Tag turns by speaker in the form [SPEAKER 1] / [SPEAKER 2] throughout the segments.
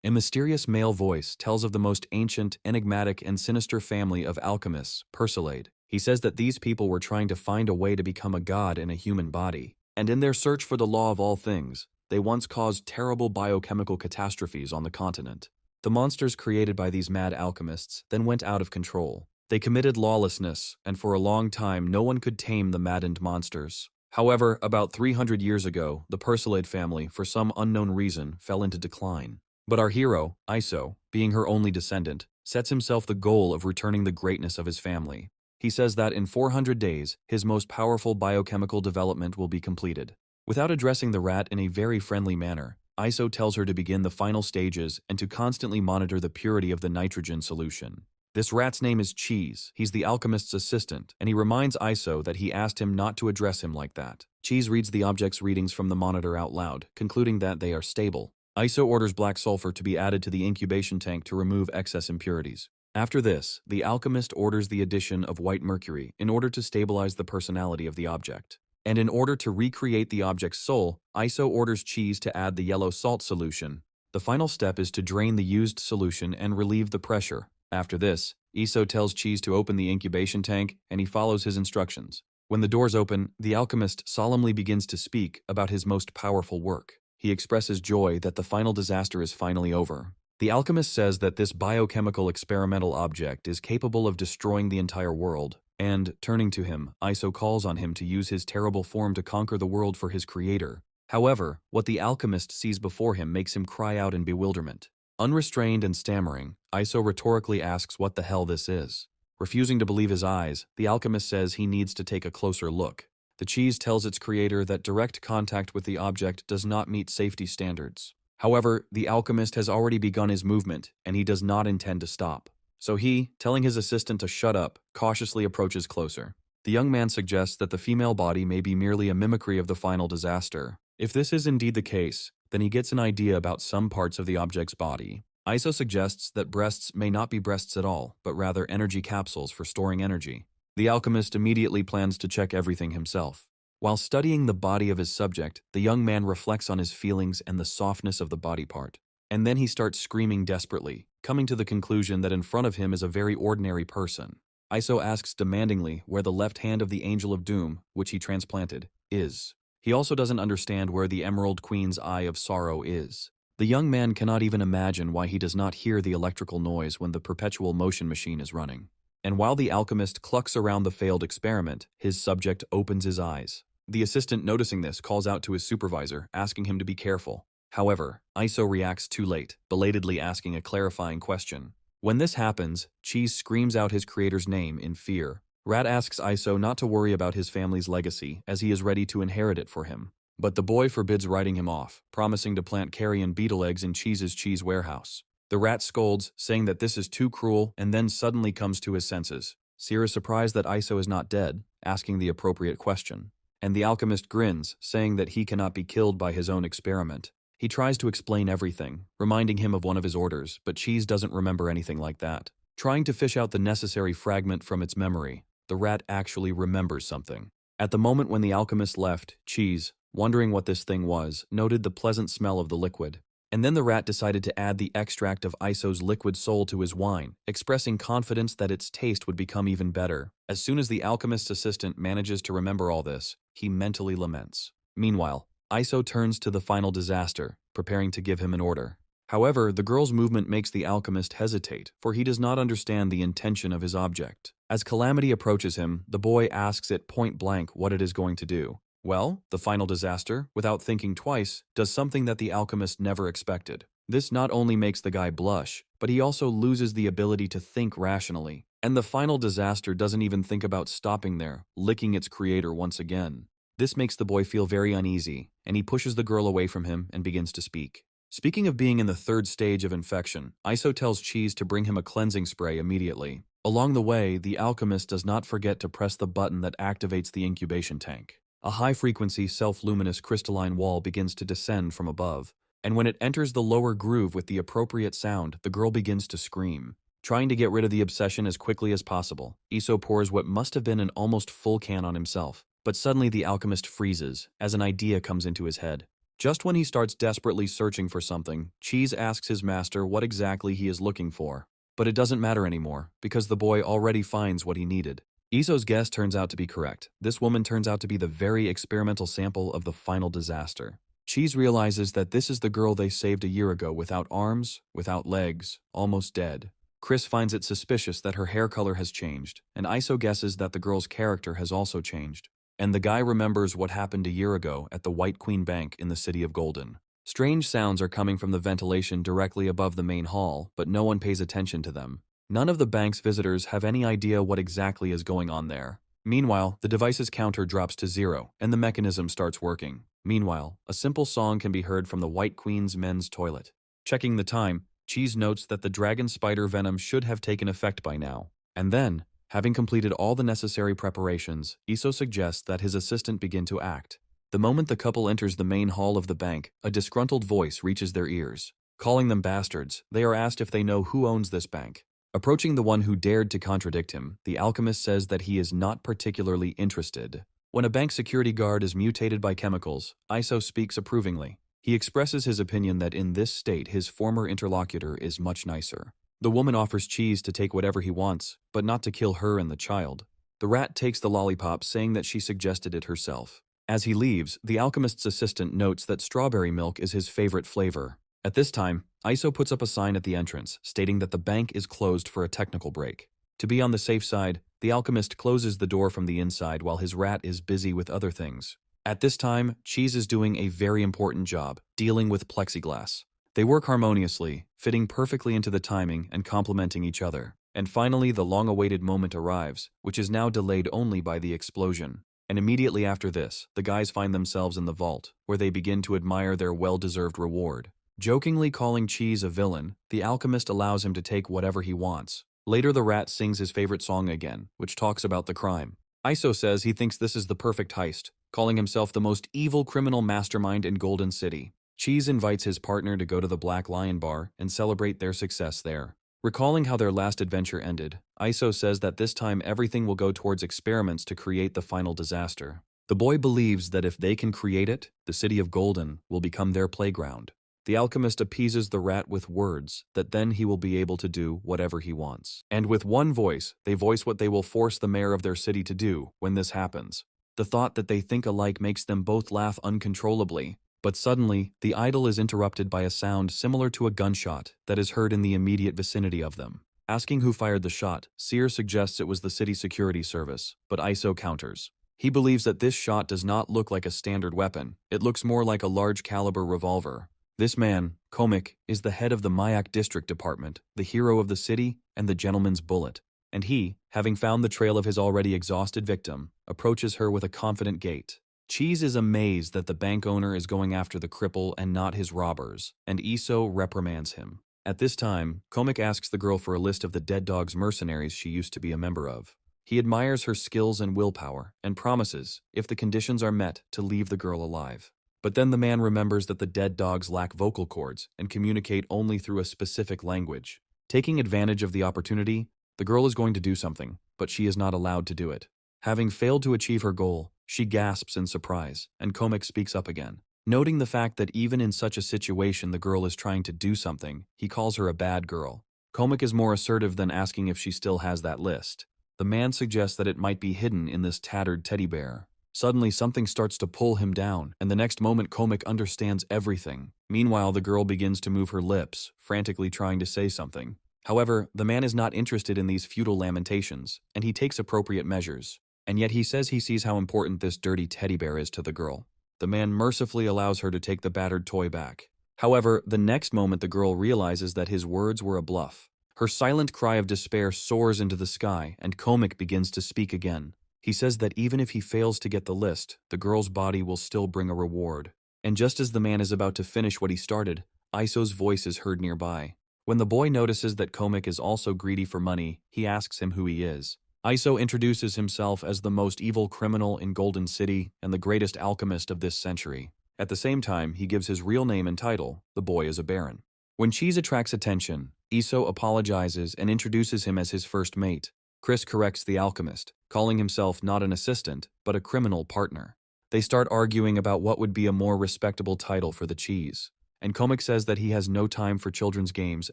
[SPEAKER 1] A mysterious male voice tells of the most ancient, enigmatic, and sinister family of alchemists, Persilade. He says that these people were trying to find a way to become a god in a human body, and in their search for the law of all things, they once caused terrible biochemical catastrophes on the continent. The monsters created by these mad alchemists then went out of control. They committed lawlessness, and for a long time no one could tame the maddened monsters. However, about 300 years ago, the Persilade family, for some unknown reason, fell into decline. But our hero, Iso, being her only descendant, sets himself the goal of returning the greatness of his family. He says that in 400 days, his most powerful biochemical development will be completed. Without addressing the rat in a very friendly manner, Iso tells her to begin the final stages and to constantly monitor the purity of the nitrogen solution. This rat's name is Cheese. He's the alchemist's assistant, and he reminds Iso that he asked him not to address him like that. Cheese reads the object's readings from the monitor out loud, concluding that they are stable. Iso orders black sulfur to be added to the incubation tank to remove excess impurities. After this, the alchemist orders the addition of white mercury in order to stabilize the personality of the object. And in order to recreate the object's soul, Iso orders Cheese to add the yellow salt solution. The final step is to drain the used solution and relieve the pressure. After this, Iso tells Cheese to open the incubation tank, and he follows his instructions. When the doors open, the alchemist solemnly begins to speak about his most powerful work. He expresses joy that the final disaster is finally over. The alchemist says that this biochemical experimental object is capable of destroying the entire world, and, turning to him, Iso calls on him to use his terrible form to conquer the world for his creator. However, what the alchemist sees before him makes him cry out in bewilderment. Unrestrained and stammering, Iso rhetorically asks what the hell this is. Refusing to believe his eyes, the alchemist says he needs to take a closer look. The cheese tells its creator that direct contact with the object does not meet safety standards. However, the alchemist has already begun his movement, and he does not intend to stop. So he, telling his assistant to shut up, cautiously approaches closer. The young man suggests that the female body may be merely a mimicry of the final disaster. If this is indeed the case, then he gets an idea about some parts of the object's body. Iso suggests that breasts may not be breasts at all, but rather energy capsules for storing energy. The alchemist immediately plans to check everything himself. While studying the body of his subject, the young man reflects on his feelings and the softness of the body part. And then he starts screaming desperately, coming to the conclusion that in front of him is a very ordinary person. Iso asks demandingly where the left hand of the Angel of Doom, which he transplanted, is. He also doesn't understand where the Emerald Queen's Eye of Sorrow is. The young man cannot even imagine why he does not hear the electrical noise when the perpetual motion machine is running. And while the alchemist clucks around the failed experiment, his subject opens his eyes. The assistant, noticing this, calls out to his supervisor, asking him to be careful. However, Iso reacts too late, belatedly asking a clarifying question. When this happens, Cheese screams out his creator's name in fear. Rat asks Iso not to worry about his family's legacy, as he is ready to inherit it for him. But the boy forbids writing him off, promising to plant carrion beetle eggs in Cheese's cheese warehouse. The rat scolds, saying that this is too cruel, and then suddenly comes to his senses. Seer is surprised that Iso is not dead, asking the appropriate question. And the alchemist grins, saying that he cannot be killed by his own experiment. He tries to explain everything, reminding him of one of his orders, but Cheese doesn't remember anything like that. Trying to fish out the necessary fragment from its memory, the rat actually remembers something. At the moment when the alchemist left, Cheese, wondering what this thing was, noted the pleasant smell of the liquid. And then the rat decided to add the extract of Iso's liquid soul to his wine, expressing confidence that its taste would become even better. As soon as the alchemist's assistant manages to remember all this, he mentally laments. Meanwhile, Iso turns to the final disaster, preparing to give him an order. However, the girl's movement makes the alchemist hesitate, for he does not understand the intention of his object. As Calamity approaches him, the boy asks it point blank what it is going to do. Well, the final disaster, without thinking twice, does something that the alchemist never expected. This not only makes the guy blush, but he also loses the ability to think rationally. And the final disaster doesn't even think about stopping there, licking its creator once again. This makes the boy feel very uneasy, and he pushes the girl away from him and begins to speak. Speaking of being in the third stage of infection, Iso tells Cheese to bring him a cleansing spray immediately. Along the way, the alchemist does not forget to press the button that activates the incubation tank. A high-frequency, self-luminous crystalline wall begins to descend from above, and when it enters the lower groove with the appropriate sound, the girl begins to scream. Trying to get rid of the obsession as quickly as possible, Iso pours what must have been an almost full can on himself. But suddenly the alchemist freezes, as an idea comes into his head. Just when he starts desperately searching for something, Cheese asks his master what exactly he is looking for. But it doesn't matter anymore, because the boy already finds what he needed. Iso's guess turns out to be correct. This woman turns out to be the very experimental sample of the final disaster. Cheese realizes that this is the girl they saved a year ago without arms, without legs, almost dead. Chris finds it suspicious that her hair color has changed, and Iso guesses that the girl's character has also changed. And the guy remembers what happened a year ago at the White Queen Bank in the city of Golden. Strange sounds are coming from the ventilation directly above the main hall, but no one pays attention to them. None of the bank's visitors have any idea what exactly is going on there. Meanwhile, the device's counter drops to 0, and the mechanism starts working. Meanwhile, a simple song can be heard from the White Queen's men's toilet. Checking the time, Cheese notes that the dragon spider venom should have taken effect by now. And then, having completed all the necessary preparations, Iso suggests that his assistant begin to act. The moment the couple enters the main hall of the bank, a disgruntled voice reaches their ears. Calling them bastards, they are asked if they know who owns this bank. Approaching the one who dared to contradict him, the alchemist says that he is not particularly interested. When a bank security guard is mutated by chemicals, Iso speaks approvingly. He expresses his opinion that in this state his former interlocutor is much nicer. The woman offers Cheese to take whatever he wants, but not to kill her and the child. The rat takes the lollipop, saying that she suggested it herself. As he leaves, the alchemist's assistant notes that strawberry milk is his favorite flavor. At this time, Iso puts up a sign at the entrance, stating that the bank is closed for a technical break. To be on the safe side, the alchemist closes the door from the inside while his rat is busy with other things. At this time, Cheese is doing a very important job, dealing with plexiglass. They work harmoniously, fitting perfectly into the timing and complementing each other. And finally, the long-awaited moment arrives, which is now delayed only by the explosion. And immediately after this, the guys find themselves in the vault, where they begin to admire their well-deserved reward. Jokingly calling Cheese a villain, the alchemist allows him to take whatever he wants. Later, the rat sings his favorite song again, which talks about the crime. Iso says he thinks this is the perfect heist, calling himself the most evil criminal mastermind in Golden City. Cheese invites his partner to go to the Black Lion Bar and celebrate their success there. Recalling how their last adventure ended, Iso says that this time everything will go towards experiments to create the final disaster. The boy believes that if they can create it, the city of Golden will become their playground. The alchemist appeases the rat with words that then he will be able to do whatever he wants. And with one voice, they voice what they will force the mayor of their city to do when this happens. The thought that they think alike makes them both laugh uncontrollably. But suddenly, the idyll is interrupted by a sound similar to a gunshot that is heard in the immediate vicinity of them. Asking who fired the shot, Seer suggests it was the city security service, but Iso counters. He believes that this shot does not look like a standard weapon. It looks more like a large-caliber revolver. This man, Komik, is the head of the Mayak District Department, the hero of the city, and the gentleman's bullet. And he, having found the trail of his already exhausted victim, approaches her with a confident gait. Cheese is amazed that the bank owner is going after the cripple and not his robbers, and Iso reprimands him. At this time, Komik asks the girl for a list of the dead dog's mercenaries she used to be a member of. He admires her skills and willpower, and promises, if the conditions are met, to leave the girl alive. But then the man remembers that the dead dogs lack vocal cords and communicate only through a specific language. Taking advantage of the opportunity, the girl is going to do something, but she is not allowed to do it. Having failed to achieve her goal, she gasps in surprise, and Komik speaks up again. Noting the fact that even in such a situation the girl is trying to do something, he calls her a bad girl. Komik is more assertive than asking if she still has that list. The man suggests that it might be hidden in this tattered teddy bear. Suddenly something starts to pull him down, and the next moment Komik understands everything. Meanwhile, the girl begins to move her lips, frantically trying to say something. However, the man is not interested in these futile lamentations, and he takes appropriate measures. And yet he says he sees how important this dirty teddy bear is to the girl. The man mercifully allows her to take the battered toy back. However, the next moment the girl realizes that his words were a bluff. Her silent cry of despair soars into the sky, and Komik begins to speak again. He says that even if he fails to get the list, the girl's body will still bring a reward. And just as the man is about to finish what he started, Iso's voice is heard nearby. When the boy notices that Komik is also greedy for money, he asks him who he is. Iso introduces himself as the most evil criminal in Golden City and the greatest alchemist of this century. At the same time, he gives his real name and title. The boy is a baron. When Cheese attracts attention, Iso apologizes and introduces him as his first mate. Chris corrects the alchemist, calling himself not an assistant, but a criminal partner. They start arguing about what would be a more respectable title for the cheese. And Comic says that he has no time for children's games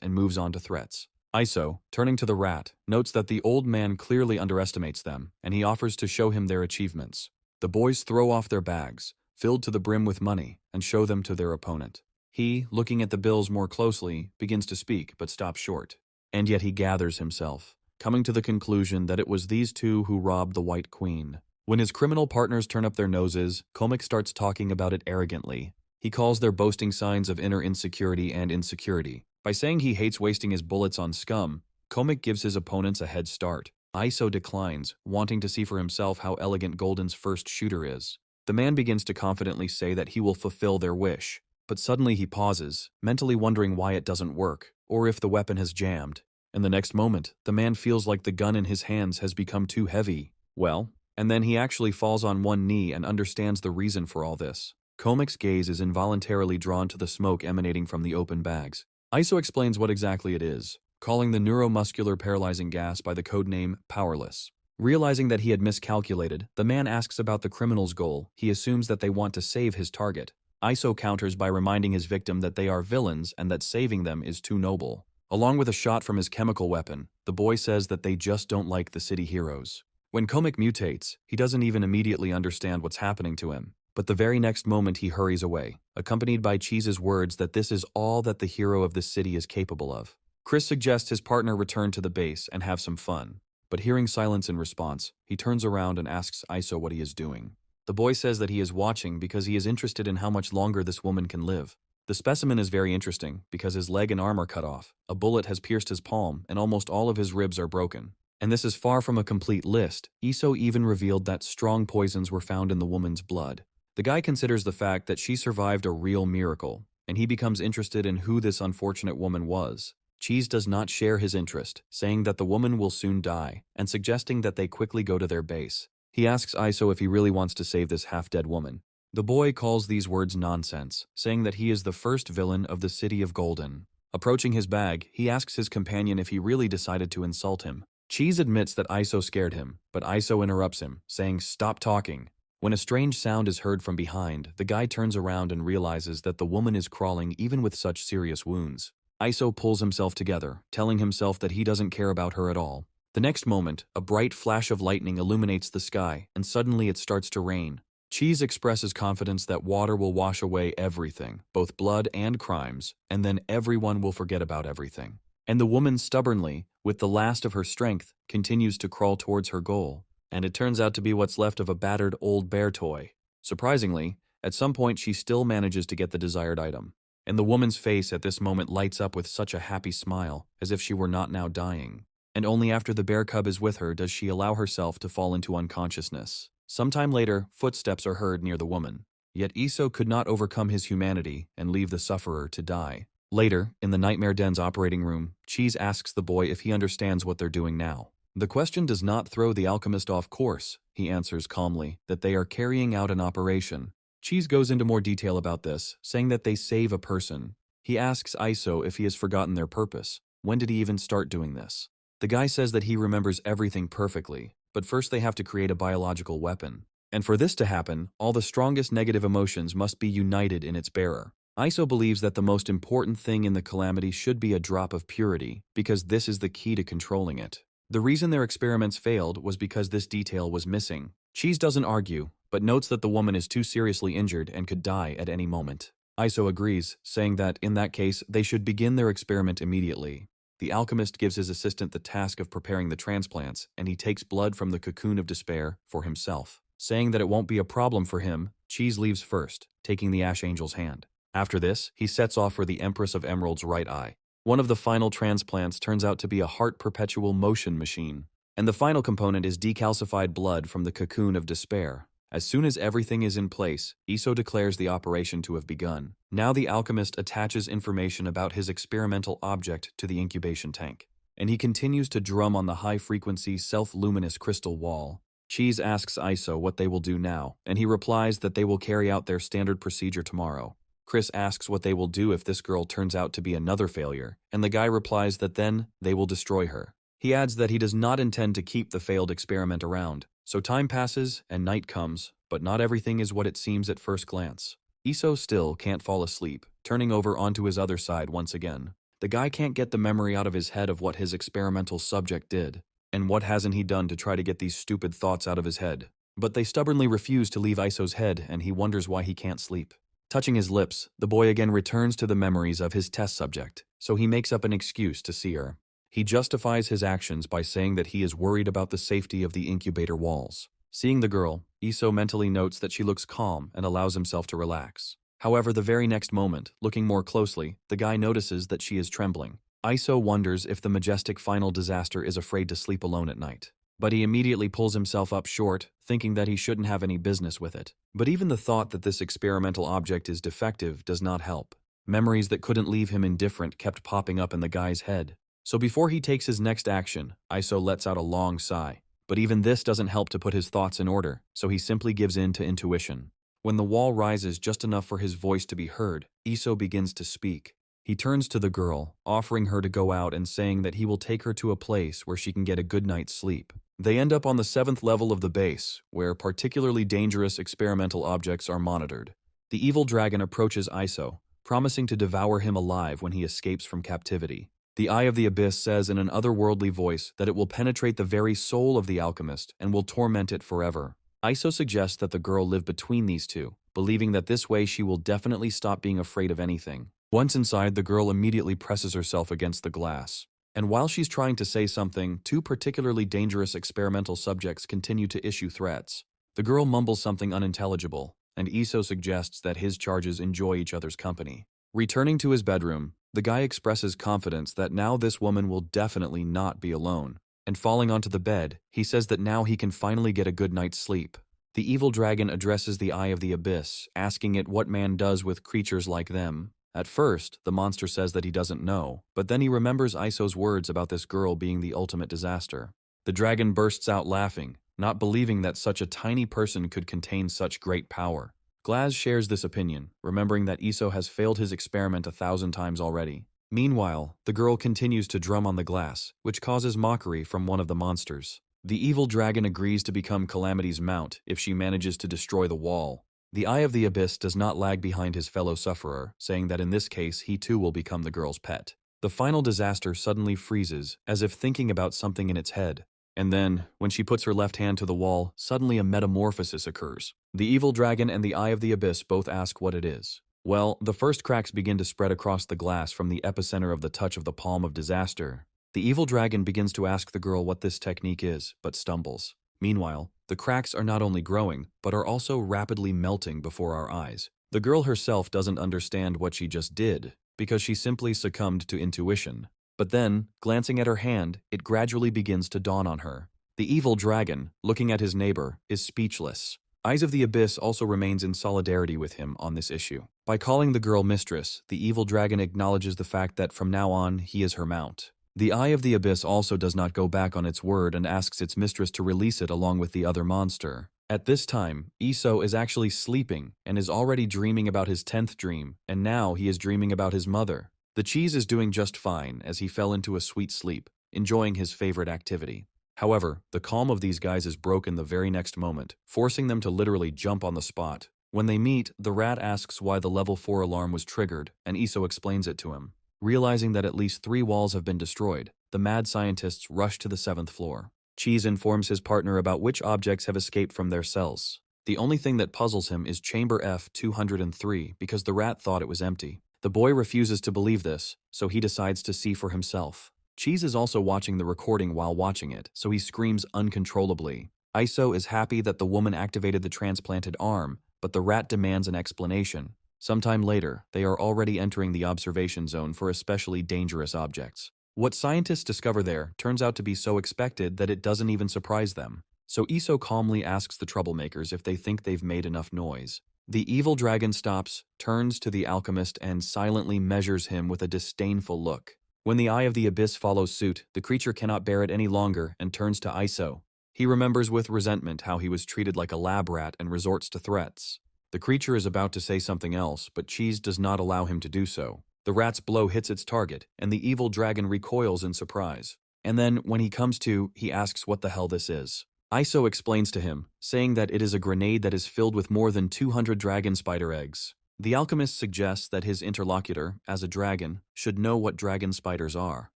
[SPEAKER 1] and moves on to threats. Iso, turning to the rat, notes that the old man clearly underestimates them, and he offers to show him their achievements. The boys throw off their bags, filled to the brim with money, and show them to their opponent. He, looking at the bills more closely, begins to speak, but stops short. And yet he gathers himself, coming to the conclusion that it was these two who robbed the White Queen. When his criminal partners turn up their noses, Comic starts talking about it arrogantly. He calls their boasting signs of inner insecurity and insecurity. By saying he hates wasting his bullets on scum, Comic gives his opponents a head start. Iso declines, wanting to see for himself how elegant Golden's first shooter is. The man begins to confidently say that he will fulfill their wish, but suddenly he pauses, mentally wondering why it doesn't work, or if the weapon has jammed. In the next moment, the man feels like the gun in his hands has become too heavy. Well, and then he actually falls on one knee and understands the reason for all this. Comic's gaze is involuntarily drawn to the smoke emanating from the open bags. Iso explains what exactly it is, calling the neuromuscular paralyzing gas by the codename Powerless. Realizing that he had miscalculated, the man asks about the criminal's goal. He assumes that they want to save his target. Iso counters by reminding his victim that they are villains and that saving them is too noble. Along with a shot from his chemical weapon, the boy says that they just don't like the city heroes. When Comic mutates, he doesn't even immediately understand what's happening to him. But the very next moment he hurries away, accompanied by Cheese's words that this is all that the hero of this city is capable of. Chris suggests his partner return to the base and have some fun, but hearing silence in response, he turns around and asks Iso what he is doing. The boy says that he is watching because he is interested in how much longer this woman can live. The specimen is very interesting because his leg and arm are cut off, a bullet has pierced his palm, and almost all of his ribs are broken. And this is far from a complete list. Iso even revealed that strong poisons were found in the woman's blood. The guy considers the fact that she survived a real miracle, and he becomes interested in who this unfortunate woman was. Cheese does not share his interest, saying that the woman will soon die, and suggesting that they quickly go to their base. He asks Iso if he really wants to save this half-dead woman. The boy calls these words nonsense, saying that he is the first villain of the City of Golden. Approaching his bag, he asks his companion if he really decided to insult him. Cheese admits that Iso scared him, but Iso interrupts him, saying, "Stop talking." When a strange sound is heard from behind, the guy turns around and realizes that the woman is crawling even with such serious wounds. Iso pulls himself together, telling himself that he doesn't care about her at all. The next moment, a bright flash of lightning illuminates the sky, and suddenly it starts to rain. Cheese expresses confidence that water will wash away everything, both blood and crimes, and then everyone will forget about everything. And the woman stubbornly, with the last of her strength, continues to crawl towards her goal. And it turns out to be what's left of a battered old bear toy. Surprisingly, at some point she still manages to get the desired item. And the woman's face at this moment lights up with such a happy smile, as if she were not now dying. And only after the bear cub is with her does she allow herself to fall into unconsciousness. Sometime later, footsteps are heard near the woman. Yet Iso could not overcome his humanity and leave the sufferer to die. Later, in the Nightmare Den's operating room, Cheese asks the boy if he understands what they're doing now. The question does not throw the alchemist off course. He answers calmly that they are carrying out an operation. Cheese goes into more detail about this, saying that they save a person. He asks Iso if he has forgotten their purpose. When did he even start doing this? The guy says that he remembers everything perfectly, but first they have to create a biological weapon. And for this to happen, all the strongest negative emotions must be united in its bearer. Iso believes that the most important thing in the calamity should be a drop of purity, because this is the key to controlling it. The reason their experiments failed was because this detail was missing. Cheese doesn't argue, but notes that the woman is too seriously injured and could die at any moment. Iso agrees, saying that, in that case, they should begin their experiment immediately. The alchemist gives his assistant the task of preparing the transplants, and he takes blood from the cocoon of despair for himself. Saying that it won't be a problem for him, Cheese leaves first, taking the Ash Angel's hand. After this, he sets off for the Empress of Emerald's right eye. One of the final transplants turns out to be a heart perpetual motion machine, and the final component is decalcified blood from the cocoon of despair. As soon as everything is in place, Iso declares the operation to have begun. Now the alchemist attaches information about his experimental object to the incubation tank, and he continues to drum on the high-frequency, self-luminous crystal wall. Cheese asks Iso what they will do now, and he replies that they will carry out their standard procedure tomorrow. Chris asks what they will do if this girl turns out to be another failure, and the guy replies that then they will destroy her. He adds that he does not intend to keep the failed experiment around, So time passes and night comes, but not everything is what it seems at first glance. Iso still can't fall asleep, turning over onto his other side once again. The guy can't get the memory out of his head of what his experimental subject did. And what hasn't he done to try to get these stupid thoughts out of his head? But they stubbornly refuse to leave Iso's head, and he wonders why he can't sleep. Touching his lips, the boy again returns to the memories of his test subject, so he makes up an excuse to see her. He justifies his actions by saying that he is worried about the safety of the incubator walls. Seeing the girl, Iso mentally notes that she looks calm and allows himself to relax. However, the very next moment, looking more closely, the guy notices that she is trembling. Iso wonders if the majestic final disaster is afraid to sleep alone at night. But he immediately pulls himself up short, thinking that he shouldn't have any business with it. But even the thought that this experimental object is defective does not help. Memories that couldn't leave him indifferent kept popping up in the guy's head. So before he takes his next action, Iso lets out a long sigh. But even this doesn't help to put his thoughts in order, so he simply gives in to intuition. When the wall rises just enough for his voice to be heard, Iso begins to speak. He turns to the girl, offering her to go out and saying that he will take her to a place where she can get a good night's sleep. They end up on the 7th level of the base, where particularly dangerous experimental objects are monitored. The evil dragon approaches Iso, promising to devour him alive when he escapes from captivity. The Eye of the Abyss says in an otherworldly voice that it will penetrate the very soul of the alchemist and will torment it forever. Iso suggests that the girl live between these two, believing that this way she will definitely stop being afraid of anything. Once inside, the girl immediately presses herself against the glass. And while she's trying to say something, two particularly dangerous experimental subjects continue to issue threats. The girl mumbles something unintelligible, and Iso suggests that his charges enjoy each other's company. Returning to his bedroom, the guy expresses confidence that now this woman will definitely not be alone. And falling onto the bed, he says that now he can finally get a good night's sleep. The evil dragon addresses the Eye of the Abyss, asking it what man does with creatures like them. At first, the monster says that he doesn't know, but then he remembers Iso's words about this girl being the ultimate disaster. The dragon bursts out laughing, not believing that such a tiny person could contain such great power. Glaz shares this opinion, remembering that Iso has failed his experiment 1,000 times already. Meanwhile, the girl continues to drum on the glass, which causes mockery from one of the monsters. The evil dragon agrees to become Calamity's mount if she manages to destroy the wall. The Eye of the Abyss does not lag behind his fellow sufferer, saying that in this case he too will become the girl's pet. The final disaster suddenly freezes, as if thinking about something in its head. And then, when she puts her left hand to the wall, suddenly a metamorphosis occurs. The evil dragon and the Eye of the Abyss both ask what it is. Well, the first cracks begin to spread across the glass from the epicenter of the touch of the palm of disaster. The evil dragon begins to ask the girl what this technique is, but stumbles. Meanwhile, the cracks are not only growing, but are also rapidly melting before our eyes. The girl herself doesn't understand what she just did, because she simply succumbed to intuition. But then, glancing at her hand, it gradually begins to dawn on her. The evil dragon, looking at his neighbor, is speechless. Eyes of the Abyss also remains in solidarity with him on this issue. By calling the girl mistress, the evil dragon acknowledges the fact that from now on, he is her mount. The Eye of the Abyss also does not go back on its word and asks its mistress to release it along with the other monster. At this time, Iso is actually sleeping and is already dreaming about his 10th dream, and now he is dreaming about his mother. The cheese is doing just fine as he fell into a sweet sleep, enjoying his favorite activity. However, the calm of these guys is broken the very next moment, forcing them to literally jump on the spot. When they meet, the rat asks why the level 4 alarm was triggered, and Iso explains it to him. Realizing that at least 3 walls have been destroyed, the mad scientists rush to the 7th floor. Cheese informs his partner about which objects have escaped from their cells. The only thing that puzzles him is Chamber F-203 because the rat thought it was empty. The boy refuses to believe this, so he decides to see for himself. Cheese is also watching the recording while watching it, so he screams uncontrollably. Iso is happy that the woman activated the transplanted arm, but the rat demands an explanation. Sometime later, they are already entering the observation zone for especially dangerous objects. What scientists discover there turns out to be so expected that it doesn't even surprise them. So Iso calmly asks the troublemakers if they think they've made enough noise. The evil dragon stops, turns to the alchemist, and silently measures him with a disdainful look. When the Eye of the Abyss follows suit, the creature cannot bear it any longer and turns to Iso. He remembers with resentment how he was treated like a lab rat and resorts to threats. The creature is about to say something else, but Cheese does not allow him to do so. The rat's blow hits its target, and the evil dragon recoils in surprise. And then, when he comes to, he asks what the hell this is. Iso explains to him, saying that it is a grenade that is filled with more than 200 dragon spider eggs. The alchemist suggests that his interlocutor, as a dragon, should know what dragon spiders are.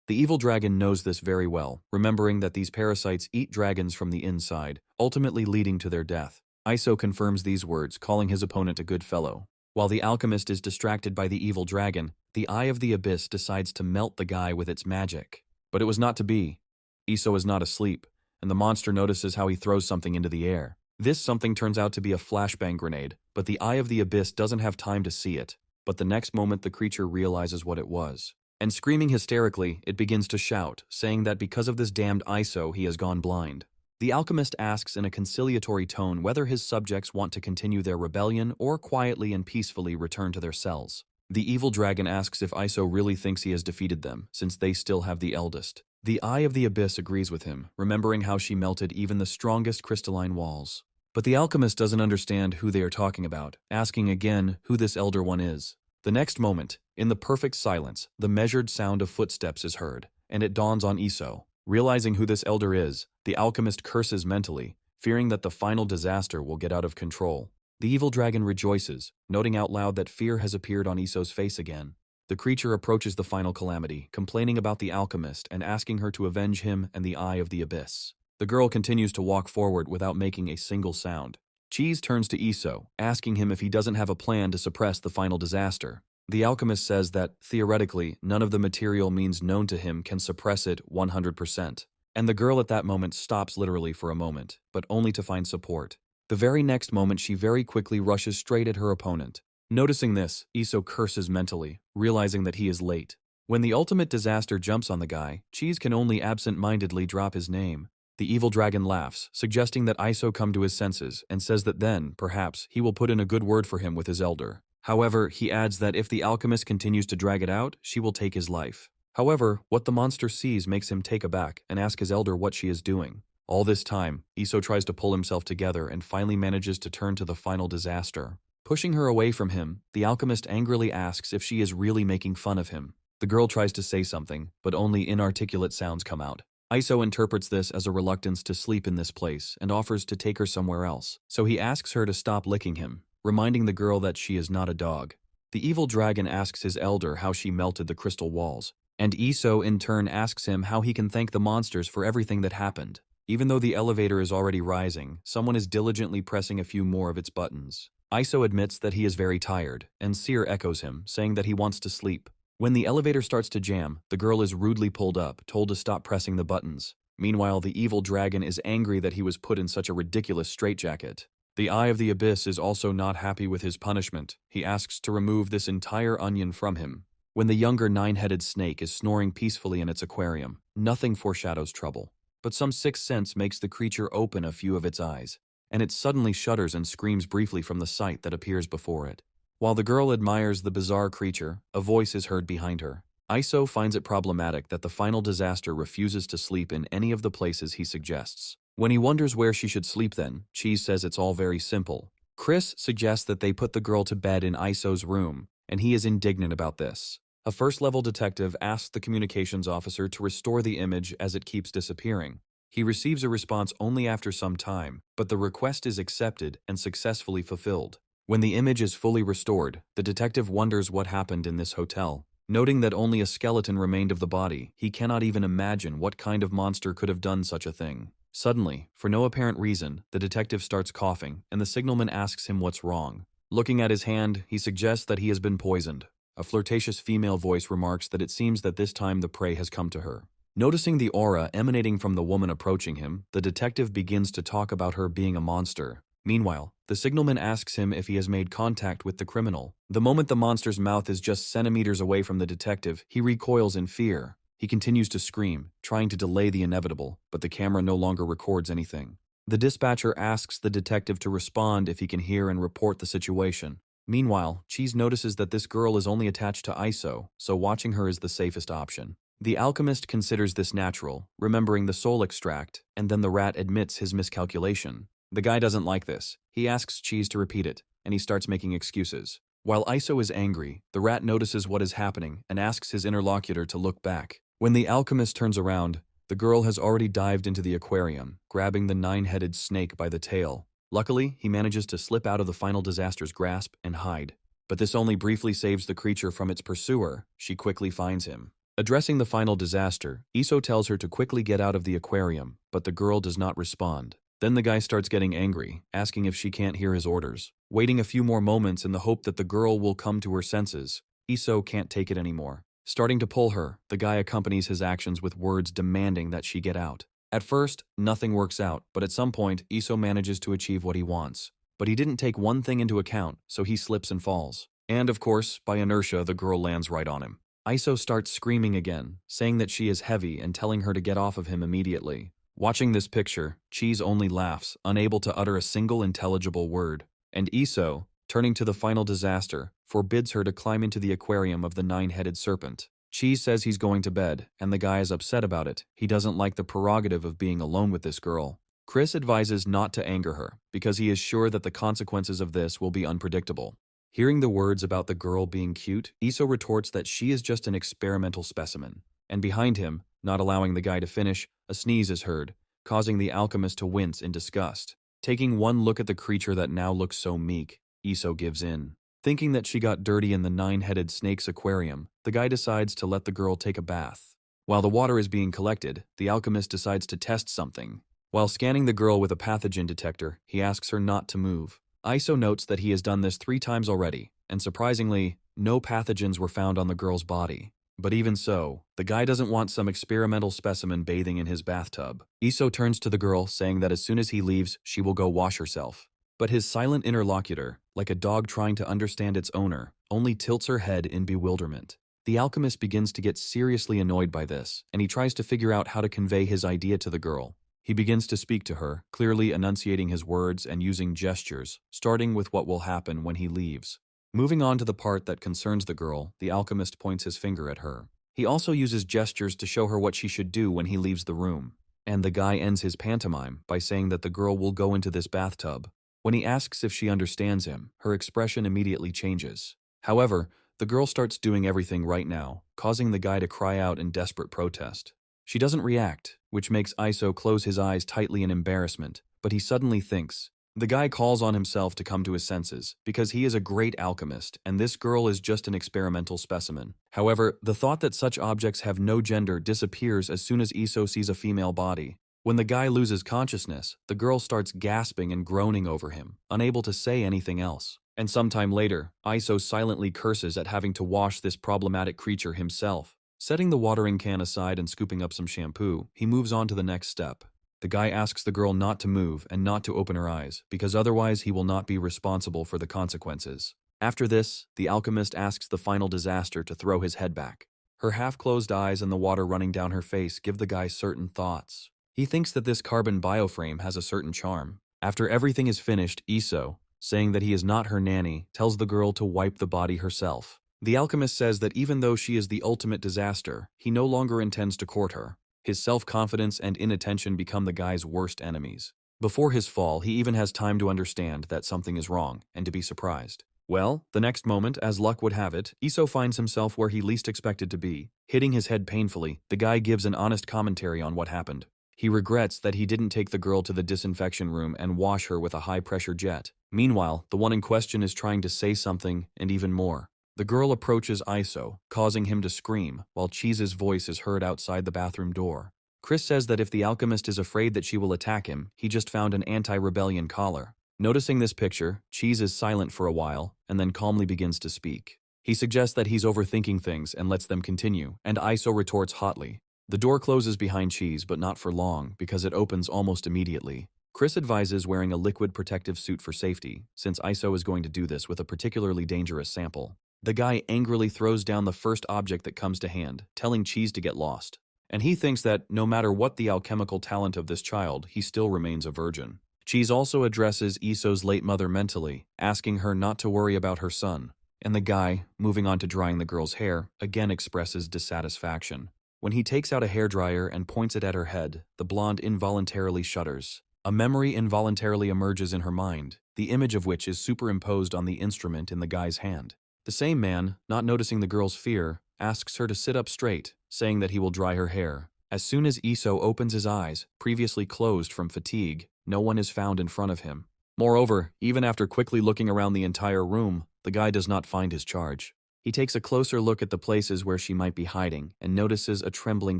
[SPEAKER 1] The evil dragon knows this very well, remembering that these parasites eat dragons from the inside, ultimately leading to their death. Iso confirms these words, calling his opponent a good fellow. While the alchemist is distracted by the evil dragon, the Eye of the Abyss decides to melt the guy with its magic. But it was not to be. Iso is not asleep, and the monster notices how he throws something into the air. This something turns out to be a flashbang grenade, but the Eye of the Abyss doesn't have time to see it. But the next moment the creature realizes what it was. And screaming hysterically, it begins to shout, saying that because of this damned Iso he has gone blind. The alchemist asks in a conciliatory tone whether his subjects want to continue their rebellion or quietly and peacefully return to their cells. The evil dragon asks if Iso really thinks he has defeated them, since they still have the eldest. The Eye of the Abyss agrees with him, remembering how she melted even the strongest crystalline walls. But the alchemist doesn't understand who they are talking about, asking again who this elder one is. The next moment, in the perfect silence, the measured sound of footsteps is heard, and it dawns on Iso. Realizing who this elder is, the alchemist curses mentally, fearing that the final disaster will get out of control. The evil dragon rejoices, noting out loud that fear has appeared on Iso's face again. The creature approaches the final calamity, complaining about the alchemist and asking her to avenge him and the Eye of the Abyss. The girl continues to walk forward without making a single sound. Cheese turns to Iso, asking him if he doesn't have a plan to suppress the final disaster. The alchemist says that, theoretically, none of the material means known to him can suppress it 100%. And the girl at that moment stops literally for a moment, but only to find support. The very next moment she very quickly rushes straight at her opponent. Noticing this, Iso curses mentally, realizing that he is late. When the ultimate disaster jumps on the guy, Cheese can only absent-mindedly drop his name. The evil dragon laughs, suggesting that Iso come to his senses, and says that then, perhaps, he will put in a good word for him with his elder. However, he adds that if the alchemist continues to drag it out, she will take his life. However, what the monster sees makes him take aback and ask his elder what she is doing. All this time, Iso tries to pull himself together and finally manages to turn to the final disaster. Pushing her away from him, the alchemist angrily asks if she is really making fun of him. The girl tries to say something, but only inarticulate sounds come out. Iso interprets this as a reluctance to sleep in this place and offers to take her somewhere else, so he asks her to stop licking him, reminding the girl that she is not a dog. The evil dragon asks his elder how she melted the crystal walls, and Iso in turn asks him how he can thank the monsters for everything that happened. Even though the elevator is already rising, someone is diligently pressing a few more of its buttons. Iso admits that he is very tired, and Seer echoes him, saying that he wants to sleep. When the elevator starts to jam, the girl is rudely pulled up, told to stop pressing the buttons. Meanwhile, the evil dragon is angry that he was put in such a ridiculous straitjacket. The Eye of the Abyss is also not happy with his punishment. He asks to remove this entire onion from him. When the younger nine-headed snake is snoring peacefully in its aquarium, nothing foreshadows trouble. But some sixth sense makes the creature open a few of its eyes, and it suddenly shudders and screams briefly from the sight that appears before it. While the girl admires the bizarre creature, a voice is heard behind her. Iso finds it problematic that the final disaster refuses to sleep in any of the places he suggests. When he wonders where she should sleep then, Cheese says it's all very simple. Chris suggests that they put the girl to bed in Iso's room, and he is indignant about this. A first-level detective asks the communications officer to restore the image as it keeps disappearing. He receives a response only after some time, but the request is accepted and successfully fulfilled. When the image is fully restored, the detective wonders what happened in this hotel. Noting that only a skeleton remained of the body, he cannot even imagine what kind of monster could have done such a thing. Suddenly, for no apparent reason, the detective starts coughing, and the signalman asks him what's wrong. Looking at his hand, he suggests that he has been poisoned. A flirtatious female voice remarks that it seems that this time the prey has come to her. Noticing the aura emanating from the woman approaching him, the detective begins to talk about her being a monster. Meanwhile, the signalman asks him if he has made contact with the criminal. The moment the monster's mouth is just centimeters away from the detective, he recoils in fear. He continues to scream, trying to delay the inevitable, but the camera no longer records anything. The dispatcher asks the detective to respond if he can hear and report the situation. Meanwhile, Cheese notices that this girl is only attached to Iso, so watching her is the safest option. The alchemist considers this natural, remembering the soul extract, and then the rat admits his miscalculation. The guy doesn't like this. He asks Cheese to repeat it, and he starts making excuses. While Iso is angry, the rat notices what is happening and asks his interlocutor to look back. When the alchemist turns around, The girl has already dived into the aquarium, grabbing the 9-headed snake by the tail. Luckily, he manages to slip out of the final disaster's grasp and hide. But this only briefly saves the creature from its pursuer. She quickly finds him. Addressing the final disaster, Iso tells her to quickly get out of the aquarium, but the girl does not respond. Then the guy starts getting angry, asking if she can't hear his orders. Waiting a few more moments in the hope that the girl will come to her senses, Iso can't take it anymore. Starting to pull her, the guy accompanies his actions with words demanding that she get out. At first, nothing works out, but at some point, Iso manages to achieve what he wants. But he didn't take one thing into account, so he slips and falls. And of course, by inertia, the girl lands right on him. Iso starts screaming again, saying that she is heavy and telling her to get off of him immediately. Watching this picture, Cheese only laughs, unable to utter a single intelligible word. And Iso, turning to the final disaster, forbids her to climb into the aquarium of the 9-headed serpent. Cheese says he's going to bed, and the guy is upset about it. He doesn't like the prerogative of being alone with this girl. Chris advises not to anger her, because he is sure that the consequences of this will be unpredictable. Hearing the words about the girl being cute, Iso retorts that she is just an experimental specimen. And behind him, not allowing the guy to finish, a sneeze is heard, causing the alchemist to wince in disgust. Taking one look at the creature that now looks so meek, Iso gives in. Thinking that she got dirty in the 9-headed snake's aquarium, the guy decides to let the girl take a bath. While the water is being collected, the alchemist decides to test something. While scanning the girl with a pathogen detector, he asks her not to move. Iso notes that he has done this 3 times already, and surprisingly, no pathogens were found on the girl's body. But even so, the guy doesn't want some experimental specimen bathing in his bathtub. Iso turns to the girl, saying that as soon as he leaves, she will go wash herself. But his silent interlocutor, like a dog trying to understand its owner, only tilts her head in bewilderment. The alchemist begins to get seriously annoyed by this, and he tries to figure out how to convey his idea to the girl. He begins to speak to her, clearly enunciating his words and using gestures, starting with what will happen when he leaves. Moving on to the part that concerns the girl, the alchemist points his finger at her. He also uses gestures to show her what she should do when he leaves the room. And the guy ends his pantomime by saying that the girl will go into this bathtub. When he asks if she understands him, her expression immediately changes. However, the girl starts doing everything right now, causing the guy to cry out in desperate protest. She doesn't react, which makes Iso close his eyes tightly in embarrassment, but he suddenly thinks. The guy calls on himself to come to his senses, because he is a great alchemist, and this girl is just an experimental specimen. However, the thought that such objects have no gender disappears as soon as Iso sees a female body. When the guy loses consciousness, the girl starts gasping and groaning over him, unable to say anything else. And sometime later, Iso silently curses at having to wash this problematic creature himself. Setting the watering can aside and scooping up some shampoo, he moves on to the next step. The guy asks the girl not to move and not to open her eyes, because otherwise he will not be responsible for the consequences. After this, the alchemist asks the final disaster to throw his head back. Her half-closed eyes and the water running down her face give the guy certain thoughts. He thinks that this carbon bioframe has a certain charm. After everything is finished, Iso, saying that he is not her nanny, tells the girl to wipe the body herself. The alchemist says that even though she is the ultimate disaster, he no longer intends to court her. His self-confidence and inattention become the guy's worst enemies. Before his fall, he even has time to understand that something is wrong and to be surprised. Well, the next moment, as luck would have it, Iso finds himself where he least expected to be. Hitting his head painfully, the guy gives an honest commentary on what happened. He regrets that he didn't take the girl to the disinfection room and wash her with a high-pressure jet. Meanwhile, the one in question is trying to say something and even more. The girl approaches Iso, causing him to scream, while Cheese's voice is heard outside the bathroom door. Chris says that if the alchemist is afraid that she will attack him, he just found an anti-rebellion collar. Noticing this picture, Cheese is silent for a while, and then calmly begins to speak. He suggests that he's overthinking things and lets them continue, and Iso retorts hotly. The door closes behind Cheese, but not for long, because it opens almost immediately. Chris advises wearing a liquid protective suit for safety, since Iso is going to do this with a particularly dangerous sample. The guy angrily throws down the first object that comes to hand, telling Cheese to get lost. And he thinks that, no matter what the alchemical talent of this child, he still remains a virgin. Cheese also addresses Iso's late mother mentally, asking her not to worry about her son. And the guy, moving on to drying the girl's hair, again expresses dissatisfaction. When he takes out a hairdryer and points it at her head, the blonde involuntarily shudders. A memory involuntarily emerges in her mind, the image of which is superimposed on the instrument in the guy's hand. The same man, not noticing the girl's fear, asks her to sit up straight, saying that he will dry her hair. As soon as Iso opens his eyes, previously closed from fatigue, no one is found in front of him. Moreover, even after quickly looking around the entire room, the guy does not find his charge. He takes a closer look at the places where she might be hiding and notices a trembling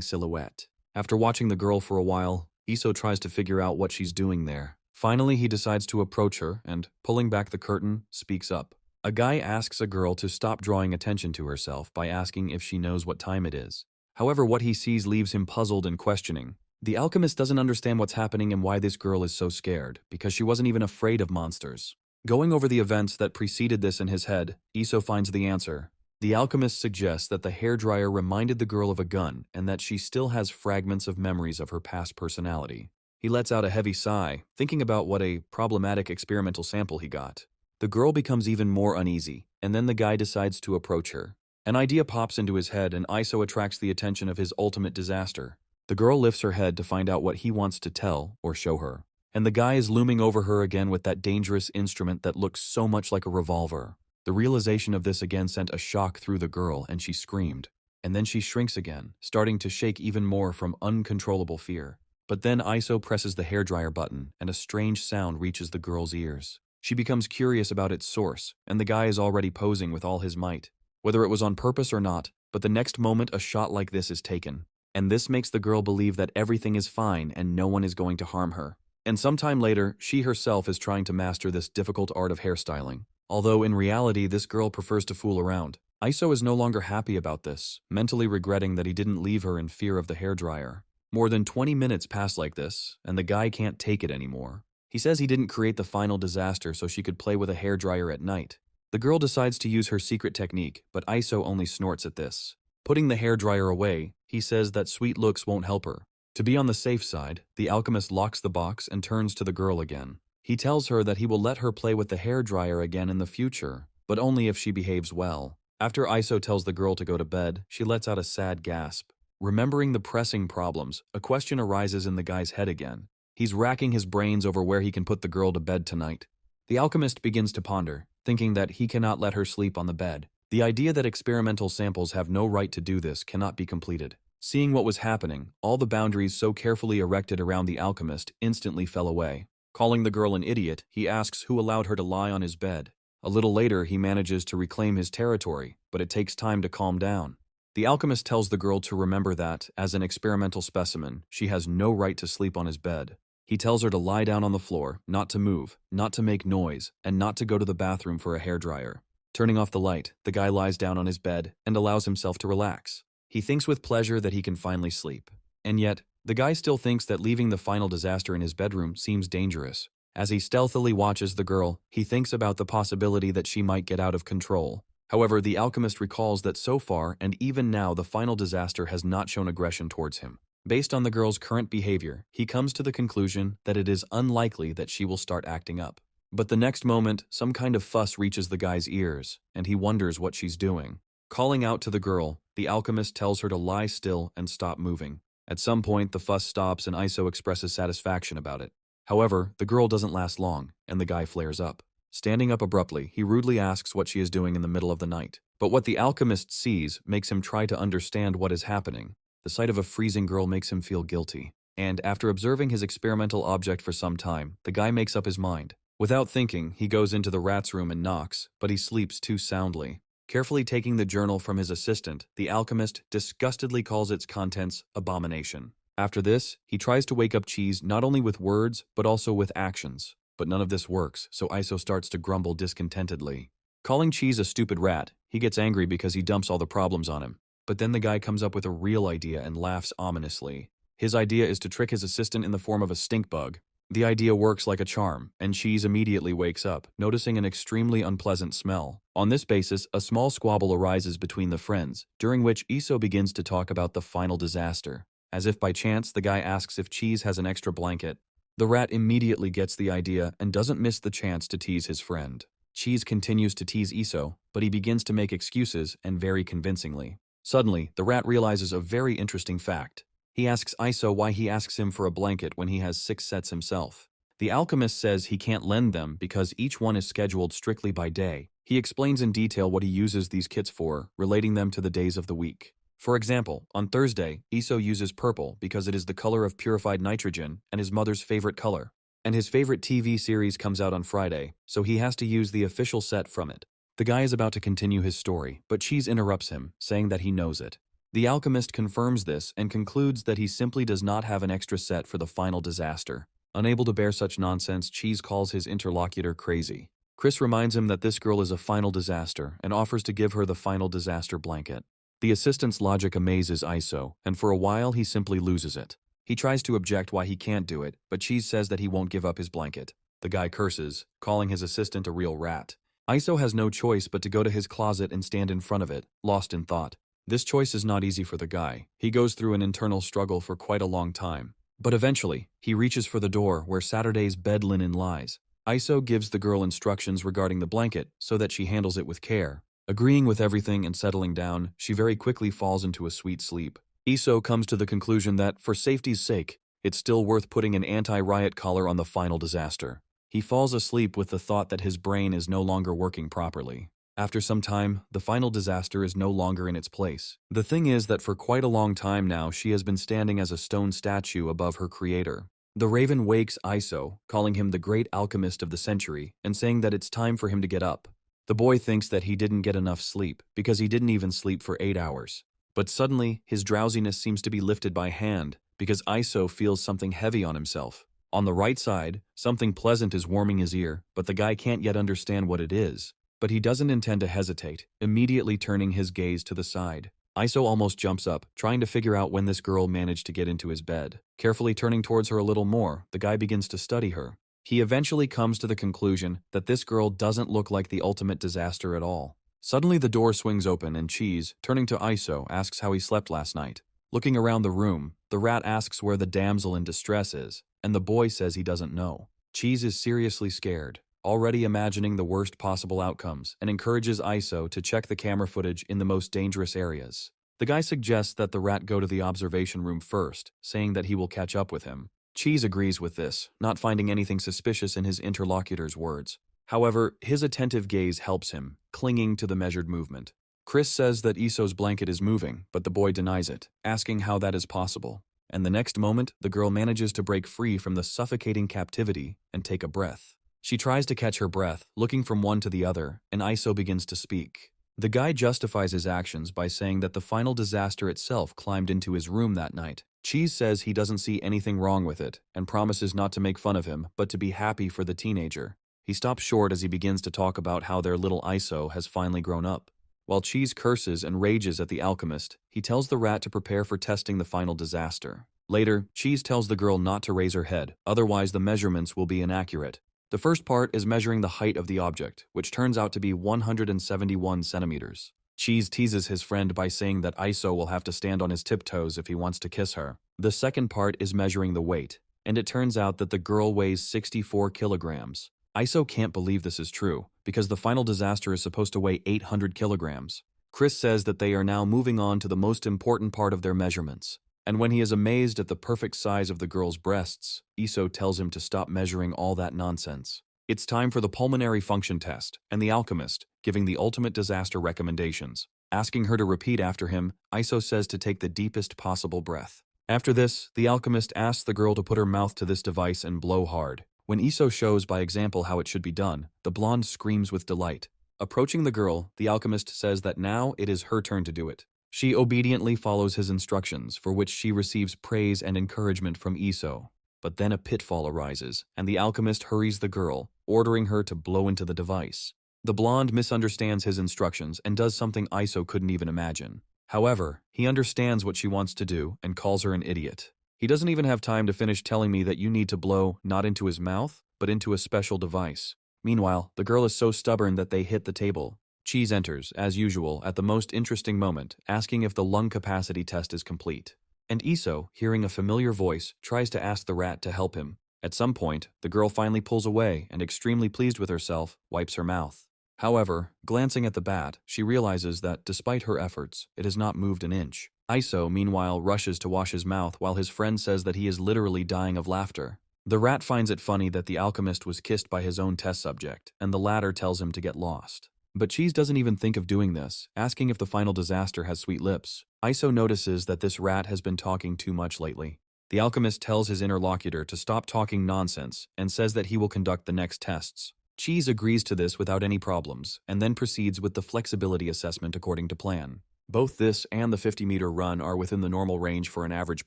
[SPEAKER 1] silhouette. After watching the girl for a while, Iso tries to figure out what she's doing there. Finally, he decides to approach her and, pulling back the curtain, speaks up. A guy asks a girl to stop drawing attention to herself by asking if she knows what time it is. However, what he sees leaves him puzzled and questioning. The alchemist doesn't understand what's happening and why this girl is so scared, because she wasn't even afraid of monsters. Going over the events that preceded this in his head, Iso finds the answer. The alchemist suggests that the hairdryer reminded the girl of a gun and that she still has fragments of memories of her past personality. He lets out a heavy sigh, thinking about what a problematic experimental sample he got. The girl becomes even more uneasy, and then the guy decides to approach her. An idea pops into his head and Iso attracts the attention of his ultimate disaster. The girl lifts her head to find out what he wants to tell or show her. And the guy is looming over her again with that dangerous instrument that looks so much like a revolver. The realization of this again sent a shock through the girl and she screamed. And then she shrinks again, starting to shake even more from uncontrollable fear. But then Iso presses the hairdryer button and a strange sound reaches the girl's ears. She becomes curious about its source, and the guy is already posing with all his might. Whether it was on purpose or not, but the next moment a shot like this is taken. And this makes the girl believe that everything is fine and no one is going to harm her. And sometime later, she herself is trying to master this difficult art of hairstyling. Although in reality, this girl prefers to fool around. Iso is no longer happy about this, mentally regretting that he didn't leave her in fear of the hairdryer. More than 20 minutes pass like this, and the guy can't take it anymore. He says he didn't create the final disaster so she could play with a hairdryer at night. The girl decides to use her secret technique, but Iso only snorts at this. Putting the hairdryer away, he says that sweet looks won't help her. To be on the safe side, the alchemist locks the box and turns to the girl again. He tells her that he will let her play with the hairdryer again in the future, but only if she behaves well. After Iso tells the girl to go to bed, she lets out a sad gasp. Remembering the pressing problems, a question arises in the guy's head again. He's racking his brains over where he can put the girl to bed tonight. The alchemist begins to ponder, thinking that he cannot let her sleep on the bed. The idea that experimental samples have no right to do this cannot be completed. Seeing what was happening, all the boundaries so carefully erected around the alchemist instantly fell away. Calling the girl an idiot, he asks who allowed her to lie on his bed. A little later, he manages to reclaim his territory, but it takes time to calm down. The alchemist tells the girl to remember that, as an experimental specimen, she has no right to sleep on his bed. He tells her to lie down on the floor, not to move, not to make noise, and not to go to the bathroom for a hairdryer. Turning off the light, the guy lies down on his bed and allows himself to relax. He thinks with pleasure that he can finally sleep. And yet, the guy still thinks that leaving the final disaster in his bedroom seems dangerous. As he stealthily watches the girl, he thinks about the possibility that she might get out of control. However, the alchemist recalls that so far, and even now, the final disaster has not shown aggression towards him. Based on the girl's current behavior, he comes to the conclusion that it is unlikely that she will start acting up. But the next moment, some kind of fuss reaches the guy's ears, and he wonders what she's doing. Calling out to the girl, the alchemist tells her to lie still and stop moving. At some point, the fuss stops and Iso expresses satisfaction about it. However, the girl doesn't last long, and the guy flares up. Standing up abruptly, he rudely asks what she is doing in the middle of the night. But what the alchemist sees makes him try to understand what is happening. The sight of a freezing girl makes him feel guilty. And after observing his experimental object for some time, the guy makes up his mind. Without thinking, he goes into the rat's room and knocks, but he sleeps too soundly. Carefully taking the journal from his assistant, the alchemist disgustedly calls its contents abomination. After this, he tries to wake up Cheese not only with words, but also with actions. But none of this works, so Iso starts to grumble discontentedly. Calling Cheese a stupid rat, he gets angry because he dumps all the problems on him. But then the guy comes up with a real idea and laughs ominously. His idea is to trick his assistant in the form of a stink bug. The idea works like a charm, and Cheese immediately wakes up, noticing an extremely unpleasant smell. On this basis, a small squabble arises between the friends, during which Iso begins to talk about the final disaster. As if by chance, the guy asks if Cheese has an extra blanket. The rat immediately gets the idea and doesn't miss the chance to tease his friend. Cheese continues to tease Iso, but he begins to make excuses, and very convincingly. Suddenly, the rat realizes a very interesting fact. He asks Iso why he asks him for a blanket when he has 6 sets himself. The alchemist says he can't lend them because each one is scheduled strictly by day. He explains in detail what he uses these kits for, relating them to the days of the week. For example, on Thursday, Iso uses purple because it is the color of purified nitrogen and his mother's favorite color. And his favorite TV series comes out on Friday, so he has to use the official set from it. The guy is about to continue his story, but Cheese interrupts him, saying that he knows it. The alchemist confirms this and concludes that he simply does not have an extra set for the final disaster. Unable to bear such nonsense, Cheese calls his interlocutor crazy. Chris reminds him that this girl is a final disaster and offers to give her the final disaster blanket. The assistant's logic amazes Iso, and for a while he simply loses it. He tries to object why he can't do it, but Cheese says that he won't give up his blanket. The guy curses, calling his assistant a real rat. Iso has no choice but to go to his closet and stand in front of it, lost in thought. This choice is not easy for the guy. He goes through an internal struggle for quite a long time. But eventually, he reaches for the door where Saturday's bed linen lies. Iso gives the girl instructions regarding the blanket so that she handles it with care. Agreeing with everything and settling down, she very quickly falls into a sweet sleep. Iso comes to the conclusion that, for safety's sake, it's still worth putting an anti-riot collar on the final disaster. He falls asleep with the thought that his brain is no longer working properly. After some time, the final disaster is no longer in its place. The thing is that for quite a long time now, she has been standing as a stone statue above her creator. The raven wakes Iso, calling him the great alchemist of the century, and saying that it's time for him to get up. The boy thinks that he didn't get enough sleep, because he didn't even sleep for 8 hours. But suddenly, his drowsiness seems to be lifted by hand, because Iso feels something heavy on himself. On the right side, something pleasant is warming his ear, but the guy can't yet understand what it is. But he doesn't intend to hesitate, immediately turning his gaze to the side. Iso almost jumps up, trying to figure out when this girl managed to get into his bed. Carefully turning towards her a little more, the guy begins to study her. He eventually comes to the conclusion that this girl doesn't look like the ultimate disaster at all. Suddenly the door swings open and Cheese, turning to Iso, asks how he slept last night. Looking around the room, the rat asks where the damsel in distress is, and the boy says he doesn't know. Cheese is seriously scared, already imagining the worst possible outcomes, and encourages Iso to check the camera footage in the most dangerous areas. The guy suggests that the rat go to the observation room first, saying that he will catch up with him. Cheese agrees with this, not finding anything suspicious in his interlocutor's words. However, his attentive gaze helps him, clinging to the measured movement. Chris says that Iso's blanket is moving, but the boy denies it, asking how that is possible. And the next moment, the girl manages to break free from the suffocating captivity and take a breath. She tries to catch her breath, looking from one to the other, and Iso begins to speak. The guy justifies his actions by saying that the final disaster itself climbed into his room that night. Cheese says he doesn't see anything wrong with it, and promises not to make fun of him, but to be happy for the teenager. He stops short as he begins to talk about how their little Iso has finally grown up. While Cheese curses and rages at the alchemist, he tells the rat to prepare for testing the final disaster. Later, Cheese tells the girl not to raise her head, otherwise the measurements will be inaccurate. The first part is measuring the height of the object, which turns out to be 171 centimeters. Cheese teases his friend by saying that Iso will have to stand on his tiptoes if he wants to kiss her. The second part is measuring the weight, and it turns out that the girl weighs 64 kilograms. Iso can't believe this is true, because the final disaster is supposed to weigh 800 kilograms. Chris says that they are now moving on to the most important part of their measurements. And when he is amazed at the perfect size of the girl's breasts, Iso tells him to stop measuring all that nonsense. It's time for the pulmonary function test, and the alchemist, giving the ultimate disaster recommendations. Asking her to repeat after him, Iso says to take the deepest possible breath. After this, the alchemist asks the girl to put her mouth to this device and blow hard. When Iso shows by example how it should be done, the blonde screams with delight. Approaching the girl, the alchemist says that now it is her turn to do it. She obediently follows his instructions, for which she receives praise and encouragement from Iso. But then a pitfall arises, and the alchemist hurries the girl, ordering her to blow into the device. The blonde misunderstands his instructions and does something Iso couldn't even imagine. However, he understands what she wants to do and calls her an idiot. He doesn't even have time to finish telling me that you need to blow not into his mouth, but into a special device. Meanwhile, the girl is so stubborn that they hit the table. Cheese enters, as usual, at the most interesting moment, asking if the lung capacity test is complete. And Iso, hearing a familiar voice, tries to ask the rat to help him. At some point, the girl finally pulls away and, extremely pleased with herself, wipes her mouth. However, glancing at the bat, she realizes that, despite her efforts, it has not moved an inch. Iso, meanwhile, rushes to wash his mouth while his friend says that he is literally dying of laughter. The rat finds it funny that the alchemist was kissed by his own test subject, and the latter tells him to get lost. But Cheese doesn't even think of doing this, asking if the final disaster has sweet lips. Iso notices that this rat has been talking too much lately. The alchemist tells his interlocutor to stop talking nonsense and says that he will conduct the next tests. Cheese agrees to this without any problems and then proceeds with the flexibility assessment according to plan. Both this and the 50-meter run are within the normal range for an average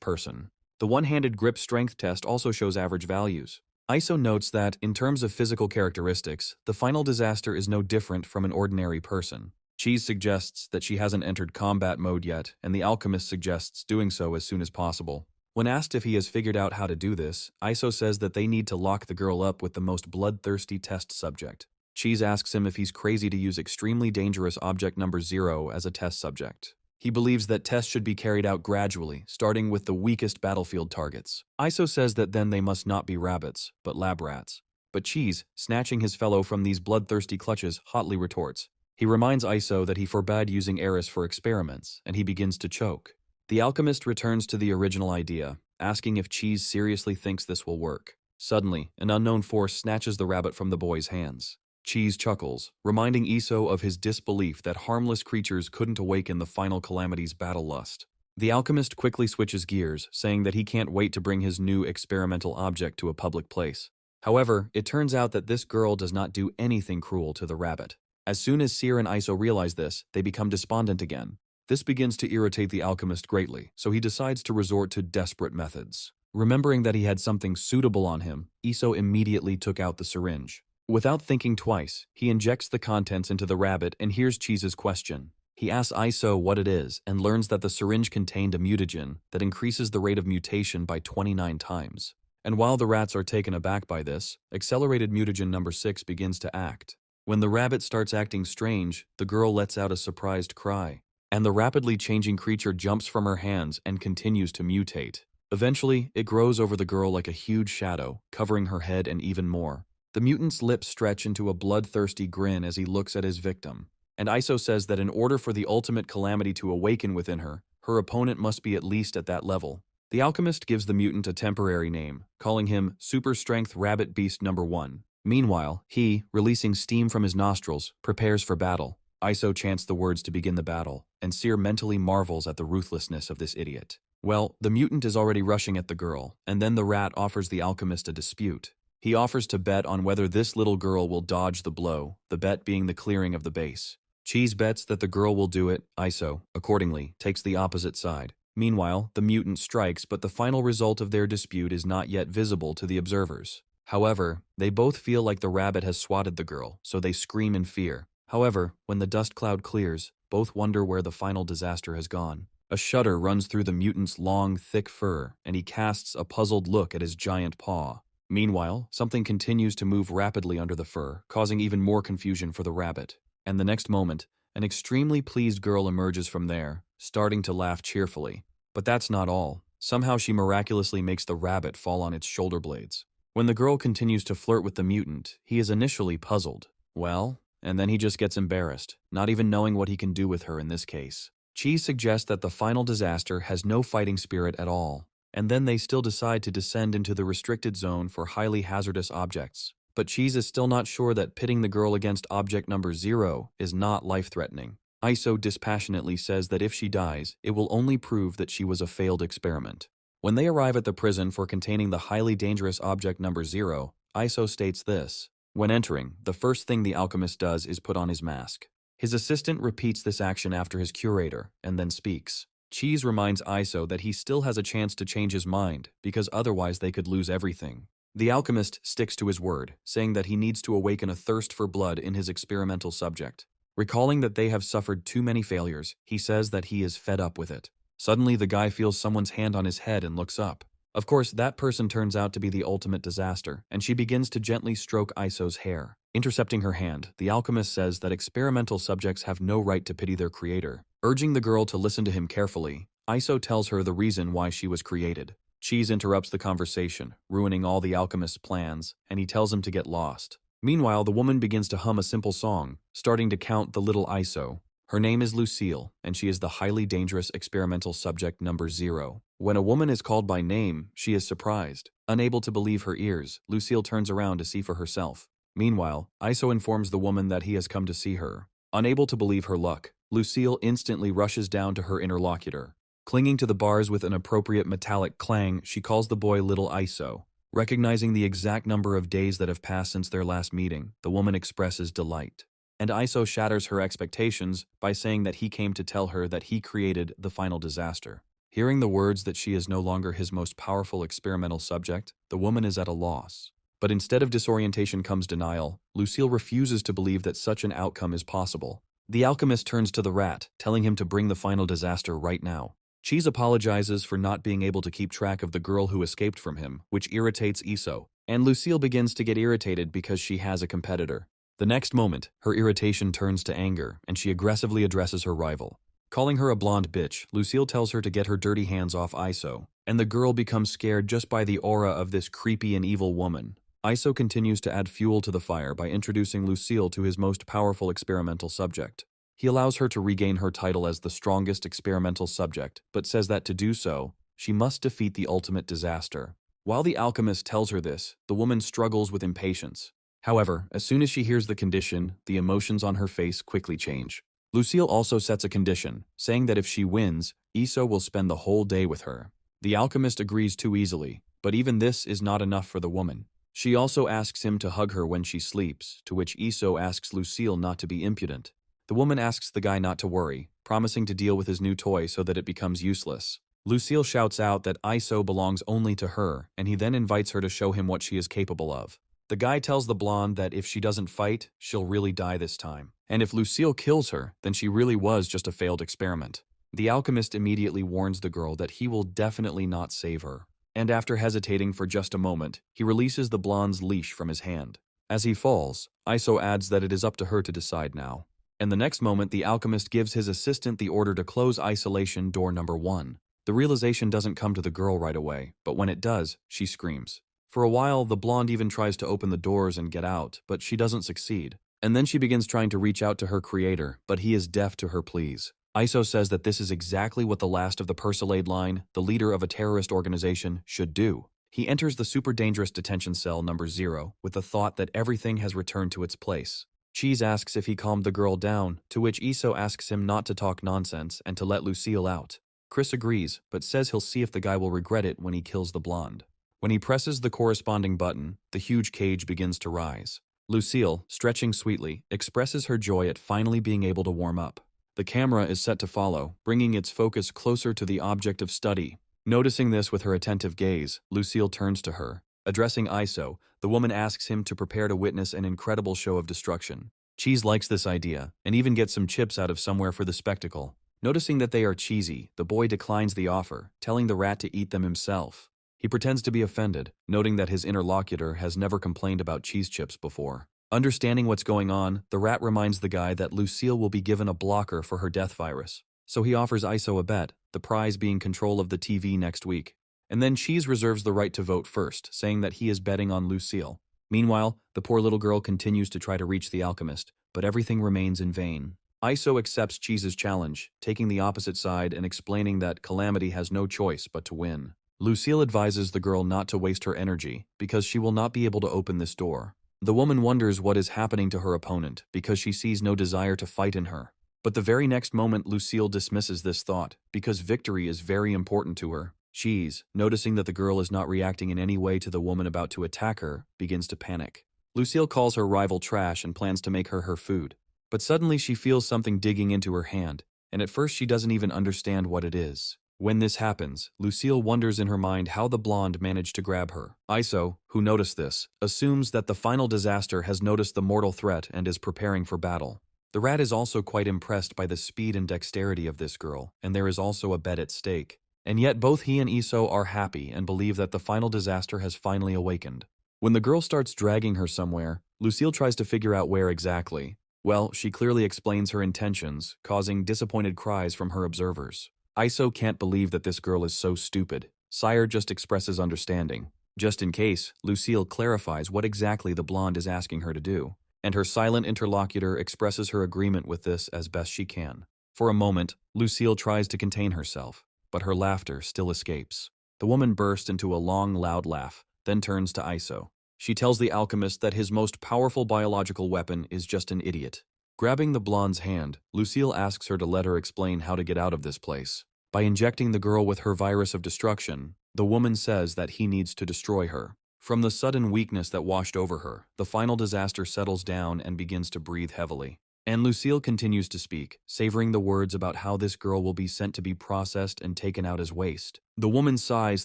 [SPEAKER 1] person. The one-handed grip strength test also shows average values. Iso notes that, in terms of physical characteristics, the final disaster is no different from an ordinary person. Cheese suggests that she hasn't entered combat mode yet, and the alchemist suggests doing so as soon as possible. When asked if he has figured out how to do this, Iso says that they need to lock the girl up with the most bloodthirsty test subject. Cheese asks him if he's crazy to use extremely dangerous object number 0 as a test subject. He believes that tests should be carried out gradually, starting with the weakest battlefield targets. Iso says that then they must not be rabbits, but lab rats. But Cheese, snatching his fellow from these bloodthirsty clutches, hotly retorts. He reminds Iso that he forbade using Eris for experiments, and he begins to choke. The alchemist returns to the original idea, asking if Cheese seriously thinks this will work. Suddenly, an unknown force snatches the rabbit from the boy's hands. Cheese chuckles, reminding Iso of his disbelief that harmless creatures couldn't awaken the final calamity's battle lust. The alchemist quickly switches gears, saying that he can't wait to bring his new experimental object to a public place. However, it turns out that this girl does not do anything cruel to the rabbit. As soon as Seer and Iso realize this, they become despondent again. This begins to irritate the alchemist greatly, so he decides to resort to desperate methods. Remembering that he had something suitable on him, Iso immediately took out the syringe. Without thinking twice, he injects the contents into the rabbit and hears Cheese's question. He asks Iso what it is and learns that the syringe contained a mutagen that increases the rate of mutation by 29 times. And while the rats are taken aback by this, accelerated mutagen number 6 begins to act. When the rabbit starts acting strange, the girl lets out a surprised cry, and the rapidly changing creature jumps from her hands and continues to mutate. Eventually, it grows over the girl like a huge shadow, covering her head and even more. The mutant's lips stretch into a bloodthirsty grin as he looks at his victim, and Iso says that in order for the ultimate calamity to awaken within her, her opponent must be at least at that level. The alchemist gives the mutant a temporary name, calling him Super Strength Rabbit Beast Number 1. Meanwhile, he, releasing steam from his nostrils, prepares for battle. Iso chants the words to begin the battle, and Seer mentally marvels at the ruthlessness of this idiot. Well, the mutant is already rushing at the girl, and then the rat offers the alchemist a dispute. He offers to bet on whether this little girl will dodge the blow, the bet being the clearing of the base. Cheese bets that the girl will do it. Iso, accordingly, takes the opposite side. Meanwhile, the mutant strikes, but the final result of their dispute is not yet visible to the observers. However, they both feel like the rabbit has swatted the girl, so they scream in fear. However, when the dust cloud clears, both wonder where the final disaster has gone. A shudder runs through the mutant's long, thick fur, and he casts a puzzled look at his giant paw. Meanwhile, something continues to move rapidly under the fur, causing even more confusion for the rabbit. And the next moment, an extremely pleased girl emerges from there, starting to laugh cheerfully. But that's not all. Somehow she miraculously makes the rabbit fall on its shoulder blades. When the girl continues to flirt with the mutant, he is initially puzzled. Well, and then he just gets embarrassed, not even knowing what he can do with her in this case. Cheese suggests that the final disaster has no fighting spirit at all, and then they still decide to descend into the restricted zone for highly hazardous objects. But Cheese is still not sure that pitting the girl against object number 0 is not life-threatening. Iso dispassionately says that if she dies, it will only prove that she was a failed experiment. When they arrive at the prison for containing the highly dangerous object number 0, Iso states this. When entering, the first thing the alchemist does is put on his mask. His assistant repeats this action after his curator, and then speaks. Cheese reminds Iso that he still has a chance to change his mind, because otherwise they could lose everything. The alchemist sticks to his word, saying that he needs to awaken a thirst for blood in his experimental subject. Recalling that they have suffered too many failures, he says that he is fed up with it. Suddenly, the guy feels someone's hand on his head and looks up. Of course, that person turns out to be the ultimate disaster, and she begins to gently stroke Iso's hair. Intercepting her hand, the alchemist says that experimental subjects have no right to pity their creator. Urging the girl to listen to him carefully, Iso tells her the reason why she was created. Cheese interrupts the conversation, ruining all the alchemist's plans, and he tells him to get lost. Meanwhile, the woman begins to hum a simple song, starting to count the little Iso. Her name is Lucille, and she is the highly dangerous experimental subject number 0. When a woman is called by name, she is surprised. Unable to believe her ears, Lucille turns around to see for herself. Meanwhile, Iso informs the woman that he has come to see her. Unable to believe her luck, Lucille instantly rushes down to her interlocutor. Clinging to the bars with an appropriate metallic clang, she calls the boy Little Iso. Recognizing the exact number of days that have passed since their last meeting, the woman expresses delight. And Iso shatters her expectations by saying that he came to tell her that he created the final disaster. Hearing the words that she is no longer his most powerful experimental subject, the woman is at a loss. But instead of disorientation comes denial. Lucille refuses to believe that such an outcome is possible. The alchemist turns to the rat, telling him to bring the final disaster right now. Cheese apologizes for not being able to keep track of the girl who escaped from him, which irritates Iso, and Lucille begins to get irritated because she has a competitor. The next moment, her irritation turns to anger, and she aggressively addresses her rival. Calling her a blonde bitch, Lucille tells her to get her dirty hands off Iso, and the girl becomes scared just by the aura of this creepy and evil woman. Iso continues to add fuel to the fire by introducing Lucille to his most powerful experimental subject. He allows her to regain her title as the strongest experimental subject, but says that to do so, she must defeat the ultimate disaster. While the alchemist tells her this, the woman struggles with impatience. However, as soon as she hears the condition, the emotions on her face quickly change. Lucille also sets a condition, saying that if she wins, Iso will spend the whole day with her. The alchemist agrees too easily, but even this is not enough for the woman. She also asks him to hug her when she sleeps, to which Iso asks Lucille not to be impudent. The woman asks the guy not to worry, promising to deal with his new toy so that it becomes useless. Lucille shouts out that Iso belongs only to her, and he then invites her to show him what she is capable of. The guy tells the blonde that if she doesn't fight, she'll really die this time. And if Lucille kills her, then she really was just a failed experiment. The alchemist immediately warns the girl that he will definitely not save her. And after hesitating for just a moment, he releases the blonde's leash from his hand. As he falls, Iso adds that it is up to her to decide now. And the next moment, the alchemist gives his assistant the order to close isolation door number 1. The realization doesn't come to the girl right away, but when it does, she screams. For a while, the blonde even tries to open the doors and get out, but she doesn't succeed. And then she begins trying to reach out to her creator, but he is deaf to her pleas. Iso says that this is exactly what the last of the Persilade line, the leader of a terrorist organization, should do. He enters the super dangerous detention cell number 0 with the thought that everything has returned to its place. Cheese asks if he calmed the girl down, to which Iso asks him not to talk nonsense and to let Lucille out. Chris agrees, but says he'll see if the guy will regret it when he kills the blonde. When he presses the corresponding button, the huge cage begins to rise. Lucille, stretching sweetly, expresses her joy at finally being able to warm up. The camera is set to follow, bringing its focus closer to the object of study. Noticing this with her attentive gaze, Lucille turns to her. Addressing Iso, the woman asks him to prepare to witness an incredible show of destruction. Cheese likes this idea, and even gets some chips out of somewhere for the spectacle. Noticing that they are cheesy, the boy declines the offer, telling the rat to eat them himself. He pretends to be offended, noting that his interlocutor has never complained about cheese chips before. Understanding what's going on, the rat reminds the guy that Lucille will be given a blocker for her death virus. So he offers Iso a bet, the prize being control of the TV next week. And then Cheese reserves the right to vote first, saying that he is betting on Lucille. Meanwhile, the poor little girl continues to try to reach the alchemist, but everything remains in vain. Iso accepts Cheese's challenge, taking the opposite side and explaining that Calamity has no choice but to win. Lucille advises the girl not to waste her energy, because she will not be able to open this door. The woman wonders what is happening to her opponent, because she sees no desire to fight in her. But the very next moment, Lucille dismisses this thought, because victory is very important to her. Cheese, noticing that the girl is not reacting in any way to the woman about to attack her, begins to panic. Lucille calls her rival trash and plans to make her food. But suddenly she feels something digging into her hand, and at first she doesn't even understand what it is. When this happens, Lucille wonders in her mind how the blonde managed to grab her. Iso, who noticed this, assumes that the final disaster has noticed the mortal threat and is preparing for battle. The rat is also quite impressed by the speed and dexterity of this girl, and there is also a bet at stake. And yet both he and Iso are happy and believe that the final disaster has finally awakened. When the girl starts dragging her somewhere, Lucille tries to figure out where exactly. Well, she clearly explains her intentions, causing disappointed cries from her observers. Iso can't believe that this girl is so stupid. Sire just expresses understanding. Just in case, Lucille clarifies what exactly the blonde is asking her to do, and her silent interlocutor expresses her agreement with this as best she can. For a moment, Lucille tries to contain herself, but her laughter still escapes. The woman bursts into a long, loud laugh, then turns to Iso. She tells the alchemist that his most powerful biological weapon is just an idiot. Grabbing the blonde's hand, Lucille asks her to let her explain how to get out of this place. By injecting the girl with her virus of destruction, the woman says that he needs to destroy her. From the sudden weakness that washed over her, the final disaster settles down and begins to breathe heavily. And Lucille continues to speak, savoring the words about how this girl will be sent to be processed and taken out as waste. The woman sighs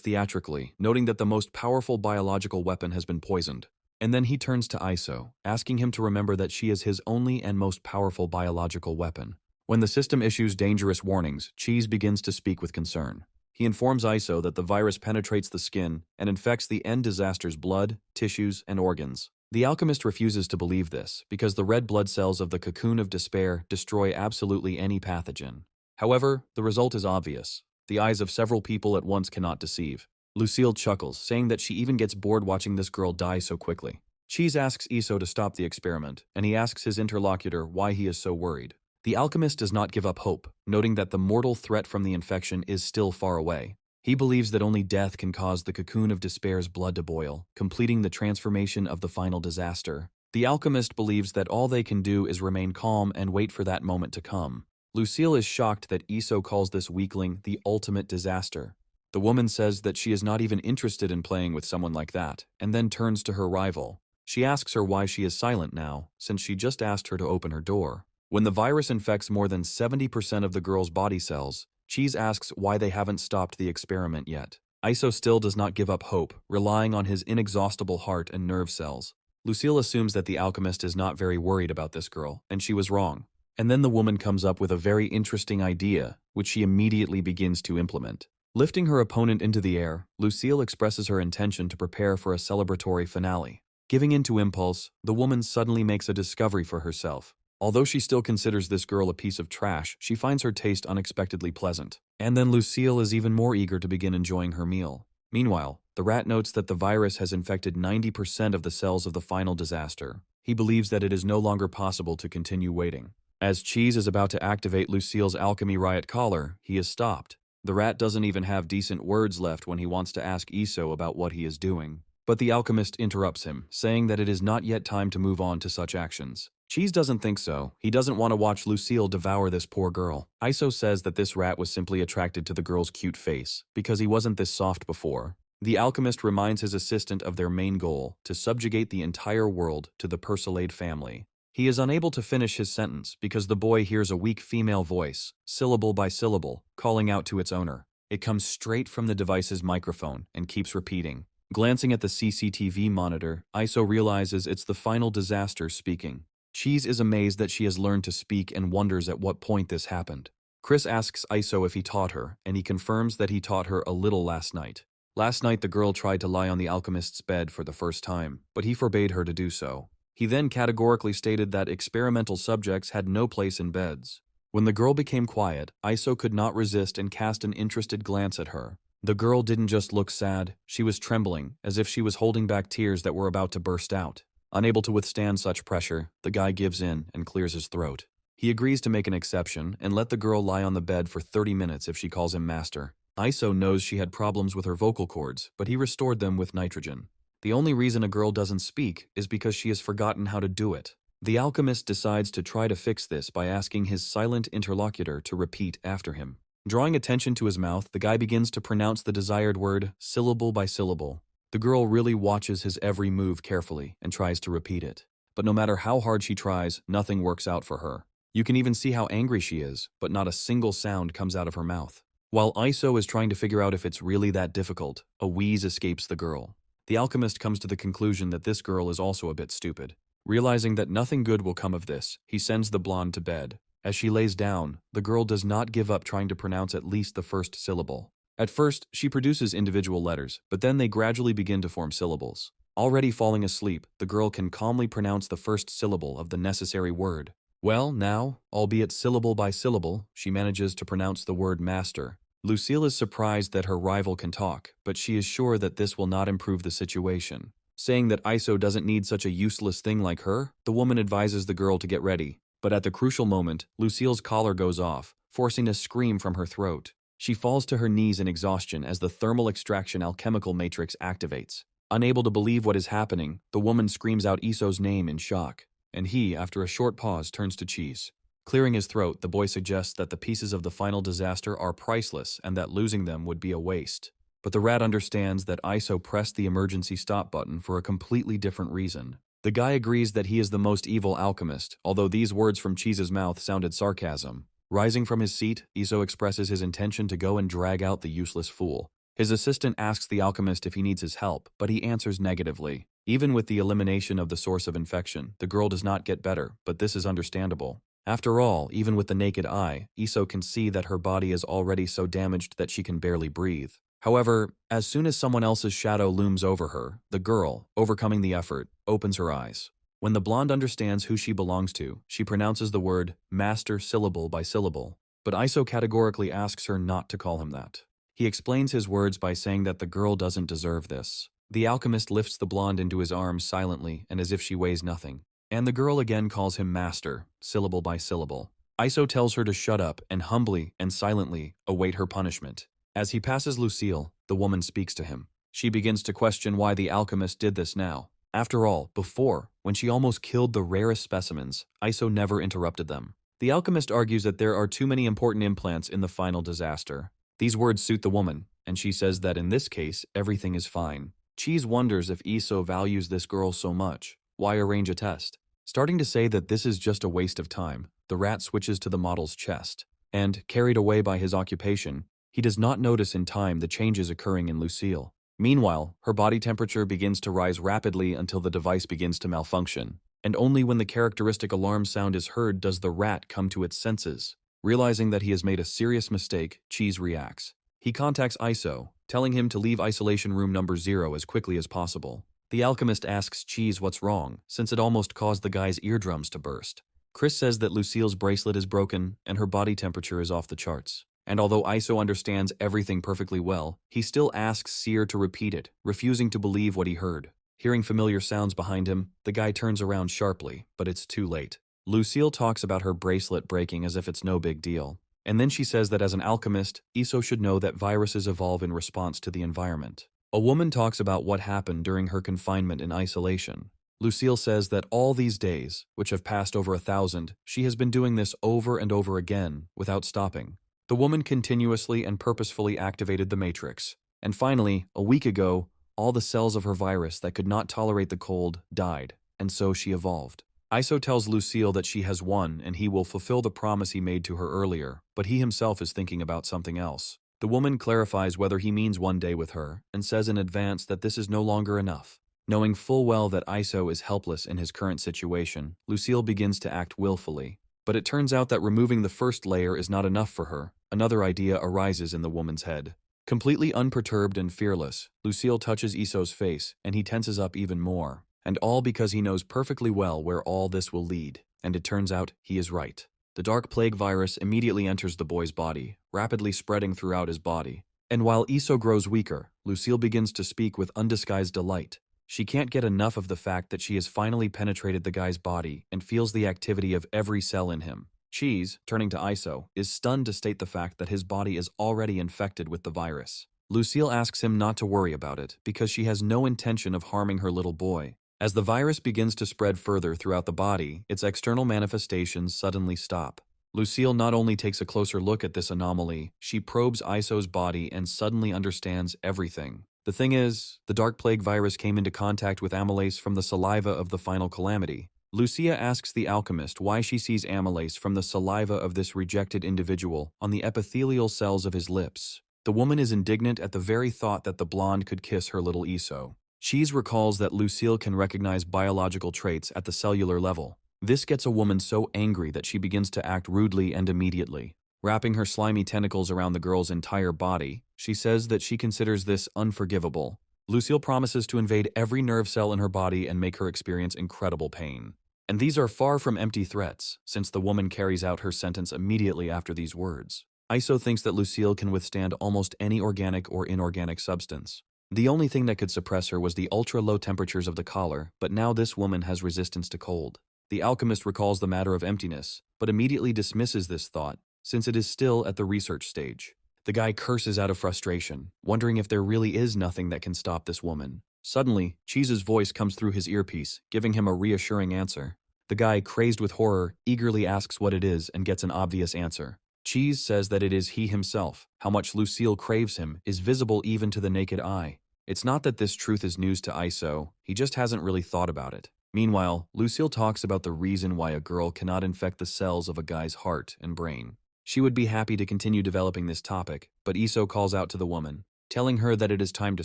[SPEAKER 1] theatrically, noting that the most powerful biological weapon has been poisoned. And then he turns to Iso, asking him to remember that she is his only and most powerful biological weapon. When the system issues dangerous warnings, Cheese begins to speak with concern. He informs Iso that the virus penetrates the skin and infects the end disaster's blood, tissues, and organs. The alchemist refuses to believe this because the red blood cells of the cocoon of despair destroy absolutely any pathogen. However, the result is obvious. The eyes of several people at once cannot deceive. Lucille chuckles, saying that she even gets bored watching this girl die so quickly. Cheese asks Iso to stop the experiment, and he asks his interlocutor why he is so worried. The alchemist does not give up hope, noting that the mortal threat from the infection is still far away. He believes that only death can cause the cocoon of despair's blood to boil, completing the transformation of the final disaster. The alchemist believes that all they can do is remain calm and wait for that moment to come. Lucille is shocked that Iso calls this weakling the ultimate disaster. The woman says that she is not even interested in playing with someone like that, and then turns to her rival. She asks her why she is silent now, since she just asked her to open her door. When the virus infects more than 70% of the girl's body cells, Cheese asks why they haven't stopped the experiment yet. Iso still does not give up hope, relying on his inexhaustible heart and nerve cells. Lucille assumes that the alchemist is not very worried about this girl, and she was wrong. And then the woman comes up with a very interesting idea, which she immediately begins to implement. Lifting her opponent into the air, Lucille expresses her intention to prepare for a celebratory finale. Giving in to impulse, the woman suddenly makes a discovery for herself. Although she still considers this girl a piece of trash, she finds her taste unexpectedly pleasant. And then Lucille is even more eager to begin enjoying her meal. Meanwhile, the rat notes that the virus has infected 90% of the cells of the final disaster. He believes that it is no longer possible to continue waiting. As Cheese is about to activate Lucille's alchemy riot collar, he is stopped. The rat doesn't even have decent words left when he wants to ask Iso about what he is doing. But the alchemist interrupts him, saying that it is not yet time to move on to such actions. Cheese doesn't think so. He doesn't want to watch Lucille devour this poor girl. Iso says that this rat was simply attracted to the girl's cute face, because he wasn't this soft before. The alchemist reminds his assistant of their main goal, to subjugate the entire world to the Persilade family. He is unable to finish his sentence because the boy hears a weak female voice, syllable by syllable, calling out to its owner. It comes straight from the device's microphone and keeps repeating. Glancing at the CCTV monitor, Iso realizes it's the final disaster speaking. Cheese is amazed that she has learned to speak and wonders at what point this happened. Chris asks Iso if he taught her, and he confirms that he taught her a little last night. Last night the girl tried to lie on the alchemist's bed for the first time, but he forbade her to do so. He then categorically stated that experimental subjects had no place in beds. When the girl became quiet, Iso could not resist and cast an interested glance at her. The girl didn't just look sad, she was trembling, as if she was holding back tears that were about to burst out. Unable to withstand such pressure, the guy gives in and clears his throat. He agrees to make an exception and let the girl lie on the bed for 30 minutes if she calls him master. Iso knows she had problems with her vocal cords, but he restored them with nitrogen. The only reason a girl doesn't speak is because she has forgotten how to do it. The alchemist decides to try to fix this by asking his silent interlocutor to repeat after him. Drawing attention to his mouth, the guy begins to pronounce the desired word, syllable by syllable. The girl really watches his every move carefully and tries to repeat it. But no matter how hard she tries, nothing works out for her. You can even see how angry she is, but not a single sound comes out of her mouth. While Iso is trying to figure out if it's really that difficult, a wheeze escapes the girl. The alchemist comes to the conclusion that this girl is also a bit stupid. Realizing that nothing good will come of this, he sends the blonde to bed. As she lays down, the girl does not give up trying to pronounce at least the first syllable. At first, she produces individual letters, but then they gradually begin to form syllables. Already falling asleep, the girl can calmly pronounce the first syllable of the necessary word. Well, now, albeit syllable by syllable, she manages to pronounce the word master. Lucille is surprised that her rival can talk, but she is sure that this will not improve the situation. Saying that Iso doesn't need such a useless thing like her, the woman advises the girl to get ready. But at the crucial moment, Lucille's collar goes off, forcing a scream from her throat. She falls to her knees in exhaustion as the thermal extraction alchemical matrix activates. Unable to believe what is happening, the woman screams out Iso's name in shock. and he, after a short pause, turns to Cheese. Clearing his throat, the boy suggests that the pieces of the final disaster are priceless and that losing them would be a waste. But the rat understands that Iso pressed the emergency stop button for a completely different reason. The guy agrees that he is the most evil alchemist, although these words from Cheese's mouth sounded sarcasm. Rising from his seat, Iso expresses his intention to go and drag out the useless fool. His assistant asks the alchemist if he needs his help, but he answers negatively. Even with the elimination of the source of infection, the girl does not get better, but this is understandable. After all, even with the naked eye, Iso can see that her body is already so damaged that she can barely breathe. However, as soon as someone else's shadow looms over her, the girl, overcoming the effort, opens her eyes. When the blonde understands who she belongs to, she pronounces the word master syllable by syllable, but Iso categorically asks her not to call him that. He explains his words by saying that the girl doesn't deserve this. The alchemist lifts the blonde into his arms silently and as if she weighs nothing. And the girl again calls him master, syllable by syllable. Iso tells her to shut up and humbly and silently await her punishment. As he passes Lucille, the woman speaks to him. She begins to question why the alchemist did this now. After all, before, when she almost killed the rarest specimens, Iso never interrupted them. The alchemist argues that there are too many important implants in the final disaster. These words suit the woman, and she says that in this case, everything is fine. Cheese wonders if Iso values this girl so much. Why arrange a test? Starting to say that this is just a waste of time, the rat switches to the model's chest. And, carried away by his occupation, he does not notice in time the changes occurring in Lucille. Meanwhile, her body temperature begins to rise rapidly until the device begins to malfunction. And only when the characteristic alarm sound is heard does the rat come to its senses. Realizing that he has made a serious mistake, Cheese reacts. He contacts Iso, telling him to leave isolation room number 0 as quickly as possible. The alchemist asks Cheese what's wrong, since it almost caused the guy's eardrums to burst. Chris says that Lucille's bracelet is broken and her body temperature is off the charts. And although Iso understands everything perfectly well, he still asks Seer to repeat it, refusing to believe what he heard. Hearing familiar sounds behind him, the guy turns around sharply, but it's too late. Lucille talks about her bracelet breaking as if it's no big deal. And then she says that as an alchemist, Iso should know that viruses evolve in response to the environment. A woman talks about what happened during her confinement in isolation. Lucille says that all these days, which have passed over 1,000, she has been doing this over and over again, without stopping. The woman continuously and purposefully activated the matrix. And finally, a week ago, all the cells of her virus that could not tolerate the cold died, and so she evolved. Iso tells Lucille that she has won and he will fulfill the promise he made to her earlier, but he himself is thinking about something else. The woman clarifies whether he means one day with her, and says in advance that this is no longer enough. Knowing full well that Iso is helpless in his current situation, Lucille begins to act willfully. But it turns out that removing the first layer is not enough for her. Another idea arises in the woman's head. Completely unperturbed and fearless, Lucille touches Iso's face, and he tenses up even more. And all because he knows perfectly well where all this will lead. And it turns out he is right. The dark plague virus immediately enters the boy's body, rapidly spreading throughout his body. And while Iso grows weaker, Lucille begins to speak with undisguised delight. She can't get enough of the fact that she has finally penetrated the guy's body and feels the activity of every cell in him. Cheese, turning to Iso, is stunned to state the fact that his body is already infected with the virus. Lucille asks him not to worry about it because she has no intention of harming her little boy. As the virus begins to spread further throughout the body, its external manifestations suddenly stop. Lucille not only takes a closer look at this anomaly, she probes Iso's body and suddenly understands everything. The thing is, the dark plague virus came into contact with amylase from the saliva of the final calamity. Lucia asks the alchemist why she sees amylase from the saliva of this rejected individual on the epithelial cells of his lips. The woman is indignant at the very thought that the blonde could kiss her little Iso. Cheese recalls that Lucille can recognize biological traits at the cellular level. This gets a woman so angry that she begins to act rudely and immediately. Wrapping her slimy tentacles around the girl's entire body, she says that she considers this unforgivable. Lucille promises to invade every nerve cell in her body and make her experience incredible pain. And these are far from empty threats, since the woman carries out her sentence immediately after these words. Iso thinks that Lucille can withstand almost any organic or inorganic substance. The only thing that could suppress her was the ultra-low temperatures of the collar, but now this woman has resistance to cold. The alchemist recalls the matter of emptiness, but immediately dismisses this thought, since it is still at the research stage. The guy curses out of frustration, wondering if there really is nothing that can stop this woman. Suddenly, Cheese's voice comes through his earpiece, giving him a reassuring answer. The guy, crazed with horror, eagerly asks what it is and gets an obvious answer. Cheese says that it is he himself. How much Lucille craves him is visible even to the naked eye. It's not that this truth is news to Iso, he just hasn't really thought about it. Meanwhile, Lucille talks about the reason why a girl cannot infect the cells of a guy's heart and brain. She would be happy to continue developing this topic, but Iso calls out to the woman, telling her that it is time to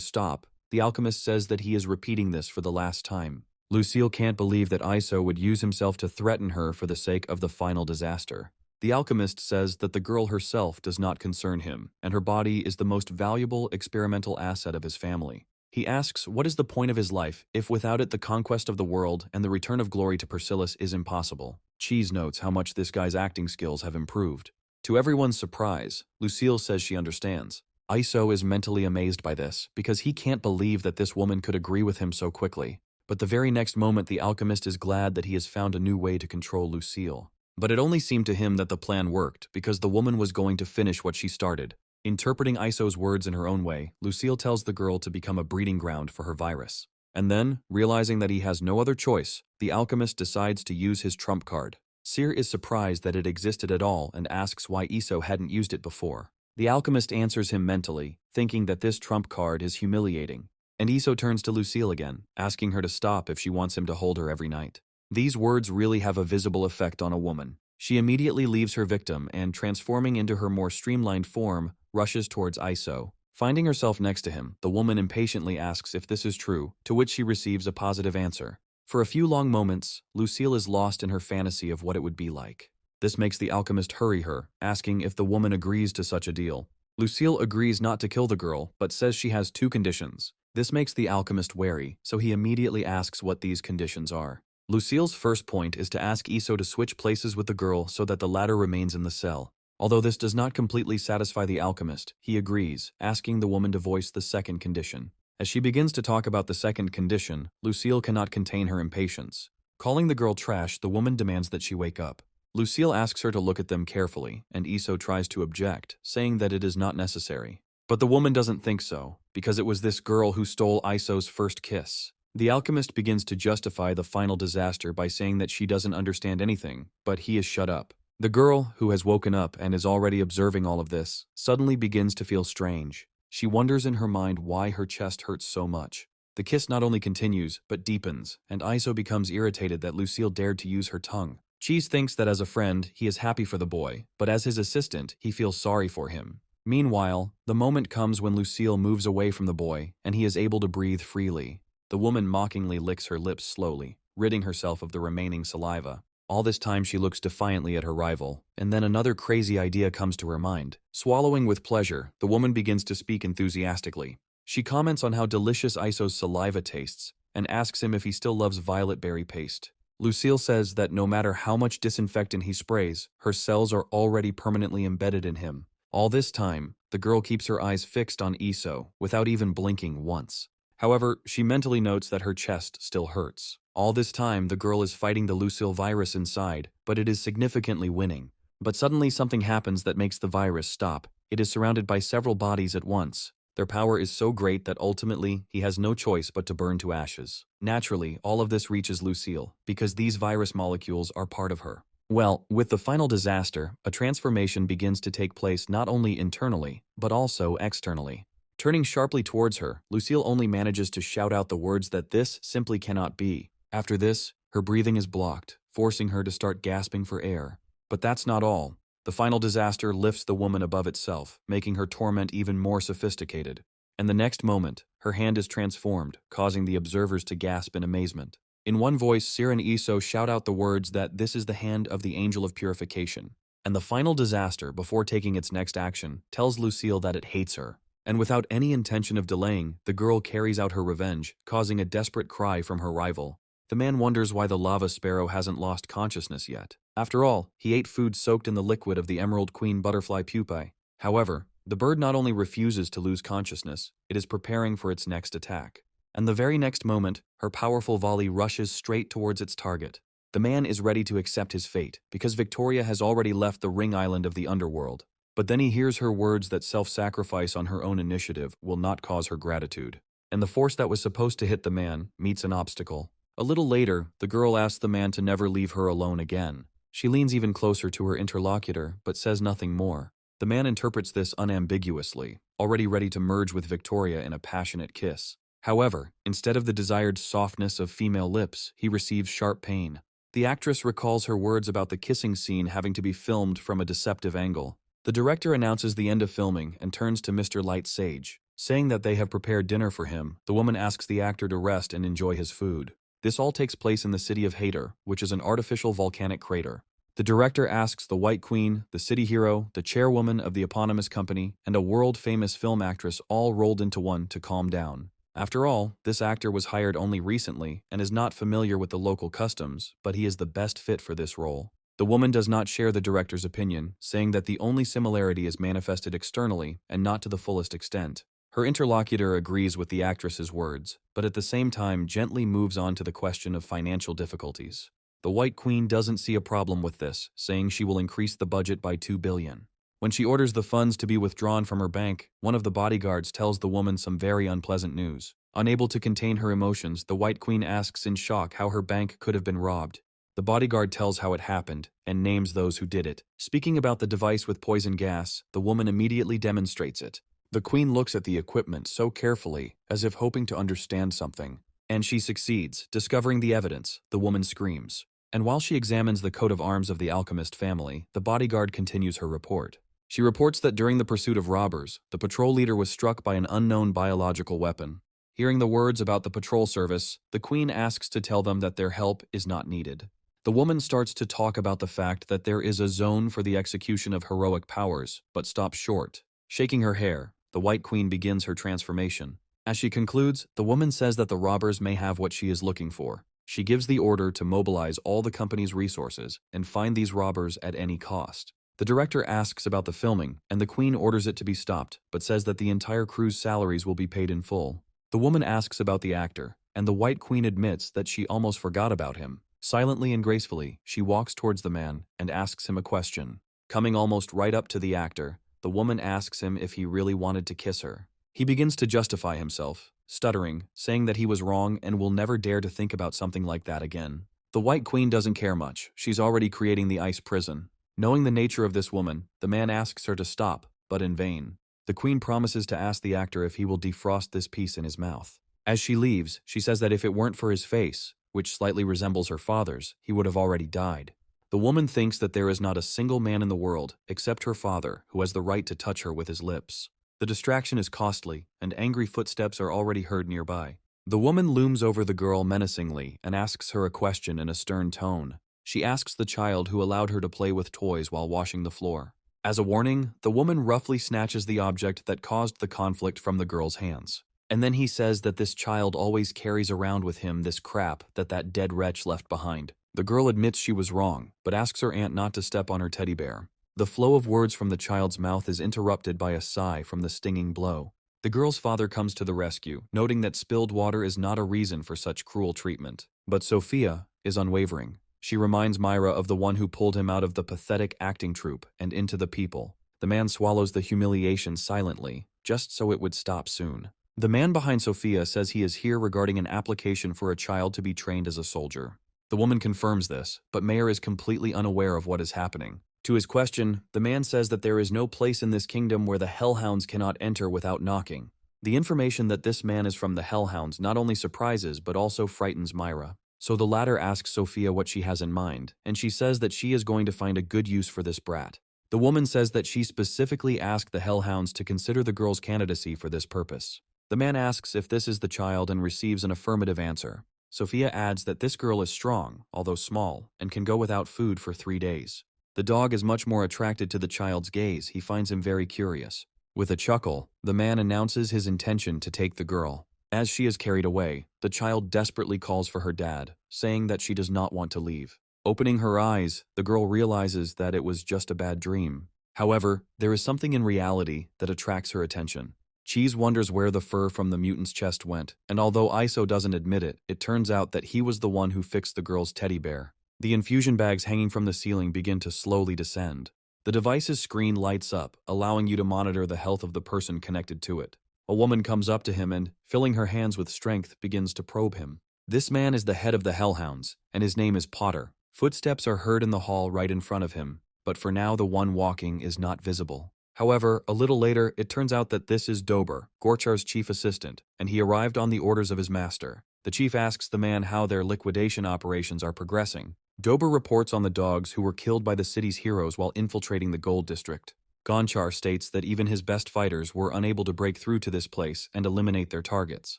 [SPEAKER 1] stop. The alchemist says that he is repeating this for the last time. Lucille can't believe that Iso would use himself to threaten her for the sake of the final disaster. The alchemist says that the girl herself does not concern him, and her body is the most valuable experimental asset of his family. He asks what is the point of his life if without it the conquest of the world and the return of glory to Persilis is impossible. Cheese notes how much this guy's acting skills have improved. To everyone's surprise, Lucille says she understands. Iso is mentally amazed by this because he can't believe that this woman could agree with him so quickly. But the very next moment the alchemist is glad that he has found a new way to control Lucille. But it only seemed to him that the plan worked because the woman was going to finish what she started. Interpreting Iso's words in her own way, Lucille tells the girl to become a breeding ground for her virus. And then, realizing that he has no other choice, the alchemist decides to use his trump card. Cyr is surprised that it existed at all and asks why Iso hadn't used it before. The alchemist answers him mentally, thinking that this trump card is humiliating. And Iso turns to Lucille again, asking her to stop if she wants him to hold her every night. These words really have a visible effect on a woman. She immediately leaves her victim and, transforming into her more streamlined form, rushes towards Iso. Finding herself next to him, the woman impatiently asks if this is true, to which she receives a positive answer. For a few long moments, Lucille is lost in her fantasy of what it would be like. This makes the alchemist hurry her, asking if the woman agrees to such a deal. Lucille agrees not to kill the girl, but says she has two conditions. This makes the alchemist wary, so he immediately asks what these conditions are. Lucille's first point is to ask Iso to switch places with the girl so that the latter remains in the cell. Although this does not completely satisfy the alchemist, he agrees, asking the woman to voice the second condition. As she begins to talk about the second condition, Lucille cannot contain her impatience. Calling the girl trash, the woman demands that she wake up. Lucille asks her to look at them carefully, and Iso tries to object, saying that it is not necessary. But the woman doesn't think so, because it was this girl who stole Iso's first kiss. The alchemist begins to justify the final disaster by saying that she doesn't understand anything, but he is shut up. The girl, who has woken up and is already observing all of this, suddenly begins to feel strange. She wonders in her mind why her chest hurts so much. The kiss not only continues, but deepens, and Iso becomes irritated that Lucille dared to use her tongue. Cheese thinks that as a friend, he is happy for the boy, but as his assistant, he feels sorry for him. Meanwhile, the moment comes when Lucille moves away from the boy, and he is able to breathe freely. The woman mockingly licks her lips slowly, ridding herself of the remaining saliva. All this time she looks defiantly at her rival, and then another crazy idea comes to her mind. Swallowing with pleasure, the woman begins to speak enthusiastically. She comments on how delicious Iso's saliva tastes, and asks him if he still loves violet berry paste. Lucille says that no matter how much disinfectant he sprays, her cells are already permanently embedded in him. All this time, the girl keeps her eyes fixed on Iso, without even blinking once. However, she mentally notes that her chest still hurts. All this time, the girl is fighting the Lucille virus inside, but it is significantly winning. But suddenly something happens that makes the virus stop. It is surrounded by several bodies at once. Their power is so great that ultimately, he has no choice but to burn to ashes. Naturally, all of this reaches Lucille, because these virus molecules are part of her. Well, with the final disaster, a transformation begins to take place not only internally, but also externally. Turning sharply towards her, Lucille only manages to shout out the words that this simply cannot be. After this, her breathing is blocked, forcing her to start gasping for air. But that's not all. The final disaster lifts the woman above itself, making her torment even more sophisticated. And the next moment, her hand is transformed, causing the observers to gasp in amazement. In one voice, Cyr and Iso shout out the words that this is the hand of the Angel of Purification. And the final disaster, before taking its next action, tells Lucille that it hates her. And without any intention of delaying, the girl carries out her revenge, causing a desperate cry from her rival. The man wonders why the lava sparrow hasn't lost consciousness yet. After all, he ate food soaked in the liquid of the Emerald Queen butterfly pupae. However, the bird not only refuses to lose consciousness, it is preparing for its next attack. And the very next moment, her powerful volley rushes straight towards its target. The man is ready to accept his fate, because Victoria has already left the ring island of the underworld. But then he hears her words that self-sacrifice on her own initiative will not cause her gratitude. And the force that was supposed to hit the man meets an obstacle. A little later, the girl asks the man to never leave her alone again. She leans even closer to her interlocutor, but says nothing more. The man interprets this unambiguously, already ready to merge with Victoria in a passionate kiss. However, instead of the desired softness of female lips, he receives sharp pain. The actress recalls her words about the kissing scene having to be filmed from a deceptive angle. The director announces the end of filming and turns to Mr. Light Sage. Saying that they have prepared dinner for him, the woman asks the actor to rest and enjoy his food. This all takes place in the city of Hader, which is an artificial volcanic crater. The director asks the White Queen, the city hero, the chairwoman of the eponymous company, and a world-famous film actress all rolled into one to calm down. After all, this actor was hired only recently and is not familiar with the local customs, but he is the best fit for this role. The woman does not share the director's opinion, saying that the only similarity is manifested externally and not to the fullest extent. Her interlocutor agrees with the actress's words, but at the same time gently moves on to the question of financial difficulties. The White Queen doesn't see a problem with this, saying she will increase the budget by $2 billion. When she orders the funds to be withdrawn from her bank, one of the bodyguards tells the woman some very unpleasant news. Unable to contain her emotions, the White Queen asks in shock how her bank could have been robbed. The bodyguard tells how it happened, and names those who did it. Speaking about the device with poison gas, the woman immediately demonstrates it. The Queen looks at the equipment so carefully, as if hoping to understand something. And she succeeds, discovering the evidence. The woman screams. And while she examines the coat of arms of the Alchemist family, the bodyguard continues her report. She reports that during the pursuit of robbers, the patrol leader was struck by an unknown biological weapon. Hearing the words about the patrol service, the Queen asks to tell them that their help is not needed. The woman starts to talk about the fact that there is a zone for the execution of heroic powers, but stops short. Shaking her hair, the White Queen begins her transformation. As she concludes, the woman says that the robbers may have what she is looking for. She gives the order to mobilize all the company's resources and find these robbers at any cost. The director asks about the filming, and the Queen orders it to be stopped, but says that the entire crew's salaries will be paid in full. The woman asks about the actor, and the White Queen admits that she almost forgot about him. Silently and gracefully, she walks towards the man and asks him a question. Coming almost right up to the actor, the woman asks him if he really wanted to kiss her. He begins to justify himself, stuttering, saying that he was wrong and will never dare to think about something like that again. The White Queen doesn't care much. She's already creating the ice prison. Knowing the nature of this woman, the man asks her to stop, but in vain. The Queen promises to ask the actor if he will defrost this piece in his mouth. As she leaves, she says that if it weren't for his face, which slightly resembles her father's, he would have already died. The woman thinks that there is not a single man in the world, except her father, who has the right to touch her with his lips. The distraction is costly, and angry footsteps are already heard nearby. The woman looms over the girl menacingly and asks her a question in a stern tone. She asks the child who allowed her to play with toys while washing the floor. As a warning, the woman roughly snatches the object that caused the conflict from the girl's hands. And then he says that this child always carries around with him this crap that dead wretch left behind. The girl admits she was wrong, but asks her aunt not to step on her teddy bear. The flow of words from the child's mouth is interrupted by a sigh from the stinging blow. The girl's father comes to the rescue, noting that spilled water is not a reason for such cruel treatment. But Sophia is unwavering. She reminds Myra of the one who pulled him out of the pathetic acting troupe and into the people. The man swallows the humiliation silently, just so it would stop soon. The man behind Sophia says he is here regarding an application for a child to be trained as a soldier. The woman confirms this, but Mayer is completely unaware of what is happening. To his question, the man says that there is no place in this kingdom where the Hellhounds cannot enter without knocking. The information that this man is from the Hellhounds not only surprises but also frightens Myra. So the latter asks Sophia what she has in mind, and she says that she is going to find a good use for this brat. The woman says that she specifically asked the Hellhounds to consider the girl's candidacy for this purpose. The man asks if this is the child and receives an affirmative answer. Sophia adds that this girl is strong, although small, and can go without food for 3 days. The dog is much more attracted to the child's gaze. He finds him very curious. With a chuckle, the man announces his intention to take the girl. As she is carried away, the child desperately calls for her dad, saying that she does not want to leave. Opening her eyes, the girl realizes that it was just a bad dream. However, there is something in reality that attracts her attention. Cheese wonders where the fur from the mutant's chest went, and although Iso doesn't admit it, it turns out that he was the one who fixed the girl's teddy bear. The infusion bags hanging from the ceiling begin to slowly descend. The device's screen lights up, allowing you to monitor the health of the person connected to it. A woman comes up to him and, filling her hands with strength, begins to probe him. This man is the head of the Hellhounds, and his name is Potter. Footsteps are heard in the hall right in front of him, but for now the one walking is not visible. However, a little later, it turns out that this is Dober, Gorchar's chief assistant, and he arrived on the orders of his master. The chief asks the man how their liquidation operations are progressing. Dober reports on the dogs who were killed by the city's heroes while infiltrating the gold district. Gonchar states that even his best fighters were unable to break through to this place and eliminate their targets.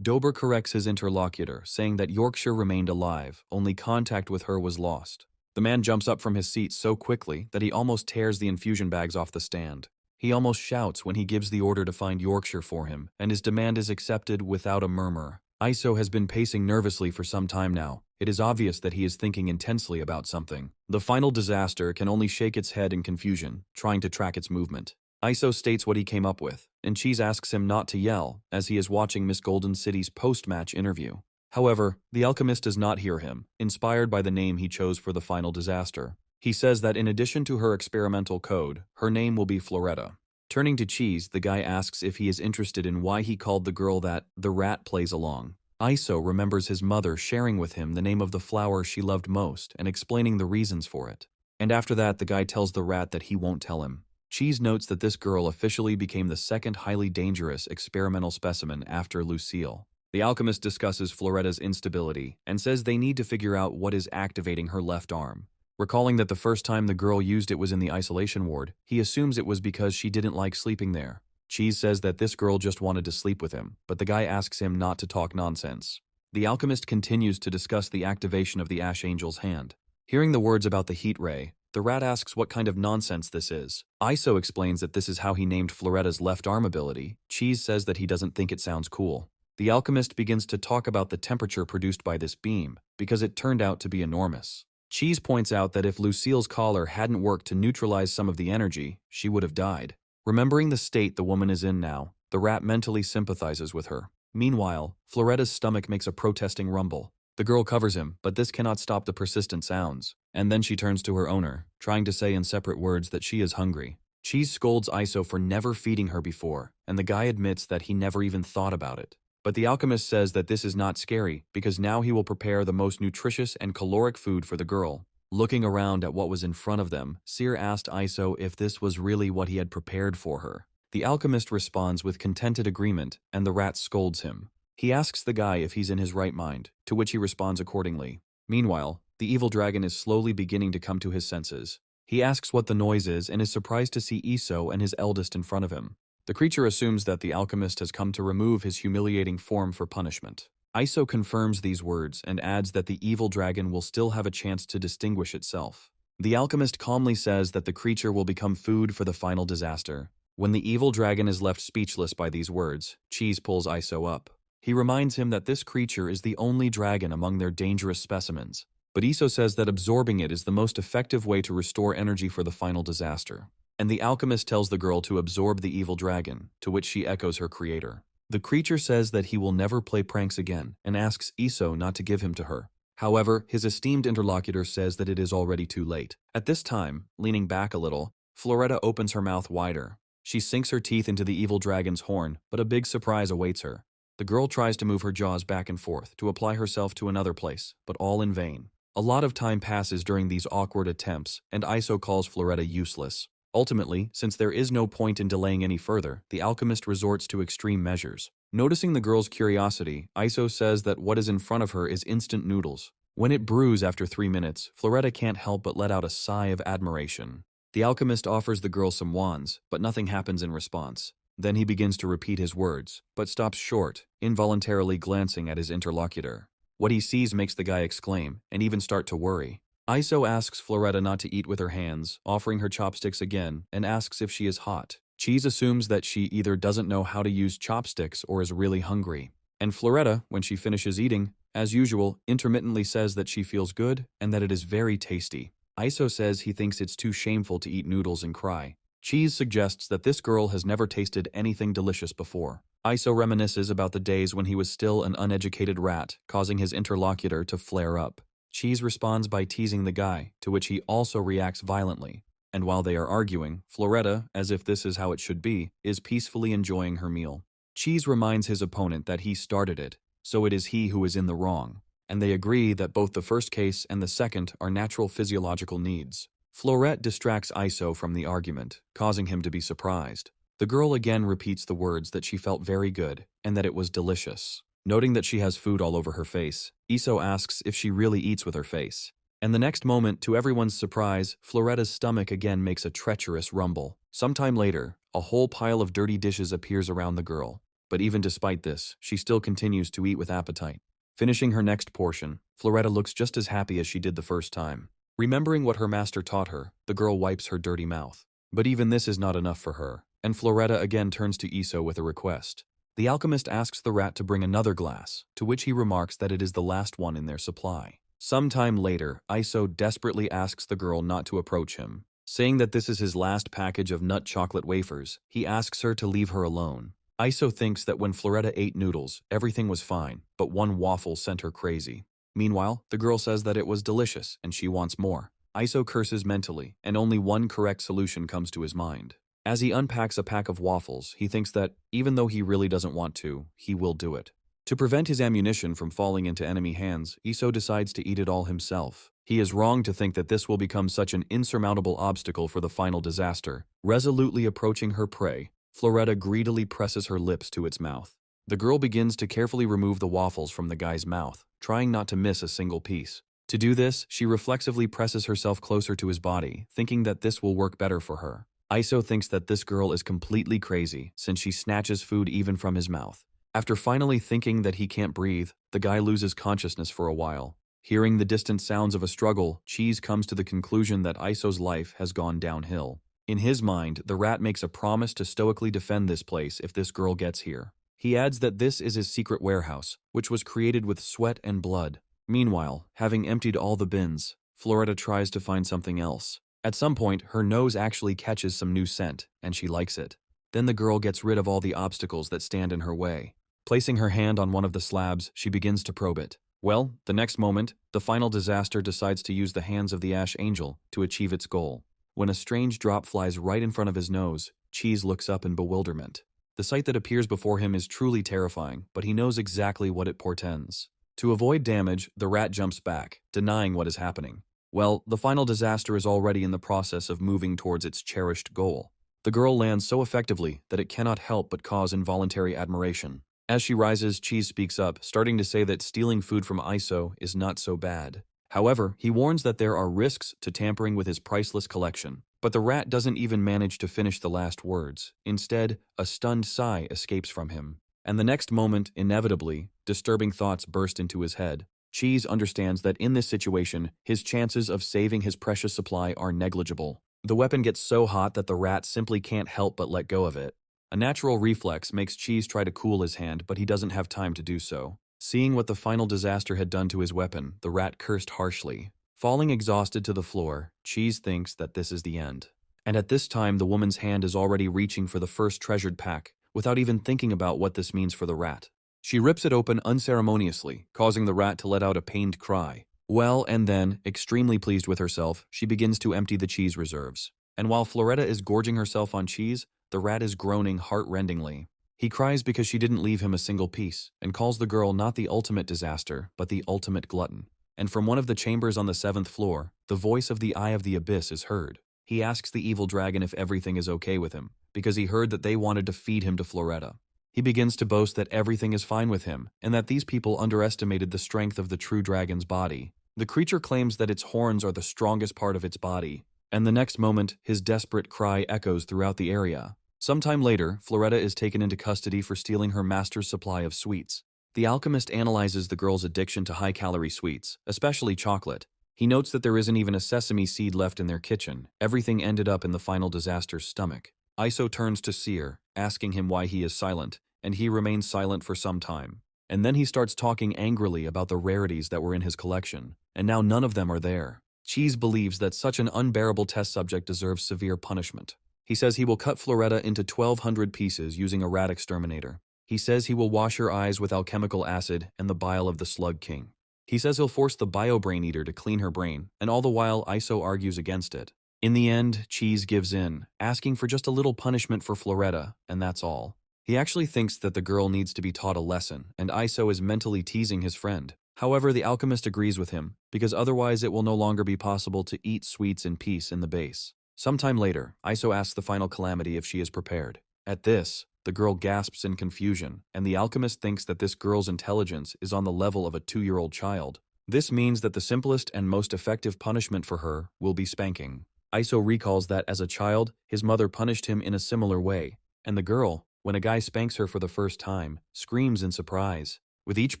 [SPEAKER 1] Dober corrects his interlocutor, saying that Yorkshire remained alive, only contact with her was lost. The man jumps up from his seat so quickly that he almost tears the infusion bags off the stand. He almost shouts when he gives the order to find Yorkshire for him, and his demand is accepted without a murmur. Iso has been pacing nervously for some time now. It is obvious that he is thinking intensely about something. The final disaster can only shake its head in confusion, trying to track its movement. Iso states what he came up with, and Cheese asks him not to yell, as he is watching Miss Golden City's post-match interview. However, the alchemist does not hear him, inspired by the name he chose for the final disaster. He says that in addition to her experimental code, her name will be Floretta. Turning to Cheese, the guy asks if he is interested in why he called the girl that the rat plays along. Iso remembers his mother sharing with him the name of the flower she loved most and explaining the reasons for it. And after that, the guy tells the rat that he won't tell him. Cheese notes that this girl officially became the second highly dangerous experimental specimen after Lucille. The alchemist discusses Floretta's instability and says they need to figure out what is activating her left arm. Recalling that the first time the girl used it was in the isolation ward, he assumes it was because she didn't like sleeping there. Cheese says that this girl just wanted to sleep with him, but the guy asks him not to talk nonsense. The alchemist continues to discuss the activation of the Ash Angel's hand. Hearing the words about the heat ray, the rat asks what kind of nonsense this is. Iso explains that this is how he named Floretta's left arm ability. Cheese says that he doesn't think it sounds cool. The alchemist begins to talk about the temperature produced by this beam, because it turned out to be enormous. Cheese points out that if Lucille's collar hadn't worked to neutralize some of the energy, she would have died. Remembering the state the woman is in now, the rat mentally sympathizes with her. Meanwhile, Floretta's stomach makes a protesting rumble. The girl covers him, but this cannot stop the persistent sounds. And then she turns to her owner, trying to say in separate words that she is hungry. Cheese scolds Iso for never feeding her before, and the guy admits that he never even thought about it. But the alchemist says that this is not scary, because now he will prepare the most nutritious and caloric food for the girl. Looking around at what was in front of them, Seer asked Iso if this was really what he had prepared for her. The alchemist responds with contented agreement, and the rat scolds him. He asks the guy if he's in his right mind, to which he responds accordingly. Meanwhile, the evil dragon is slowly beginning to come to his senses. He asks what the noise is and is surprised to see Iso and his eldest in front of him. The creature assumes that the alchemist has come to remove his humiliating form for punishment. Iso confirms these words and adds that the evil dragon will still have a chance to distinguish itself. The alchemist calmly says that the creature will become food for the final disaster. When the evil dragon is left speechless by these words, Cheese pulls Iso up. He reminds him that this creature is the only dragon among their dangerous specimens. But Iso says that absorbing it is the most effective way to restore energy for the final disaster. And the alchemist tells the girl to absorb the evil dragon, to which she echoes her creator. The creature says that he will never play pranks again and asks Iso not to give him to her. However, his esteemed interlocutor says that it is already too late. At this time, leaning back a little, Floretta opens her mouth wider. She sinks her teeth into the evil dragon's horn, but a big surprise awaits her. The girl tries to move her jaws back and forth to apply herself to another place, but all in vain. A lot of time passes during these awkward attempts, and Iso calls Floretta useless. Ultimately, since there is no point in delaying any further, the alchemist resorts to extreme measures. Noticing the girl's curiosity, Iso says that what is in front of her is instant noodles. When it brews after 3 minutes, Floretta can't help but let out a sigh of admiration. The alchemist offers the girl some wands, but nothing happens in response. Then he begins to repeat his words, but stops short, involuntarily glancing at his interlocutor. What he sees makes the guy exclaim, and even start to worry. Iso asks Floretta not to eat with her hands, offering her chopsticks again, and asks if she is hot. Cheese assumes that she either doesn't know how to use chopsticks or is really hungry. And Floretta, when she finishes eating, as usual, intermittently says that she feels good and that it is very tasty. Iso says he thinks it's too shameful to eat noodles and cry. Cheese suggests that this girl has never tasted anything delicious before. Iso reminisces about the days when he was still an uneducated rat, causing his interlocutor to flare up. Cheese responds by teasing the guy, to which he also reacts violently. And while they are arguing, Floretta, as if this is how it should be, is peacefully enjoying her meal. Cheese reminds his opponent that he started it, so it is he who is in the wrong. and they agree that both the first case and the second are natural physiological needs. Florette distracts Iso from the argument, causing him to be surprised. The girl again repeats the words that she felt very good and that it was delicious. Noting that she has food all over her face, Iso asks if she really eats with her face. And the next moment, to everyone's surprise, Floretta's stomach again makes a treacherous rumble. Sometime later, a whole pile of dirty dishes appears around the girl. But even despite this, she still continues to eat with appetite. Finishing her next portion, Floretta looks just as happy as she did the first time. Remembering what her master taught her, the girl wipes her dirty mouth. But even this is not enough for her, and Floretta again turns to Iso with a request. The alchemist asks the rat to bring another glass, to which he remarks that it is the last one in their supply. Sometime later, Iso desperately asks the girl not to approach him. Saying that this is his last package of nut chocolate wafers, he asks her to leave her alone. Iso thinks that when Floretta ate noodles, everything was fine, but one waffle sent her crazy. Meanwhile, the girl says that it was delicious and she wants more. Iso curses mentally, and only one correct solution comes to his mind. As he unpacks a pack of waffles, he thinks that, even though he really doesn't want to, he will do it. To prevent his ammunition from falling into enemy hands, Iso decides to eat it all himself. He is wrong to think that this will become such an insurmountable obstacle for the final disaster. Resolutely approaching her prey, Floretta greedily presses her lips to its mouth. The girl begins to carefully remove the waffles from the guy's mouth, trying not to miss a single piece. To do this, she reflexively presses herself closer to his body, thinking that this will work better for her. Iso thinks that this girl is completely crazy since she snatches food even from his mouth. After finally thinking that he can't breathe, the guy loses consciousness for a while. Hearing the distant sounds of a struggle, Cheese comes to the conclusion that Iso's life has gone downhill. In his mind, the rat makes a promise to stoically defend this place if this girl gets here. He adds that this is his secret warehouse, which was created with sweat and blood. Meanwhile, having emptied all the bins, Floretta tries to find something else. At some point, her nose actually catches some new scent, and she likes it. Then the girl gets rid of all the obstacles that stand in her way. Placing her hand on one of the slabs, she begins to probe it. Well, the next moment, the final disaster decides to use the hands of the Ash Angel to achieve its goal. When a strange drop flies right in front of his nose, Cheese looks up in bewilderment. The sight that appears before him is truly terrifying, but he knows exactly what it portends. To avoid damage, the rat jumps back, denying what is happening. Well, the final disaster is already in the process of moving towards its cherished goal. The girl lands so effectively that it cannot help but cause involuntary admiration. As she rises, Cheese speaks up, starting to say that stealing food from Iso is not so bad. However, he warns that there are risks to tampering with his priceless collection. But the rat doesn't even manage to finish the last words. Instead, a stunned sigh escapes from him. And the next moment, inevitably, disturbing thoughts burst into his head. Cheese understands that in this situation, his chances of saving his precious supply are negligible. The weapon gets so hot that the rat simply can't help but let go of it. A natural reflex makes Cheese try to cool his hand, but he doesn't have time to do so. Seeing what the final disaster had done to his weapon, the rat cursed harshly. Falling exhausted to the floor, Cheese thinks that this is the end. And at this time, the woman's hand is already reaching for the first treasured pack, without even thinking about what this means for the rat. She rips it open unceremoniously, causing the rat to let out a pained cry. Well, and then, extremely pleased with herself, she begins to empty the cheese reserves. And while Floretta is gorging herself on cheese, the rat is groaning heart-rendingly. He cries because she didn't leave him a single piece, and calls the girl not the ultimate disaster, but the ultimate glutton. And from one of the chambers on the 7th floor, the voice of the Eye of the Abyss is heard. He asks the evil dragon if everything is okay with him, because he heard that they wanted to feed him to Floretta. He begins to boast that everything is fine with him, and that these people underestimated the strength of the true dragon's body. The creature claims that its horns are the strongest part of its body, and the next moment, his desperate cry echoes throughout the area. Sometime later, Floretta is taken into custody for stealing her master's supply of sweets. The alchemist analyzes the girl's addiction to high-calorie sweets, especially chocolate. He notes that there isn't even a sesame seed left in their kitchen. Everything ended up in the final disaster's stomach. Iso turns to Seer, asking him why he is silent, and he remains silent for some time. And then he starts talking angrily about the rarities that were in his collection, and now none of them are there. Cheese believes that such an unbearable test subject deserves severe punishment. He says he will cut Floretta into 1,200 pieces using a rat exterminator. He says he will wash her eyes with alchemical acid and the bile of the Slug King. He says he'll force the Bio-Brain Eater to clean her brain, and all the while Iso argues against it. In the end, Cheese gives in, asking for just a little punishment for Floretta, and that's all. He actually thinks that the girl needs to be taught a lesson, and Iso is mentally teasing his friend. However, the alchemist agrees with him, because otherwise it will no longer be possible to eat sweets in peace in the base. Sometime later, Iso asks the final calamity if she is prepared. At this, the girl gasps in confusion, and the alchemist thinks that this girl's intelligence is on the level of a 2-year-old child. This means that the simplest and most effective punishment for her will be spanking. Iso recalls that as a child, his mother punished him in a similar way, and the girl, when a guy spanks her for the first time, screams in surprise. With each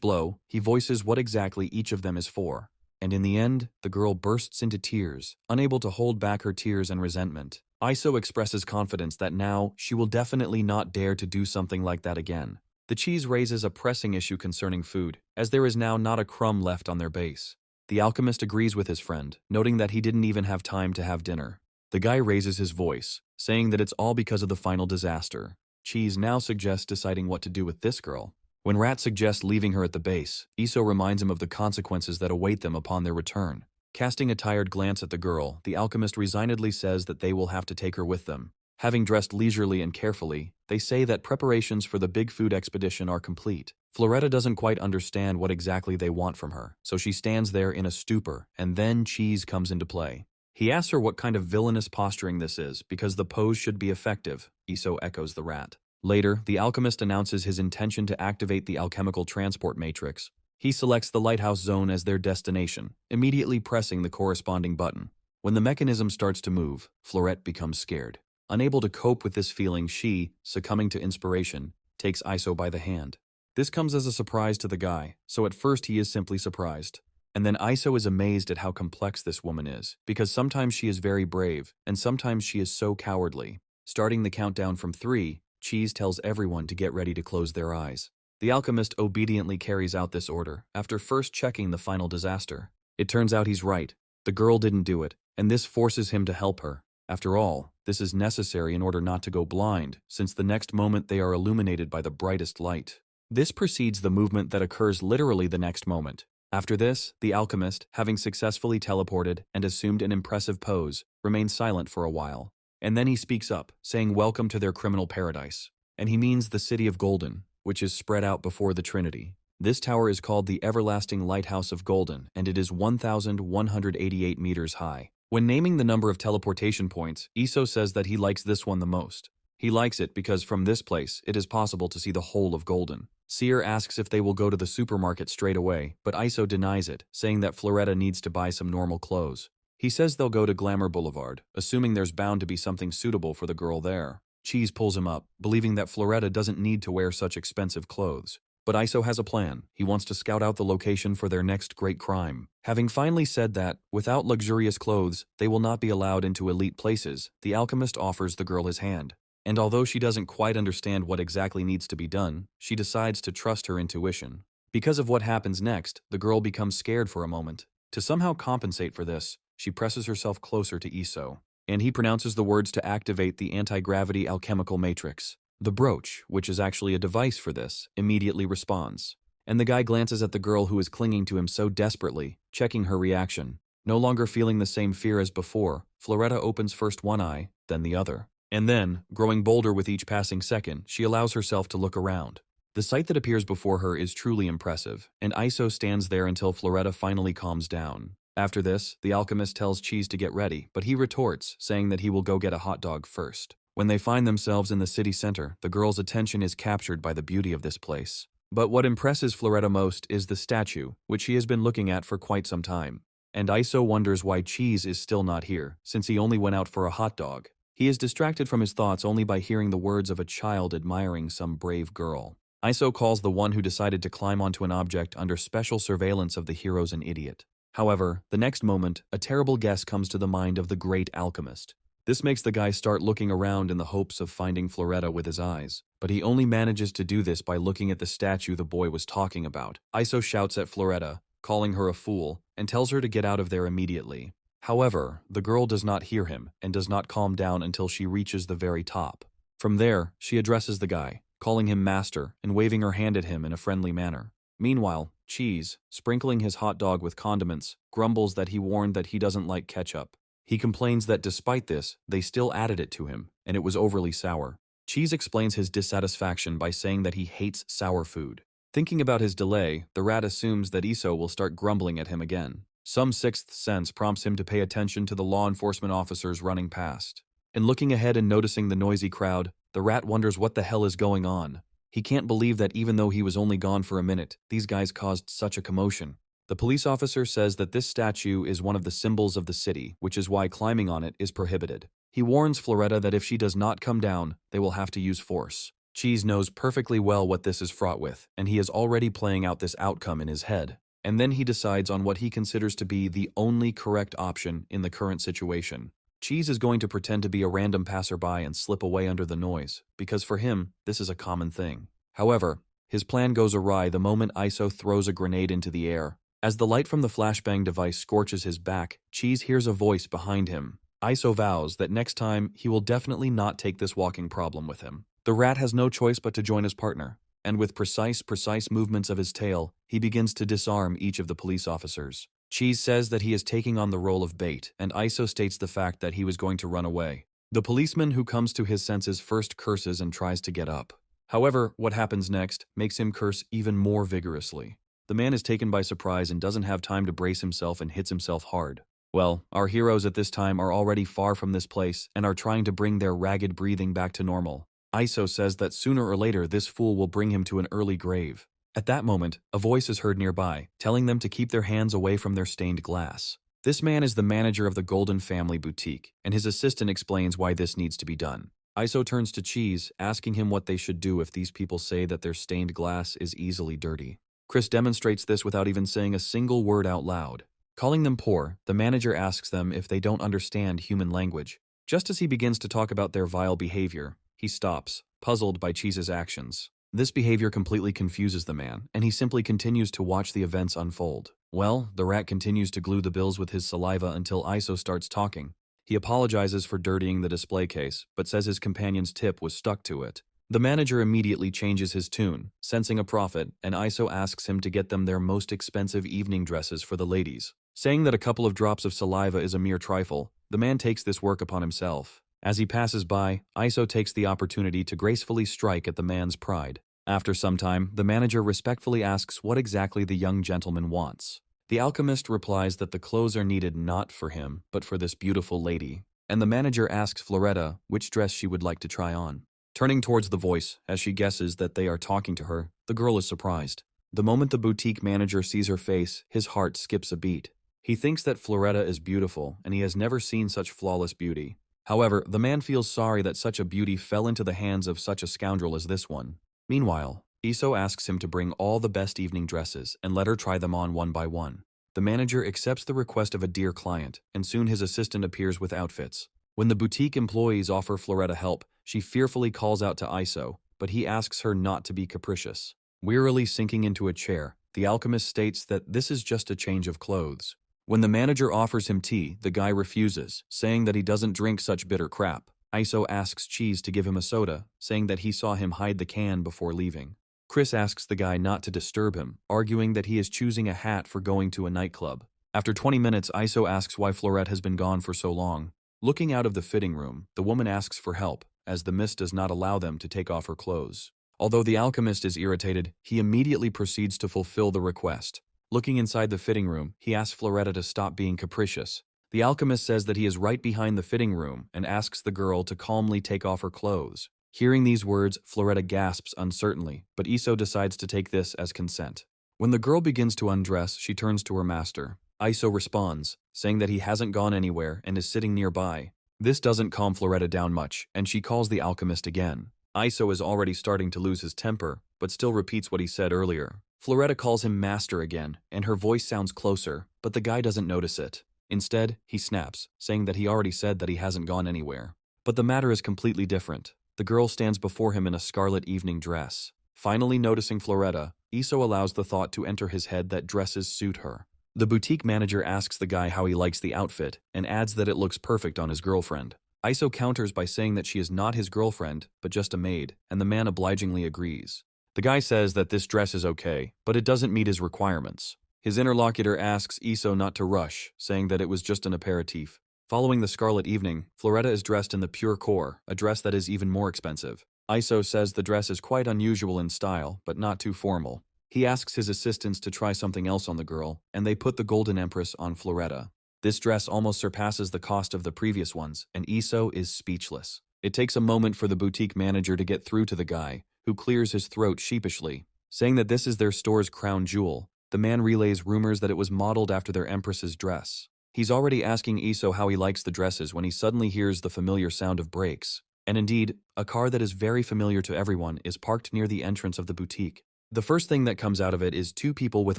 [SPEAKER 1] blow, he voices what exactly each of them is for. And in the end, the girl bursts into tears, unable to hold back her tears and resentment. Iso expresses confidence that now she will definitely not dare to do something like that again. The cheese raises a pressing issue concerning food, as there is now not a crumb left on their base. The alchemist agrees with his friend, noting that he didn't even have time to have dinner. The guy raises his voice, saying that it's all because of the final disaster. Cheese now suggests deciding what to do with this girl. When Rat suggests leaving her at the base, Iso reminds him of the consequences that await them upon their return. Casting a tired glance at the girl, the alchemist resignedly says that they will have to take her with them. Having dressed leisurely and carefully, they say that preparations for the big food expedition are complete. Floretta doesn't quite understand what exactly they want from her, so she stands there in a stupor, and then Cheese comes into play. He asks her what kind of villainous posturing this is, because the pose should be effective. Iso echoes the rat. Later, the alchemist announces his intention to activate the alchemical transport matrix. He selects the lighthouse zone as their destination, immediately pressing the corresponding button. When the mechanism starts to move, Florette becomes scared. Unable to cope with this feeling, she, succumbing to inspiration, takes Iso by the hand. This comes as a surprise to the guy, so at first he is simply surprised. And then Iso is amazed at how complex this woman is, because sometimes she is very brave, and sometimes she is so cowardly. Starting the countdown from 3, Cheese tells everyone to get ready to close their eyes. The alchemist obediently carries out this order, after first checking the final disaster. It turns out he's right. The girl didn't do it, and this forces him to help her. After all, this is necessary in order not to go blind, since the next moment they are illuminated by the brightest light. This precedes the movement that occurs literally the next moment. After this, the alchemist, having successfully teleported and assumed an impressive pose, remains silent for a while. And then he speaks up, saying welcome to their criminal paradise. And he means the city of Golden, which is spread out before the Trinity. This tower is called the Everlasting Lighthouse of Golden, and it is 1,188 meters high. When naming the number of teleportation points, Iso says that he likes this one the most. He likes it because from this place, it is possible to see the whole of Golden. Seer asks if they will go to the supermarket straight away, but Iso denies it, saying that Floretta needs to buy some normal clothes. He says they'll go to Glamour Boulevard, assuming there's bound to be something suitable for the girl there. Cheese pulls him up, believing that Floretta doesn't need to wear such expensive clothes. But Iso has a plan. He wants to scout out the location for their next great crime. Having finally said that, without luxurious clothes, they will not be allowed into elite places, the alchemist offers the girl his hand. And although she doesn't quite understand what exactly needs to be done, she decides to trust her intuition. Because of what happens next, the girl becomes scared for a moment. To somehow compensate for this, she presses herself closer to Iso, and he pronounces the words to activate the anti-gravity alchemical matrix. The brooch, which is actually a device for this, immediately responds. And the guy glances at the girl who is clinging to him so desperately, checking her reaction. No longer feeling the same fear as before, Floretta opens first one eye, then the other. And then, growing bolder with each passing second, she allows herself to look around. The sight that appears before her is truly impressive, and Iso stands there until Floretta finally calms down. After this, the alchemist tells Cheese to get ready, but he retorts, saying that he will go get a hot dog first. When they find themselves in the city center, the girl's attention is captured by the beauty of this place. But what impresses Floretta most is the statue, which she has been looking at for quite some time. And Iso wonders why Cheese is still not here, since he only went out for a hot dog. He is distracted from his thoughts only by hearing the words of a child admiring some brave girl. Iso calls the one who decided to climb onto an object under special surveillance of the heroes an idiot. However, the next moment, a terrible guess comes to the mind of the great alchemist. This makes the guy start looking around in the hopes of finding Floretta with his eyes. But he only manages to do this by looking at the statue the boy was talking about. Iso shouts at Floretta, calling her a fool, and tells her to get out of there immediately. However, the girl does not hear him and does not calm down until she reaches the very top. From there, she addresses the guy, calling him master and waving her hand at him in a friendly manner. Meanwhile, Cheese, sprinkling his hot dog with condiments, grumbles that he warned that he doesn't like ketchup. He complains that despite this, they still added it to him, and it was overly sour. Cheese explains his dissatisfaction by saying that he hates sour food. Thinking about his delay, the rat assumes that Iso will start grumbling at him again. Some sixth sense prompts him to pay attention to the law enforcement officers running past. In looking ahead and noticing the noisy crowd, the rat wonders what the hell is going on. He can't believe that even though he was only gone for a minute, these guys caused such a commotion. The police officer says that this statue is one of the symbols of the city, which is why climbing on it is prohibited. He warns Floretta that if she does not come down, they will have to use force. Cheese knows perfectly well what this is fraught with, and he is already playing out this outcome in his head. And then he decides on what he considers to be the only correct option in the current situation. Cheese is going to pretend to be a random passerby and slip away under the noise, because for him, this is a common thing. However, his plan goes awry the moment Iso throws a grenade into the air. As the light from the flashbang device scorches his back, Cheese hears a voice behind him. Iso vows that next time he will definitely not take this walking problem with him. The rat has no choice but to join his partner, and with precise movements of his tail, he begins to disarm each of the police officers. Cheese says that he is taking on the role of bait, and Iso states the fact that he was going to run away. The policeman who comes to his senses first curses and tries to get up. However, what happens next makes him curse even more vigorously. The man is taken by surprise and doesn't have time to brace himself and hits himself hard. Well, our heroes at this time are already far from this place and are trying to bring their ragged breathing back to normal. Iso says that sooner or later this fool will bring him to an early grave. At that moment, a voice is heard nearby, telling them to keep their hands away from their stained glass. This man is the manager of the Golden Family Boutique, and his assistant explains why this needs to be done. Iso turns to Cheese, asking him what they should do if these people say that their stained glass is easily dirty. Chris demonstrates this without even saying a single word out loud. Calling them poor, the manager asks them if they don't understand human language. Just as he begins to talk about their vile behavior, he stops, puzzled by Cheese's actions. This behavior completely confuses the man, and he simply continues to watch the events unfold. Well, the rat continues to glue the bills with his saliva until Iso starts talking. He apologizes for dirtying the display case, but says his companion's tip was stuck to it. The manager immediately changes his tune, sensing a profit, and Iso asks him to get them their most expensive evening dresses for the ladies. Saying that a couple of drops of saliva is a mere trifle, the man takes this work upon himself. As he passes by, Iso takes the opportunity to gracefully strike at the man's pride. After some time, the manager respectfully asks what exactly the young gentleman wants. The alchemist replies that the clothes are needed not for him, but for this beautiful lady, and the manager asks Floretta which dress she would like to try on. Turning towards the voice, as she guesses that they are talking to her, the girl is surprised. The moment the boutique manager sees her face, his heart skips a beat. He thinks that Floretta is beautiful, and he has never seen such flawless beauty. However, the man feels sorry that such a beauty fell into the hands of such a scoundrel as this one. Meanwhile, Iso asks him to bring all the best evening dresses and let her try them on one by one. The manager accepts the request of a dear client, and soon his assistant appears with outfits. When the boutique employees offer Floretta help, she fearfully calls out to Iso, but he asks her not to be capricious. Wearily sinking into a chair, the alchemist states that this is just a change of clothes. When the manager offers him tea, the guy refuses, saying that he doesn't drink such bitter crap. Iso asks Cheese to give him a soda, saying that he saw him hide the can before leaving. Chris asks the guy not to disturb him, arguing that he is choosing a hat for going to a nightclub. After 20 minutes, Iso asks why Florette has been gone for so long. Looking out of the fitting room, the woman asks for help, as the mist does not allow them to take off her clothes. Although the alchemist is irritated, he immediately proceeds to fulfill the request. Looking inside the fitting room, he asks Floretta to stop being capricious. The alchemist says that he is right behind the fitting room and asks the girl to calmly take off her clothes. Hearing these words, Floretta gasps uncertainly, but Iso decides to take this as consent. When the girl begins to undress, she turns to her master. Iso responds, saying that he hasn't gone anywhere and is sitting nearby. This doesn't calm Floretta down much, and she calls the alchemist again. Iso is already starting to lose his temper, but still repeats what he said earlier. Floretta calls him master again, and her voice sounds closer, but the guy doesn't notice it. Instead, he snaps, saying that he already said that he hasn't gone anywhere. But the matter is completely different. The girl stands before him in a scarlet evening dress. Finally noticing Floretta, Iso allows the thought to enter his head that dresses suit her. The boutique manager asks the guy how he likes the outfit, and adds that it looks perfect on his girlfriend. Iso counters by saying that she is not his girlfriend, but just a maid, and the man obligingly agrees. The guy says that this dress is okay, but it doesn't meet his requirements. His interlocutor asks Iso not to rush, saying that it was just an aperitif. Following the scarlet evening, Floretta is dressed in the pure core, a dress that is even more expensive. Iso says the dress is quite unusual in style, but not too formal. He asks his assistants to try something else on the girl, and they put the Golden Empress on Floretta. This dress almost surpasses the cost of the previous ones, and Iso is speechless. It takes a moment for the boutique manager to get through to the guy, who clears his throat sheepishly, saying that this is their store's crown jewel. The man relays rumors that it was modeled after their empress's dress. He's already asking Iso how he likes the dresses when he suddenly hears the familiar sound of brakes. And indeed, a car that is very familiar to everyone is parked near the entrance of the boutique. The first thing that comes out of it is two people with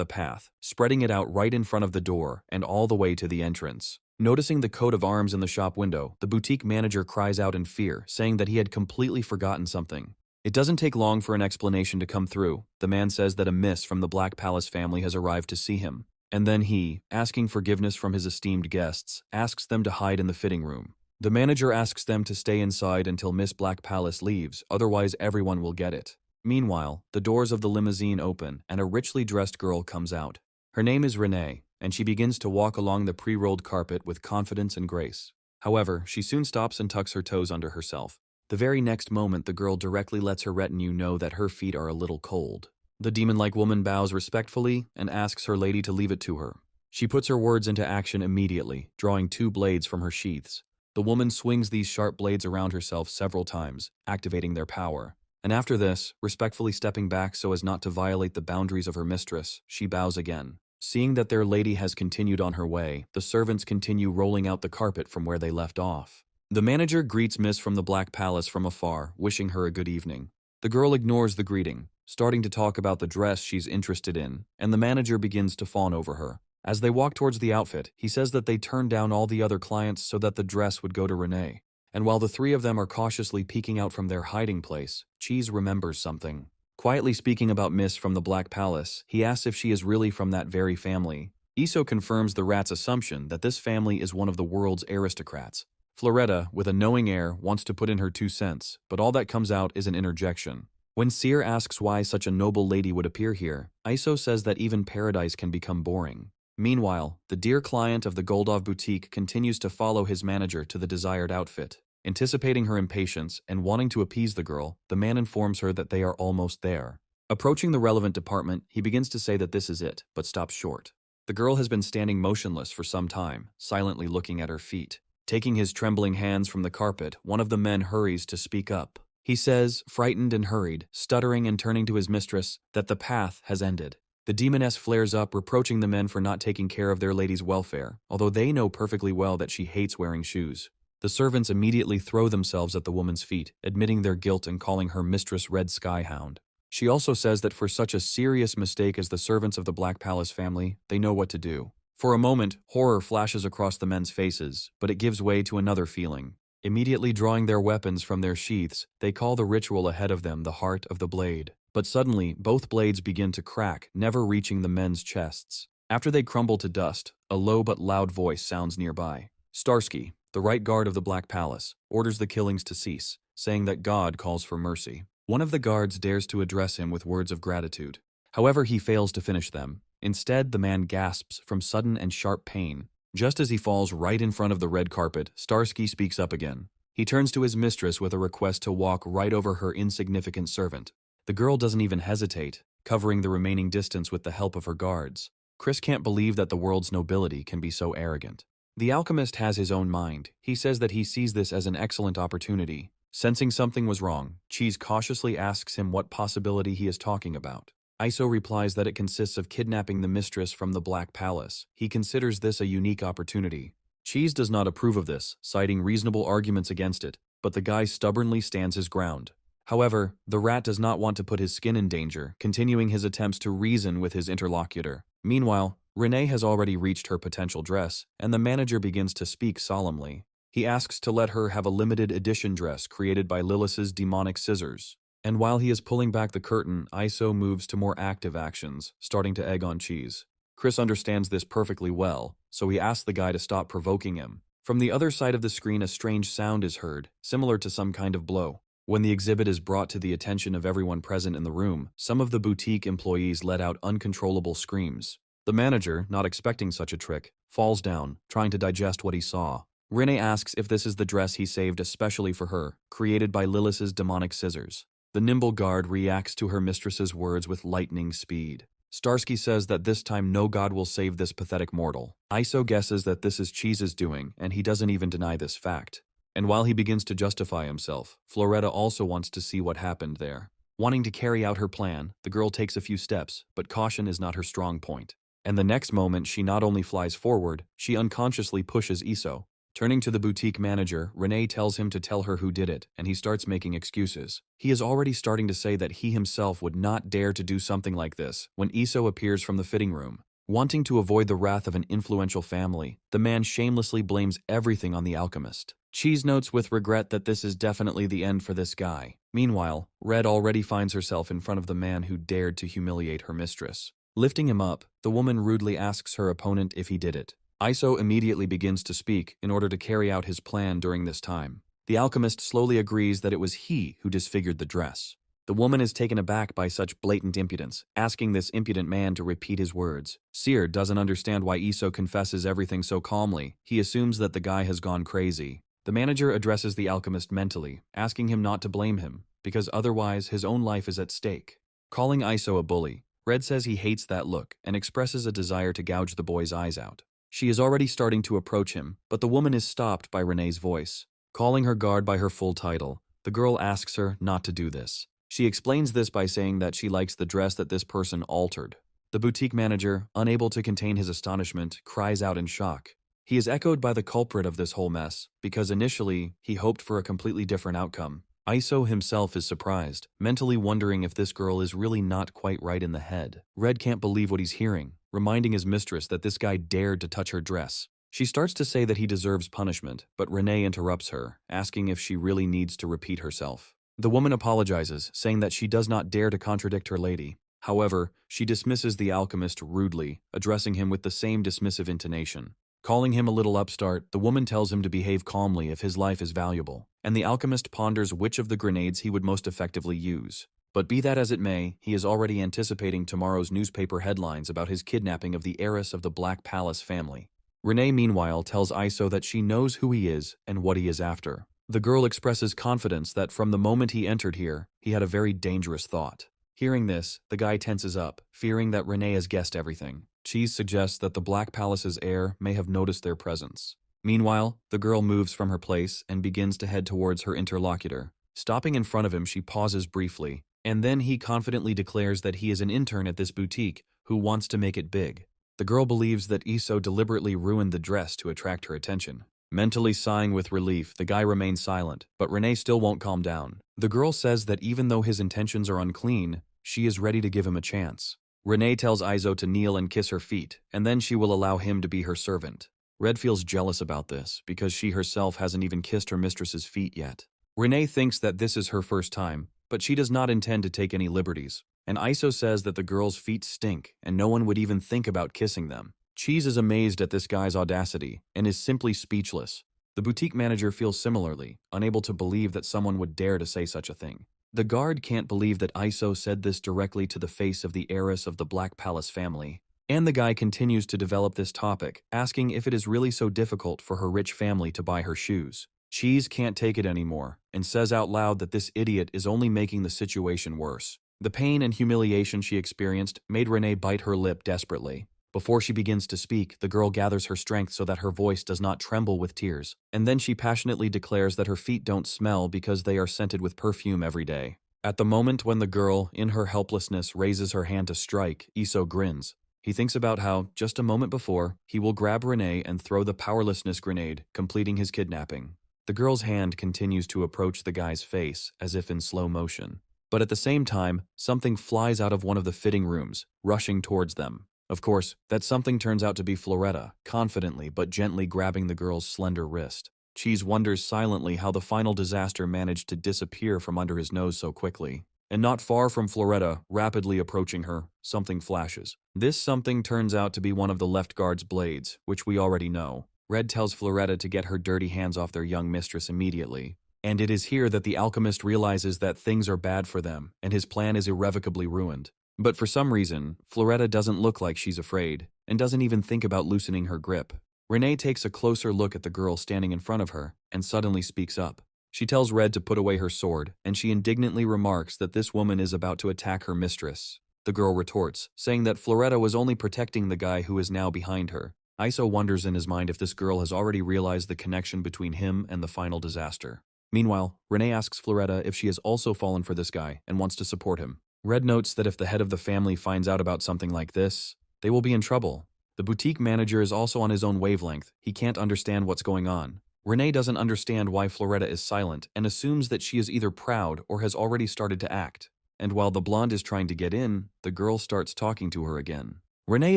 [SPEAKER 1] a path, spreading it out right in front of the door and all the way to the entrance. Noticing the coat of arms in the shop window, the boutique manager cries out in fear, saying that he had completely forgotten something. It doesn't take long for an explanation to come through. The man says that a miss from the Black Palace family has arrived to see him. And then he, asking forgiveness from his esteemed guests, asks them to hide in the fitting room. The manager asks them to stay inside until Miss Black Palace leaves, otherwise everyone will get it. Meanwhile, the doors of the limousine open and a richly dressed girl comes out. Her name is Renee, and she begins to walk along the pre-rolled carpet with confidence and grace. However, she soon stops and tucks her toes under herself. The very next moment, the girl directly lets her retinue know that her feet are a little cold. The demon-like woman bows respectfully and asks her lady to leave it to her. She puts her words into action immediately, drawing two blades from her sheaths. The woman swings these sharp blades around herself several times, activating their power. And after this, respectfully stepping back so as not to violate the boundaries of her mistress, she bows again. Seeing that their lady has continued on her way, the servants continue rolling out the carpet from where they left off. The manager greets Miss from the Black Palace from afar, wishing her a good evening. The girl ignores the greeting, starting to talk about the dress she's interested in, and the manager begins to fawn over her. As they walk towards the outfit, he says that they turned down all the other clients so that the dress would go to Renee. And while the three of them are cautiously peeking out from their hiding place, Cheese remembers something. Quietly speaking about Miss from the Black Palace, he asks if she is really from that very family. Iso confirms the rat's assumption that this family is one of the world's aristocrats. Floretta, with a knowing air, wants to put in her 2 cents, but all that comes out is an interjection. When Seer asks why such a noble lady would appear here, Iso says that even paradise can become boring. Meanwhile, the dear client of the Goldov boutique continues to follow his manager to the desired outfit. Anticipating her impatience and wanting to appease the girl, the man informs her that they are almost there. Approaching the relevant department, he begins to say that this is it, but stops short. The girl has been standing motionless for some time, silently looking at her feet. Taking his trembling hands from the carpet, one of the men hurries to speak up. He says, frightened and hurried, stuttering and turning to his mistress, that the path has ended. The demoness flares up, reproaching the men for not taking care of their lady's welfare, although they know perfectly well that she hates wearing shoes. The servants immediately throw themselves at the woman's feet, admitting their guilt and calling her Mistress Red Skyhound. She also says that for such a serious mistake as the servants of the Black Palace family, they know what to do. For a moment, horror flashes across the men's faces, but it gives way to another feeling. Immediately drawing their weapons from their sheaths, they call the ritual ahead of them the Heart of the Blade. But suddenly, both blades begin to crack, never reaching the men's chests. After they crumble to dust, a low but loud voice sounds nearby. Starsky, the right guard of the Black Palace, orders the killings to cease, saying that God calls for mercy. One of the guards dares to address him with words of gratitude. However, he fails to finish them. Instead, the man gasps from sudden and sharp pain. Just as he falls right in front of the red carpet, Starsky speaks up again. He turns to his mistress with a request to walk right over her insignificant servant. The girl doesn't even hesitate, covering the remaining distance with the help of her guards. Chris can't believe that the world's nobility can be so arrogant. The alchemist has his own mind. He says that he sees this as an excellent opportunity. Sensing something was wrong, Cheese cautiously asks him what possibility he is talking about. Iso replies that it consists of kidnapping the mistress from the Black Palace. He considers this a unique opportunity. Cheese does not approve of this, citing reasonable arguments against it, but the guy stubbornly stands his ground. However, the rat does not want to put his skin in danger, continuing his attempts to reason with his interlocutor. Meanwhile, Renee has already reached her potential dress, and the manager begins to speak solemnly. He asks to let her have a limited edition dress created by Lilith's demonic scissors. And while he is pulling back the curtain, Iso moves to more active actions, starting to egg on Cheese. Chris understands this perfectly well, so he asks the guy to stop provoking him. From the other side of the screen, a strange sound is heard, similar to some kind of blow. When the exhibit is brought to the attention of everyone present in the room, some of the boutique employees let out uncontrollable screams. The manager, not expecting such a trick, falls down, trying to digest what he saw. Renee asks if this is the dress he saved especially for her, created by Lilith's demonic scissors. The nimble guard reacts to her mistress's words with lightning speed. Starsky says that this time no god will save this pathetic mortal. Iso guesses that this is Cheese's doing, and he doesn't even deny this fact. And while he begins to justify himself, Floretta also wants to see what happened there. Wanting to carry out her plan, the girl takes a few steps, but caution is not her strong point. And the next moment she not only flies forward, she unconsciously pushes Iso. Turning to the boutique manager, Renee tells him to tell her who did it, and he starts making excuses. He is already starting to say that he himself would not dare to do something like this when Iso appears from the fitting room. Wanting to avoid the wrath of an influential family, the man shamelessly blames everything on the alchemist. Cheese notes with regret that this is definitely the end for this guy. Meanwhile, Red already finds herself in front of the man who dared to humiliate her mistress. Lifting him up, the woman rudely asks her opponent if he did it. Iso immediately begins to speak in order to carry out his plan during this time. The alchemist slowly agrees that it was he who disfigured the dress. The woman is taken aback by such blatant impudence, asking this impudent man to repeat his words. Seer doesn't understand why Iso confesses everything so calmly. He assumes that the guy has gone crazy. The manager addresses the alchemist mentally, asking him not to blame him, because otherwise his own life is at stake. Calling Iso a bully, Red says he hates that look and expresses a desire to gouge the boy's eyes out. She is already starting to approach him, but the woman is stopped by Renee's voice. Calling her guard by her full title, the girl asks her not to do this. She explains this by saying that she likes the dress that this person altered. The boutique manager, unable to contain his astonishment, cries out in shock. He is echoed by the culprit of this whole mess, because initially, he hoped for a completely different outcome. Iso himself is surprised, mentally wondering if this girl is really not quite right in the head. Red can't believe what he's hearing, reminding his mistress that this guy dared to touch her dress. She starts to say that he deserves punishment, but Renee interrupts her, asking if she really needs to repeat herself. The woman apologizes, saying that she does not dare to contradict her lady. However, she dismisses the alchemist rudely, addressing him with the same dismissive intonation. Calling him a little upstart, the woman tells him to behave calmly if his life is valuable, and the alchemist ponders which of the grenades he would most effectively use. But be that as it may, he is already anticipating tomorrow's newspaper headlines about his kidnapping of the heiress of the Black Palace family. Renee, meanwhile, tells Iso that she knows who he is and what he is after. The girl expresses confidence that from the moment he entered here, he had a very dangerous thought. Hearing this, the guy tenses up, fearing that Renee has guessed everything. Cheese suggests that the Black Palace's heir may have noticed their presence. Meanwhile, the girl moves from her place and begins to head towards her interlocutor. Stopping in front of him, she pauses briefly, and then he confidently declares that he is an intern at this boutique who wants to make it big. The girl believes that Iso deliberately ruined the dress to attract her attention. Mentally sighing with relief, the guy remains silent, but Renee still won't calm down. The girl says that even though his intentions are unclean, she is ready to give him a chance. Renee tells Iso to kneel and kiss her feet, and then she will allow him to be her servant. Red feels jealous about this, because she herself hasn't even kissed her mistress's feet yet. Renee thinks that this is her first time, but she does not intend to take any liberties. And Iso says that the girl's feet stink, and no one would even think about kissing them. Cheese is amazed at this guy's audacity, and is simply speechless. The boutique manager feels similarly, unable to believe that someone would dare to say such a thing. The guard can't believe that Iso said this directly to the face of the heiress of the Black Palace family. And the guy continues to develop this topic, asking if it is really so difficult for her rich family to buy her shoes. Cheese can't take it anymore, and says out loud that this idiot is only making the situation worse. The pain and humiliation she experienced made Renee bite her lip desperately. Before she begins to speak, the girl gathers her strength so that her voice does not tremble with tears, and then she passionately declares that her feet don't smell because they are scented with perfume every day. At the moment when the girl, in her helplessness, raises her hand to strike, Iso grins. He thinks about how, just a moment before, he will grab Renee and throw the powerlessness grenade, completing his kidnapping. The girl's hand continues to approach the guy's face, as if in slow motion. But at the same time, something flies out of one of the fitting rooms, rushing towards them. Of course, that something turns out to be Floretta, confidently but gently grabbing the girl's slender wrist. Cheese wonders silently how the final disaster managed to disappear from under his nose so quickly. And not far from Floretta, rapidly approaching her, something flashes. This something turns out to be one of the left guard's blades, which we already know. Red tells Floretta to get her dirty hands off their young mistress immediately. And it is here that the alchemist realizes that things are bad for them, and his plan is irrevocably ruined. But for some reason, Floretta doesn't look like she's afraid, and doesn't even think about loosening her grip. Renee takes a closer look at the girl standing in front of her, and suddenly speaks up. She tells Red to put away her sword, and she indignantly remarks that this woman is about to attack her mistress. The girl retorts, saying that Floretta was only protecting the guy who is now behind her. Iso wonders in his mind if this girl has already realized the connection between him and the final disaster. Meanwhile, Renee asks Floretta if she has also fallen for this guy and wants to support him. Red notes that if the head of the family finds out about something like this, they will be in trouble. The boutique manager is also on his own wavelength. He can't understand what's going on. Renee doesn't understand why Floretta is silent and assumes that she is either proud or has already started to act. And while the blonde is trying to get in, the girl starts talking to her again. Renee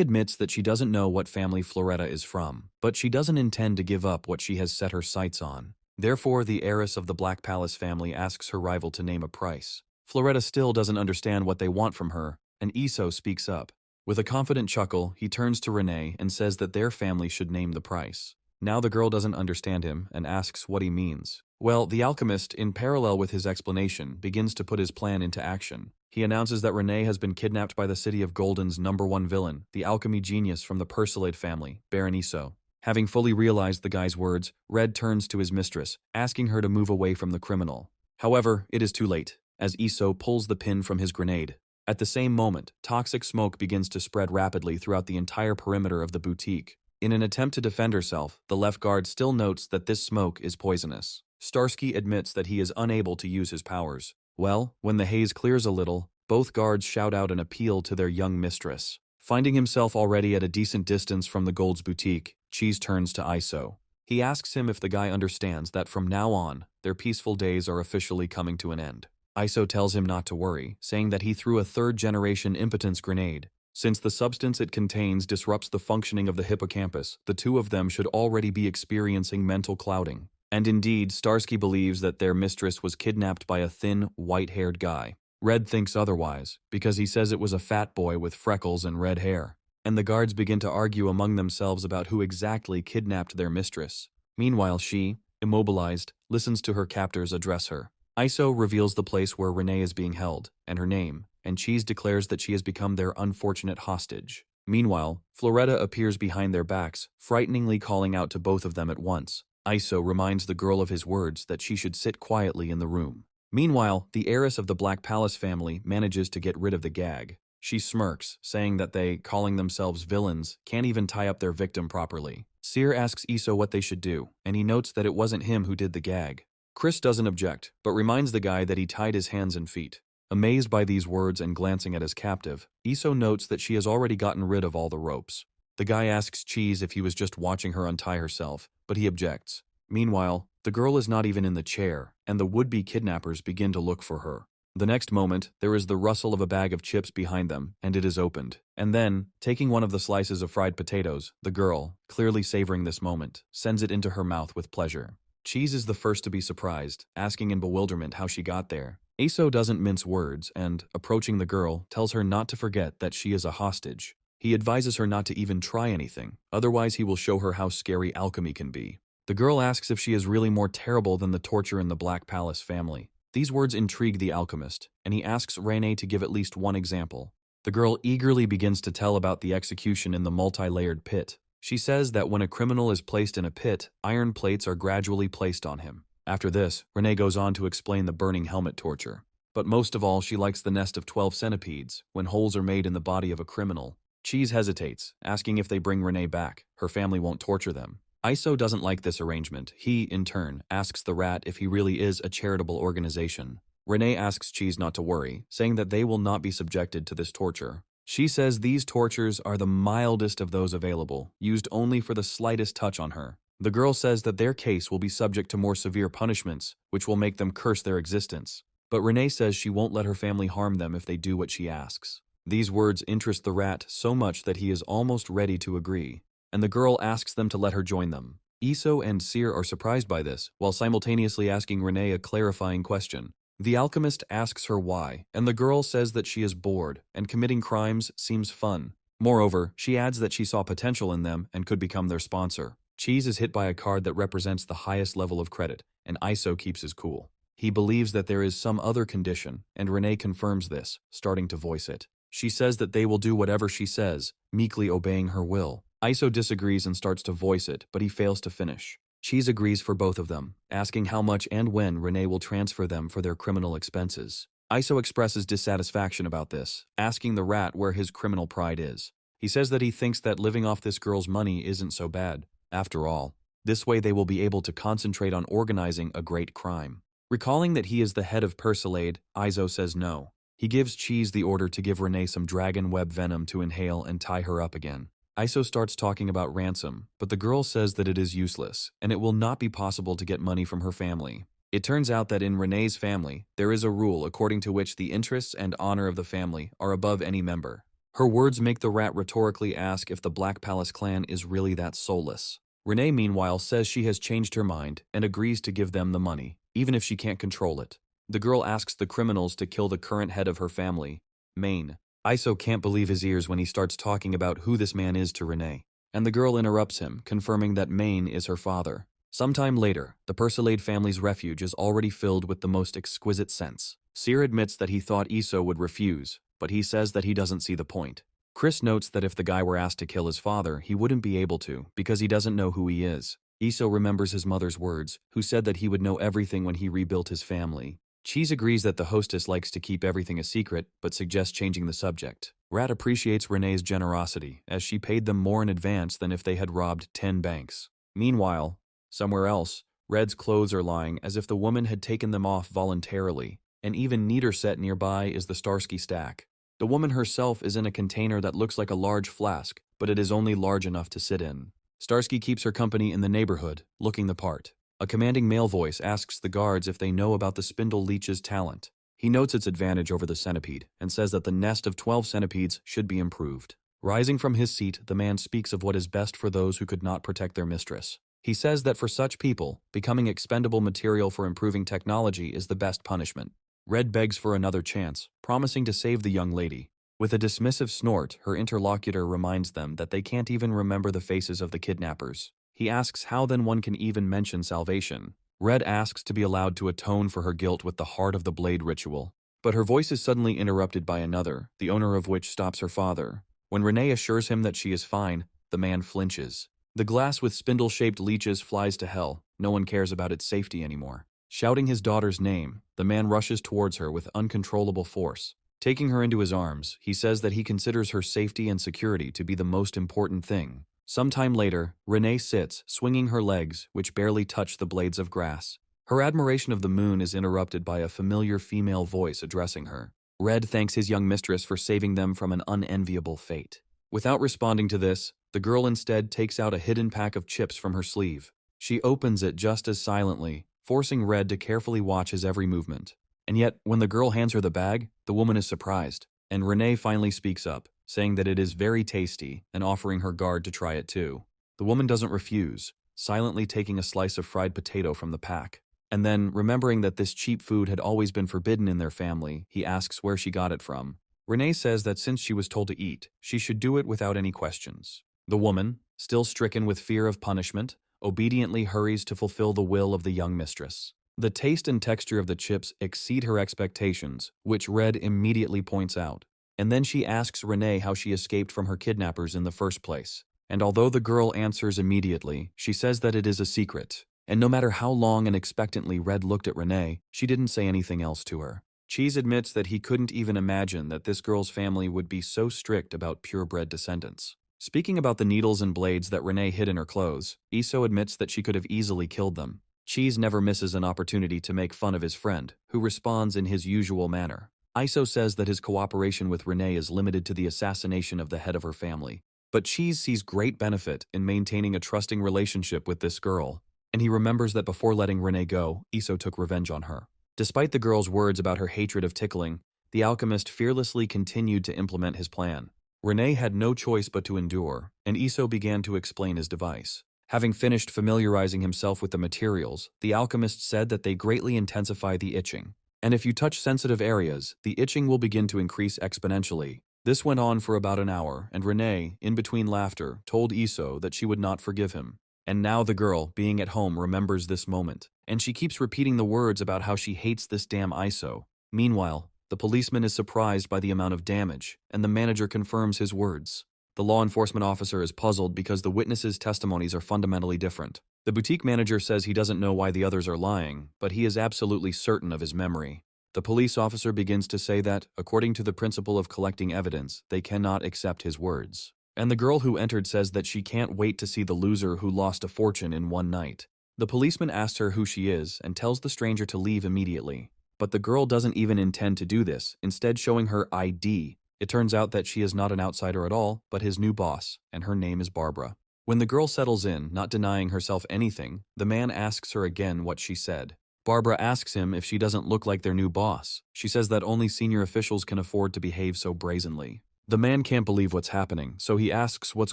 [SPEAKER 1] admits that she doesn't know what family Floretta is from, but she doesn't intend to give up what she has set her sights on. Therefore, the heiress of the Black Palace family asks her rival to name a price. Floretta still doesn't understand what they want from her, and Iso speaks up. With a confident chuckle, he turns to Renee and says that their family should name the price. Now the girl doesn't understand him and asks what he means. Well, the alchemist, in parallel with his explanation, begins to put his plan into action. He announces that Renee has been kidnapped by the City of Golden's #1 villain, the alchemy genius from the Persilade family, Baron Iso. Having fully realized the guy's words, Red turns to his mistress, asking her to move away from the criminal. However, it is too late, as Iso pulls the pin from his grenade. At the same moment, toxic smoke begins to spread rapidly throughout the entire perimeter of the boutique. In an attempt to defend herself, the left guard still notes that this smoke is poisonous. Starsky admits that he is unable to use his powers. Well, when the haze clears a little, both guards shout out an appeal to their young mistress. Finding himself already at a decent distance from the Gold's boutique, Cheese turns to Iso. He asks him if the guy understands that from now on, their peaceful days are officially coming to an end. Iso tells him not to worry, saying that he threw a third-generation impotence grenade. Since the substance it contains disrupts the functioning of the hippocampus, the two of them should already be experiencing mental clouding. And indeed, Starsky believes that their mistress was kidnapped by a thin, white-haired guy. Red thinks otherwise, because he says it was a fat boy with freckles and red hair. And the guards begin to argue among themselves about who exactly kidnapped their mistress. Meanwhile, she, immobilized, listens to her captors address her. Iso reveals the place where Renee is being held, and her name, and Cheese declares that she has become their unfortunate hostage. Meanwhile, Floretta appears behind their backs, frighteningly calling out to both of them at once. Iso reminds the girl of his words that she should sit quietly in the room. Meanwhile, the heiress of the Black Palace family manages to get rid of the gag. She smirks, saying that they, calling themselves villains, can't even tie up their victim properly. Seer asks Iso what they should do, and he notes that it wasn't him who did the gag. Chris doesn't object, but reminds the guy that he tied his hands and feet. Amazed by these words and glancing at his captive, Iso notes that she has already gotten rid of all the ropes. The guy asks Cheese if he was just watching her untie herself, but he objects. Meanwhile, the girl is not even in the chair, and the would-be kidnappers begin to look for her. The next moment, there is the rustle of a bag of chips behind them, and it is opened. And then, taking one of the slices of fried potatoes, the girl, clearly savoring this moment, sends it into her mouth with pleasure. Cheese is the first to be surprised, asking in bewilderment how she got there. Iso doesn't mince words and, approaching the girl, tells her not to forget that she is a hostage. He advises her not to even try anything, otherwise he will show her how scary alchemy can be. The girl asks if she is really more terrible than the torture in the Black Palace family. These words intrigue the alchemist, and he asks Renee to give at least one example. The girl eagerly begins to tell about the execution in the multi-layered pit. She says that when a criminal is placed in a pit, iron plates are gradually placed on him. After this, Renee goes on to explain the burning helmet torture. But most of all, she likes the nest of 12 centipedes, when holes are made in the body of a criminal. Cheese hesitates, asking if they bring Renee back, her family won't torture them. Iso doesn't like this arrangement. He, in turn, asks the rat if he really is a charitable organization. Renee asks Cheese not to worry, saying that they will not be subjected to this torture. She says these tortures are the mildest of those available, used only for the slightest touch on her. The girl says that their case will be subject to more severe punishments, which will make them curse their existence. But Renee says she won't let her family harm them if they do what she asks. These words interest the rat so much that he is almost ready to agree, and the girl asks them to let her join them. Iso and Seer are surprised by this, while simultaneously asking Renee a clarifying question. The alchemist asks her why, and the girl says that she is bored, and committing crimes seems fun. Moreover, she adds that she saw potential in them and could become their sponsor. Cheese is hit by a card that represents the highest level of credit, and Iso keeps his cool. He believes that there is some other condition, and Renee confirms this, starting to voice it. She says that they will do whatever she says, meekly obeying her will. Iso disagrees and starts to voice it, but he fails to finish. Cheese agrees for both of them, asking how much and when Renee will transfer them for their criminal expenses. Iso expresses dissatisfaction about this, asking the rat where his criminal pride is. He says that he thinks that living off this girl's money isn't so bad, after all. This way they will be able to concentrate on organizing a great crime. Recalling that he is the head of Persilade, Iso says no. He gives Cheese the order to give Renee some dragon web venom to inhale and tie her up again. Iso starts talking about ransom, but the girl says that it is useless, and it will not be possible to get money from her family. It turns out that in Renee's family, there is a rule according to which the interests and honor of the family are above any member. Her words make the rat rhetorically ask if the Black Palace clan is really that soulless. Renee, meanwhile, says she has changed her mind and agrees to give them the money, even if she can't control it. The girl asks the criminals to kill the current head of her family, Maine. Iso can't believe his ears when he starts talking about who this man is to Renee, and the girl interrupts him, confirming that Maine is her father. Sometime later, the Persilade family's refuge is already filled with the most exquisite scents. Seer admits that he thought Iso would refuse, but he says that he doesn't see the point. Chris notes that if the guy were asked to kill his father, he wouldn't be able to, because he doesn't know who he is. Iso remembers his mother's words, who said that he would know everything when he rebuilt his family. Cheese agrees that the hostess likes to keep everything a secret, but suggests changing the subject. Rat appreciates Renee's generosity, as she paid them more in advance than if they had robbed 10 banks. Meanwhile, somewhere else, Red's clothes are lying as if the woman had taken them off voluntarily, and even neater set nearby is the Starsky stack. The woman herself is in a container that looks like a large flask, but it is only large enough to sit in. Starsky keeps her company in the neighborhood, looking the part. A commanding male voice asks the guards if they know about the spindle leech's talent. He notes its advantage over the centipede, and says that the nest of 12 centipedes should be improved. Rising from his seat, the man speaks of what is best for those who could not protect their mistress. He says that for such people, becoming expendable material for improving technology is the best punishment. Red begs for another chance, promising to save the young lady. With a dismissive snort, her interlocutor reminds them that they can't even remember the faces of the kidnappers. He asks how then one can even mention salvation. Red asks to be allowed to atone for her guilt with the Heart of the Blade ritual. But her voice is suddenly interrupted by another, the owner of which stops her father. When Renee assures him that she is fine, the man flinches. The glass with spindle-shaped leeches flies to hell. No one cares about its safety anymore. Shouting his daughter's name, the man rushes towards her with uncontrollable force. Taking her into his arms, he says that he considers her safety and security to be the most important thing. Sometime later, Renee sits, swinging her legs, which barely touch the blades of grass. Her admiration of the moon is interrupted by a familiar female voice addressing her. Red thanks his young mistress for saving them from an unenviable fate. Without responding to this, the girl instead takes out a hidden pack of chips from her sleeve. She opens it just as silently, forcing Red to carefully watch his every movement. And yet, when the girl hands her the bag, the woman is surprised, and Renee finally speaks up, saying that it is very tasty and offering her guard to try it too. The woman doesn't refuse, silently taking a slice of fried potato from the pack. And then, remembering that this cheap food had always been forbidden in their family, he asks where she got it from. Renee says that since she was told to eat, she should do it without any questions. The woman, still stricken with fear of punishment, obediently hurries to fulfill the will of the young mistress. The taste and texture of the chips exceed her expectations, which Red immediately points out. And then she asks Renee how she escaped from her kidnappers in the first place. And although the girl answers immediately, she says that it is a secret. And no matter how long and expectantly Red looked at Renee, she didn't say anything else to her. Cheese admits that he couldn't even imagine that this girl's family would be so strict about purebred descendants. Speaking about the needles and blades that Renee hid in her clothes, Iso admits that she could have easily killed them. Cheese never misses an opportunity to make fun of his friend, who responds in his usual manner. Iso says that his cooperation with Renee is limited to the assassination of the head of her family. But Cheese sees great benefit in maintaining a trusting relationship with this girl, and he remembers that before letting Renee go, Iso took revenge on her. Despite the girl's words about her hatred of tickling, the alchemist fearlessly continued to implement his plan. Renee had no choice but to endure, and Iso began to explain his device. Having finished familiarizing himself with the materials, the alchemist said that they greatly intensify the itching. And if you touch sensitive areas, the itching will begin to increase exponentially. This went on for about an hour, and Renee, in between laughter, told Iso that she would not forgive him. And now the girl, being at home, remembers this moment, and she keeps repeating the words about how she hates this damn Iso. Meanwhile, the policeman is surprised by the amount of damage, and the manager confirms his words. The law enforcement officer is puzzled because the witnesses' testimonies are fundamentally different. The boutique manager says he doesn't know why the others are lying, but he is absolutely certain of his memory. The police officer begins to say that, according to the principle of collecting evidence, they cannot accept his words. And the girl who entered says that she can't wait to see the loser who lost a fortune in one night. The policeman asks her who she is and tells the stranger to leave immediately. But the girl doesn't even intend to do this, instead showing her ID. It turns out that she is not an outsider at all, but his new boss, and her name is Barbara. When the girl settles in, not denying herself anything, the man asks her again what she said. Barbara asks him if she doesn't look like their new boss. She says that only senior officials can afford to behave so brazenly. The man can't believe what's happening, so he asks what's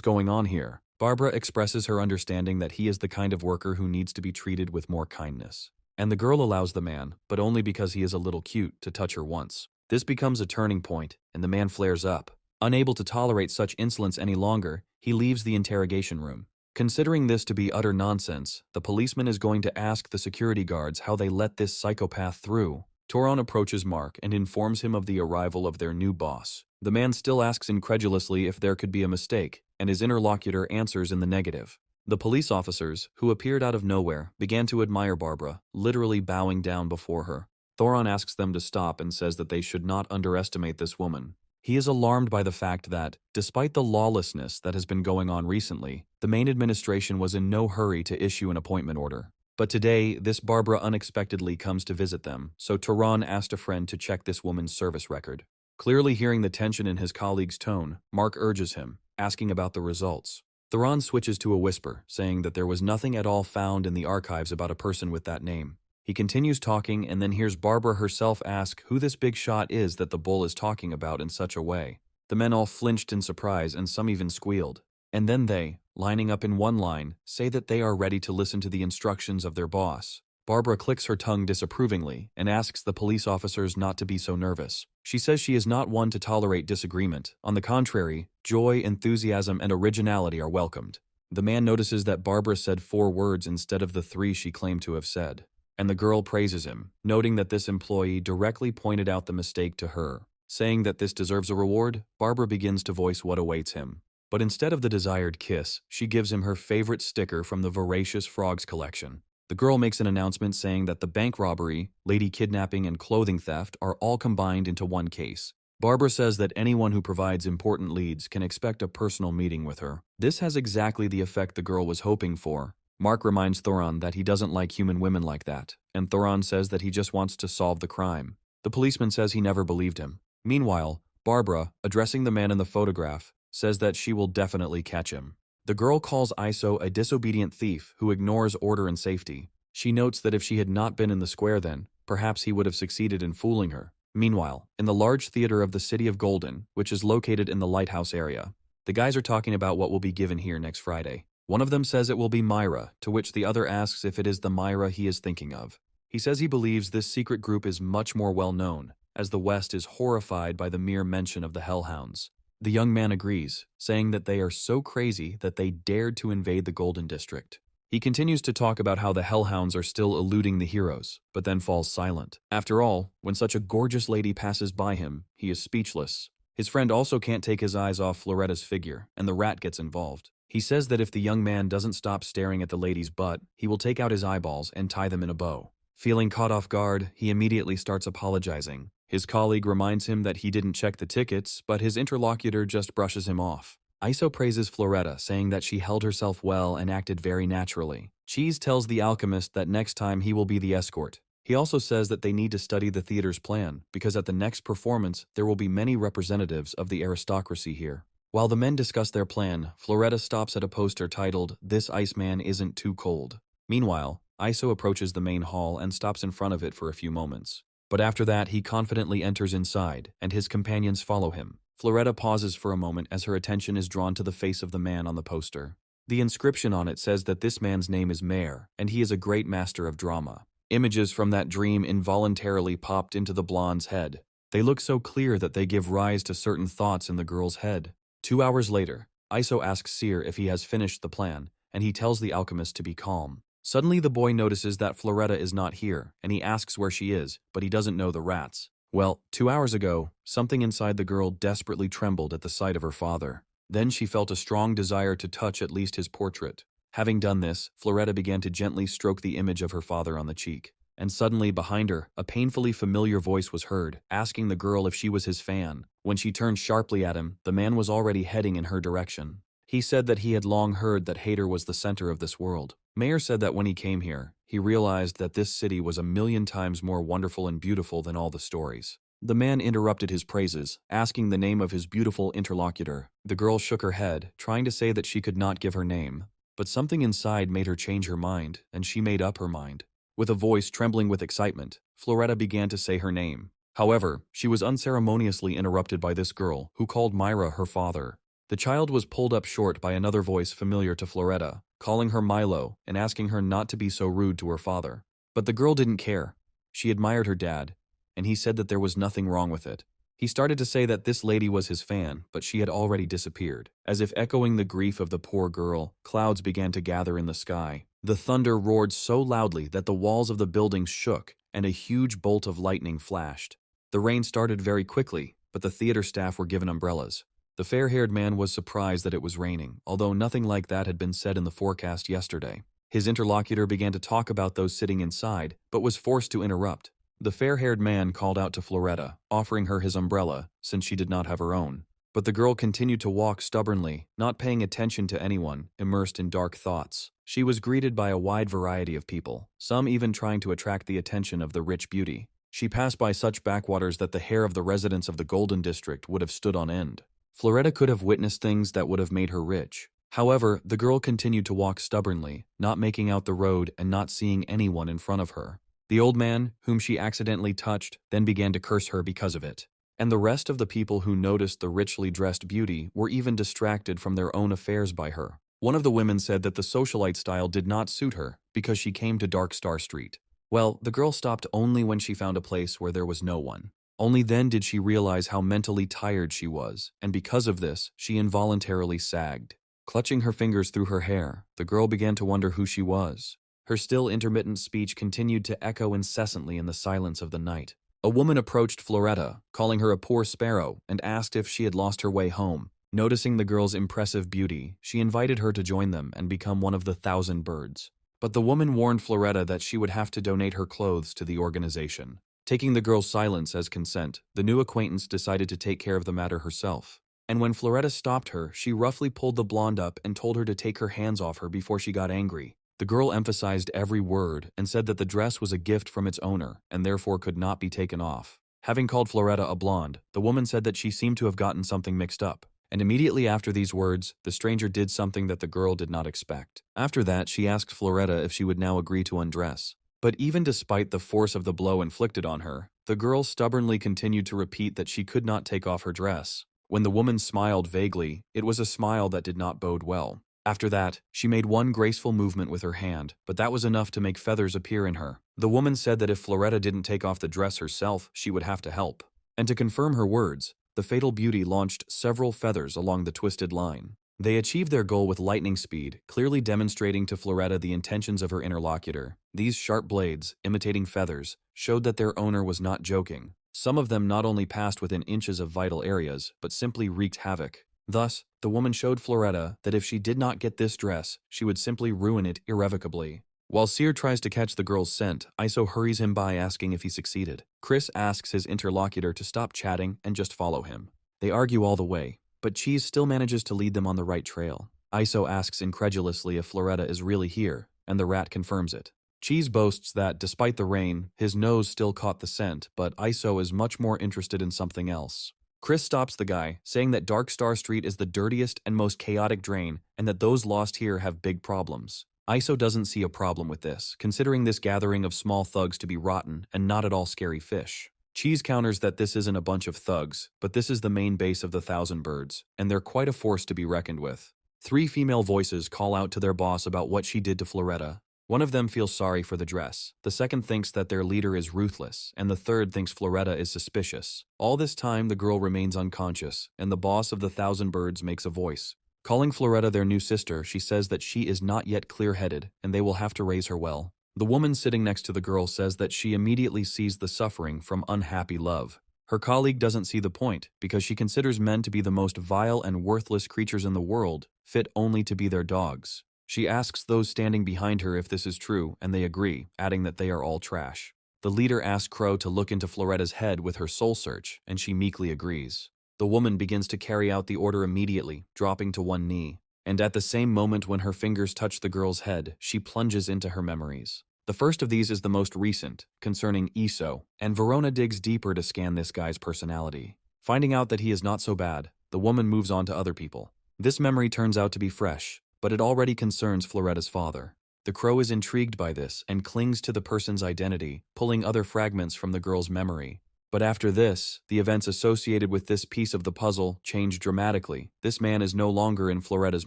[SPEAKER 1] going on here. Barbara expresses her understanding that he is the kind of worker who needs to be treated with more kindness. And the girl allows the man, but only because he is a little cute, to touch her once. This becomes a turning point, and the man flares up. Unable to tolerate such insolence any longer, he leaves the interrogation room. Considering this to be utter nonsense, the policeman is going to ask the security guards how they let this psychopath through. Toron approaches Mark and informs him of the arrival of their new boss. The man still asks incredulously if there could be a mistake, and his interlocutor answers in the negative. The police officers, who appeared out of nowhere, began to admire Barbara, literally bowing down before her. Thoron asks them to stop and says that they should not underestimate this woman. He is alarmed by the fact that, despite the lawlessness that has been going on recently, the main administration was in no hurry to issue an appointment order. But today, this Barbara unexpectedly comes to visit them, so Toron asked a friend to check this woman's service record. Clearly hearing the tension in his colleague's tone, Mark urges him, asking about the results. Thoron switches to a whisper, saying that there was nothing at all found in the archives about a person with that name. He continues talking and then hears Barbara herself ask who this big shot is that the bull is talking about in such a way. The men all flinched in surprise and some even squealed. And then they, lining up in one line, say that they are ready to listen to the instructions of their boss. Barbara clicks her tongue disapprovingly and asks the police officers not to be so nervous. She says she is not one to tolerate disagreement. On the contrary, joy, enthusiasm, and originality are welcomed. The man notices that Barbara said 4 words instead of the 3 she claimed to have said. And the girl praises him, noting that this employee directly pointed out the mistake to her. Saying that this deserves a reward, Barbara begins to voice what awaits him. But instead of the desired kiss, she gives him her favorite sticker from the Voracious Frogs collection. The girl makes an announcement saying that the bank robbery, lady kidnapping, and clothing theft are all combined into one case. Barbara says that anyone who provides important leads can expect a personal meeting with her. This has exactly the effect the girl was hoping for. Mark reminds Thoron that he doesn't like human women like that, and Thoron says that he just wants to solve the crime. The policeman says he never believed him. Meanwhile, Barbara, addressing the man in the photograph, says that she will definitely catch him. The girl calls Iso a disobedient thief who ignores order and safety. She notes that if she had not been in the square then, perhaps he would have succeeded in fooling her. Meanwhile, in the large theater of the city of Golden, which is located in the lighthouse area, the guys are talking about what will be given here next Friday. One of them says it will be Myra, to which the other asks if it is the Myra he is thinking of. He says he believes this secret group is much more well known, as the West is horrified by the mere mention of the Hellhounds. The young man agrees, saying that they are so crazy that they dared to invade the Golden District. He continues to talk about how the Hellhounds are still eluding the heroes, but then falls silent. After all, when such a gorgeous lady passes by him, he is speechless. His friend also can't take his eyes off Floretta's figure, and the rat gets involved. He says that if the young man doesn't stop staring at the lady's butt, he will take out his eyeballs and tie them in a bow. Feeling caught off guard, he immediately starts apologizing. His colleague reminds him that he didn't check the tickets, but his interlocutor just brushes him off. Iso praises Floretta, saying that she held herself well and acted very naturally. Cheese tells the alchemist that next time he will be the escort. He also says that they need to study the theater's plan, because at the next performance there will be many representatives of the aristocracy here. While the men discuss their plan, Floretta stops at a poster titled, "This Iceman Isn't Too Cold." Meanwhile, Iso approaches the main hall and stops in front of it for a few moments. But after that, he confidently enters inside, and his companions follow him. Floretta pauses for a moment as her attention is drawn to the face of the man on the poster. The inscription on it says that this man's name is Mayor, and he is a great master of drama. Images from that dream involuntarily popped into the blonde's head. They look so clear that they give rise to certain thoughts in the girl's head. 2 hours later, Iso asks Seer if he has finished the plan, and he tells the alchemist to be calm. Suddenly the boy notices that Floretta is not here, and he asks where she is, but he doesn't know the rats. Well, 2 hours ago, something inside the girl desperately trembled at the sight of her father. Then she felt a strong desire to touch at least his portrait. Having done this, Floretta began to gently stroke the image of her father on the cheek. And suddenly, behind her, a painfully familiar voice was heard, asking the girl if she was his fan. When she turned sharply at him, the man was already heading in her direction. He said that he had long heard that Hater was the center of this world. Mayer said that when he came here, he realized that this city was 1,000,000 times more wonderful and beautiful than all the stories. The man interrupted his praises, asking the name of his beautiful interlocutor. The girl shook her head, trying to say that she could not give her name. But something inside made her change her mind, and she made up her mind. With a voice trembling with excitement, Floretta began to say her name. However, she was unceremoniously interrupted by this girl, who called Myra her father. The child was pulled up short by another voice familiar to Floretta, calling her Milo and asking her not to be so rude to her father. But the girl didn't care. She admired her dad, and he said that there was nothing wrong with it. He started to say that this lady was his fan, but she had already disappeared. As if echoing the grief of the poor girl, clouds began to gather in the sky. The thunder roared so loudly that the walls of the buildings shook, and a huge bolt of lightning flashed. The rain started very quickly, but the theater staff were given umbrellas. The fair-haired man was surprised that it was raining, although nothing like that had been said in the forecast yesterday. His interlocutor began to talk about those sitting inside, but was forced to interrupt. The fair-haired man called out to Floretta, offering her his umbrella, since she did not have her own. But the girl continued to walk stubbornly, not paying attention to anyone, immersed in dark thoughts. She was greeted by a wide variety of people, some even trying to attract the attention of the rich beauty. She passed by such backwaters that the hair of the residents of the Golden District would have stood on end. Floretta could have witnessed things that would have made her rich. However, the girl continued to walk stubbornly, not making out the road and not seeing anyone in front of her. The old man, whom she accidentally touched, then began to curse her because of it. And the rest of the people who noticed the richly dressed beauty were even distracted from their own affairs by her. One of the women said that the socialite style did not suit her because she came to Dark Star Street. Well, the girl stopped only when she found a place where there was no one. Only then did she realize how mentally tired she was, and because of this, she involuntarily sagged. Clutching her fingers through her hair, the girl began to wonder who she was. Her still intermittent speech continued to echo incessantly in the silence of the night. A woman approached Floretta, calling her a poor sparrow, and asked if she had lost her way home. Noticing the girl's impressive beauty, she invited her to join them and become one of the 1,000 birds. But the woman warned Floretta that she would have to donate her clothes to the organization. Taking the girl's silence as consent, the new acquaintance decided to take care of the matter herself. And when Floretta stopped her, she roughly pulled the blonde up and told her to take her hands off her before she got angry. The girl emphasized every word and said that the dress was a gift from its owner and therefore could not be taken off. Having called Floretta a blonde, the woman said that she seemed to have gotten something mixed up. And immediately after these words, the stranger did something that the girl did not expect. After that, she asked Floretta if she would now agree to undress. But even despite the force of the blow inflicted on her, the girl stubbornly continued to repeat that she could not take off her dress. When the woman smiled vaguely, it was a smile that did not bode well. After that, she made one graceful movement with her hand, but that was enough to make feathers appear in her. The woman said that if Floretta didn't take off the dress herself, she would have to help. And to confirm her words, the fatal beauty launched several feathers along the twisted line. They achieved their goal with lightning speed, clearly demonstrating to Floretta the intentions of her interlocutor. These sharp blades, imitating feathers, showed that their owner was not joking. Some of them not only passed within inches of vital areas, but simply wreaked havoc. Thus, the woman showed Floretta that if she did not get this dress, she would simply ruin it irrevocably. While Seer tries to catch the girl's scent, Iso hurries him by asking if he succeeded. Chris asks his interlocutor to stop chatting and just follow him. They argue all the way, but Cheese still manages to lead them on the right trail. Iso asks incredulously if Floretta is really here, and the rat confirms it. Cheese boasts that, despite the rain, his nose still caught the scent, but Iso is much more interested in something else. Chris stops the guy, saying that Dark Star Street is the dirtiest and most chaotic drain, and that those lost here have big problems. Iso doesn't see a problem with this, considering this gathering of small thugs to be rotten and not at all scary fish. Cheese counters that this isn't a bunch of thugs, but this is the main base of the 1,000 birds, and they're quite a force to be reckoned with. 3 female voices call out to their boss about what she did to Floretta. One of them feels sorry for the dress, the second thinks that their leader is ruthless, and the third thinks Floretta is suspicious. All this time, the girl remains unconscious, and the boss of the 1,000 birds makes a voice. Calling Floretta their new sister, she says that she is not yet clear-headed, and they will have to raise her well. The woman sitting next to the girl says that she immediately sees the suffering from unhappy love. Her colleague doesn't see the point because she considers men to be the most vile and worthless creatures in the world, fit only to be their dogs. She asks those standing behind her if this is true, and they agree, adding that they are all trash. The leader asks Crow to look into Floretta's head with her soul search, and she meekly agrees. The woman begins to carry out the order immediately, dropping to one knee. And at the same moment when her fingers touch the girl's head, she plunges into her memories. The first of these is the most recent, concerning Iso, and Verona digs deeper to scan this guy's personality. Finding out that he is not so bad, the woman moves on to other people. This memory turns out to be fresh, but it already concerns Floretta's father. The Crow is intrigued by this and clings to the person's identity, pulling other fragments from the girl's memory. But after this, the events associated with this piece of the puzzle change dramatically. This man is no longer in Floretta's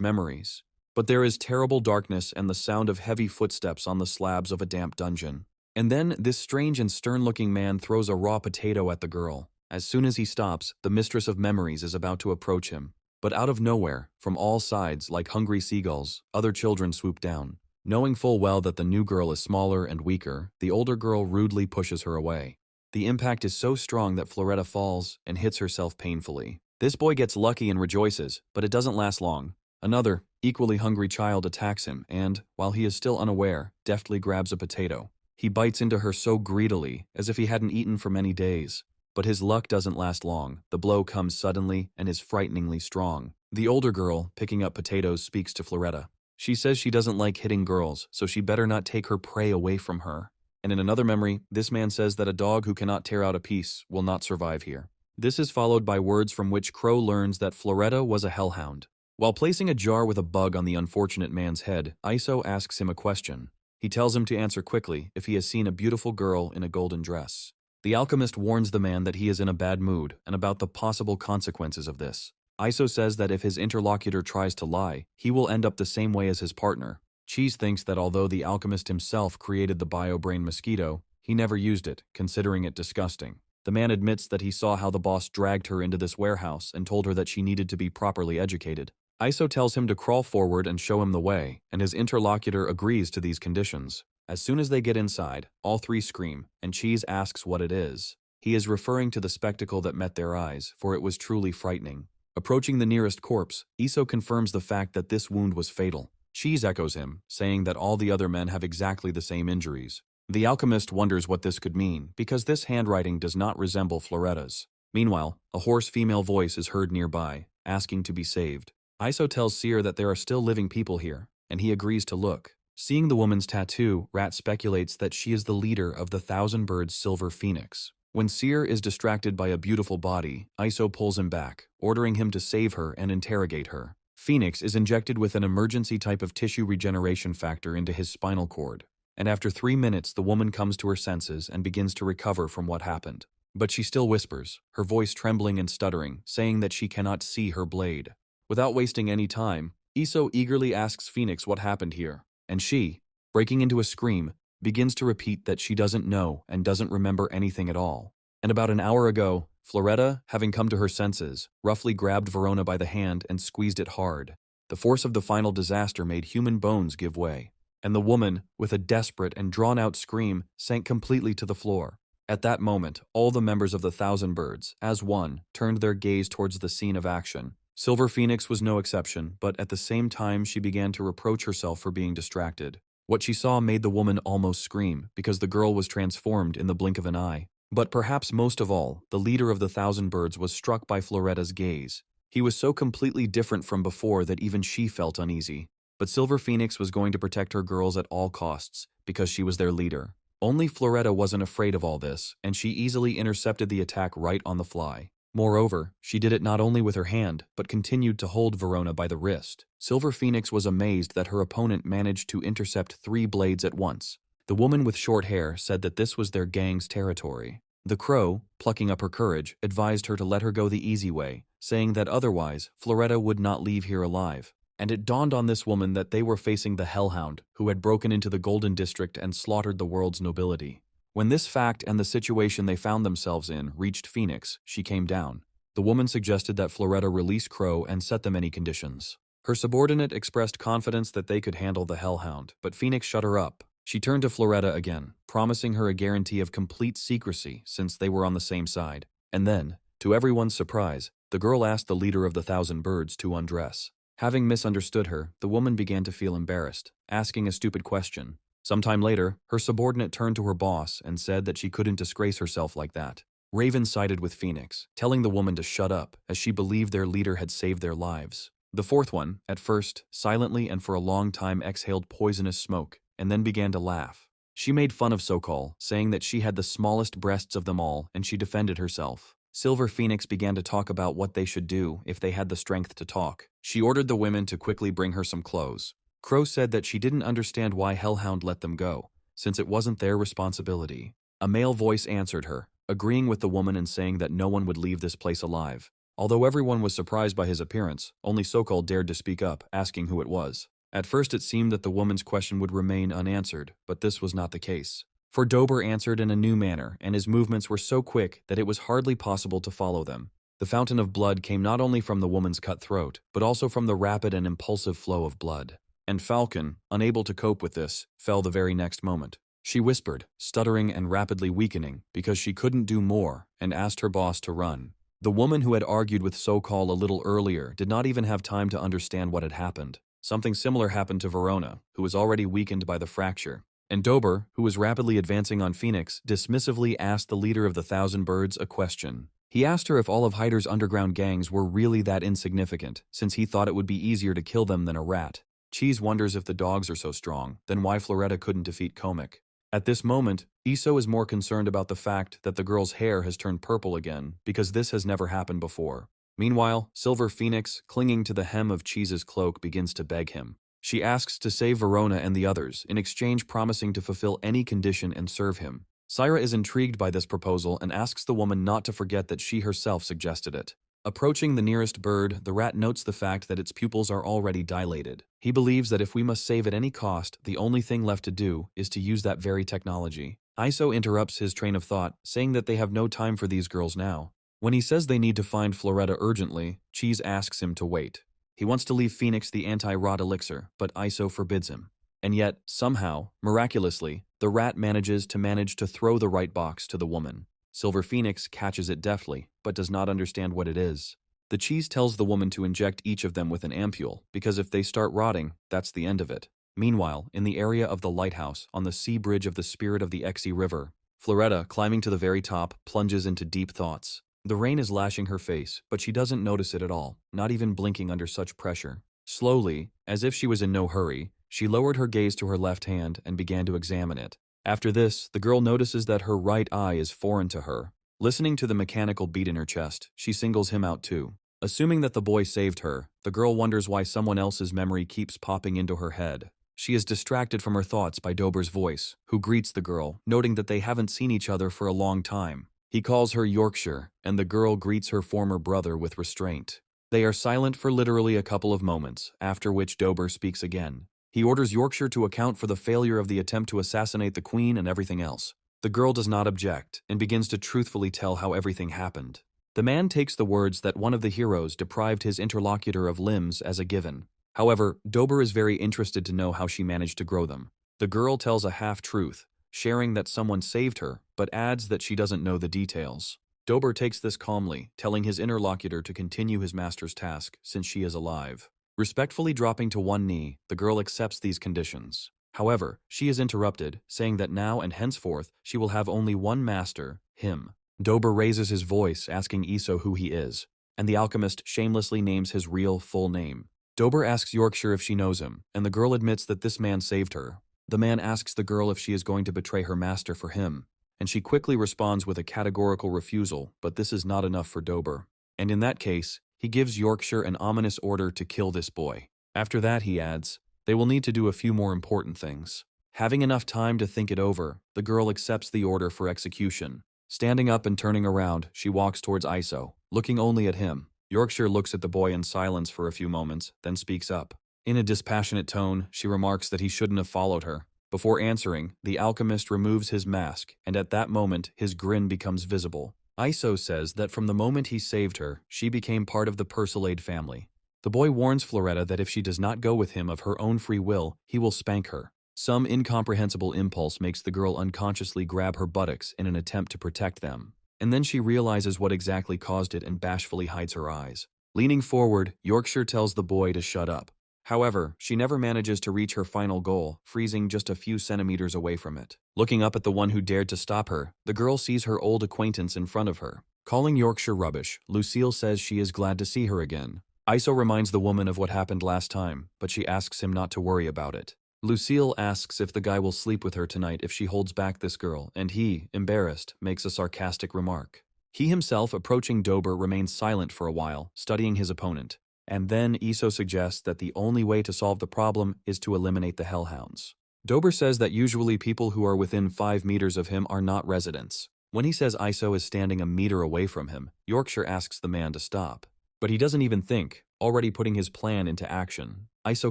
[SPEAKER 1] memories. But there is terrible darkness and the sound of heavy footsteps on the slabs of a damp dungeon. And then this strange and stern-looking man throws a raw potato at the girl. As soon as he stops, the mistress of memories is about to approach him. But out of nowhere, from all sides, like hungry seagulls, other children swoop down. Knowing full well that the new girl is smaller and weaker, the older girl rudely pushes her away. The impact is so strong that Floretta falls and hits herself painfully. This boy gets lucky and rejoices, but it doesn't last long. Another, equally hungry child attacks him and, while he is still unaware, deftly grabs a potato. He bites into her so greedily, as if he hadn't eaten for many days. But his luck doesn't last long. The blow comes suddenly and is frighteningly strong. The older girl, picking up potatoes, speaks to Floretta. She says she doesn't like hitting girls, so she better not take her prey away from her. And in another memory, this man says that a dog who cannot tear out a piece will not survive here. This is followed by words from which Crow learns that Floretta was a hellhound. While placing a jar with a bug on the unfortunate man's head, Iso asks him a question. He tells him to answer quickly if he has seen a beautiful girl in a golden dress. The alchemist warns the man that he is in a bad mood and about the possible consequences of this. Iso says that if his interlocutor tries to lie, he will end up the same way as his partner. Cheese thinks that although the alchemist himself created the bio-brain mosquito, he never used it, considering it disgusting. The man admits that he saw how the boss dragged her into this warehouse and told her that she needed to be properly educated. Iso tells him to crawl forward and show him the way, and his interlocutor agrees to these conditions. As soon as they get inside, all three scream, and Cheese asks what it is. He is referring to the spectacle that met their eyes, for it was truly frightening. Approaching the nearest corpse, Iso confirms the fact that this wound was fatal. Cheese echoes him, saying that all the other men have exactly the same injuries. The alchemist wonders what this could mean, because this handwriting does not resemble Floretta's. Meanwhile, a hoarse female voice is heard nearby, asking to be saved. Iso tells Seer that there are still living people here, and he agrees to look. Seeing the woman's tattoo, Rat speculates that she is the leader of the Thousand Birds Silver Phoenix. When Seer is distracted by a beautiful body, Iso pulls him back, ordering him to save her and interrogate her. Phoenix is injected with an emergency type of tissue regeneration factor into his spinal cord, and after 3 minutes the woman comes to her senses and begins to recover from what happened. But she still whispers, her voice trembling and stuttering, saying that she cannot see her blade. Without wasting any time, Iso eagerly asks Phoenix what happened here, and she, breaking into a scream, begins to repeat that she doesn't know and doesn't remember anything at all. And about an hour ago, Floretta, having come to her senses, roughly grabbed Verona by the hand and squeezed it hard. The force of the final disaster made human bones give way, and the woman, with a desperate and drawn-out scream, sank completely to the floor. At that moment, all the members of the Thousand Birds, as one, turned their gaze towards the scene of action. Silver Phoenix was no exception, but at the same time she began to reproach herself for being distracted. What she saw made the woman almost scream, because the girl was transformed in the blink of an eye. But perhaps most of all, the leader of the Thousand Birds was struck by Floretta's gaze. He was so completely different from before that even she felt uneasy. But Silver Phoenix was going to protect her girls at all costs, because she was their leader. Only Floretta wasn't afraid of all this, and she easily intercepted the attack right on the fly. Moreover, she did it not only with her hand, but continued to hold Verona by the wrist. Silver Phoenix was amazed that her opponent managed to intercept 3 blades at once. The woman with short hair said that this was their gang's territory. The Crow, plucking up her courage, advised her to let her go the easy way, saying that otherwise, Floretta would not leave here alive. And it dawned on this woman that they were facing the Hellhound, who had broken into the Golden District and slaughtered the world's nobility. When this fact and the situation they found themselves in reached Phoenix, she came down. The woman suggested that Floretta release Crow and set them any conditions. Her subordinate expressed confidence that they could handle the Hellhound, but Phoenix shut her up. She turned to Floretta again, promising her a guarantee of complete secrecy since they were on the same side. And then, to everyone's surprise, the girl asked the leader of the 1,000 birds to undress. Having misunderstood her, the woman began to feel embarrassed, asking a stupid question. Sometime later, her subordinate turned to her boss and said that she couldn't disgrace herself like that. Raven sided with Phoenix, telling the woman to shut up, as she believed their leader had saved their lives. The fourth one, at first, silently and for a long time exhaled poisonous smoke, and then began to laugh. She made fun of Sokol, saying that she had the smallest breasts of them all and she defended herself. Silver Phoenix began to talk about what they should do if they had the strength to talk. She ordered the women to quickly bring her some clothes. Crow said that she didn't understand why Hellhound let them go, since it wasn't their responsibility. A male voice answered her, agreeing with the woman and saying that no one would leave this place alive. Although everyone was surprised by his appearance, only Sokol dared to speak up, asking who it was. At first it seemed that the woman's question would remain unanswered, but this was not the case. For Dober answered in a new manner, and his movements were so quick that it was hardly possible to follow them. The fountain of blood came not only from the woman's cut throat, but also from the rapid and impulsive flow of blood. And Falcon, unable to cope with this, fell the very next moment. She whispered, stuttering and rapidly weakening, because she couldn't do more, and asked her boss to run. The woman who had argued with Sokol a little earlier did not even have time to understand what had happened. Something similar happened to Verona, who was already weakened by the fracture. And Dober, who was rapidly advancing on Phoenix, dismissively asked the leader of the 1,000 birds a question. He asked her if all of Hyder's underground gangs were really that insignificant, since he thought it would be easier to kill them than a rat. Cheese wonders if the dogs are so strong, then why Floretta couldn't defeat Comic. At this moment, Iso is more concerned about the fact that the girl's hair has turned purple again, because this has never happened before. Meanwhile, Silver Phoenix, clinging to the hem of Cheese's cloak, begins to beg him. She asks to save Verona and the others, in exchange promising to fulfill any condition and serve him. Syra is intrigued by this proposal and asks the woman not to forget that she herself suggested it. Approaching the nearest bird, the rat notes the fact that its pupils are already dilated. He believes that if we must save at any cost, the only thing left to do is to use that very technology. Iso interrupts his train of thought, saying that they have no time for these girls now. When he says they need to find Floretta urgently, Cheese asks him to wait. He wants to leave Phoenix the anti-rot elixir, but Iso forbids him. And yet, somehow, miraculously, the rat manages to throw the right box to the woman. Silver Phoenix catches it deftly, but does not understand what it is. The Cheese tells the woman to inject each of them with an ampule, because if they start rotting, that's the end of it. Meanwhile, in the area of the lighthouse, on the sea bridge of the Spirit of the Exi River, Floretta, climbing to the very top, plunges into deep thoughts. The rain is lashing her face, but she doesn't notice it at all, not even blinking under such pressure. Slowly, as if she was in no hurry, she lowered her gaze to her left hand and began to examine it. After this, the girl notices that her right eye is foreign to her. Listening to the mechanical beat in her chest, she singles him out too. Assuming that the boy saved her, the girl wonders why someone else's memory keeps popping into her head. She is distracted from her thoughts by Dober's voice, who greets the girl, noting that they haven't seen each other for a long time. He calls her Yorkshire, and the girl greets her former brother with restraint. They are silent for literally a couple of moments, after which Dober speaks again. He orders Yorkshire to account for the failure of the attempt to assassinate the queen and everything else. The girl does not object, and begins to truthfully tell how everything happened. The man takes the words that one of the heroes deprived his interlocutor of limbs as a given. However, Dober is very interested to know how she managed to grow them. The girl tells a half-truth, sharing that someone saved her, but adds that she doesn't know the details. Dober takes this calmly, telling his interlocutor to continue his master's task, since she is alive. Respectfully dropping to one knee, the girl accepts these conditions. However, she is interrupted, saying that now and henceforth she will have only one master, him. Dober raises his voice, asking Iso who he is, and the alchemist shamelessly names his real, full name. Dober asks Yorkshire if she knows him, and the girl admits that this man saved her. The man asks the girl if she is going to betray her master for him, and she quickly responds with a categorical refusal, but this is not enough for Dober. And in that case, he gives Yorkshire an ominous order to kill this boy. After that, he adds, they will need to do a few more important things. Having enough time to think it over, the girl accepts the order for execution. Standing up and turning around, she walks towards Iso, looking only at him. Yorkshire looks at the boy in silence for a few moments, then speaks up. In a dispassionate tone, she remarks that he shouldn't have followed her. Before answering, the alchemist removes his mask, and at that moment, his grin becomes visible. Iso says that from the moment he saved her, she became part of the Persilade family. The boy warns Floretta that if she does not go with him of her own free will, he will spank her. Some incomprehensible impulse makes the girl unconsciously grab her buttocks in an attempt to protect them. and then she realizes what exactly caused it and bashfully hides her eyes. Leaning forward, Yorkshire tells the boy to shut up. However, she never manages to reach her final goal, freezing just a few centimeters away from it. Looking up at the one who dared to stop her, the girl sees her old acquaintance in front of her. Calling Yorkshire rubbish, Lucille says she is glad to see her again. Iso reminds the woman of what happened last time, but she asks him not to worry about it. Lucille asks if the guy will sleep with her tonight if she holds back this girl, and he, embarrassed, makes a sarcastic remark. He himself, approaching Dober, remains silent for a while, studying his opponent. And then Iso suggests that the only way to solve the problem is to eliminate the hellhounds. Dober says that usually people who are within 5 meters of him are not residents. When he says Iso is standing a meter away from him, Yorkshire asks the man to stop. But he doesn't even think, already putting his plan into action. Iso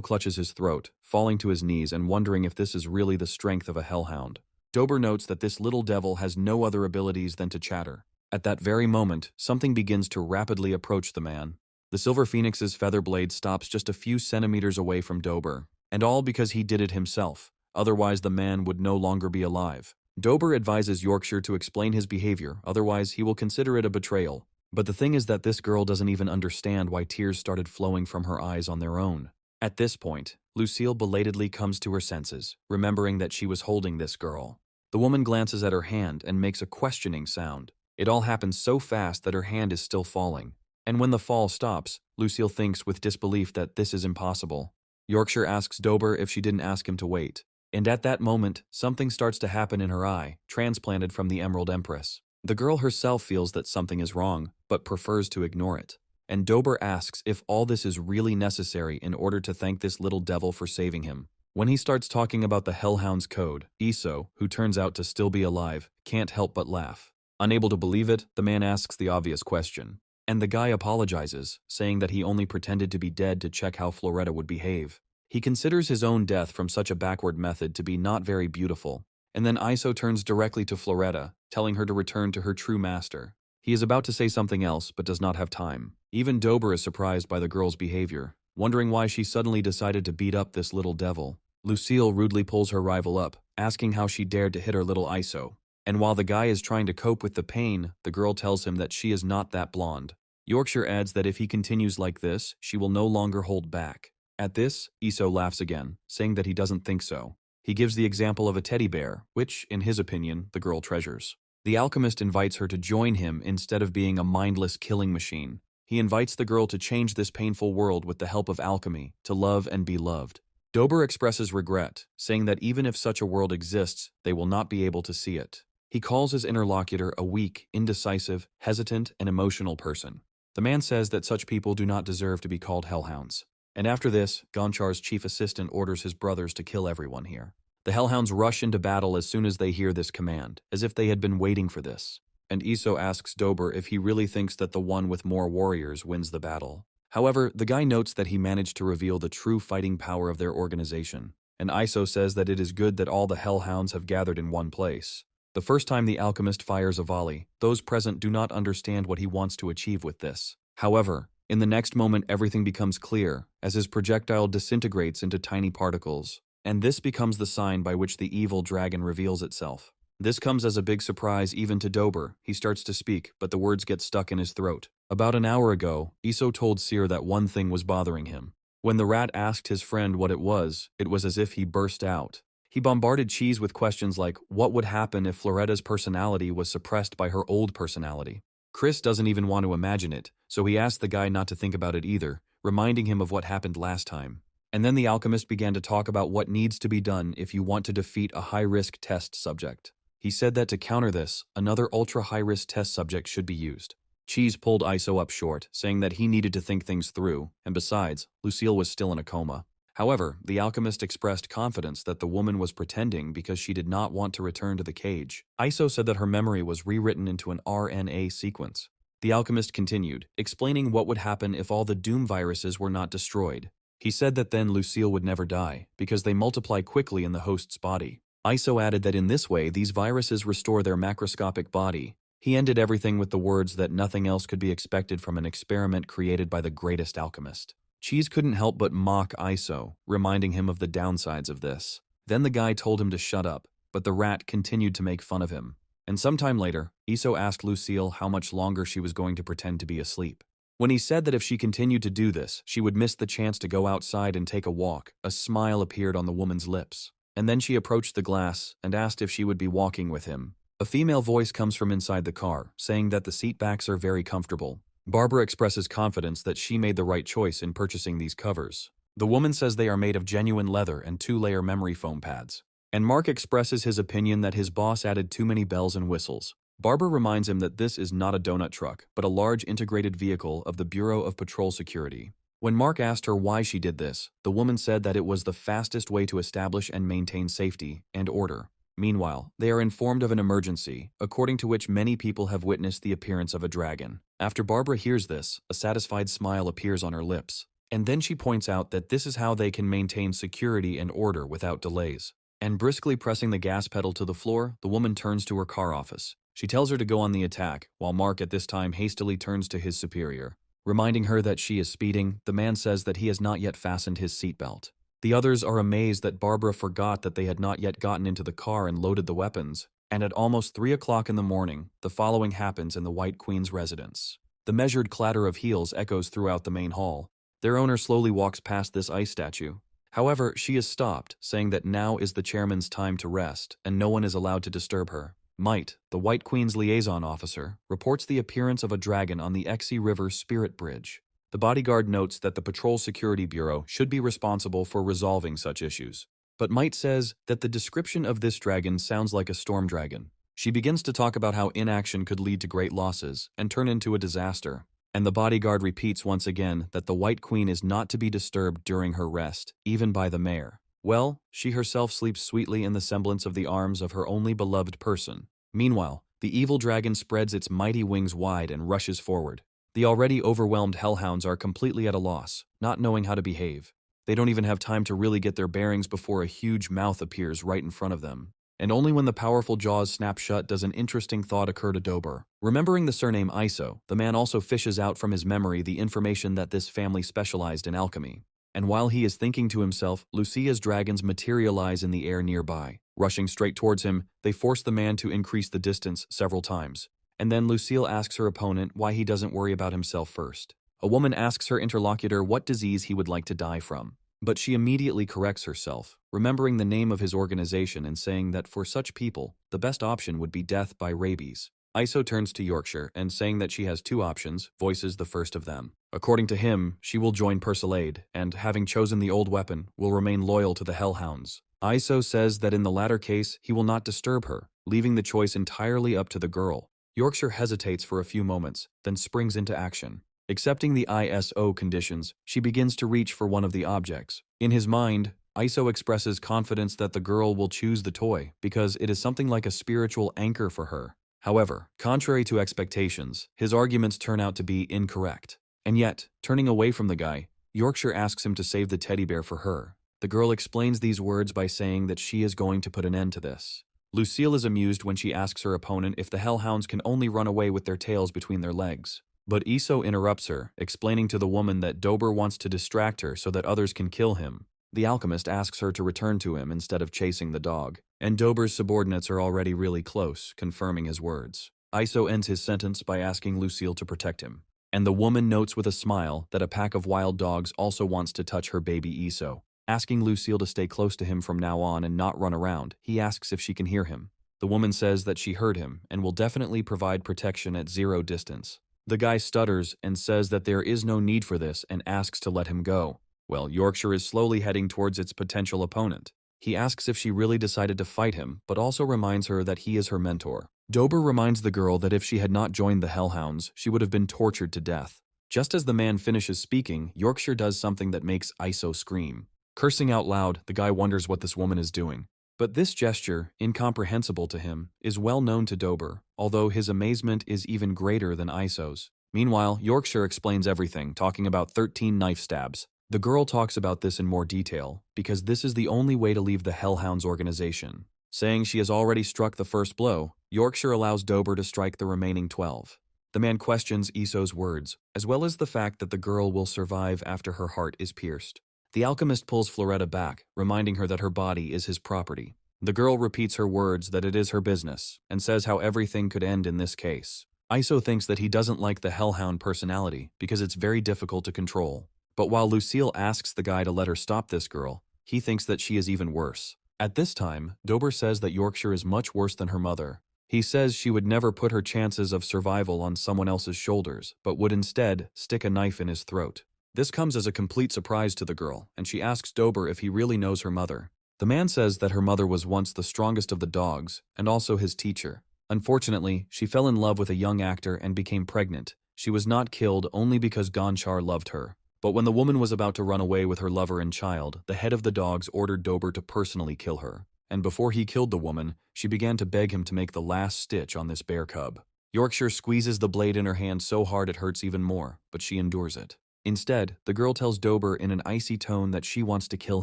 [SPEAKER 1] clutches his throat, falling to his knees and wondering if this is really the strength of a hellhound. Dober notes that this little devil has no other abilities than to chatter. At that very moment, something begins to rapidly approach the man. The Silver Phoenix's feather blade stops just a few centimeters away from Dober, and all because he did it himself, otherwise the man would no longer be alive. Dober advises Yorkshire to explain his behavior, otherwise he will consider it a betrayal. But the thing is that this girl doesn't even understand why tears started flowing from her eyes on their own. At this point, Lucille belatedly comes to her senses, remembering that she was holding this girl. The woman glances at her hand and makes a questioning sound. It all happens so fast that her hand is still falling. And when the fall stops, Lucille thinks with disbelief that this is impossible. Yorkshire asks Dober if she didn't ask him to wait. And at that moment, something starts to happen in her eye, transplanted from the Emerald Empress. The girl herself feels that something is wrong, but prefers to ignore it. And Dober asks if all this is really necessary in order to thank this little devil for saving him. When he starts talking about the Hellhound's code, Iso, who turns out to still be alive, can't help but laugh. Unable to believe it, the man asks the obvious question. And the guy apologizes, saying that he only pretended to be dead to check how Floretta would behave. He considers his own death from such a backward method to be not very beautiful. And then Iso turns directly to Floretta, telling her to return to her true master. He is about to say something else, but does not have time. Even Dober is surprised by the girl's behavior, wondering why she suddenly decided to beat up this little devil. Lucille rudely pulls her rival up, asking how she dared to hit her little Iso. And while the guy is trying to cope with the pain, the girl tells him that she is not that blonde. Yorkshire adds that if he continues like this, she will no longer hold back. At this, Iso laughs again, saying that he doesn't think so. He gives the example of a teddy bear, which, in his opinion, the girl treasures. The alchemist invites her to join him instead of being a mindless killing machine. He invites the girl to change this painful world with the help of alchemy, to love and be loved. Dober expresses regret, saying that even if such a world exists, they will not be able to see it. He calls his interlocutor a weak, indecisive, hesitant, and emotional person. The man says that such people do not deserve to be called hellhounds. And after this, Gonchar's chief assistant orders his brothers to kill everyone here. The hellhounds rush into battle as soon as they hear this command, as if they had been waiting for this. And Iso asks Dober if he really thinks that the one with more warriors wins the battle. However, the guy notes that he managed to reveal the true fighting power of their organization. And Iso says that it is good that all the hellhounds have gathered in one place. The first time the alchemist fires a volley, those present do not understand what he wants to achieve with this. However, in the next moment everything becomes clear, as his projectile disintegrates into tiny particles. And this becomes the sign by which the evil dragon reveals itself. This comes as a big surprise even to Dober. He starts to speak, but the words get stuck in his throat. About an hour ago, Iso told Seer that one thing was bothering him. When the rat asked his friend what it was as if he burst out. He bombarded Cheese with questions like, what would happen if Floretta's personality was suppressed by her old personality? Chris doesn't even want to imagine it, so he asked the guy not to think about it either, reminding him of what happened last time. And then the alchemist began to talk about what needs to be done if you want to defeat a high-risk test subject. He said that to counter this, another ultra-high-risk test subject should be used. Cheese pulled Iso up short, saying that he needed to think things through, and besides, Lucille was still in a coma. However, the alchemist expressed confidence that the woman was pretending because she did not want to return to the cage. Iso said that her memory was rewritten into an RNA sequence. The alchemist continued, explaining what would happen if all the Doom viruses were not destroyed. He said that then Lucille would never die, because they multiply quickly in the host's body. Iso added that in this way these viruses restore their macroscopic body. He ended everything with the words that nothing else could be expected from an experiment created by the greatest alchemist. Cheese couldn't help but mock Iso, reminding him of the downsides of this. Then the guy told him to shut up, but the rat continued to make fun of him. And sometime later, Iso asked Lucille how much longer she was going to pretend to be asleep. When he said that if she continued to do this, she would miss the chance to go outside and take a walk, a smile appeared on the woman's lips. And then she approached the glass and asked if she would be walking with him. A female voice comes from inside the car, saying that the seat backs are very comfortable. Barbara expresses confidence that she made the right choice in purchasing these covers. The woman says they are made of genuine leather and 2-layer memory foam pads. And Mark expresses his opinion that his boss added too many bells and whistles. Barbara reminds him that this is not a donut truck, but a large integrated vehicle of the Bureau of Patrol Security. When Mark asked her why she did this, the woman said that it was the fastest way to establish and maintain safety and order. Meanwhile, they are informed of an emergency, according to which many people have witnessed the appearance of a dragon. After Barbara hears this, a satisfied smile appears on her lips. And then she points out that this is how they can maintain security and order without delays. And briskly pressing the gas pedal to the floor, the woman turns to her car office. She tells her to go on the attack, while Mark at this time hastily turns to his superior. Reminding her that she is speeding, the man says that he has not yet fastened his seatbelt. The others are amazed that Barbara forgot that they had not yet gotten into the car and loaded the weapons. And at almost 3 o'clock in the morning, the following happens in the White Queen's residence. The measured clatter of heels echoes throughout the main hall. Their owner slowly walks past this ice statue. However, she is stopped, saying that now is the chairman's time to rest, and no one is allowed to disturb her. Might, the White Queen's liaison officer, reports the appearance of a dragon on the Exe River Spirit Bridge. The bodyguard notes that the Patrol Security Bureau should be responsible for resolving such issues. But Might says that the description of this dragon sounds like a storm dragon. She begins to talk about how inaction could lead to great losses and turn into a disaster. And the bodyguard repeats once again that the White Queen is not to be disturbed during her rest, even by the mayor. Well, she herself sleeps sweetly in the semblance of the arms of her only beloved person. Meanwhile, the evil dragon spreads its mighty wings wide and rushes forward. The already overwhelmed hellhounds are completely at a loss, not knowing how to behave. They don't even have time to really get their bearings before a huge mouth appears right in front of them. And only when the powerful jaws snap shut does an interesting thought occur to Dober. Remembering the surname Iso, the man also fishes out from his memory the information that this family specialized in alchemy. And while he is thinking to himself, Lucia's dragons materialize in the air nearby. Rushing straight towards him, they force the man to increase the distance several times. And then Lucille asks her opponent why he doesn't worry about himself first. A woman asks her interlocutor what disease he would like to die from. But she immediately corrects herself, remembering the name of his organization and saying that for such people, the best option would be death by rabies. Iso turns to Yorkshire and saying that she has 2 options, voices the first of them. According to him, she will join Persilade and, having chosen the old weapon, will remain loyal to the Hellhounds. Iso says that in the latter case, he will not disturb her, leaving the choice entirely up to the girl. Yorkshire hesitates for a few moments, then springs into action. Accepting the ISO conditions, she begins to reach for one of the objects. In his mind, Iso expresses confidence that the girl will choose the toy because it is something like a spiritual anchor for her. However, contrary to expectations, his arguments turn out to be incorrect. And yet, turning away from the guy, Yorkshire asks him to save the teddy bear for her. The girl explains these words by saying that she is going to put an end to this. Lucille is amused when she asks her opponent if the Hellhounds can only run away with their tails between their legs. But Iso interrupts her, explaining to the woman that Dober wants to distract her so that others can kill him. The alchemist asks her to return to him instead of chasing the dog, and Dober's subordinates are already really close, confirming his words. Iso ends his sentence by asking Lucille to protect him. And the woman notes with a smile that a pack of wild dogs also wants to touch her baby Iso. Asking Lucille to stay close to him from now on and not run around, he asks if she can hear him. The woman says that she heard him and will definitely provide protection at 0 distance. The guy stutters and says that there is no need for this and asks to let him go. Well, Yorkshire is slowly heading towards its potential opponent. He asks if she really decided to fight him, but also reminds her that he is her mentor. Dober reminds the girl that if she had not joined the Hellhounds, she would have been tortured to death. Just as the man finishes speaking, Yorkshire does something that makes Iso scream. Cursing out loud, the guy wonders what this woman is doing. But this gesture, incomprehensible to him, is well known to Dober, although his amazement is even greater than Iso's. Meanwhile, Yorkshire explains everything, talking about 13 knife stabs. The girl talks about this in more detail, because this is the only way to leave the Hellhounds organization. Saying she has already struck the first blow, Yorkshire allows Dober to strike the remaining 12. The man questions Iso's words, as well as the fact that the girl will survive after her heart is pierced. The alchemist pulls Floretta back, reminding her that her body is his property. The girl repeats her words that it is her business, and says how everything could end in this case. Iso thinks that he doesn't like the hellhound personality because it's very difficult to control. But while Lucille asks the guy to let her stop this girl, he thinks that she is even worse. At this time, Dober says that Yorkshire is much worse than her mother. He says she would never put her chances of survival on someone else's shoulders, but would instead stick a knife in his throat. This comes as a complete surprise to the girl, and she asks Dober if he really knows her mother. The man says that her mother was once the strongest of the dogs, and also his teacher. Unfortunately, she fell in love with a young actor and became pregnant. She was not killed only because Gonchar loved her. But when the woman was about to run away with her lover and child, the head of the dogs ordered Dober to personally kill her. And before he killed the woman, she began to beg him to make the last stitch on this bear cub. Yorkshire squeezes the blade in her hand so hard it hurts even more, but she endures it. Instead, the girl tells Dober in an icy tone that she wants to kill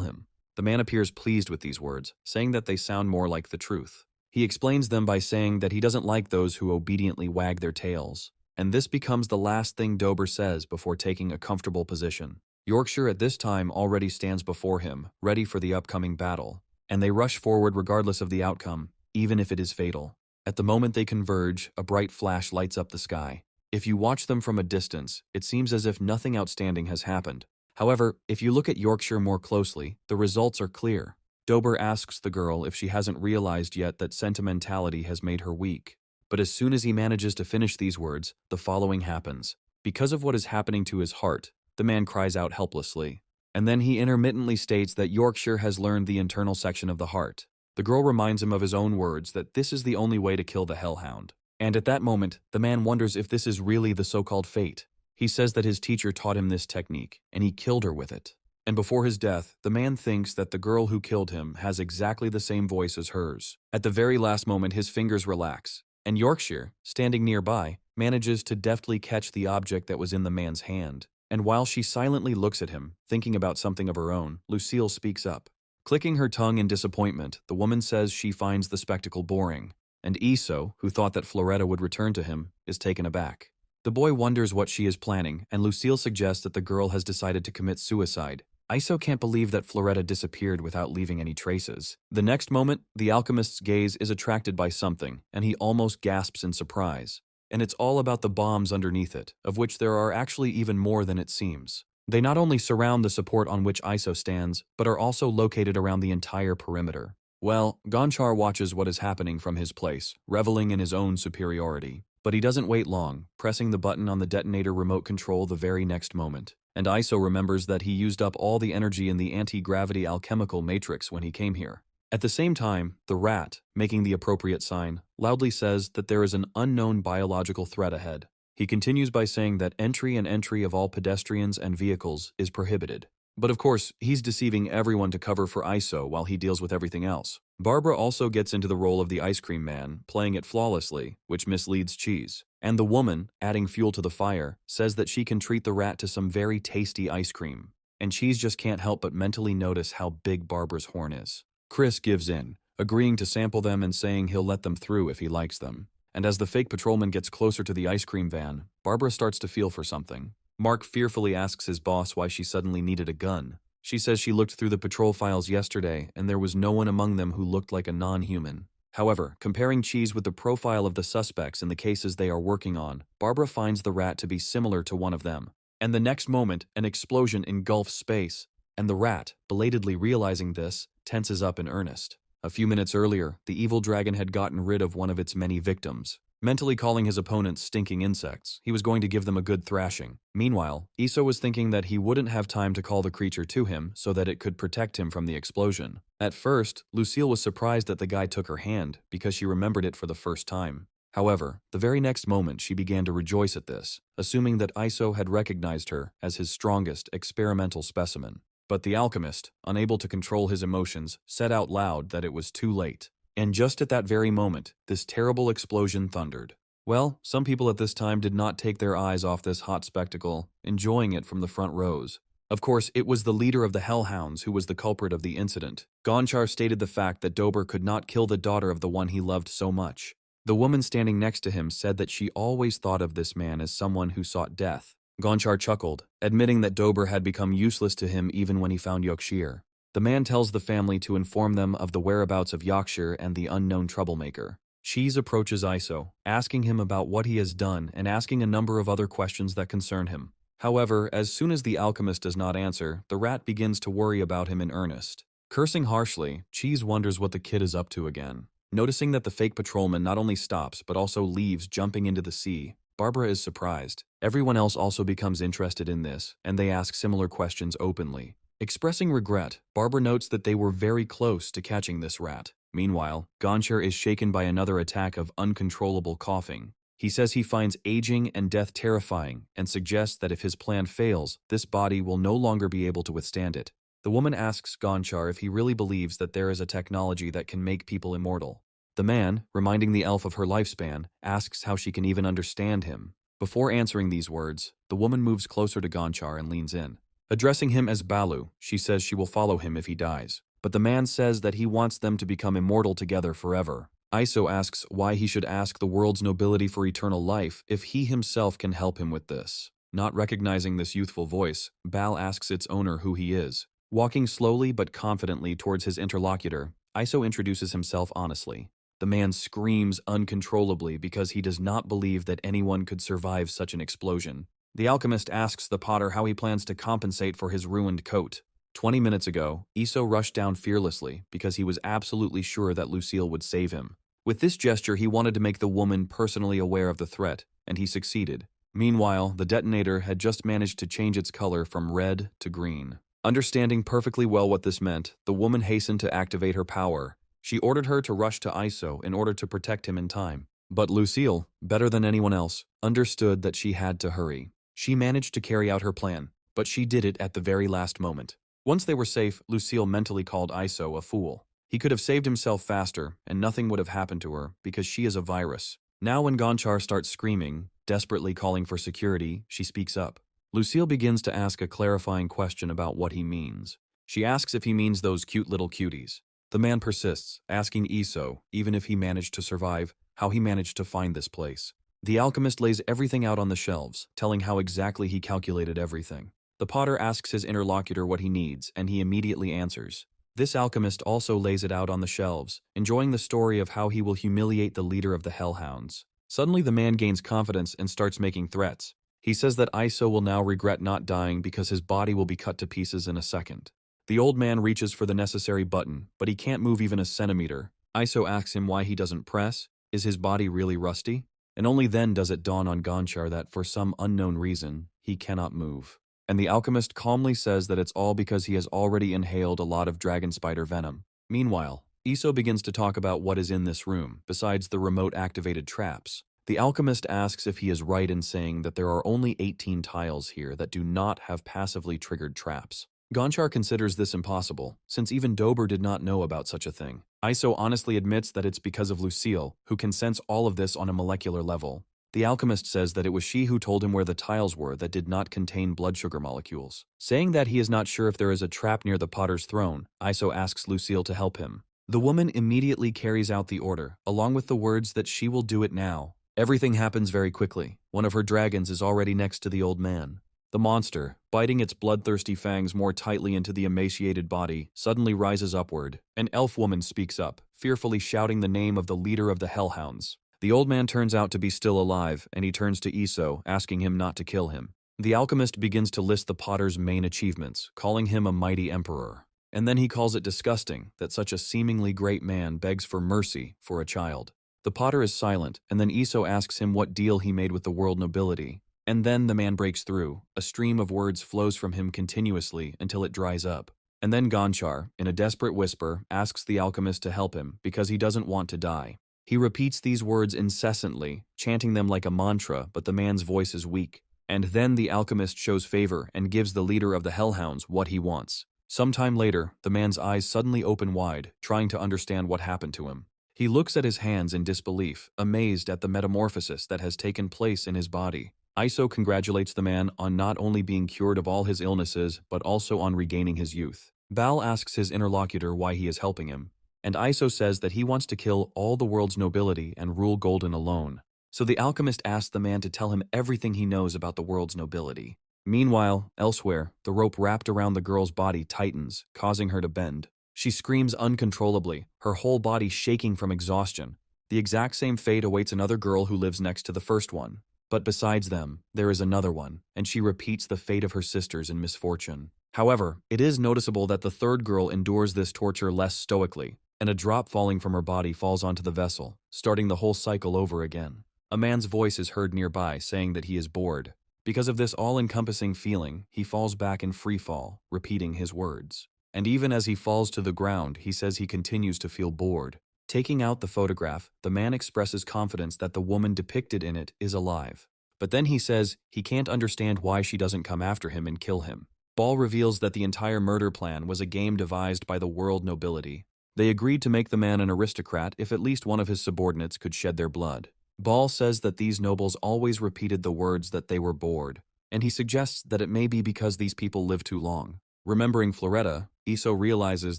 [SPEAKER 1] him. The man appears pleased with these words, saying that they sound more like the truth. He explains them by saying that he doesn't like those who obediently wag their tails. And this becomes the last thing Dober says before taking a comfortable position. Yorkshire at this time already stands before him, ready for the upcoming battle, and they rush forward regardless of the outcome, even if it is fatal. At the moment they converge, a bright flash lights up the sky. If you watch them from a distance, it seems as if nothing outstanding has happened. However, if you look at Yorkshire more closely, the results are clear. Dober asks the girl if she hasn't realized yet that sentimentality has made her weak. But as soon as he manages to finish these words, the following happens. Because of what is happening to his heart, the man cries out helplessly. And then he intermittently states that Yorkshire has learned the internal section of the heart. The girl reminds him of his own words that this is the only way to kill the hellhound. And at that moment, the man wonders if this is really the so-called fate. He says that his teacher taught him this technique, and he killed her with it. And before his death, the man thinks that the girl who killed him has exactly the same voice as hers. At the very last moment, his fingers relax, and Yorkshire, standing nearby, manages to deftly catch the object that was in the man's hand. And while she silently looks at him, thinking about something of her own, Lucille speaks up. Clicking her tongue in disappointment, the woman says she finds the spectacle boring. And Iso, who thought that Floretta would return to him, is taken aback. The boy wonders what she is planning, and Lucille suggests that the girl has decided to commit suicide. Iso can't believe that Floretta disappeared without leaving any traces. The next moment, the alchemist's gaze is attracted by something, and he almost gasps in surprise. And it's all about the bombs underneath it, of which there are actually even more than it seems. They not only surround the support on which Iso stands, but are also located around the entire perimeter. Well, Gonchar watches what is happening from his place, reveling in his own superiority. But he doesn't wait long, pressing the button on the detonator remote control the very next moment. And Iso remembers that he used up all the energy in the anti-gravity alchemical matrix when he came here. At the same time, the rat, making the appropriate sign, loudly says that there is an unknown biological threat ahead. He continues by saying that entry of all pedestrians and vehicles is prohibited. But of course, he's deceiving everyone to cover for Iso while he deals with everything else. Barbara also gets into the role of the ice cream man, playing it flawlessly, which misleads Cheese. And the woman, adding fuel to the fire, says that she can treat the rat to some very tasty ice cream. And Cheese just can't help but mentally notice how big Barbara's horn is. Chris gives in, agreeing to sample them and saying he'll let them through if he likes them. And as the fake patrolman gets closer to the ice cream van, Barbara starts to feel for something. Mark fearfully asks his boss why she suddenly needed a gun. She says she looked through the patrol files yesterday and there was no one among them who looked like a non-human. However, comparing Cheese with the profile of the suspects in the cases they are working on, Barbara finds the rat to be similar to one of them. And the next moment, an explosion engulfs space, and the rat, belatedly realizing this, tenses up in earnest. A few minutes earlier, the evil dragon had gotten rid of one of its many victims. Mentally calling his opponents stinking insects, he was going to give them a good thrashing. Meanwhile, Iso was thinking that he wouldn't have time to call the creature to him so that it could protect him from the explosion. At first, Lucille was surprised that the guy took her hand because she remembered it for the first time. However, the very next moment she began to rejoice at this, assuming that Iso had recognized her as his strongest experimental specimen. But the alchemist, unable to control his emotions, said out loud that it was too late. And just at that very moment, this terrible explosion thundered. Well, some people at this time did not take their eyes off this hot spectacle, enjoying it from the front rows. Of course, it was the leader of the Hellhounds who was the culprit of the incident. Gonchar stated the fact that Dober could not kill the daughter of the one he loved so much. The woman standing next to him said that she always thought of this man as someone who sought death. Gonchar chuckled, admitting that Dober had become useless to him even when he found Yorkshire. The man tells the family to inform them of the whereabouts of Yakshir and the unknown troublemaker. Cheese approaches Iso, asking him about what he has done and asking a number of other questions that concern him. However, as soon as the alchemist does not answer, the rat begins to worry about him in earnest. Cursing harshly, Cheese wonders what the kid is up to again. Noticing that the fake patrolman not only stops but also leaves, jumping into the sea, Barbara is surprised. Everyone else also becomes interested in this, and they ask similar questions openly. Expressing regret, Barbara notes that they were very close to catching this rat. Meanwhile, Gonchar is shaken by another attack of uncontrollable coughing. He says he finds aging and death terrifying and suggests that if his plan fails, this body will no longer be able to withstand it. The woman asks Gonchar if he really believes that there is a technology that can make people immortal. The man, reminding the elf of her lifespan, asks how she can even understand him. Before answering these words, the woman moves closer to Gonchar and leans in. Addressing him as Balu, she says she will follow him if he dies. But the man says that he wants them to become immortal together forever. Iso asks why he should ask the world's nobility for eternal life if he himself can help him with this. Not recognizing this youthful voice, Bal asks its owner who he is. Walking slowly but confidently towards his interlocutor, Iso introduces himself honestly. The man screams uncontrollably because he does not believe that anyone could survive such an explosion. The alchemist asks the potter how he plans to compensate for his ruined coat. 20 minutes ago, Iso rushed down fearlessly because he was absolutely sure that Lucille would save him. With this gesture, he wanted to make the woman personally aware of the threat, and he succeeded. Meanwhile, the detonator had just managed to change its color from red to green. Understanding perfectly well what this meant, the woman hastened to activate her power. She ordered her to rush to Iso in order to protect him in time. But Lucille, better than anyone else, understood that she had to hurry. She managed to carry out her plan, but she did it at the very last moment. Once they were safe, Lucille mentally called Iso a fool. He could have saved himself faster, and nothing would have happened to her, because she is a virus. Now when Gonchar starts screaming, desperately calling for security, she speaks up. Lucille begins to ask a clarifying question about what he means. She asks if he means those cute little cuties. The man persists, asking Iso, even if he managed to survive, how he managed to find this place. The alchemist lays everything out on the shelves, telling how exactly he calculated everything. The potter asks his interlocutor what he needs, and he immediately answers. This alchemist also lays it out on the shelves, enjoying the story of how he will humiliate the leader of the Hellhounds. Suddenly the man gains confidence and starts making threats. He says that Iso will now regret not dying because his body will be cut to pieces in a second. The old man reaches for the necessary button, but he can't move even a centimeter. Iso asks him why he doesn't press. Is his body really rusty? And only then does it dawn on Gonchar that, for some unknown reason, he cannot move. And the alchemist calmly says that it's all because he has already inhaled a lot of dragon spider venom. Meanwhile, Iso begins to talk about what is in this room, besides the remote-activated traps. The alchemist asks if he is right in saying that there are only 18 tiles here that do not have passively triggered traps. Gonchar considers this impossible, since even Dober did not know about such a thing. Iso honestly admits that it's because of Lucille, who can sense all of this on a molecular level. The alchemist says that it was she who told him where the tiles were that did not contain blood sugar molecules. Saying that he is not sure if there is a trap near the potter's throne, Iso asks Lucille to help him. The woman immediately carries out the order, along with the words that she will do it now. Everything happens very quickly. One of her dragons is already next to the old man. The monster, biting its bloodthirsty fangs more tightly into the emaciated body, suddenly rises upward. An elf woman speaks up, fearfully shouting the name of the leader of the Hellhounds. The old man turns out to be still alive, and he turns to Iso, asking him not to kill him. The alchemist begins to list the potter's main achievements, calling him a mighty emperor. And then he calls it disgusting that such a seemingly great man begs for mercy for a child. The potter is silent, and then Iso asks him what deal he made with the world nobility. And then the man breaks through. A stream of words flows from him continuously until it dries up. And then Gonchar, in a desperate whisper, asks the alchemist to help him because he doesn't want to die. He repeats these words incessantly, chanting them like a mantra, but the man's voice is weak. And then the alchemist shows favor and gives the leader of the Hellhounds what he wants. Sometime later, the man's eyes suddenly open wide, trying to understand what happened to him. He looks at his hands in disbelief, amazed at the metamorphosis that has taken place in his body. Iso congratulates the man on not only being cured of all his illnesses, but also on regaining his youth. Bal asks his interlocutor why he is helping him, and Iso says that he wants to kill all the world's nobility and rule Golden alone. So the alchemist asks the man to tell him everything he knows about the world's nobility. Meanwhile, elsewhere, the rope wrapped around the girl's body tightens, causing her to bend. She screams uncontrollably, her whole body shaking from exhaustion. The exact same fate awaits another girl who lives next to the first one. But besides them, there is another one, and she repeats the fate of her sisters in misfortune. However, it is noticeable that the third girl endures this torture less stoically, and a drop falling from her body falls onto the vessel, starting the whole cycle over again. A man's voice is heard nearby saying that he is bored. Because of this all-encompassing feeling, he falls back in free fall, repeating his words. And even as he falls to the ground, he says he continues to feel bored. Taking out the photograph, the man expresses confidence that the woman depicted in it is alive. But then he says he can't understand why she doesn't come after him and kill him. Ball reveals that the entire murder plan was a game devised by the world nobility. They agreed to make the man an aristocrat if at least one of his subordinates could shed their blood. Ball says that these nobles always repeated the words that they were bored, and he suggests that it may be because these people live too long. Remembering Floretta, Iso realizes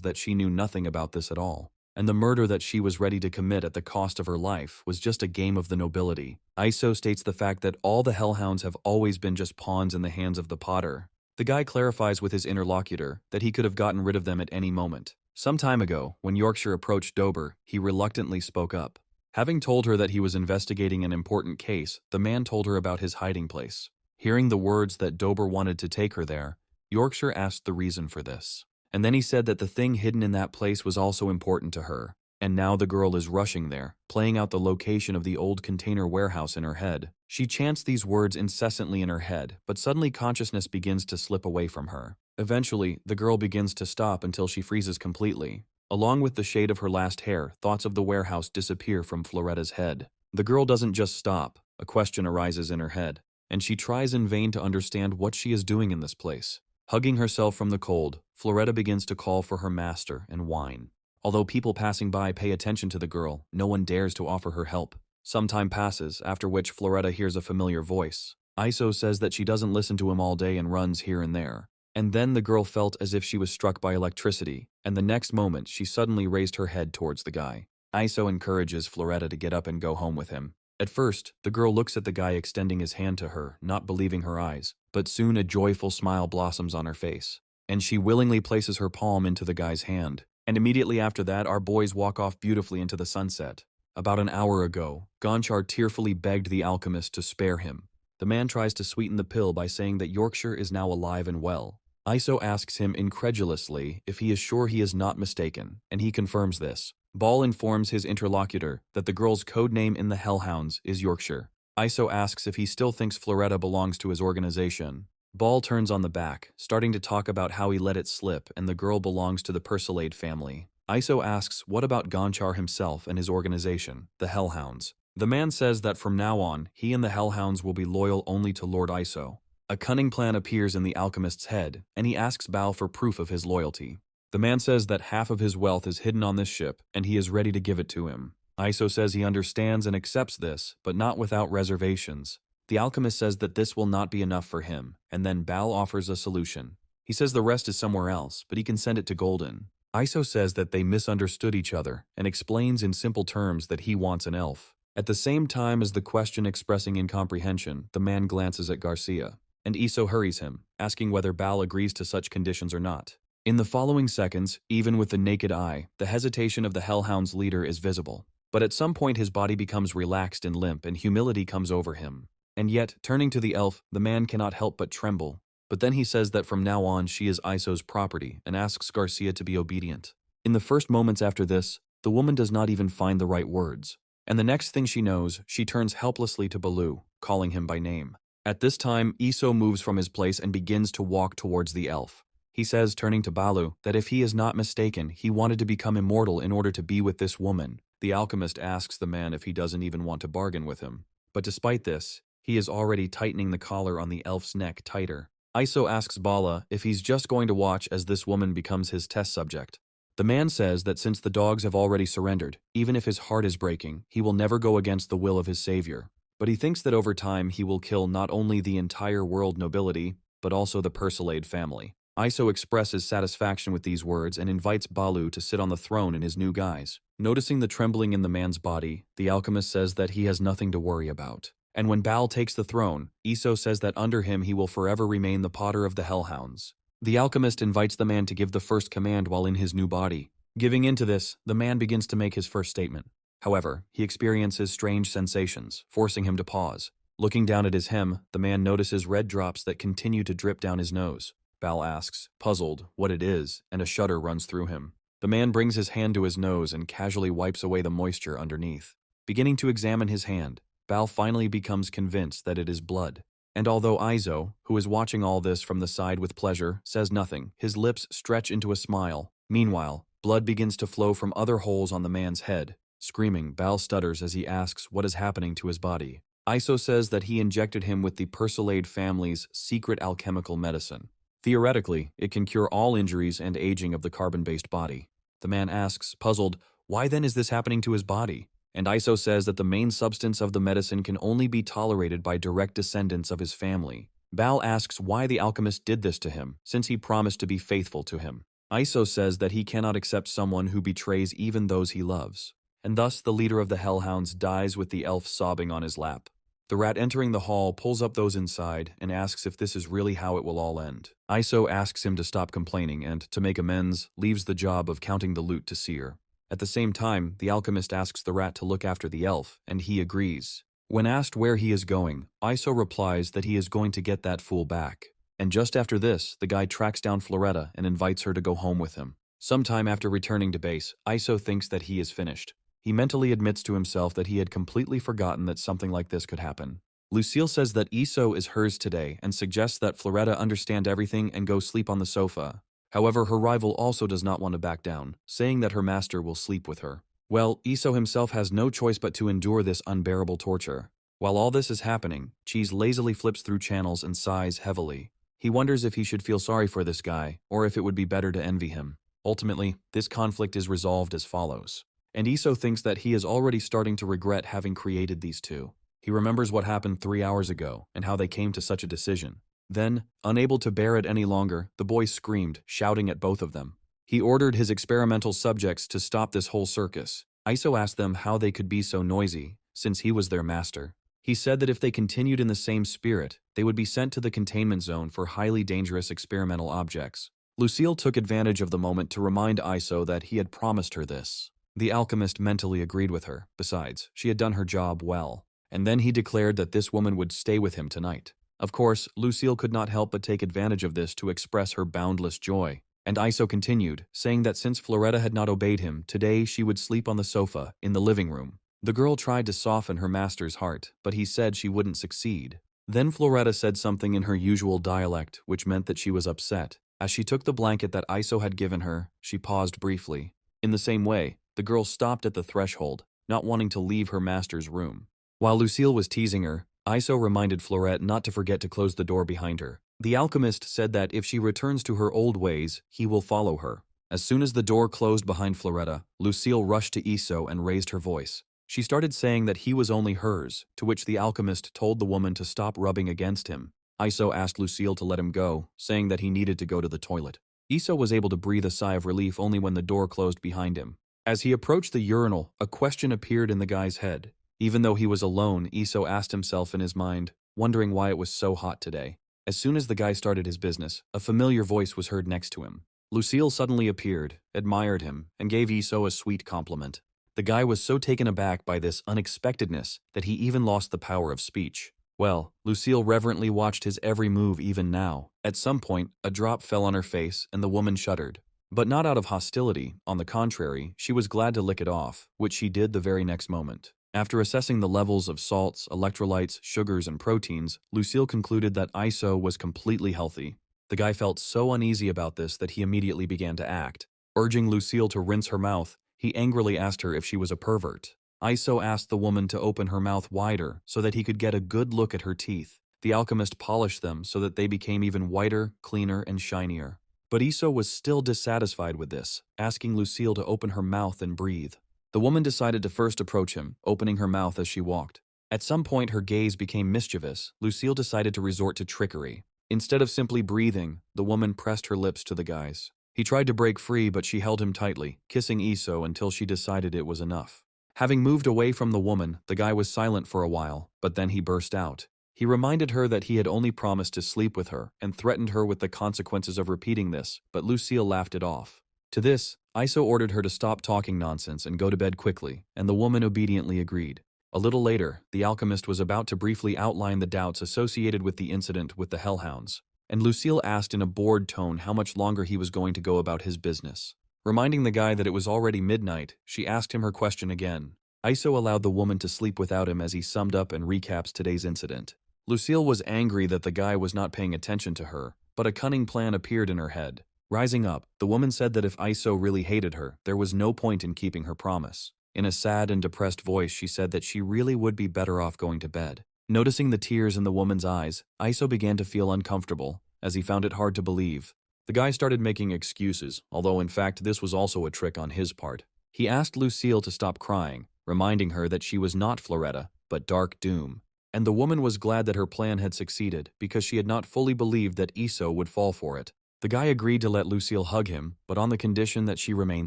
[SPEAKER 1] that she knew nothing about this at all, and the murder that she was ready to commit at the cost of her life was just a game of the nobility. Iso states the fact that all the hellhounds have always been just pawns in the hands of the potter. The guy clarifies with his interlocutor that he could have gotten rid of them at any moment. Some time ago, when Yorkshire approached Dober, he reluctantly spoke up. Having told her that he was investigating an important case, the man told her about his hiding place. Hearing the words that Dober wanted to take her there, Yorkshire asked the reason for this. And then he said that the thing hidden in that place was also important to her, and now the girl is rushing there, playing out the location of the old container warehouse in her head. She chants these words incessantly in her head, but suddenly consciousness begins to slip away from her. Eventually, the girl begins to stop until she freezes completely. Along with the shade of her last hair, thoughts of the warehouse disappear from Floretta's head. The girl doesn't just stop. A question arises in her head, and she tries in vain to understand what she is doing in this place. Hugging herself from the cold, Floretta begins to call for her master and whine. Although people passing by pay attention to the girl, no one dares to offer her help. Some time passes, after which Floretta hears a familiar voice. Iso says that she doesn't listen to him all day and runs here and there. And then the girl felt as if she was struck by electricity, and the next moment she suddenly raised her head towards the guy. Iso encourages Floretta to get up and go home with him. At first, the girl looks at the guy extending his hand to her, not believing her eyes, but soon a joyful smile blossoms on her face, and she willingly places her palm into the guy's hand. And immediately after that, our boys walk off beautifully into the sunset. About an hour ago, Gonchar tearfully begged the alchemist to spare him. The man tries to sweeten the pill by saying that Yorkshire is now alive and well. Iso asks him incredulously if he is sure he is not mistaken, and he confirms this. Ball informs his interlocutor that the girl's code name in the Hellhounds is Yorkshire. Iso asks if he still thinks Floretta belongs to his organization. Ball turns on the back, starting to talk about how he let it slip and the girl belongs to the Persilade family. Iso asks what about Gonchar himself and his organization, the Hellhounds. The man says that from now on, he and the Hellhounds will be loyal only to Lord Iso. A cunning plan appears in the alchemist's head, and he asks Bal for proof of his loyalty. The man says that half of his wealth is hidden on this ship, and he is ready to give it to him. Iso says he understands and accepts this, but not without reservations. The alchemist says that this will not be enough for him, and then Bal offers a solution. He says the rest is somewhere else, but he can send it to Golden. Iso says that they misunderstood each other, and explains in simple terms that he wants an elf. At the same time as the question expressing incomprehension, the man glances at Garcia, and Iso hurries him, asking whether Bal agrees to such conditions or not. In the following seconds, even with the naked eye, the hesitation of the Hellhound's leader is visible. But at some point his body becomes relaxed and limp and humility comes over him. And yet, turning to the elf, the man cannot help but tremble. But then he says that from now on she is Iso's property and asks Garcia to be obedient. In the first moments after this, the woman does not even find the right words. And the next thing she knows, she turns helplessly to Baloo, calling him by name. At this time, Iso moves from his place and begins to walk towards the elf. He says, turning to Baloo, that if he is not mistaken, he wanted to become immortal in order to be with this woman. The alchemist asks the man if he doesn't even want to bargain with him. But despite this, he is already tightening the collar on the elf's neck tighter. Iso asks Bala if he's just going to watch as this woman becomes his test subject. The man says that since the dogs have already surrendered, even if his heart is breaking, he will never go against the will of his savior. But he thinks that over time he will kill not only the entire world nobility, but also the Persilade family. Iso expresses satisfaction with these words and invites Baloo to sit on the throne in his new guise. Noticing the trembling in the man's body, the alchemist says that he has nothing to worry about. And when Baal takes the throne, Iso says that under him he will forever remain the potter of the hellhounds. The alchemist invites the man to give the first command while in his new body. Giving in to this, the man begins to make his first statement. However, he experiences strange sensations, forcing him to pause. Looking down at his hem, the man notices red drops that continue to drip down his nose. Baal asks, puzzled, what it is, and a shudder runs through him. The man brings his hand to his nose and casually wipes away the moisture underneath. Beginning to examine his hand, Baal finally becomes convinced that it is blood. And although Iso, who is watching all this from the side with pleasure, says nothing, his lips stretch into a smile. Meanwhile, blood begins to flow from other holes on the man's head. Screaming, Baal stutters as he asks what is happening to his body. Iso says that he injected him with the Persilade family's secret alchemical medicine. Theoretically, it can cure all injuries and aging of the carbon-based body. The man asks, puzzled, why then is this happening to his body? And Iso says that the main substance of the medicine can only be tolerated by direct descendants of his family. Baal asks why the alchemist did this to him, since he promised to be faithful to him. Iso says that he cannot accept someone who betrays even those he loves. And thus the leader of the hellhounds dies with the elf sobbing on his lap. The rat entering the hall pulls up those inside and asks if this is really how it will all end. Iso asks him to stop complaining and, to make amends, leaves the job of counting the loot to Seer. At the same time, the alchemist asks the rat to look after the elf, and he agrees. When asked where he is going, Iso replies that he is going to get that fool back. And just after this, the guy tracks down Floretta and invites her to go home with him. Sometime after returning to base, Iso thinks that he is finished. He mentally admits to himself that he had completely forgotten that something like this could happen. Lucille says that Iso is hers today and suggests that Floretta understand everything and go sleep on the sofa. However, her rival also does not want to back down, saying that her master will sleep with her. Well, Iso himself has no choice but to endure this unbearable torture. While all this is happening, Cheese lazily flips through channels and sighs heavily. He wonders if he should feel sorry for this guy, or if it would be better to envy him. Ultimately, this conflict is resolved as follows. And Iso thinks that he is already starting to regret having created these two. He remembers what happened 3 hours ago and how they came to such a decision. Then, unable to bear it any longer, the boy screamed, shouting at both of them. He ordered his experimental subjects to stop this whole circus. Iso asked them how they could be so noisy, since he was their master. He said that if they continued in the same spirit, they would be sent to the containment zone for highly dangerous experimental objects. Lucille took advantage of the moment to remind Iso that he had promised her this. The alchemist mentally agreed with her. Besides, she had done her job well. And then he declared that this woman would stay with him tonight. Of course, Lucille could not help but take advantage of this to express her boundless joy. And Iso continued, saying that since Floretta had not obeyed him, today she would sleep on the sofa in the living room. The girl tried to soften her master's heart, but he said she wouldn't succeed. Then Floretta said something in her usual dialect, which meant that she was upset. As she took the blanket that Iso had given her, she paused briefly. In the same way, the girl stopped at the threshold, not wanting to leave her master's room. While Lucille was teasing her, Iso reminded Florette not to forget to close the door behind her. The alchemist said that if she returns to her old ways, he will follow her. As soon as the door closed behind Floretta, Lucille rushed to Iso and raised her voice. She started saying that he was only hers, to which the alchemist told the woman to stop rubbing against him. Iso asked Lucille to let him go, saying that he needed to go to the toilet. Iso was able to breathe a sigh of relief only when the door closed behind him. As he approached the urinal, a question appeared in the guy's head. Even though he was alone, Iso asked himself in his mind, wondering why it was so hot today. As soon as the guy started his business, a familiar voice was heard next to him. Lucille suddenly appeared, admired him, and gave Iso a sweet compliment. The guy was so taken aback by this unexpectedness that he even lost the power of speech. Well, Lucille reverently watched his every move even now. At some point, a drop fell on her face and the woman shuddered. But not out of hostility, on the contrary, she was glad to lick it off, which she did the very next moment. After assessing the levels of salts, electrolytes, sugars, and proteins, Lucille concluded that Iso was completely healthy. The guy felt so uneasy about this that he immediately began to act. Urging Lucille to rinse her mouth, he angrily asked her if she was a pervert. Iso asked the woman to open her mouth wider so that he could get a good look at her teeth. The alchemist polished them so that they became even whiter, cleaner, and shinier. But Iso was still dissatisfied with this, asking Lucille to open her mouth and breathe. The woman decided to first approach him, opening her mouth as she walked. At some point, her gaze became mischievous. Lucille decided to resort to trickery. Instead of simply breathing, the woman pressed her lips to the guy's. He tried to break free, but she held him tightly, kissing Iso until she decided it was enough. Having moved away from the woman, the guy was silent for a while, but then he burst out. He reminded her that he had only promised to sleep with her and threatened her with the consequences of repeating this, but Lucille laughed it off. To this, Iso ordered her to stop talking nonsense and go to bed quickly, and the woman obediently agreed. A little later, the alchemist was about to briefly outline the doubts associated with the incident with the hellhounds, and Lucille asked in a bored tone how much longer he was going to go about his business. Reminding the guy that it was already midnight, she asked him her question again. Iso allowed the woman to sleep without him as he summed up and recaps today's incident. Lucille was angry that the guy was not paying attention to her, but a cunning plan appeared in her head. Rising up, the woman said that if Iso really hated her, there was no point in keeping her promise. In a sad and depressed voice, she said that she really would be better off going to bed. Noticing the tears in the woman's eyes, Iso began to feel uncomfortable, as he found it hard to believe. The guy started making excuses, although in fact this was also a trick on his part. He asked Lucille to stop crying, reminding her that she was not Floretta, but Dark Doom. And the woman was glad that her plan had succeeded because she had not fully believed that Iso would fall for it. The guy agreed to let Lucille hug him, but on the condition that she remain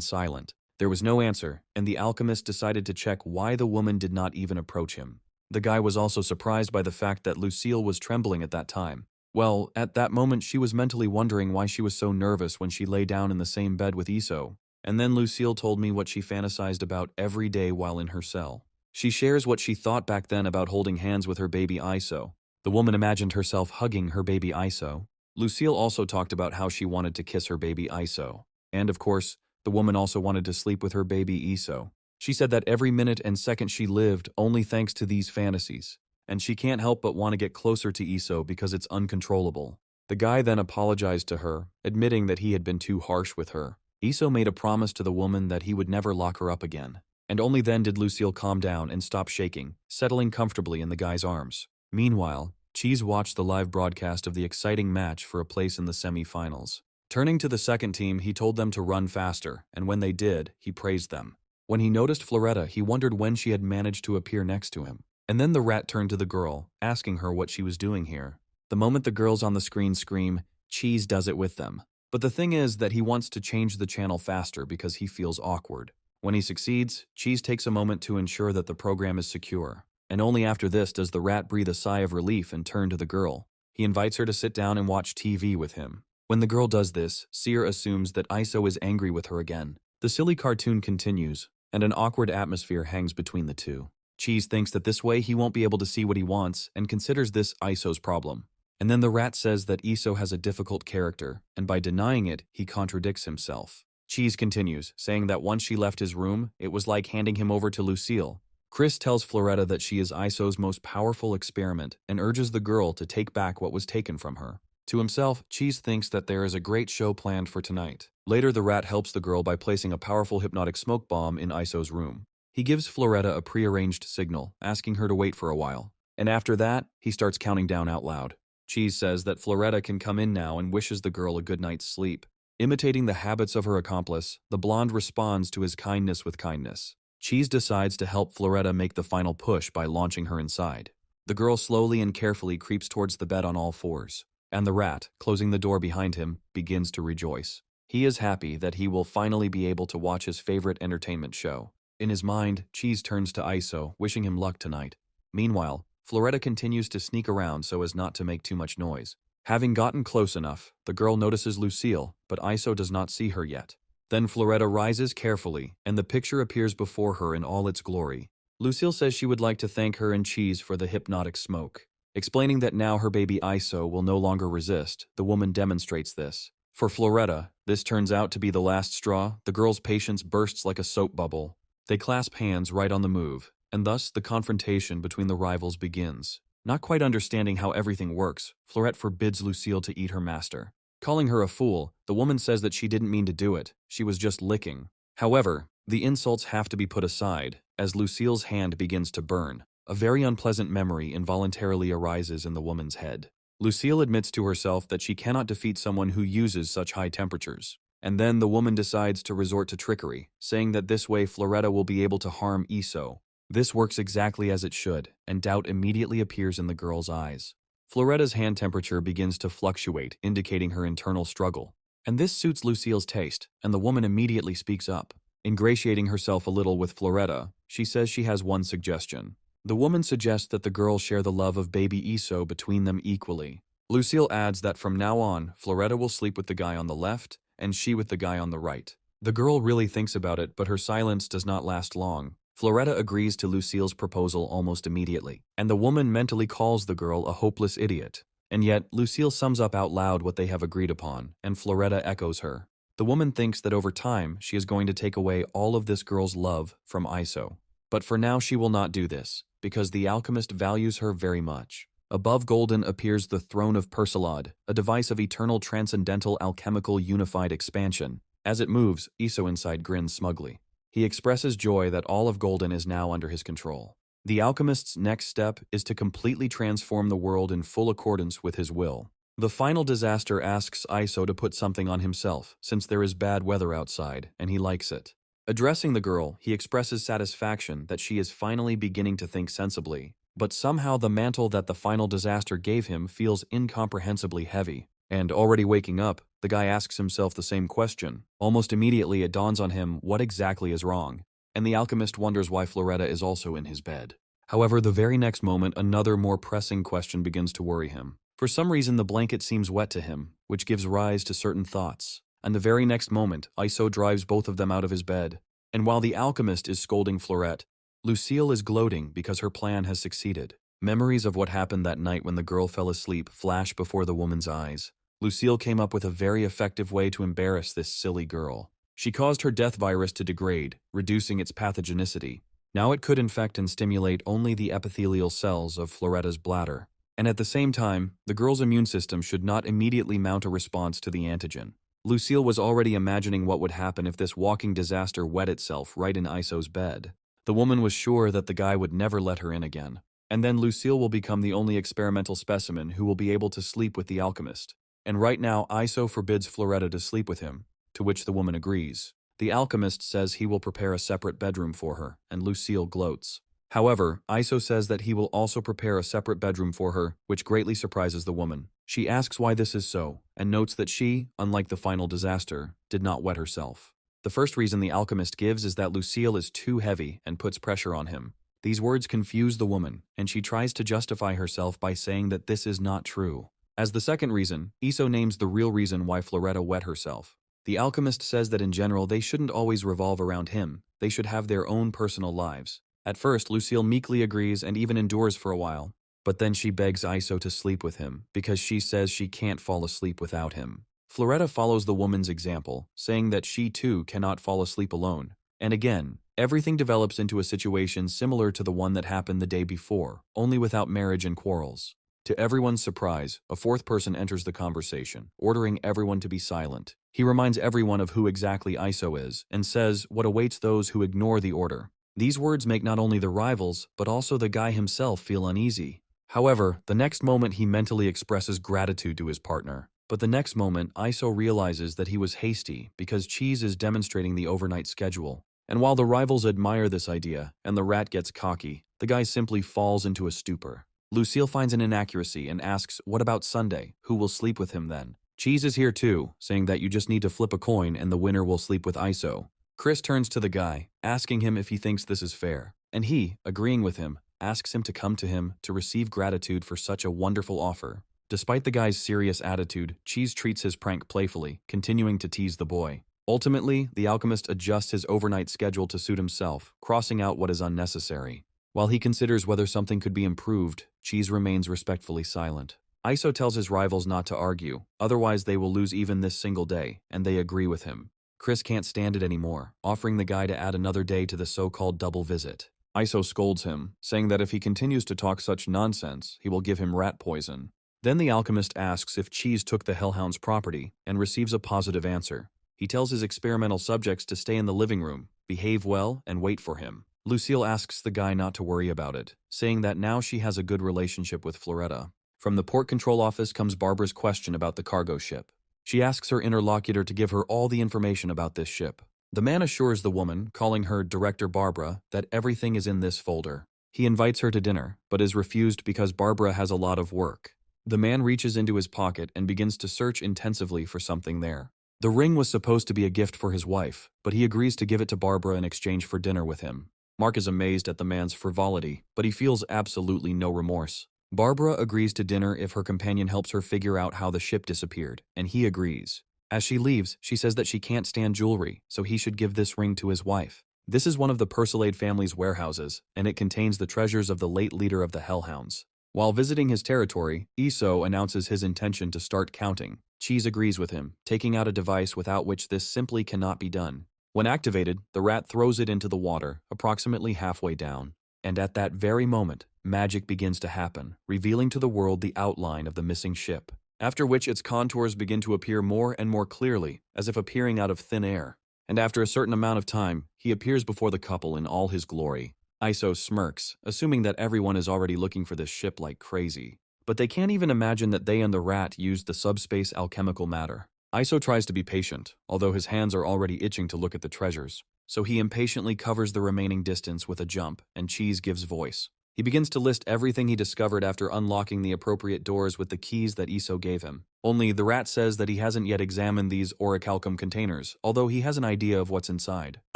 [SPEAKER 1] silent. There was no answer, and the alchemist decided to check why the woman did not even approach him. The guy was also surprised by the fact that Lucille was trembling at that time. Well, at that moment she was mentally wondering why she was so nervous when she lay down in the same bed with Iso. And then Lucille told me what she fantasized about every day while in her cell. She shares what she thought back then about holding hands with her baby Iso. The woman imagined herself hugging her baby Iso. Lucille also talked about how she wanted to kiss her baby Iso. And of course, the woman also wanted to sleep with her baby Iso. She said that every minute and second she lived only thanks to these fantasies. And she can't help but want to get closer to Iso because it's uncontrollable. The guy then apologized to her, admitting that he had been too harsh with her. Iso made a promise to the woman that he would never lock her up again. And only then did Lucille calm down and stop shaking, settling comfortably in the guy's arms. Meanwhile, Cheese watched the live broadcast of the exciting match for a place in the semi-finals. Turning to the second team, he told them to run faster, and when they did, he praised them. When he noticed Floretta, he wondered when she had managed to appear next to him. And then the rat turned to the girl, asking her what she was doing here. The moment the girls on the screen scream, Cheese does it with them. But the thing is that he wants to change the channel faster because he feels awkward. When he succeeds, Cheese takes a moment to ensure that the program is secure. And only after this does the rat breathe a sigh of relief and turn to the girl. He invites her to sit down and watch TV with him. When the girl does this, Seer assumes that Iso is angry with her again. The silly cartoon continues, and an awkward atmosphere hangs between the two. Cheese thinks that this way he won't be able to see what he wants and considers this Iso's problem. And then the rat says that Iso has a difficult character, and by denying it, he contradicts himself. Cheese continues, saying that once she left his room, it was like handing him over to Lucille. Chris tells Floretta that she is Iso's most powerful experiment and urges the girl to take back what was taken from her. To himself, Cheese thinks that there is a great show planned for tonight. Later, the rat helps the girl by placing a powerful hypnotic smoke bomb in Iso's room. He gives Floretta a prearranged signal, asking her to wait for a while. And after that, he starts counting down out loud. Cheese says that Floretta can come in now and wishes the girl a good night's sleep. Imitating the habits of her accomplice, the blonde responds to his kindness with kindness. Cheese decides to help Floretta make the final push by launching her inside. The girl slowly and carefully creeps towards the bed on all fours. And the rat, closing the door behind him, begins to rejoice. He is happy that he will finally be able to watch his favorite entertainment show. In his mind, Cheese turns to Iso, wishing him luck tonight. Meanwhile, Floretta continues to sneak around so as not to make too much noise. Having gotten close enough, the girl notices Lucille, but Iso does not see her yet. Then Floretta rises carefully, and the picture appears before her in all its glory. Lucille says she would like to thank her and Cheese for the hypnotic smoke. Explaining that now her baby Iso will no longer resist, the woman demonstrates this. For Floretta, this turns out to be the last straw. The girl's patience bursts like a soap bubble. They clasp hands right on the move, and thus the confrontation between the rivals begins. Not quite understanding how everything works, Florette forbids Lucille to eat her master. Calling her a fool, the woman says that she didn't mean to do it, she was just licking. However, the insults have to be put aside, as Lucille's hand begins to burn. A very unpleasant memory involuntarily arises in the woman's head. Lucille admits to herself that she cannot defeat someone who uses such high temperatures. And then the woman decides to resort to trickery, saying that this way Floretta will be able to harm Iso. This works exactly as it should, and doubt immediately appears in the girl's eyes. Floretta's hand temperature begins to fluctuate, indicating her internal struggle. And this suits Lucille's taste, and the woman immediately speaks up. Ingratiating herself a little with Floretta, she says she has one suggestion. The woman suggests that the girls share the love of baby Iso between them equally. Lucille adds that from now on, Floretta will sleep with the guy on the left and she with the guy on the right. The girl really thinks about it, but her silence does not last long. Floretta agrees to Lucille's proposal almost immediately, and the woman mentally calls the girl a hopeless idiot. And yet, Lucille sums up out loud what they have agreed upon, and Floretta echoes her. The woman thinks that over time, she is going to take away all of this girl's love from Iso. But for now she will not do this, because the alchemist values her very much. Above Golden appears the Throne of Persilade, a device of eternal transcendental alchemical unified expansion. As it moves, Iso inside grins smugly. He expresses joy that all of Golden is now under his control. The alchemist's next step is to completely transform the world in full accordance with his will. The final disaster asks Iso to put something on himself, since there is bad weather outside, and he likes it. Addressing the girl, he expresses satisfaction that she is finally beginning to think sensibly, but somehow the mantle that the final disaster gave him feels incomprehensibly heavy. And already waking up, the guy asks himself the same question. Almost immediately it dawns on him what exactly is wrong, and the alchemist wonders why Floretta is also in his bed. However, the very next moment another more pressing question begins to worry him. For some reason the blanket seems wet to him, which gives rise to certain thoughts. And the very next moment, Iso drives both of them out of his bed. And while the alchemist is scolding Florette, Lucille is gloating because her plan has succeeded. Memories of what happened that night when the girl fell asleep flash before the woman's eyes. Lucille came up with a very effective way to embarrass this silly girl. She caused her death virus to degrade, reducing its pathogenicity. Now it could infect and stimulate only the epithelial cells of Floretta's bladder. And at the same time, the girl's immune system should not immediately mount a response to the antigen. Lucille was already imagining what would happen if this walking disaster wet itself right in Iso's bed. The woman was sure that the guy would never let her in again. And then Lucille will become the only experimental specimen who will be able to sleep with the alchemist. And right now, Iso forbids Floretta to sleep with him, to which the woman agrees. The alchemist says he will prepare a separate bedroom for her, and Lucille gloats. However, Iso says that he will also prepare a separate bedroom for her, which greatly surprises the woman. She asks why this is so, and notes that she, unlike the final disaster, did not wet herself. The first reason the alchemist gives is that Lucille is too heavy and puts pressure on him. These words confuse the woman, and she tries to justify herself by saying that this is not true. As the second reason, Iso names the real reason why Floretta wet herself. The alchemist says that in general they shouldn't always revolve around him, they should have their own personal lives. At first, Lucille meekly agrees and even endures for a while, but then she begs Iso to sleep with him because she says she can't fall asleep without him. Floretta follows the woman's example, saying that she too cannot fall asleep alone. And again, everything develops into a situation similar to the one that happened the day before, only without marriage and quarrels. To everyone's surprise, a fourth person enters the conversation, ordering everyone to be silent. He reminds everyone of who exactly Iso is, and says what awaits those who ignore the order. These words make not only the rivals, but also the guy himself feel uneasy. However, the next moment he mentally expresses gratitude to his partner. But the next moment, Iso realizes that he was hasty because Cheese is demonstrating the overnight schedule. And while the rivals admire this idea, and the rat gets cocky, the guy simply falls into a stupor. Lucille finds an inaccuracy and asks, what about Sunday? Who will sleep with him then? Cheese is here too, saying that you just need to flip a coin and the winner will sleep with Iso. Chris turns to the guy, asking him if he thinks this is fair. And he, agreeing with him, asks him to come to him to receive gratitude for such a wonderful offer. Despite the guy's serious attitude, Cheese treats his prank playfully, continuing to tease the boy. Ultimately, the alchemist adjusts his overnight schedule to suit himself, crossing out what is unnecessary. While he considers whether something could be improved, Cheese remains respectfully silent. Iso tells his rivals not to argue, otherwise they will lose even this single day, and they agree with him. Chris can't stand it anymore, offering the guy to add another day to the so-called double visit. Iso scolds him, saying that if he continues to talk such nonsense, he will give him rat poison. Then the alchemist asks if Cheese took the Hellhound's property, and receives a positive answer. He tells his experimental subjects to stay in the living room, behave well, and wait for him. Lucille asks the guy not to worry about it, saying that now she has a good relationship with Floretta. From the port control office comes Barbara's question about the cargo ship. She asks her interlocutor to give her all the information about this ship. The man assures the woman, calling her Director Barbara, that everything is in this folder. He invites her to dinner, but is refused because Barbara has a lot of work. The man reaches into his pocket and begins to search intensively for something there. The ring was supposed to be a gift for his wife, but he agrees to give it to Barbara in exchange for dinner with him. Mark is amazed at the man's frivolity, but he feels absolutely no remorse. Barbara agrees to dinner if her companion helps her figure out how the ship disappeared, and he agrees. As she leaves, she says that she can't stand jewelry, so he should give this ring to his wife. This is one of the Persilade family's warehouses, and it contains the treasures of the late leader of the Hellhounds. While visiting his territory, Iso announces his intention to start counting. Cheese agrees with him, taking out a device without which this simply cannot be done. When activated, the rat throws it into the water, approximately halfway down. And at that very moment, magic begins to happen, revealing to the world the outline of the missing ship. After which its contours begin to appear more and more clearly, as if appearing out of thin air. And after a certain amount of time, he appears before the couple in all his glory. Iso smirks, assuming that everyone is already looking for this ship like crazy. But they can't even imagine that they and the rat used the subspace alchemical matter. Iso tries to be patient, although his hands are already itching to look at the treasures. So he impatiently covers the remaining distance with a jump, and Cheese gives voice. He begins to list everything he discovered after unlocking the appropriate doors with the keys that Iso gave him. Only the rat says that he hasn't yet examined these orichalcum containers, although he has an idea of what's inside.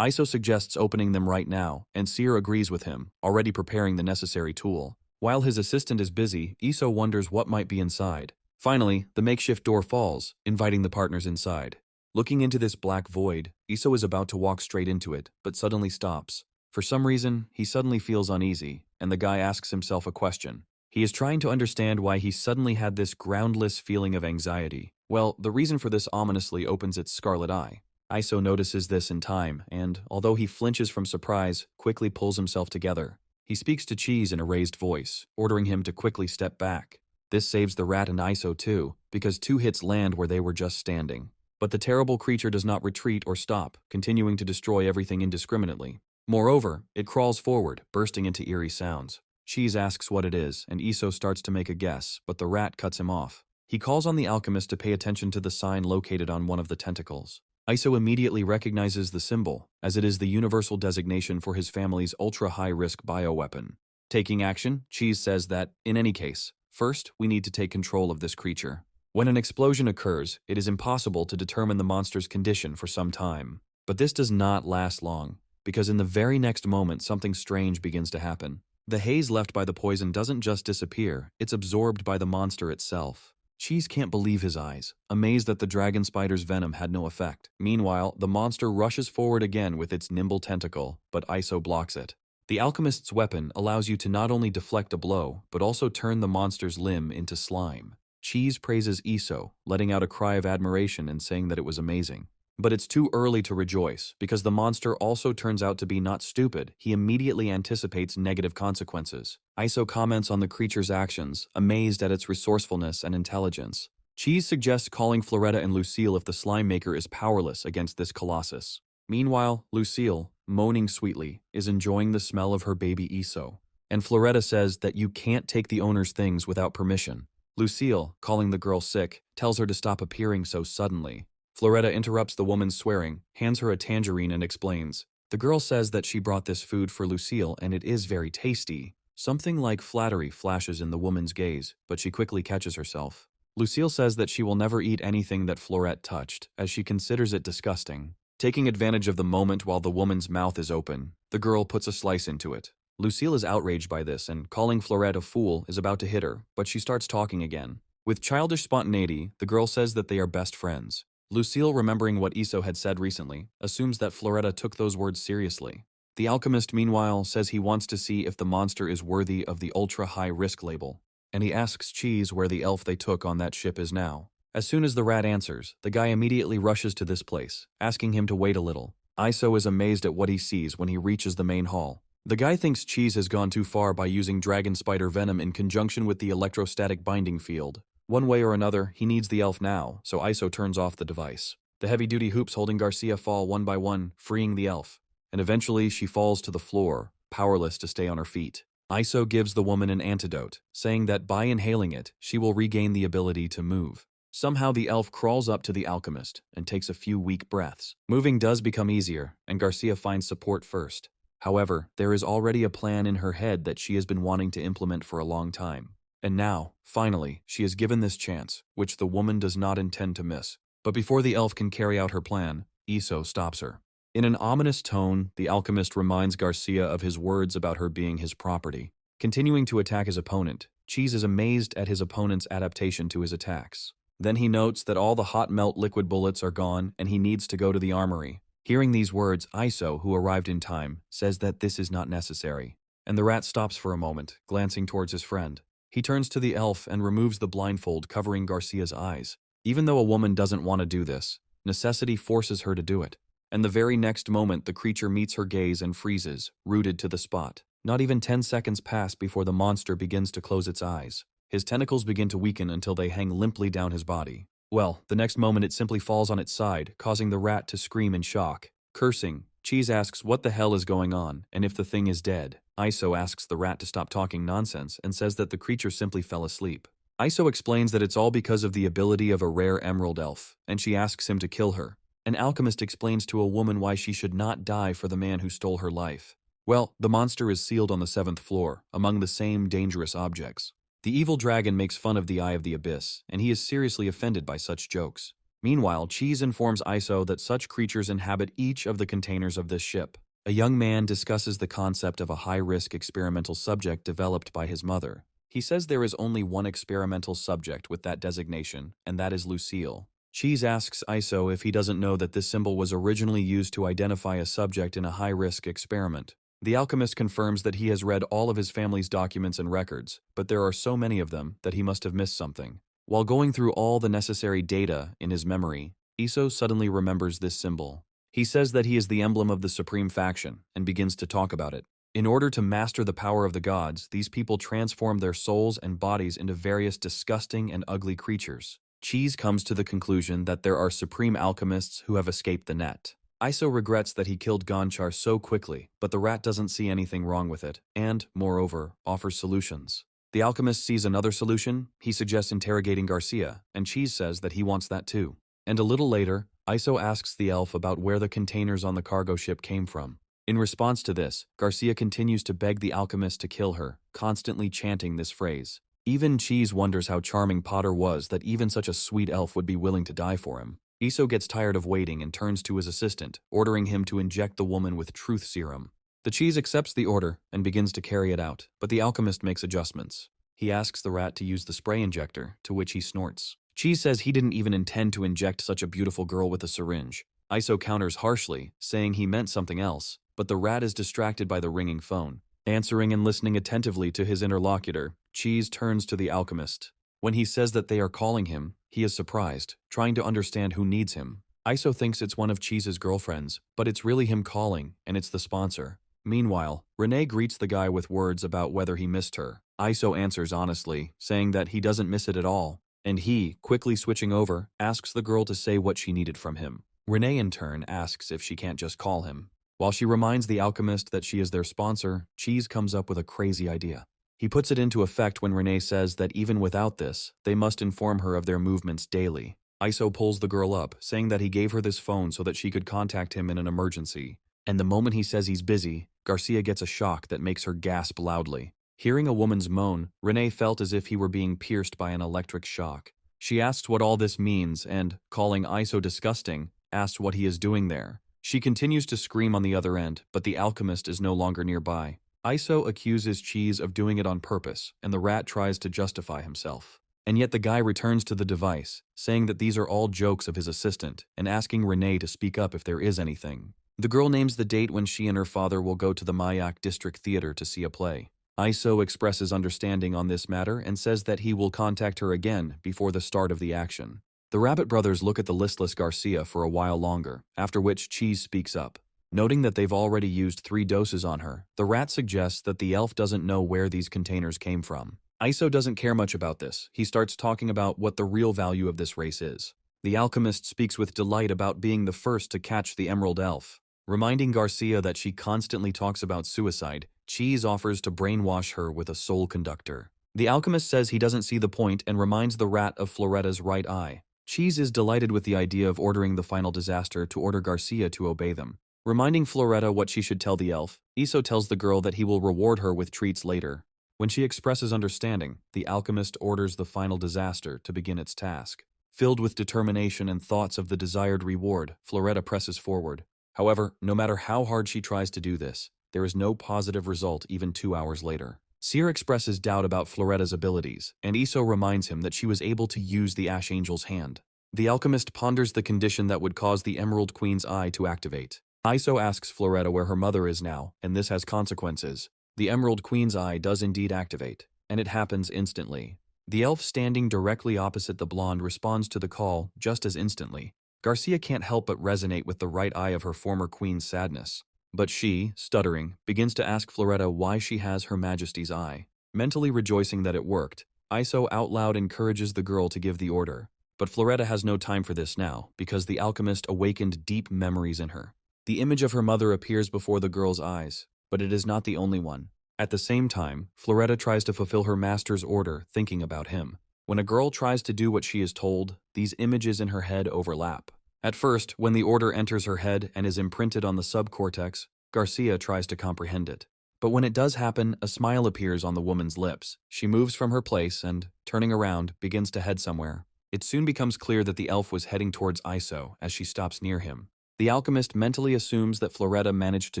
[SPEAKER 1] Iso suggests opening them right now, and Seer agrees with him, already preparing the necessary tool. While his assistant is busy, Iso wonders what might be inside. Finally, the makeshift door falls, inviting the partners inside. Looking into this black void, Iso is about to walk straight into it, but suddenly stops. For some reason, he suddenly feels uneasy, and the guy asks himself a question. He is trying to understand why he suddenly had this groundless feeling of anxiety. Well, the reason for this ominously opens its scarlet eye. Iso notices this in time, and, although he flinches from surprise, quickly pulls himself together. He speaks to Cheese in a raised voice, ordering him to quickly step back. This saves the rat and Iso too, because 2 hits land where they were just standing. But the terrible creature does not retreat or stop, continuing to destroy everything indiscriminately. Moreover, it crawls forward, bursting into eerie sounds. Cheese asks what it is, and Iso starts to make a guess, but the rat cuts him off. He calls on the alchemist to pay attention to the sign located on one of the tentacles. Iso immediately recognizes the symbol, as it is the universal designation for his family's ultra-high-risk bioweapon. Taking action, Cheese says that, in any case, first we need to take control of this creature. When an explosion occurs, it is impossible to determine the monster's condition for some time. But this does not last long, because in the very next moment something strange begins to happen. The haze left by the poison doesn't just disappear, it's absorbed by the monster itself. Cheese can't believe his eyes, amazed that the dragon spider's venom had no effect. Meanwhile, the monster rushes forward again with its nimble tentacle, but Iso blocks it. The alchemist's weapon allows you to not only deflect a blow, but also turn the monster's limb into slime. Cheese praises Iso, letting out a cry of admiration and saying that it was amazing. But it's too early to rejoice, because the monster also turns out to be not stupid. He immediately anticipates negative consequences. Iso comments on the creature's actions, amazed at its resourcefulness and intelligence. Cheese suggests calling Floretta and Lucille if the slime maker is powerless against this colossus. Meanwhile, Lucille, moaning sweetly, is enjoying the smell of her baby Iso. And Floretta says that you can't take the owner's things without permission. Lucille, calling the girl sick, tells her to stop appearing so suddenly. Floretta interrupts the woman's swearing, hands her a tangerine and explains. The girl says that she brought this food for Lucille and it is very tasty. Something like flattery flashes in the woman's gaze, but she quickly catches herself. Lucille says that she will never eat anything that Florette touched, as she considers it disgusting. Taking advantage of the moment while the woman's mouth is open, the girl puts a slice into it. Lucille is outraged by this and, calling Florette a fool, is about to hit her, but she starts talking again. With childish spontaneity, the girl says that they are best friends. Lucille, remembering what Iso had said recently, assumes that Floretta took those words seriously. The alchemist, meanwhile, says he wants to see if the monster is worthy of the ultra-high-risk label, and he asks Cheese where the elf they took on that ship is now. As soon as the rat answers, the guy immediately rushes to this place, asking him to wait a little. Iso is amazed at what he sees when he reaches the main hall. The guy thinks Cheese has gone too far by using dragon spider venom in conjunction with the electrostatic binding field. One way or another, he needs the elf now, so Iso turns off the device. The heavy-duty hoops holding Garcia fall one by one, freeing the elf, and eventually she falls to the floor, powerless to stay on her feet. Iso gives the woman an antidote, saying that by inhaling it, she will regain the ability to move. Somehow the elf crawls up to the alchemist and takes a few weak breaths. Moving does become easier, and Garcia finds support first. However, there is already a plan in her head that she has been wanting to implement for a long time. And now, finally, she is given this chance, which the woman does not intend to miss. But before the elf can carry out her plan, Iso stops her. In an ominous tone, the alchemist reminds Garcia of his words about her being his property. Continuing to attack his opponent, Cheese is amazed at his opponent's adaptation to his attacks. Then he notes that all the hot melt liquid bullets are gone and he needs to go to the armory. Hearing these words, Iso, who arrived in time, says that this is not necessary. And the rat stops for a moment, glancing towards his friend. He turns to the elf and removes the blindfold covering Garcia's eyes. Even though a woman doesn't want to do this, necessity forces her to do it. And the very next moment the creature meets her gaze and freezes, rooted to the spot. Not even 10 seconds pass before the monster begins to close its eyes. His tentacles begin to weaken until they hang limply down his body. Well, the next moment it simply falls on its side, causing the rat to scream in shock. Cursing, Cheese asks what the hell is going on, and if the thing is dead. Iso asks the rat to stop talking nonsense and says that the creature simply fell asleep. Iso explains that it's all because of the ability of a rare emerald elf, and she asks him to kill her. An alchemist explains to a woman why she should not die for the man who stole her life. Well, the monster is sealed on the 7th floor, among the same dangerous objects. The evil dragon makes fun of the Eye of the Abyss, and he is seriously offended by such jokes. Meanwhile, Cheese informs Iso that such creatures inhabit each of the containers of this ship. A young man discusses the concept of a high-risk experimental subject developed by his mother. He says there is only one experimental subject with that designation, and that is Lucille. Cheese asks Iso if he doesn't know that this symbol was originally used to identify a subject in a high-risk experiment. The alchemist confirms that he has read all of his family's documents and records, but there are so many of them that he must have missed something. While going through all the necessary data in his memory, Iso suddenly remembers this symbol. He says that he is the emblem of the supreme faction and begins to talk about it. In order to master the power of the gods, these people transform their souls and bodies into various disgusting and ugly creatures. Cheese comes to the conclusion that there are supreme alchemists who have escaped the net. Iso regrets that he killed Gonchar so quickly, but the rat doesn't see anything wrong with it, and, moreover, offers solutions. The alchemist sees another solution. He suggests interrogating Garcia, and Cheese says that he wants that too. And a little later, Iso asks the elf about where the containers on the cargo ship came from. In response to this, Garcia continues to beg the alchemist to kill her, constantly chanting this phrase. Even Cheese wonders how charming Potter was that even such a sweet elf would be willing to die for him. Iso gets tired of waiting and turns to his assistant, ordering him to inject the woman with truth serum. The Cheese accepts the order and begins to carry it out, but the alchemist makes adjustments. He asks the rat to use the spray injector, to which he snorts. Cheese says he didn't even intend to inject such a beautiful girl with a syringe. Iso counters harshly, saying he meant something else, but the rat is distracted by the ringing phone. Answering and listening attentively to his interlocutor, Cheese turns to the alchemist. When he says that they are calling him, he is surprised, trying to understand who needs him. Iso thinks it's one of Cheese's girlfriends, but it's really him calling, and it's the sponsor. Meanwhile, Renee greets the guy with words about whether he missed her. Iso answers honestly, saying that he doesn't miss it at all, and he, quickly switching over, asks the girl to say what she needed from him. Renee in turn asks if she can't just call him. While she reminds the alchemist that she is their sponsor, Cheese comes up with a crazy idea. He puts it into effect when Renee says that even without this, they must inform her of their movements daily. Iso pulls the girl up, saying that he gave her this phone so that she could contact him in an emergency. And the moment he says he's busy, Garcia gets a shock that makes her gasp loudly. Hearing a woman's moan, Renee felt as if he were being pierced by an electric shock. She asks what all this means and, calling Iso disgusting, asks what he is doing there. She continues to scream on the other end, but the alchemist is no longer nearby. Iso accuses Cheese of doing it on purpose, and the rat tries to justify himself. And yet the guy returns to the device, saying that these are all jokes of his assistant, and asking Renee to speak up if there is anything. The girl names the date when she and her father will go to the Mayak District Theater to see a play. Iso expresses understanding on this matter and says that he will contact her again before the start of the action. The Rabbit brothers look at the listless Garcia for a while longer, after which Cheese speaks up. Noting that they've already used 3 doses on her, the rat suggests that the elf doesn't know where these containers came from. Iso doesn't care much about this. He starts talking about what the real value of this race is. The alchemist speaks with delight about being the first to catch the Emerald Elf. Reminding Garcia that she constantly talks about suicide, Cheese offers to brainwash her with a soul conductor. The alchemist says he doesn't see the point and reminds the rat of Floretta's right eye. Cheese is delighted with the idea of ordering the final disaster to order Garcia to obey them. Reminding Floretta what she should tell the elf, Iso tells the girl that he will reward her with treats later. When she expresses understanding, the alchemist orders the final disaster to begin its task. Filled with determination and thoughts of the desired reward, Floretta presses forward. However, no matter how hard she tries to do this, there is no positive result even 2 hours later. Seer expresses doubt about Floretta's abilities, and Iso reminds him that she was able to use the Ash Angel's hand. The alchemist ponders the condition that would cause the Emerald Queen's eye to activate. Iso asks Floretta where her mother is now, and this has consequences. The Emerald Queen's eye does indeed activate, and it happens instantly. The elf standing directly opposite the blonde responds to the call just as instantly. Garcia can't help but resonate with the right eye of her former queen's sadness. But she, stuttering, begins to ask Floretta why she has Her Majesty's eye. Mentally rejoicing that it worked, Iso out loud encourages the girl to give the order. But Floretta has no time for this now, because the alchemist awakened deep memories in her. The image of her mother appears before the girl's eyes, but it is not the only one. At the same time, Floretta tries to fulfill her master's order, thinking about him. When a girl tries to do what she is told, these images in her head overlap. At first, when the order enters her head and is imprinted on the subcortex, Garcia tries to comprehend it. But when it does happen, a smile appears on the woman's lips. She moves from her place and, turning around, begins to head somewhere. It soon becomes clear that the elf was heading towards Iso as she stops near him. The alchemist mentally assumes that Floretta managed to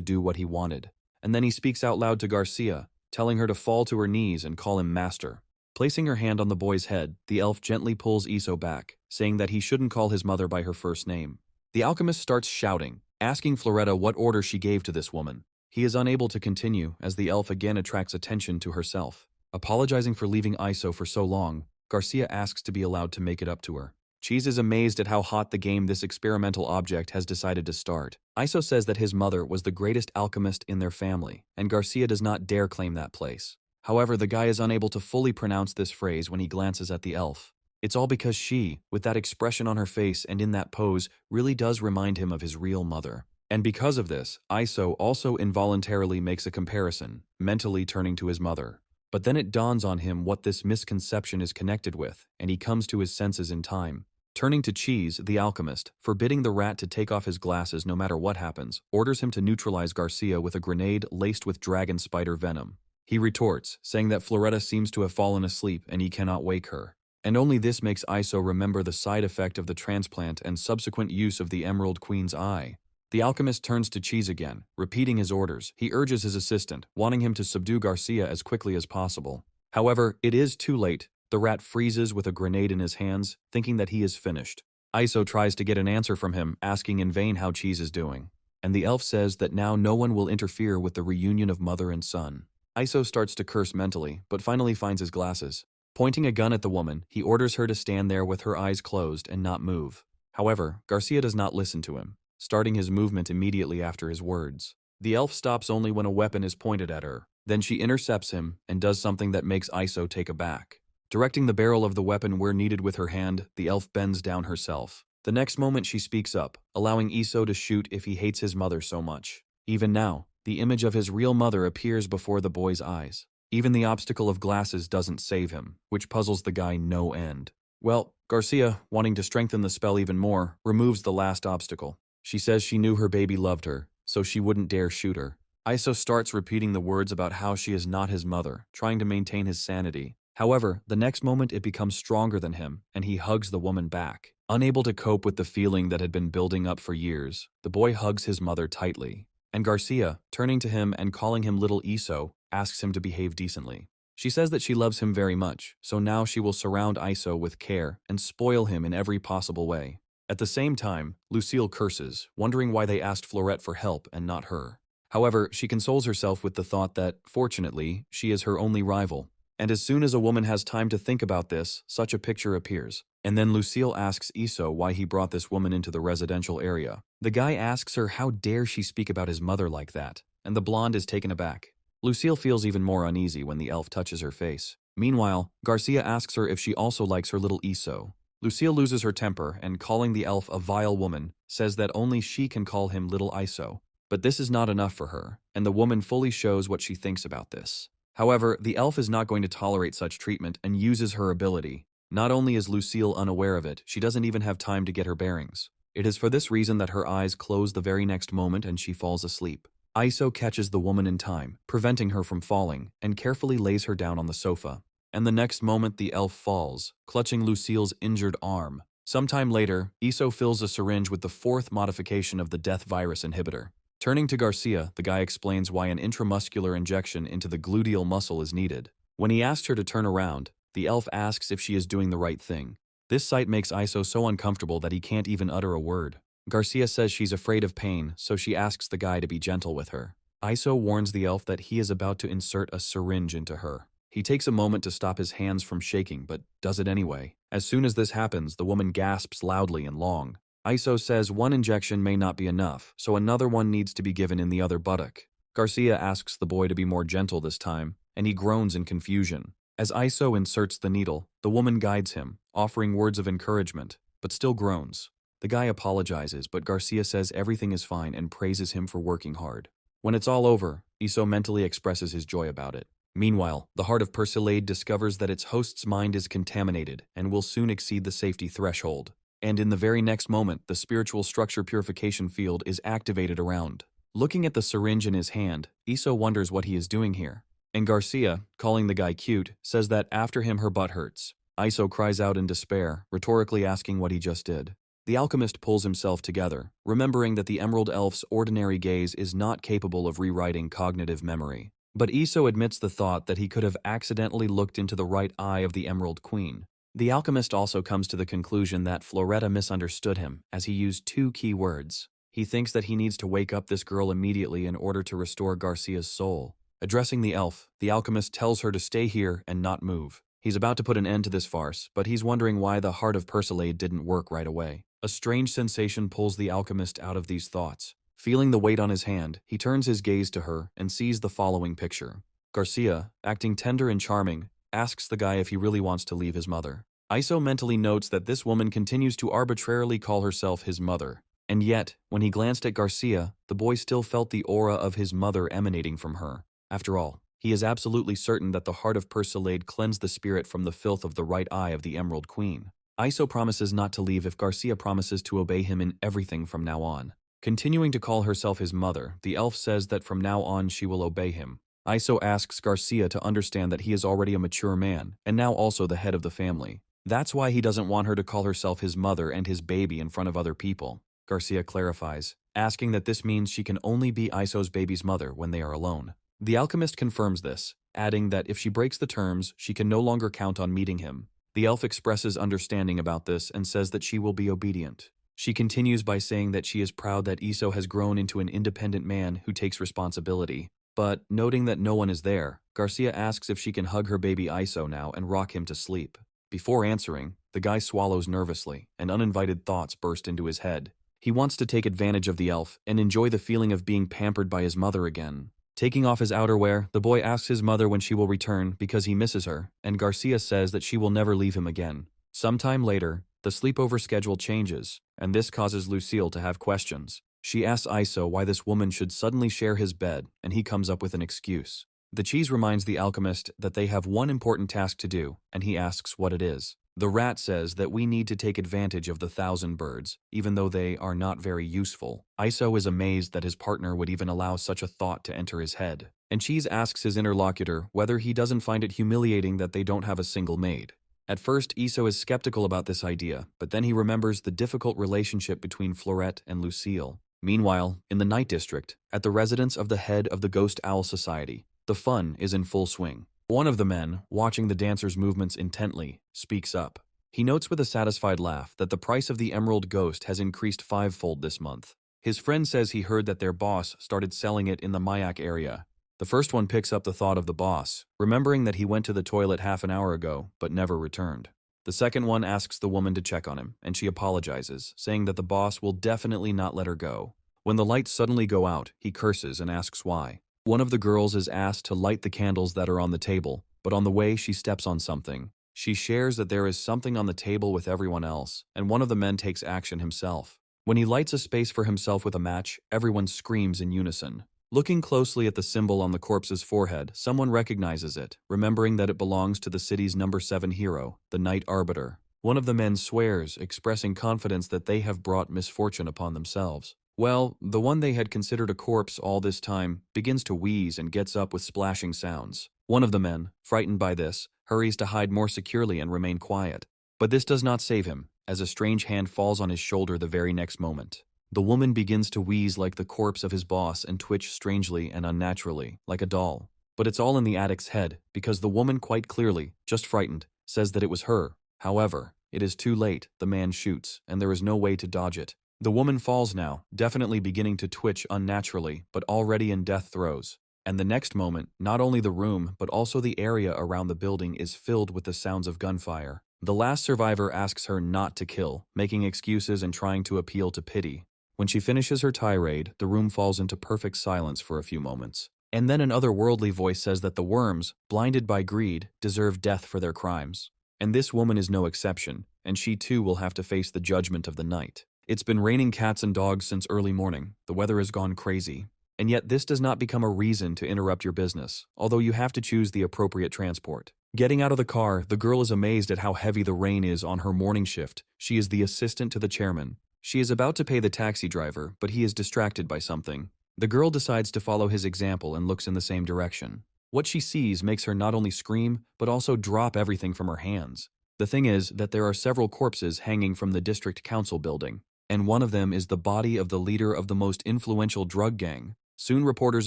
[SPEAKER 1] do what he wanted, and then he speaks out loud to Garcia, telling her to fall to her knees and call him master. Placing her hand on the boy's head, the elf gently pulls Iso back, saying that he shouldn't call his mother by her first name. The alchemist starts shouting, asking Floretta what order she gave to this woman. He is unable to continue as the elf again attracts attention to herself. Apologizing for leaving Iso for so long, Garcia asks to be allowed to make it up to her. Cheese is amazed at how hot the game this experimental object has decided to start. Iso says that his mother was the greatest alchemist in their family, and Garcia does not dare claim that place. However, the guy is unable to fully pronounce this phrase when he glances at the elf. It's all because she, with that expression on her face and in that pose, really does remind him of his real mother. And because of this, Iso also involuntarily makes a comparison, mentally turning to his mother. But then it dawns on him what this misconception is connected with, and he comes to his senses in time. Turning to Cheese, the alchemist, forbidding the rat to take off his glasses no matter what happens, orders him to neutralize Garcia with a grenade laced with dragon spider venom. He retorts, saying that Floretta seems to have fallen asleep and he cannot wake her. And only this makes Iso remember the side effect of the transplant and subsequent use of the Emerald Queen's eye. The alchemist turns to Cheese again, repeating his orders. He urges his assistant, wanting him to subdue Garcia as quickly as possible. However, it is too late. The rat freezes with a grenade in his hands, thinking that he is finished. Iso tries to get an answer from him, asking in vain how Cheese is doing. And the elf says that now no one will interfere with the reunion of mother and son. Iso starts to curse mentally, but finally finds his glasses. Pointing a gun at the woman, he orders her to stand there with her eyes closed and not move. However, Garcia does not listen to him, starting his movement immediately after his words. The elf stops only when a weapon is pointed at her. Then she intercepts him and does something that makes Iso take aback. Directing the barrel of the weapon where needed with her hand, the elf bends down herself. The next moment she speaks up, allowing Iso to shoot if he hates his mother so much. Even now, the image of his real mother appears before the boy's eyes. Even the obstacle of glasses doesn't save him, which puzzles the guy no end. Well, Garcia, wanting to strengthen the spell even more, removes the last obstacle. She says she knew her baby loved her, so she wouldn't dare shoot her. Iso starts repeating the words about how she is not his mother, trying to maintain his sanity. However, the next moment it becomes stronger than him, and he hugs the woman back. Unable to cope with the feeling that had been building up for years, the boy hugs his mother tightly. And Garcia, turning to him and calling him Little Iso, asks him to behave decently. She says that she loves him very much, so now she will surround Iso with care and spoil him in every possible way. At the same time, Lucille curses, wondering why they asked Florette for help and not her. However, she consoles herself with the thought that, fortunately, she is her only rival. And as soon as a woman has time to think about this, such a picture appears. And then Lucille asks Iso why he brought this woman into the residential area. The guy asks her how dare she speak about his mother like that, and the blonde is taken aback. Lucille feels even more uneasy when the elf touches her face. Meanwhile, Garcia asks her if she also likes her little Iso. Lucille loses her temper and, calling the elf a vile woman, says that only she can call him Little Iso. But this is not enough for her, and the woman fully shows what she thinks about this. However, the elf is not going to tolerate such treatment and uses her ability. Not only is Lucille unaware of it, she doesn't even have time to get her bearings. It is for this reason that her eyes close the very next moment and she falls asleep. Iso catches the woman in time, preventing her from falling, and carefully lays her down on the sofa. And the next moment the elf falls, clutching Lucille's injured arm. Sometime later, Iso fills a syringe with the fourth modification of the death virus inhibitor. Turning to Garcia, the guy explains why an intramuscular injection into the gluteal muscle is needed. When he asks her to turn around, the elf asks if she is doing the right thing. This sight makes Iso so uncomfortable that he can't even utter a word. Garcia says she's afraid of pain, so she asks the guy to be gentle with her. Iso warns the elf that he is about to insert a syringe into her. He takes a moment to stop his hands from shaking, but does it anyway. As soon as this happens, the woman gasps loudly and long. Iso says one injection may not be enough, so another one needs to be given in the other buttock. Garcia asks the boy to be more gentle this time, and he groans in confusion. As Iso inserts the needle, the woman guides him, offering words of encouragement, but still groans. The guy apologizes, but Garcia says everything is fine and praises him for working hard. When it's all over, Iso mentally expresses his joy about it. Meanwhile, the heart of Persilade discovers that its host's mind is contaminated and will soon exceed the safety threshold. And in the very next moment, the spiritual structure purification field is activated around. Looking at the syringe in his hand, Iso wonders what he is doing here. And Garcia, calling the guy cute, says that after him her butt hurts. Iso cries out in despair, rhetorically asking what he just did. The alchemist pulls himself together, remembering that the Emerald Elf's ordinary gaze is not capable of rewriting cognitive memory. But Iso admits the thought that he could have accidentally looked into the right eye of the Emerald Queen. The alchemist also comes to the conclusion that Floretta misunderstood him, as he used two key words. He thinks that he needs to wake up this girl immediately in order to restore Garcia's soul. Addressing the elf, the alchemist tells her to stay here and not move. He's about to put an end to this farce, but he's wondering why the heart of Persilade didn't work right away. A strange sensation pulls the alchemist out of these thoughts. Feeling the weight on his hand, he turns his gaze to her and sees the following picture. Garcia, acting tender and charming, asks the guy if he really wants to leave his mother. Iso mentally notes that this woman continues to arbitrarily call herself his mother. And yet, when he glanced at Garcia, the boy still felt the aura of his mother emanating from her. After all, he is absolutely certain that the heart of Persilade cleansed the spirit from the filth of the right eye of the Emerald Queen. Iso promises not to leave if Garcia promises to obey him in everything from now on. Continuing to call herself his mother, the elf says that from now on she will obey him. Iso asks Garcia to understand that he is already a mature man, and now also the head of the family. That's why he doesn't want her to call herself his mother and his baby in front of other people. Garcia clarifies, asking that this means she can only be Iso's baby's mother when they are alone. The alchemist confirms this, adding that if she breaks the terms, she can no longer count on meeting him. The elf expresses understanding about this and says that she will be obedient. She continues by saying that she is proud that Iso has grown into an independent man who takes responsibility. But, noting that no one is there, Garcia asks if she can hug her baby Iso now and rock him to sleep. Before answering, the guy swallows nervously, and uninvited thoughts burst into his head. He wants to take advantage of the elf and enjoy the feeling of being pampered by his mother again. Taking off his outerwear, the boy asks his mother when she will return because he misses her, and Garcia says that she will never leave him again. Sometime later, the sleepover schedule changes, and this causes Lucille to have questions. She asks Iso why this woman should suddenly share his bed, and he comes up with an excuse. The cheese reminds the alchemist that they have one important task to do, and he asks what it is. The rat says that we need to take advantage of the 1,000 birds, even though they are not very useful. Iso is amazed that his partner would even allow such a thought to enter his head. And Cheese asks his interlocutor whether he doesn't find it humiliating that they don't have a single maid. At first, Iso is skeptical about this idea, but then he remembers the difficult relationship between Florette and Lucille. Meanwhile, in the Night District, at the residence of the head of the Ghost Owl Society, the fun is in full swing. One of the men, watching the dancers' movements intently, speaks up. He notes with a satisfied laugh that the price of the Emerald Ghost has increased 5-fold this month. His friend says he heard that their boss started selling it in the Mayak area. The first one picks up the thought of the boss, remembering that he went to the toilet half an hour ago, but never returned. The second one asks the woman to check on him, and she apologizes, saying that the boss will definitely not let her go. When the lights suddenly go out, he curses and asks why. One of the girls is asked to light the candles that are on the table, but on the way she steps on something. She shares that there is something on the table with everyone else, and one of the men takes action himself. When he lights a space for himself with a match, everyone screams in unison. Looking closely at the symbol on the corpse's forehead, someone recognizes it, remembering that it belongs to the city's number 7 hero, the Night Arbiter. One of the men swears, expressing confidence that they have brought misfortune upon themselves. Well, the one they had considered a corpse all this time begins to wheeze and gets up with splashing sounds. One of the men, frightened by this, hurries to hide more securely and remain quiet. But this does not save him, as a strange hand falls on his shoulder the very next moment. The woman begins to wheeze like the corpse of his boss and twitch strangely and unnaturally, like a doll. But it's all in the addict's head, because the woman quite clearly, just frightened, says that it was her. However, it is too late, the man shoots, and there is no way to dodge it. The woman falls now, definitely beginning to twitch unnaturally, but already in death throes. And the next moment, not only the room, but also the area around the building is filled with the sounds of gunfire. The last survivor asks her not to kill, making excuses and trying to appeal to pity. When she finishes her tirade, the room falls into perfect silence for a few moments. And then an otherworldly voice says that the worms, blinded by greed, deserve death for their crimes. And this woman is no exception, and she too will have to face the judgment of the night. It's been raining cats and dogs since early morning. The weather has gone crazy. And yet this does not become a reason to interrupt your business, although you have to choose the appropriate transport. Getting out of the car, the girl is amazed at how heavy the rain is on her morning shift. She is the assistant to the chairman. She is about to pay the taxi driver, but he is distracted by something. The girl decides to follow his example and looks in the same direction. What she sees makes her not only scream, but also drop everything from her hands. The thing is that there are several corpses hanging from the district council building, and one of them is the body of the leader of the most influential drug gang. Soon reporters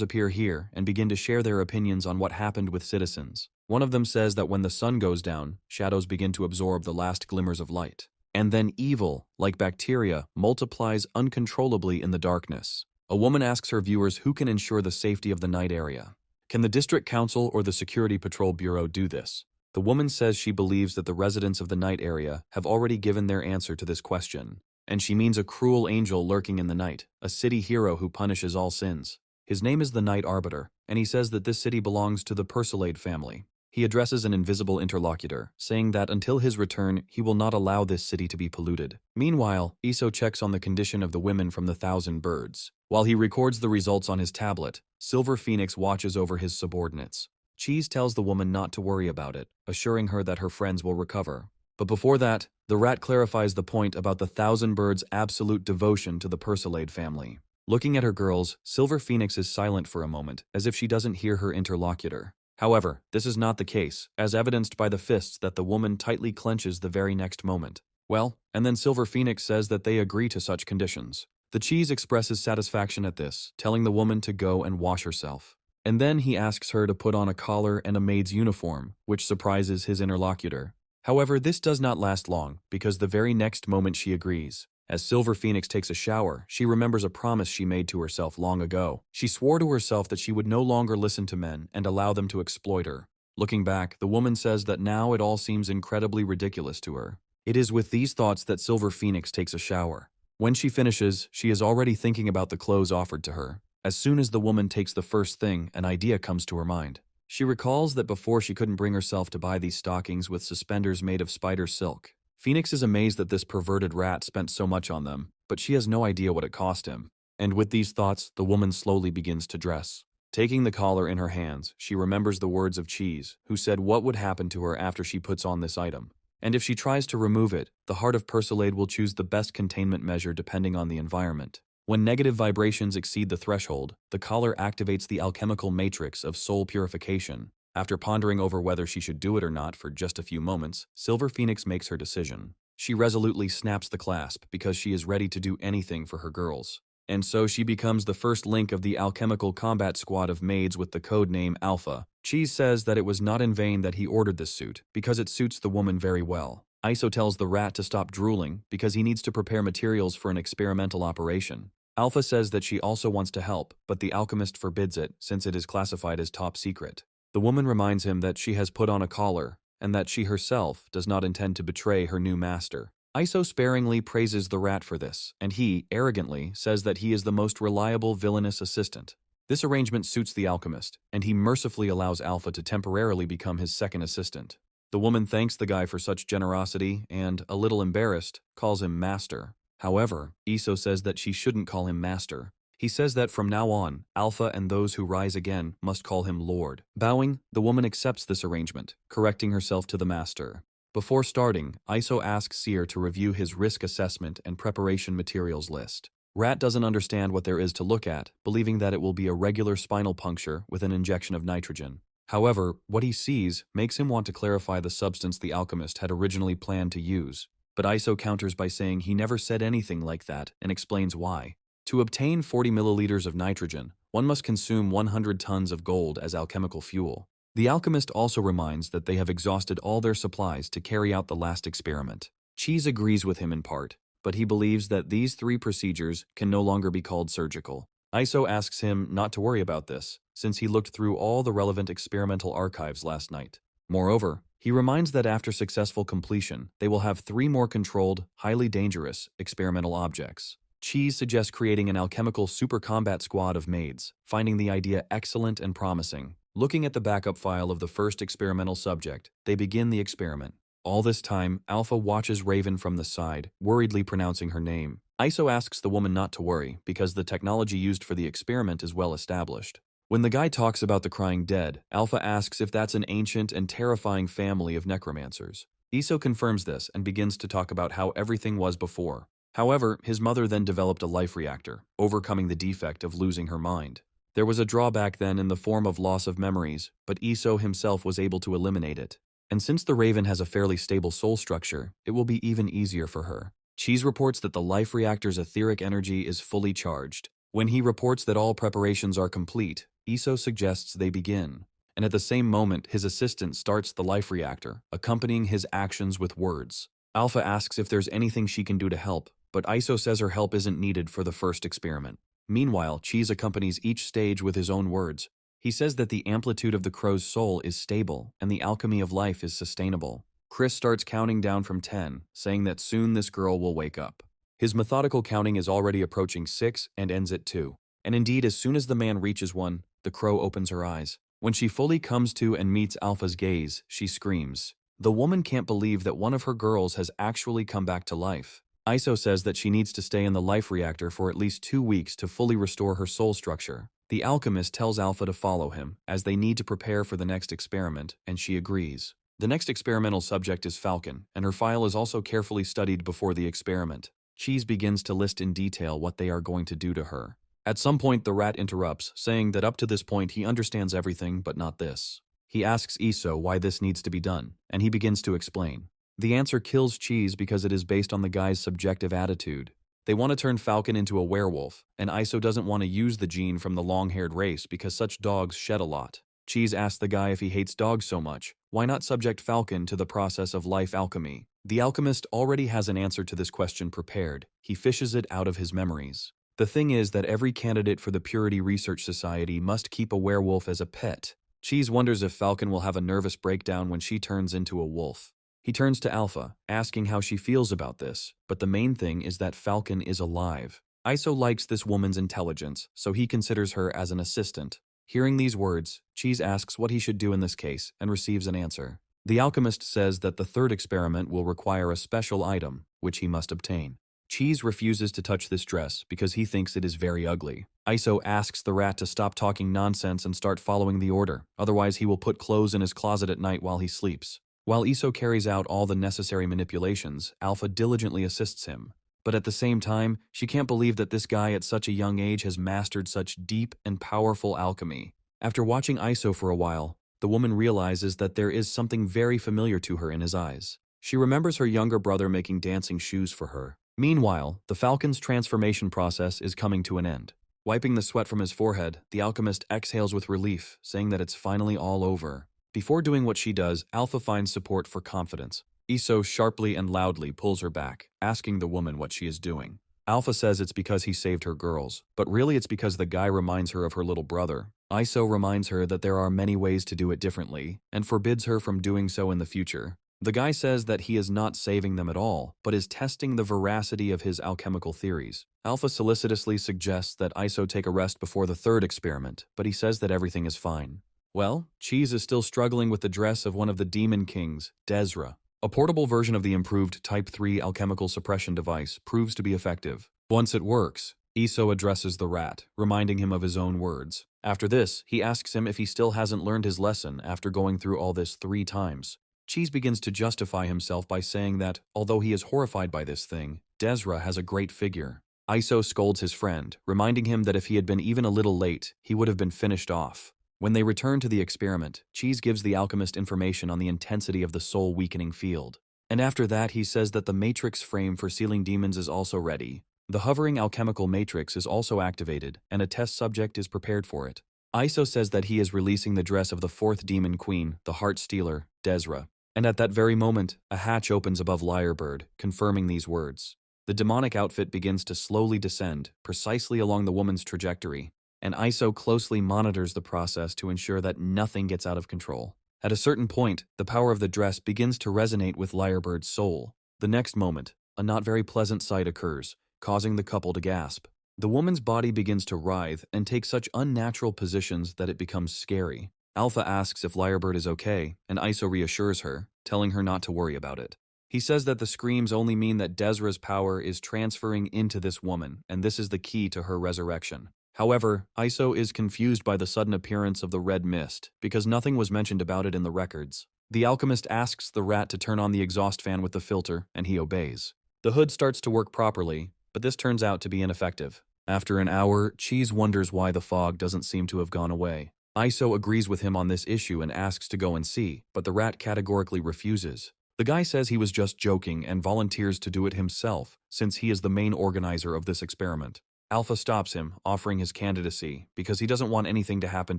[SPEAKER 1] appear here and begin to share their opinions on what happened with citizens. One of them says that when the sun goes down, shadows begin to absorb the last glimmers of light. And then evil, like bacteria, multiplies uncontrollably in the darkness. A woman asks her viewers who can ensure the safety of the night area. Can the district council or the security patrol bureau do this? The woman says she believes that the residents of the night area have already given their answer to this question. And she means a cruel angel lurking in the night, a city hero who punishes all sins. His name is the Night Arbiter, and he says that this city belongs to the Persilade family. He addresses an invisible interlocutor, saying that until his return, he will not allow this city to be polluted. Meanwhile, Iso checks on the condition of the women from the Thousand Birds. While he records the results on his tablet, Silver Phoenix watches over his subordinates. Cheese tells the woman not to worry about it, assuring her that her friends will recover. But before that, the rat clarifies the point about the Thousand Birds' absolute devotion to the Persilade family. Looking at her girls, Silver Phoenix is silent for a moment, as if she doesn't hear her interlocutor. However, this is not the case, as evidenced by the fists that the woman tightly clenches the very next moment. Well, and then Silver Phoenix says that they agree to such conditions. The cheese expresses satisfaction at this, telling the woman to go and wash herself. And then he asks her to put on a collar and a maid's uniform, which surprises his interlocutor. However, this does not last long, because the very next moment she agrees. As Silver Phoenix takes a shower, she remembers a promise she made to herself long ago. She swore to herself that she would no longer listen to men and allow them to exploit her. Looking back, the woman says that now it all seems incredibly ridiculous to her. It is with these thoughts that Silver Phoenix takes a shower. When she finishes, she is already thinking about the clothes offered to her. As soon as the woman takes the first thing, an idea comes to her mind. She recalls that before she couldn't bring herself to buy these stockings with suspenders made of spider silk. Phoenix is amazed that this perverted rat spent so much on them, but she has no idea what it cost him. And with these thoughts, the woman slowly begins to dress. Taking the collar in her hands, she remembers the words of Cheese, who said what would happen to her after she puts on this item. And if she tries to remove it, the heart of Persilade will choose the best containment measure depending on the environment. When negative vibrations exceed the threshold, the collar activates the alchemical matrix of soul purification. After pondering over whether she should do it or not for just a few moments, Silver Phoenix makes her decision. She resolutely snaps the clasp because she is ready to do anything for her girls. And so she becomes the first link of the alchemical combat squad of maids with the code name Alpha. Cheese says that it was not in vain that he ordered this suit, because it suits the woman very well. Iso tells the rat to stop drooling because he needs to prepare materials for an experimental operation. Alpha says that she also wants to help, but the alchemist forbids it since it is classified as top secret. The woman reminds him that she has put on a collar, and that she herself does not intend to betray her new master. Iso sparingly praises the rat for this, and he, arrogantly, says that he is the most reliable villainous assistant. This arrangement suits the alchemist, and he mercifully allows Alpha to temporarily become his second assistant. The woman thanks the guy for such generosity and, a little embarrassed, calls him master. However, Iso says that she shouldn't call him master. He says that from now on, Alpha and those who rise again must call him Lord. Bowing, the woman accepts this arrangement, correcting herself to the master. Before starting, Iso asks Seer to review his risk assessment and preparation materials list. Rat doesn't understand what there is to look at, believing that it will be a regular spinal puncture with an injection of nitrogen. However, what he sees makes him want to clarify the substance the alchemist had originally planned to use. but Iso counters by saying he never said anything like that and explains why. To obtain 40 milliliters of nitrogen, one must consume 100 tons of gold as alchemical fuel. The alchemist also reminds that they have exhausted all their supplies to carry out the last experiment. Cheese agrees with him in part, but he believes that these 3 procedures can no longer be called surgical. Iso asks him not to worry about this, since he looked through all the relevant experimental archives last night. Moreover, he reminds that after successful completion, they will have 3 more controlled, highly dangerous experimental objects. Cheese suggests creating an alchemical super combat squad of maids, finding the idea excellent and promising. Looking at the backup file of the first experimental subject, they begin the experiment. All this time, Alpha watches Raven from the side, worriedly pronouncing her name. Iso asks the woman not to worry, because the technology used for the experiment is well established. When the guy talks about the crying dead, Alpha asks if that's an ancient and terrifying family of necromancers. Iso confirms this and begins to talk about how everything was before. However, his mother then developed a life reactor, overcoming the defect of losing her mind. There was a drawback then in the form of loss of memories, but Iso himself was able to eliminate it. And since the Raven has a fairly stable soul structure, it will be even easier for her. Cheese reports that the life reactor's etheric energy is fully charged. When he reports that all preparations are complete, Iso suggests they begin. And at the same moment, his assistant starts the life reactor, accompanying his actions with words. Alpha asks if there's anything she can do to help, but Iso says her help isn't needed for the first experiment. Meanwhile, Cheese accompanies each stage with his own words. He says that the amplitude of the crow's soul is stable and the alchemy of life is sustainable. Chris starts counting down from 10, saying that soon this girl will wake up. His methodical counting is already approaching 6 and ends at 2. And indeed, as soon as the man reaches 1, the crow opens her eyes. When she fully comes to and meets Alpha's gaze, she screams. The woman can't believe that one of her girls has actually come back to life. Iso says that she needs to stay in the life reactor for at least 2 weeks to fully restore her soul structure. The alchemist tells Alpha to follow him, as they need to prepare for the next experiment, and she agrees. The next experimental subject is Falcon, and her file is also carefully studied before the experiment. Cheese begins to list in detail what they are going to do to her. At some point, the rat interrupts, saying that up to this point he understands everything but not this. He asks Iso why this needs to be done, and he begins to explain. The answer kills Cheese because it is based on the guy's subjective attitude. They want to turn Falcon into a werewolf, and Iso doesn't want to use the gene from the long-haired race because such dogs shed a lot. Cheese asks the guy if he hates dogs so much, why not subject Falcon to the process of life alchemy? The alchemist already has an answer to this question prepared. He fishes it out of his memories. The thing is that every candidate for the Purity Research Society must keep a werewolf as a pet. Cheese wonders if Falcon will have a nervous breakdown when she turns into a wolf. He turns to Alpha, asking how she feels about this, but the main thing is that Falcon is alive. Iso likes this woman's intelligence, so he considers her as an assistant. Hearing these words, Cheese asks what he should do in this case and receives an answer. The alchemist says that the third experiment will require a special item, which he must obtain. Cheese refuses to touch this dress because he thinks it is very ugly. Iso asks the rat to stop talking nonsense and start following the order, otherwise he will put clothes in his closet at night while he sleeps. While Iso carries out all the necessary manipulations, Alpha diligently assists him. But at the same time, she can't believe that this guy at such a young age has mastered such deep and powerful alchemy. After watching Iso for a while, the woman realizes that there is something very familiar to her in his eyes. She remembers her younger brother making dancing shoes for her. Meanwhile, the Falcon's transformation process is coming to an end. Wiping the sweat from his forehead, the alchemist exhales with relief, saying that it's finally all over. Before doing what she does, Alpha finds support for confidence. Iso sharply and loudly pulls her back, asking the woman what she is doing. Alpha says it's because he saved her girls, but really it's because the guy reminds her of her little brother. Iso reminds her that there are many ways to do it differently, and forbids her from doing so in the future. The guy says that he is not saving them at all, but is testing the veracity of his alchemical theories. Alpha solicitously suggests that Iso take a rest before the third experiment, but he says that everything is fine. Well, Cheese is still struggling with the dress of one of the Demon Kings, Desra. A portable version of the improved Type 3 alchemical suppression device proves to be effective. Once it works, Iso addresses the rat, reminding him of his own words. After this, he asks him if he still hasn't learned his lesson after going through all this 3 times. Cheese begins to justify himself by saying that, although he is horrified by this thing, Desra has a great figure. Iso scolds his friend, reminding him that if he had been even a little late, he would have been finished off. When they return to the experiment, Cheese gives the alchemist information on the intensity of the soul-weakening field. And after that, he says that the matrix frame for sealing demons is also ready. The hovering alchemical matrix is also activated, and a test subject is prepared for it. Iso says that he is releasing the dress of the fourth demon queen, the heart stealer, Desra. And at that very moment, a hatch opens above Lyrebird, confirming these words. The demonic outfit begins to slowly descend, precisely along the woman's trajectory, and Iso closely monitors the process to ensure that nothing gets out of control. At a certain point, the power of the dress begins to resonate with Lyrebird's soul. The next moment, a not very pleasant sight occurs, causing the couple to gasp. The woman's body begins to writhe and take such unnatural positions that it becomes scary. Alpha asks if Lyrebird is okay, and Iso reassures her, telling her not to worry about it. He says that the screams only mean that Desra's power is transferring into this woman, and this is the key to her resurrection. However, Iso is confused by the sudden appearance of the red mist, because nothing was mentioned about it in the records. The alchemist asks the rat to turn on the exhaust fan with the filter, and he obeys. The hood starts to work properly, but this turns out to be ineffective. After an hour, Cheese wonders why the fog doesn't seem to have gone away. Iso agrees with him on this issue and asks to go and see, but the rat categorically refuses. The guy says he was just joking and volunteers to do it himself, since he is the main organizer of this experiment. Alpha stops him, offering his candidacy, because he doesn't want anything to happen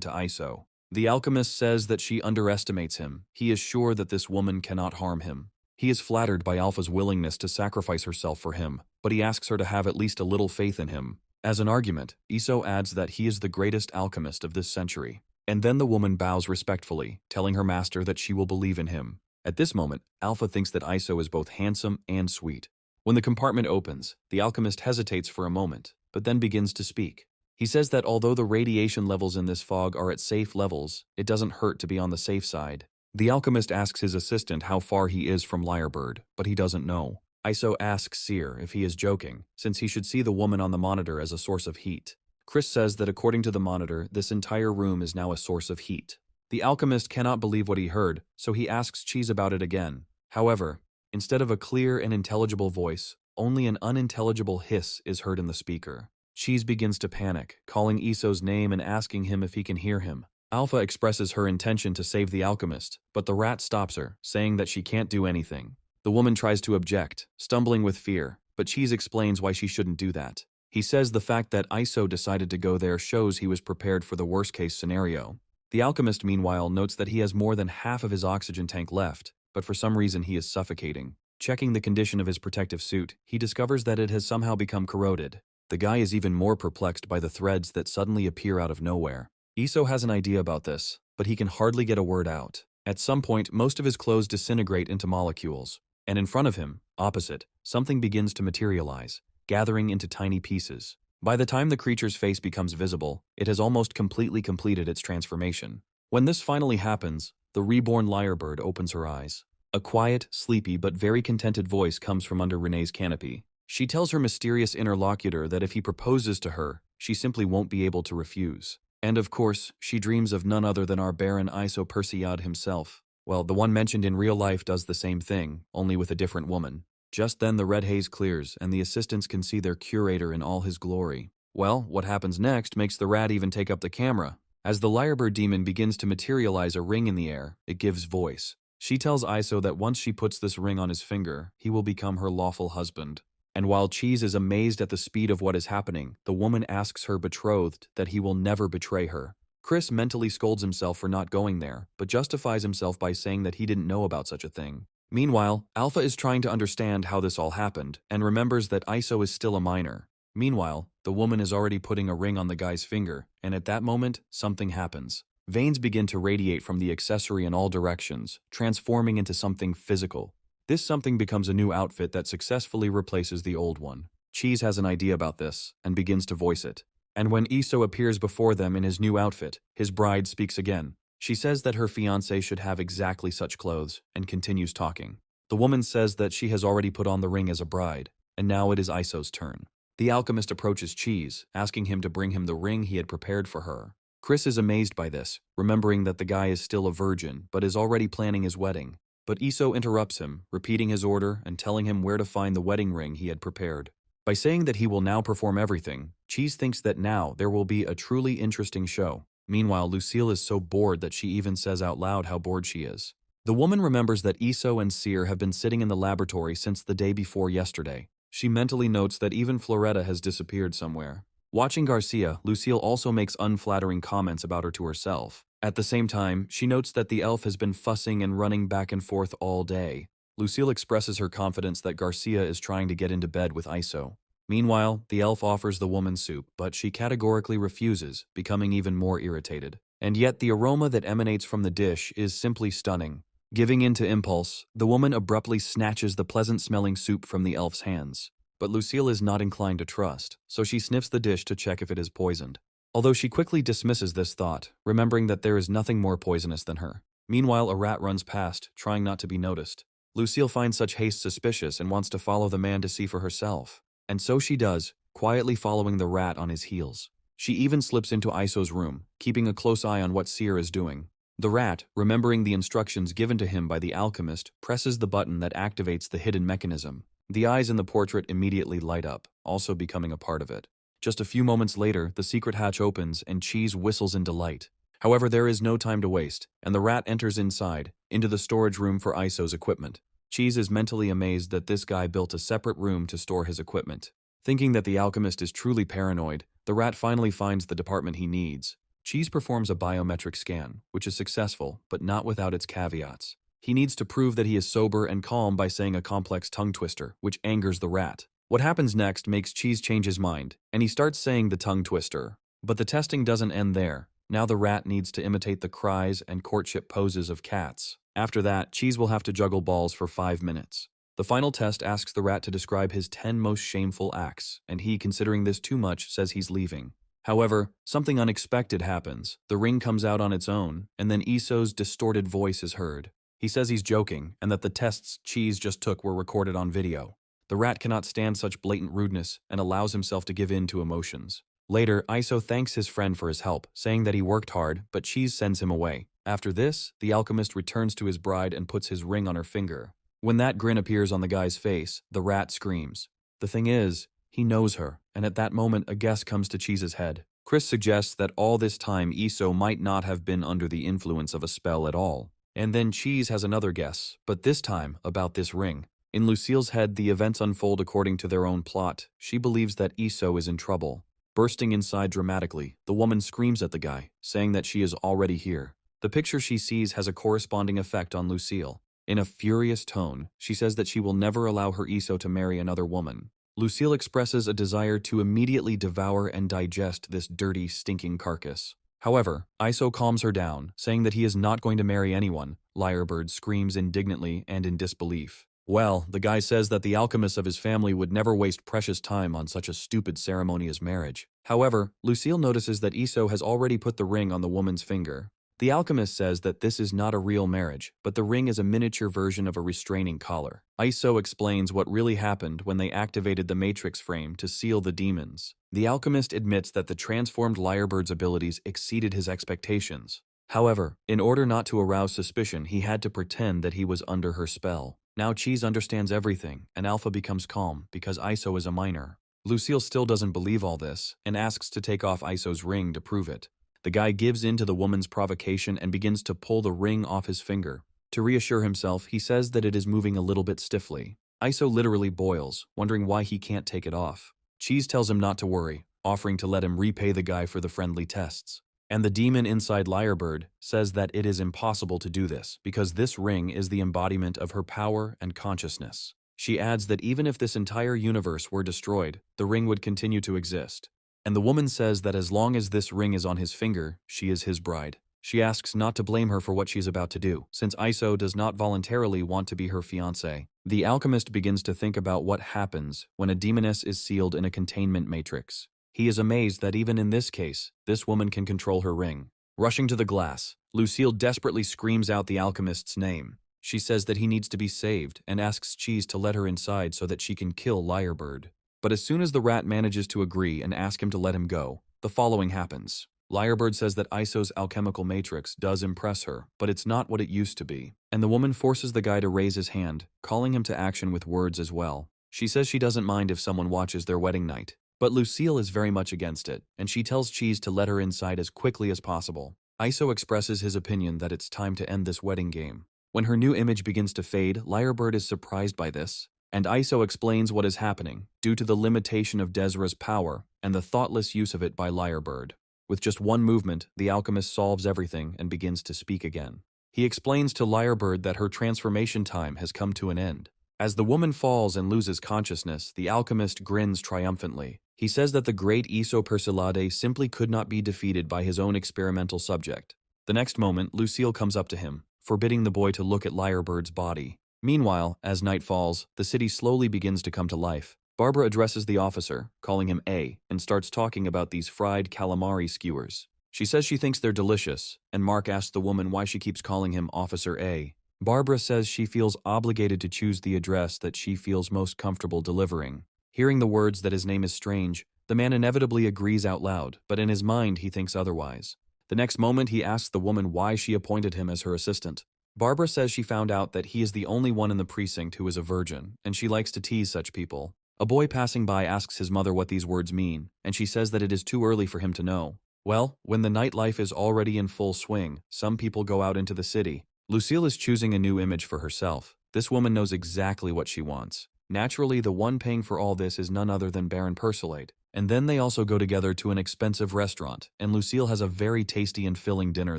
[SPEAKER 1] to Iso. The alchemist says that she underestimates him. He is sure that this woman cannot harm him. He is flattered by Alpha's willingness to sacrifice herself for him, but he asks her to have at least a little faith in him. As an argument, Iso adds that he is the greatest alchemist of this century. And then the woman bows respectfully, telling her master that she will believe in him. At this moment, Alpha thinks that Iso is both handsome and sweet. When the compartment opens, the alchemist hesitates for a moment, but then begins to speak. He says that although the radiation levels in this fog are at safe levels, it doesn't hurt to be on the safe side. The alchemist asks his assistant how far he is from Lyrebird, but he doesn't know. Iso asks Seer if he is joking, since he should see the woman on the monitor as a source of heat. Chris says that according to the monitor, this entire room is now a source of heat. The alchemist cannot believe what he heard, so he asks Cheese about it again. However, instead of a clear and intelligible voice, only an unintelligible hiss is heard in the speaker. Cheese begins to panic, calling Iso's name and asking him if he can hear him. Alpha expresses her intention to save the alchemist, but the rat stops her, saying that she can't do anything. The woman tries to object, stumbling with fear, but Cheese explains why she shouldn't do that. He says the fact that Iso decided to go there shows he was prepared for the worst-case scenario. The alchemist, meanwhile, notes that he has more than half of his oxygen tank left, but for some reason he is suffocating. Checking the condition of his protective suit, he discovers that it has somehow become corroded. The guy is even more perplexed by the threads that suddenly appear out of nowhere. Iso has an idea about this, but he can hardly get a word out. At some point, most of his clothes disintegrate into molecules, and in front of him, opposite, something begins to materialize, gathering into tiny pieces. By the time the creature's face becomes visible, it has almost completely completed its transformation. When this finally happens, the reborn lyrebird opens her eyes. A quiet, sleepy, but very contented voice comes from under Renee's canopy. She tells her mysterious interlocutor that if he proposes to her, she simply won't be able to refuse. And of course, she dreams of none other than our Baron Iso Persiad himself. Well, the one mentioned in real life does the same thing, only with a different woman. Just then the red haze clears, and the assistants can see their curator in all his glory. Well, what happens next makes the rat even take up the camera. As the lyrebird demon begins to materialize a ring in the air, it gives voice. She tells Iso that once she puts this ring on his finger, he will become her lawful husband. And while Cheese is amazed at the speed of what is happening, the woman asks her betrothed that he will never betray her. Chris mentally scolds himself for not going there, but justifies himself by saying that he didn't know about such a thing. Meanwhile, Alpha is trying to understand how this all happened, and remembers that Iso is still a minor. Meanwhile, the woman is already putting a ring on the guy's finger, and at that moment, something happens. Veins begin to radiate from the accessory in all directions, transforming into something physical. This something becomes a new outfit that successfully replaces the old one. Cheese has an idea about this, and begins to voice it. And when Iso appears before them in his new outfit, his bride speaks again. She says that her fiancé should have exactly such clothes, and continues talking. The woman says that she has already put on the ring as a bride, and now it is Iso's turn. The alchemist approaches Cheese, asking him to bring him the ring he had prepared for her. Chris is amazed by this, remembering that the guy is still a virgin, but is already planning his wedding. But Iso interrupts him, repeating his order and telling him where to find the wedding ring he had prepared. By saying that he will now perform everything, Cheese thinks that now there will be a truly interesting show. Meanwhile, Lucille is so bored that she even says out loud how bored she is. The woman remembers that Iso and Seer have been sitting in the laboratory since the day before yesterday. She mentally notes that even Floretta has disappeared somewhere. Watching Garcia, Lucille also makes unflattering comments about her to herself. At the same time, she notes that the elf has been fussing and running back and forth all day. Lucille expresses her confidence that Garcia is trying to get into bed with Iso. Meanwhile, the elf offers the woman soup, but she categorically refuses, becoming even more irritated. And yet the aroma that emanates from the dish is simply stunning. Giving in to impulse, the woman abruptly snatches the pleasant-smelling soup from the elf's hands. But Lucille is not inclined to trust, so she sniffs the dish to check if it is poisoned. Although she quickly dismisses this thought, remembering that there is nothing more poisonous than her. Meanwhile, a rat runs past, trying not to be noticed. Lucille finds such haste suspicious and wants to follow the man to see for herself. And so she does, quietly following the rat on his heels. She even slips into Iso's room, keeping a close eye on what Seer is doing. The rat, remembering the instructions given to him by the alchemist, presses the button that activates the hidden mechanism. The eyes in the portrait immediately light up, also becoming a part of it. Just a few moments later, the secret hatch opens and Cheese whistles in delight. However, there is no time to waste, and the rat enters inside, into the storage room for Iso's equipment. Cheese is mentally amazed that this guy built a separate room to store his equipment. Thinking that the alchemist is truly paranoid, the rat finally finds the department he needs. Cheese performs a biometric scan, which is successful, but not without its caveats. He needs to prove that he is sober and calm by saying a complex tongue twister, which angers the rat. What happens next makes Cheese change his mind, and he starts saying the tongue twister. But the testing doesn't end there. Now the rat needs to imitate the cries and courtship poses of cats. After that, Cheese will have to juggle balls for 5 minutes. The final test asks the rat to describe his 10 most shameful acts, and he, considering this too much, says he's leaving. However, something unexpected happens. The ring comes out on its own, and then Iso's distorted voice is heard. He says he's joking, and that the tests Cheese just took were recorded on video. The rat cannot stand such blatant rudeness and allows himself to give in to emotions. Later, Iso thanks his friend for his help, saying that he worked hard, but Cheese sends him away. After this, the alchemist returns to his bride and puts his ring on her finger. When that grin appears on the guy's face, the rat screams. The thing is, he knows her, and at that moment a guess comes to Cheese's head. Chris suggests that all this time Iso might not have been under the influence of a spell at all. And then Cheese has another guess, but this time about this ring. In Lucille's head, the events unfold according to their own plot. She believes that Iso is in trouble. Bursting inside dramatically, the woman screams at the guy, saying that she is already here. The picture she sees has a corresponding effect on Lucille. In a furious tone, she says that she will never allow her Iso to marry another woman. Lucille expresses a desire to immediately devour and digest this dirty, stinking carcass. However, Iso calms her down, saying that he is not going to marry anyone. Lyrebird screams indignantly and in disbelief. Well, the guy says that the alchemists of his family would never waste precious time on such a stupid ceremony as marriage. However, Lucille notices that Iso has already put the ring on the woman's finger. The alchemist says that this is not a real marriage, but the ring is a miniature version of a restraining collar. Iso explains what really happened when they activated the matrix frame to seal the demons. The alchemist admits that the transformed Lyrebird's abilities exceeded his expectations. However, in order not to arouse suspicion, he had to pretend that he was under her spell. Now Cheese understands everything, and Alpha becomes calm because Iso is a minor. Lucille still doesn't believe all this, and asks to take off Iso's ring to prove it. The guy gives in to the woman's provocation and begins to pull the ring off his finger. To reassure himself, he says that it is moving a little bit stiffly. Iso literally boils, wondering why he can't take it off. Cheese tells him not to worry, offering to let him repay the guy for the friendly tests. And the demon inside Lyrebird says that it is impossible to do this, because this ring is the embodiment of her power and consciousness. She adds that even if this entire universe were destroyed, the ring would continue to exist. And the woman says that as long as this ring is on his finger, she is his bride. She asks not to blame her for what she's about to do, since Iso does not voluntarily want to be her fiancé. The alchemist begins to think about what happens when a demoness is sealed in a containment matrix. He is amazed that even in this case, this woman can control her ring. Rushing to the glass, Lucille desperately screams out the alchemist's name. She says that he needs to be saved and asks Cheese to let her inside so that she can kill Lyrebird. But as soon as the rat manages to agree and ask him to let him go, the following happens. Lyrebird says that Iso's alchemical matrix does impress her, but it's not what it used to be. And the woman forces the guy to raise his hand, calling him to action with words as well. She says she doesn't mind if someone watches their wedding night. But Lucille is very much against it, and she tells Cheese to let her inside as quickly as possible. Iso expresses his opinion that it's time to end this wedding game. When her new image begins to fade, Lyrebird is surprised by this, and Iso explains what is happening due to the limitation of Desra's power and the thoughtless use of it by Lyrebird. With just one movement, the alchemist solves everything and begins to speak again. He explains to Lyrebird that her transformation time has come to an end. As the woman falls and loses consciousness, the alchemist grins triumphantly. He says that the great Iso Persilade simply could not be defeated by his own experimental subject. The next moment, Lucille comes up to him, forbidding the boy to look at Lyrebird's body. Meanwhile, as night falls, the city slowly begins to come to life. Barbara addresses the officer, calling him A, and starts talking about these fried calamari skewers. She says she thinks they're delicious, and Mark asks the woman why she keeps calling him Officer A. Barbara says she feels obligated to choose the address that she feels most comfortable delivering. Hearing the words that his name is strange, the man inevitably agrees out loud, but in his mind he thinks otherwise. The next moment he asks the woman why she appointed him as her assistant. Barbara says she found out that he is the only one in the precinct who is a virgin, and she likes to tease such people. A boy passing by asks his mother what these words mean, and she says that it is too early for him to know. Well, when the nightlife is already in full swing, some people go out into the city. Lucille is choosing a new image for herself. This woman knows exactly what she wants. Naturally, the one paying for all this is none other than Baron Persilade. And then they also go together to an expensive restaurant, and Lucille has a very tasty and filling dinner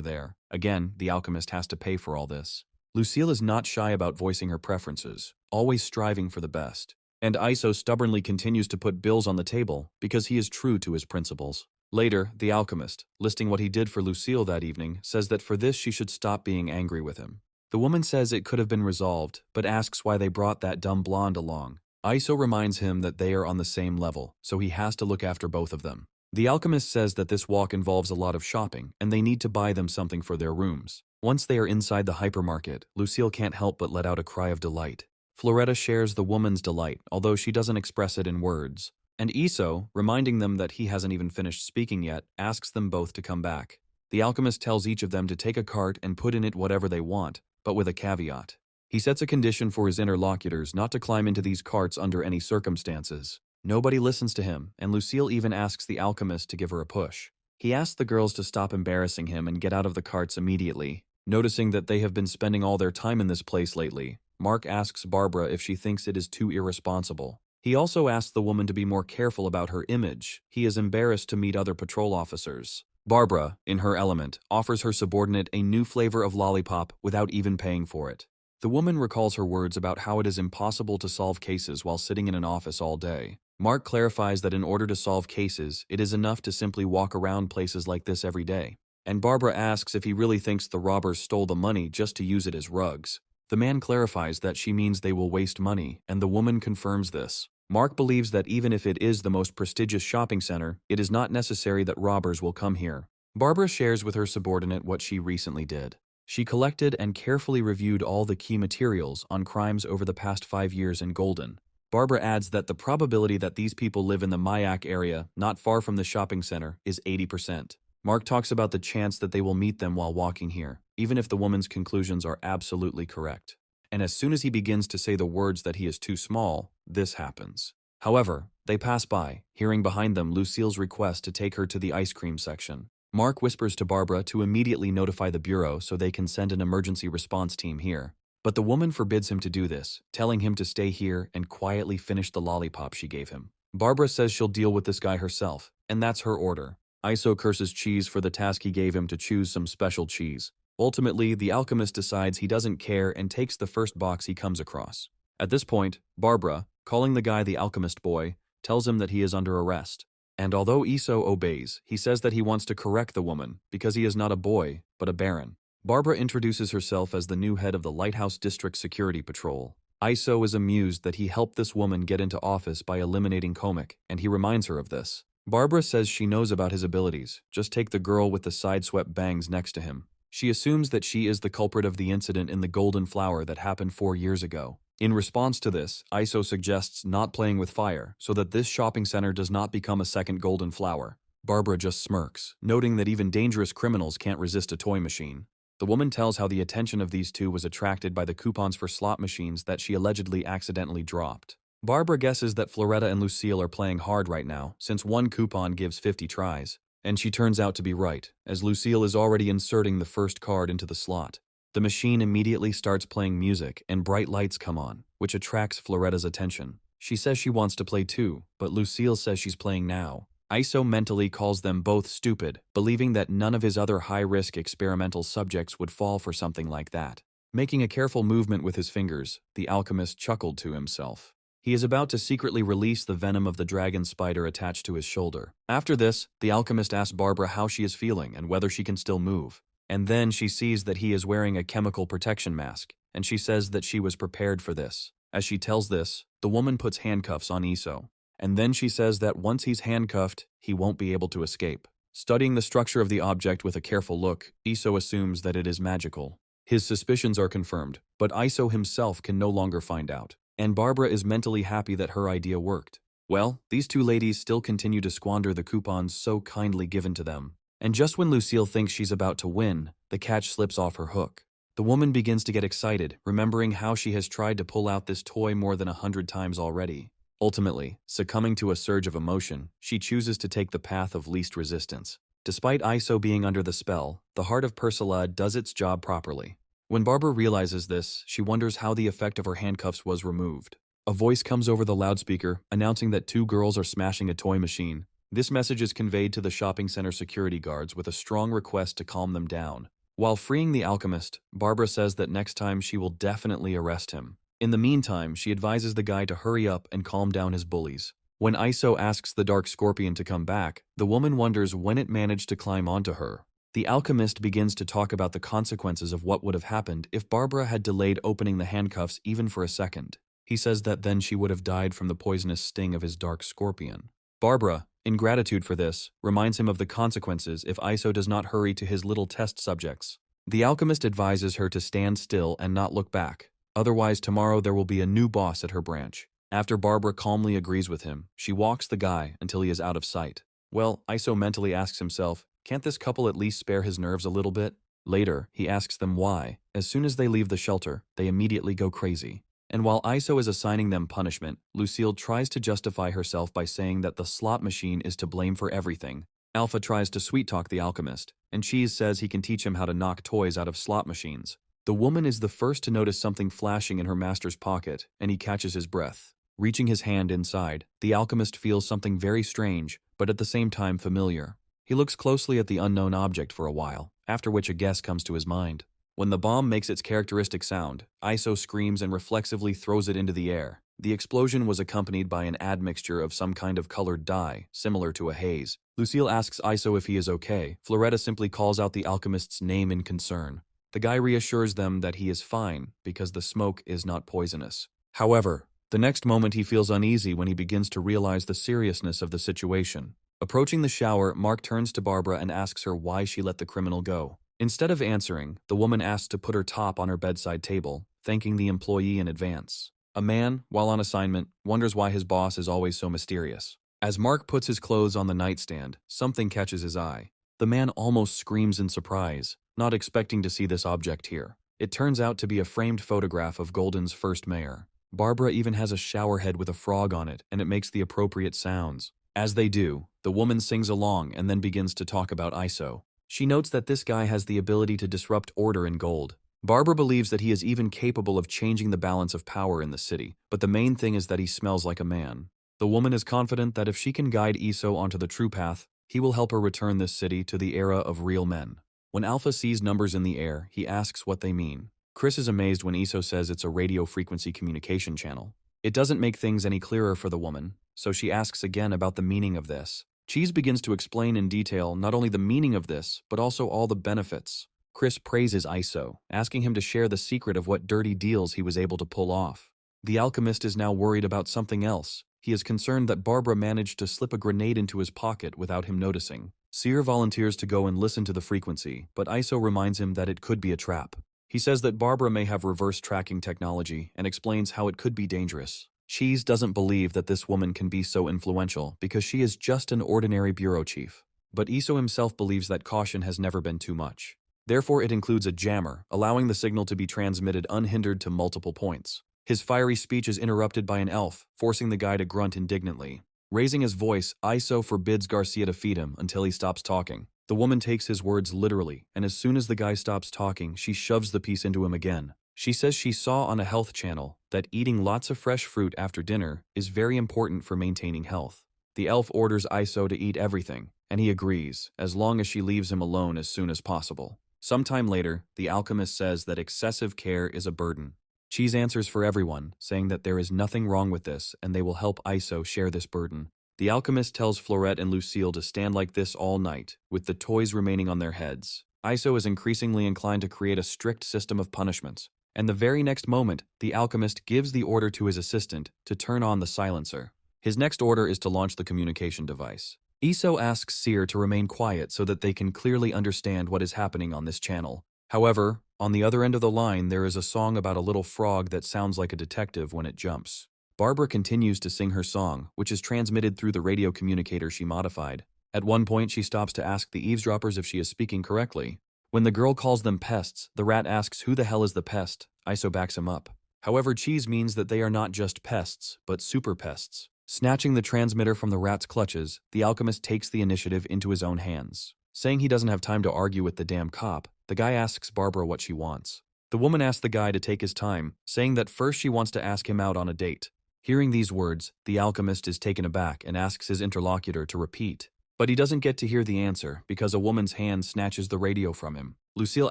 [SPEAKER 1] there. Again, the alchemist has to pay for all this. Lucille is not shy about voicing her preferences, always striving for the best. And Iso stubbornly continues to put bills on the table because he is true to his principles. Later, the alchemist, listing what he did for Lucille that evening, says that for this she should stop being angry with him. The woman says it could have been resolved, but asks why they brought that dumb blonde along. Iso reminds him that they are on the same level, so he has to look after both of them. The alchemist says that this walk involves a lot of shopping, and they need to buy them something for their rooms. Once they are inside the hypermarket, Lucille can't help but let out a cry of delight. Floretta shares the woman's delight, although she doesn't express it in words. And Iso, reminding them that he hasn't even finished speaking yet, asks them both to come back. The alchemist tells each of them to take a cart and put in it whatever they want, but with a caveat. He sets a condition for his interlocutors not to climb into these carts under any circumstances. Nobody listens to him, and Lucille even asks the alchemist to give her a push. He asks the girls to stop embarrassing him and get out of the carts immediately. Noticing that they have been spending all their time in this place lately, Mark asks Barbara if she thinks it is too irresponsible. He also asks the woman to be more careful about her image. He is embarrassed to meet other patrol officers. Barbara, in her element, offers her subordinate a new flavor of lollipop without even paying for it. The woman recalls her words about how it is impossible to solve cases while sitting in an office all day. Mark clarifies that in order to solve cases, it is enough to simply walk around places like this every day. And Barbara asks if he really thinks the robbers stole the money just to use it as rugs. The man clarifies that she means they will waste money, and the woman confirms this. Mark believes that even if it is the most prestigious shopping center, it is not necessary that robbers will come here. Barbara shares with her subordinate what she recently did. She collected and carefully reviewed all the key materials on crimes over the past 5 years in Golden. Barbara adds that the probability that these people live in the Mayak area, not far from the shopping center, is 80%. Mark talks about the chance that they will meet them while walking here, even if the woman's conclusions are absolutely correct. And as soon as he begins to say the words that he is too small, this happens. However, they pass by, hearing behind them Lucille's request to take her to the ice cream section. Mark whispers to Barbara to immediately notify the bureau so they can send an emergency response team here. But the woman forbids him to do this, telling him to stay here and quietly finish the lollipop she gave him. Barbara says she'll deal with this guy herself, and that's her order. Iso curses Cheese for the task he gave him to choose some special cheese. Ultimately, the alchemist decides he doesn't care and takes the first box he comes across. At this point, Barbara, calling the guy the alchemist boy, tells him that he is under arrest. And although Iso obeys, he says that he wants to correct the woman because he is not a boy, but a baron. Barbara introduces herself as the new head of the Lighthouse District Security Patrol. Iso is amused that he helped this woman get into office by eliminating Comic, and he reminds her of this. Barbara says she knows about his abilities, just take the girl with the sideswept bangs next to him. She assumes that she is the culprit of the incident in the Golden Flower that happened 4 years ago. In response to this, Iso suggests not playing with fire so that this shopping center does not become a second Golden Flower. Barbara just smirks, noting that even dangerous criminals can't resist a toy machine. The woman tells how the attention of these two was attracted by the coupons for slot machines that she allegedly accidentally dropped. Barbara guesses that Floretta and Lucille are playing hard right now, since one coupon gives 50 tries. And she turns out to be right, as Lucille is already inserting the first card into the slot. The machine immediately starts playing music and bright lights come on, which attracts Floretta's attention. She says she wants to play too, but Lucille says she's playing now. Iso mentally calls them both stupid, believing that none of his other high-risk experimental subjects would fall for something like that. Making a careful movement with his fingers, the alchemist chuckled to himself. He is about to secretly release the venom of the dragon spider attached to his shoulder. After this, the alchemist asks Barbara how she is feeling and whether she can still move. And then she sees that he is wearing a chemical protection mask, and she says that she was prepared for this. As she tells this, the woman puts handcuffs on Iso. And then she says that once he's handcuffed, he won't be able to escape. Studying the structure of the object with a careful look, Iso assumes that it is magical. His suspicions are confirmed, but Iso himself can no longer find out. And Barbara is mentally happy that her idea worked. Well, these two ladies still continue to squander the coupons so kindly given to them. And just when Lucille thinks she's about to win, the catch slips off her hook. The woman begins to get excited, remembering how she has tried to pull out this toy more than 100 times already. Ultimately, succumbing to a surge of emotion, she chooses to take the path of least resistance. Despite Iso being under the spell, the heart of Persila does its job properly. When Barbara realizes this, she wonders how the effect of her handcuffs was removed. A voice comes over the loudspeaker, announcing that two girls are smashing a toy machine. This message is conveyed to the shopping center security guards with a strong request to calm them down. While freeing the alchemist, Barbara says that next time she will definitely arrest him. In the meantime, she advises the guy to hurry up and calm down his bullies. When Iso asks the dark scorpion to come back, the woman wonders when it managed to climb onto her. The alchemist begins to talk about the consequences of what would have happened if Barbara had delayed opening the handcuffs even for a second. He says that then she would have died from the poisonous sting of his dark scorpion. Barbara, in gratitude for this, reminds him of the consequences if Iso does not hurry to his little test subjects. The alchemist advises her to stand still and not look back. Otherwise, tomorrow there will be a new boss at her branch. After Barbara calmly agrees with him, she walks the guy until he is out of sight. Well, Iso mentally asks himself, can't this couple at least spare his nerves a little bit? Later, he asks them why. As soon as they leave the shelter, they immediately go crazy. And while Iso is assigning them punishment, Lucille tries to justify herself by saying that the slot machine is to blame for everything. Alpha tries to sweet-talk the alchemist, and Cheese says he can teach him how to knock toys out of slot machines. The woman is the first to notice something flashing in her master's pocket, and he catches his breath. Reaching his hand inside, the alchemist feels something very strange, but at the same time familiar. He looks closely at the unknown object for a while, after which a guess comes to his mind. When the bomb makes its characteristic sound, Iso screams and reflexively throws it into the air. The explosion was accompanied by an admixture of some kind of colored dye, similar to a haze. Lucille asks Iso if he is okay. Floretta simply calls out the alchemist's name in concern. The guy reassures them that he is fine because the smoke is not poisonous. However, the next moment he feels uneasy when he begins to realize the seriousness of the situation. Approaching the shower, Mark turns to Barbara and asks her why she let the criminal go. Instead of answering, the woman asks to put her top on her bedside table, thanking the employee in advance. A man, while on assignment, wonders why his boss is always so mysterious. As Mark puts his clothes on the nightstand, something catches his eye. The man almost screams in surprise, not expecting to see this object here. It turns out to be a framed photograph of Golden's first mayor. Barbara even has a shower head with a frog on it, and it makes the appropriate sounds. As they do, the woman sings along and then begins to talk about Iso. She notes that this guy has the ability to disrupt order in Gold. Barbara believes that he is even capable of changing the balance of power in the city, but the main thing is that he smells like a man. The woman is confident that if she can guide Iso onto the true path, he will help her return this city to the era of real men. When Alpha sees numbers in the air, he asks what they mean. Chris is amazed when Iso says it's a radio frequency communication channel. It doesn't make things any clearer for the woman, so she asks again about the meaning of this. Cheese begins to explain in detail not only the meaning of this, but also all the benefits. Chris praises Iso, asking him to share the secret of what dirty deals he was able to pull off. The alchemist is now worried about something else. He is concerned that Barbara managed to slip a grenade into his pocket without him noticing. Seer volunteers to go and listen to the frequency, but Iso reminds him that it could be a trap. He says that Barbara may have reverse tracking technology and explains how it could be dangerous. Cheese doesn't believe that this woman can be so influential because she is just an ordinary bureau chief. But Iso himself believes that caution has never been too much. Therefore, it includes a jammer, allowing the signal to be transmitted unhindered to multiple points. His fiery speech is interrupted by an elf, forcing the guy to grunt indignantly. Raising his voice, Iso forbids Garcia to feed him until he stops talking. The woman takes his words literally, and as soon as the guy stops talking, she shoves the piece into him again. She says she saw on a health channel that eating lots of fresh fruit after dinner is very important for maintaining health. The elf orders Iso to eat everything, and he agrees, as long as she leaves him alone as soon as possible. Sometime later, the alchemist says that excessive care is a burden. Cheese answers for everyone, saying that there is nothing wrong with this and they will help Iso share this burden. The alchemist tells Florette and Lucille to stand like this all night, with the toys remaining on their heads. Iso is increasingly inclined to create a strict system of punishments, and the very next moment, the alchemist gives the order to his assistant to turn on the silencer. His next order is to launch the communication device. Iso asks Seer to remain quiet so that they can clearly understand what is happening on this channel. However, on the other end of the line there is a song about a little frog that sounds like a detective when it jumps. Barbara continues to sing her song, which is transmitted through the radio communicator she modified. At one point she stops to ask the eavesdroppers if she is speaking correctly. When the girl calls them pests, the rat asks who the hell is the pest. Iso backs him up. However, Cheese means that they are not just pests, but super pests. Snatching the transmitter from the rat's clutches, the alchemist takes the initiative into his own hands. Saying he doesn't have time to argue with the damn cop, the guy asks Barbara what she wants. The woman asks the guy to take his time, saying that first she wants to ask him out on a date. Hearing these words, the alchemist is taken aback and asks his interlocutor to repeat. But he doesn't get to hear the answer because a woman's hand snatches the radio from him. Lucille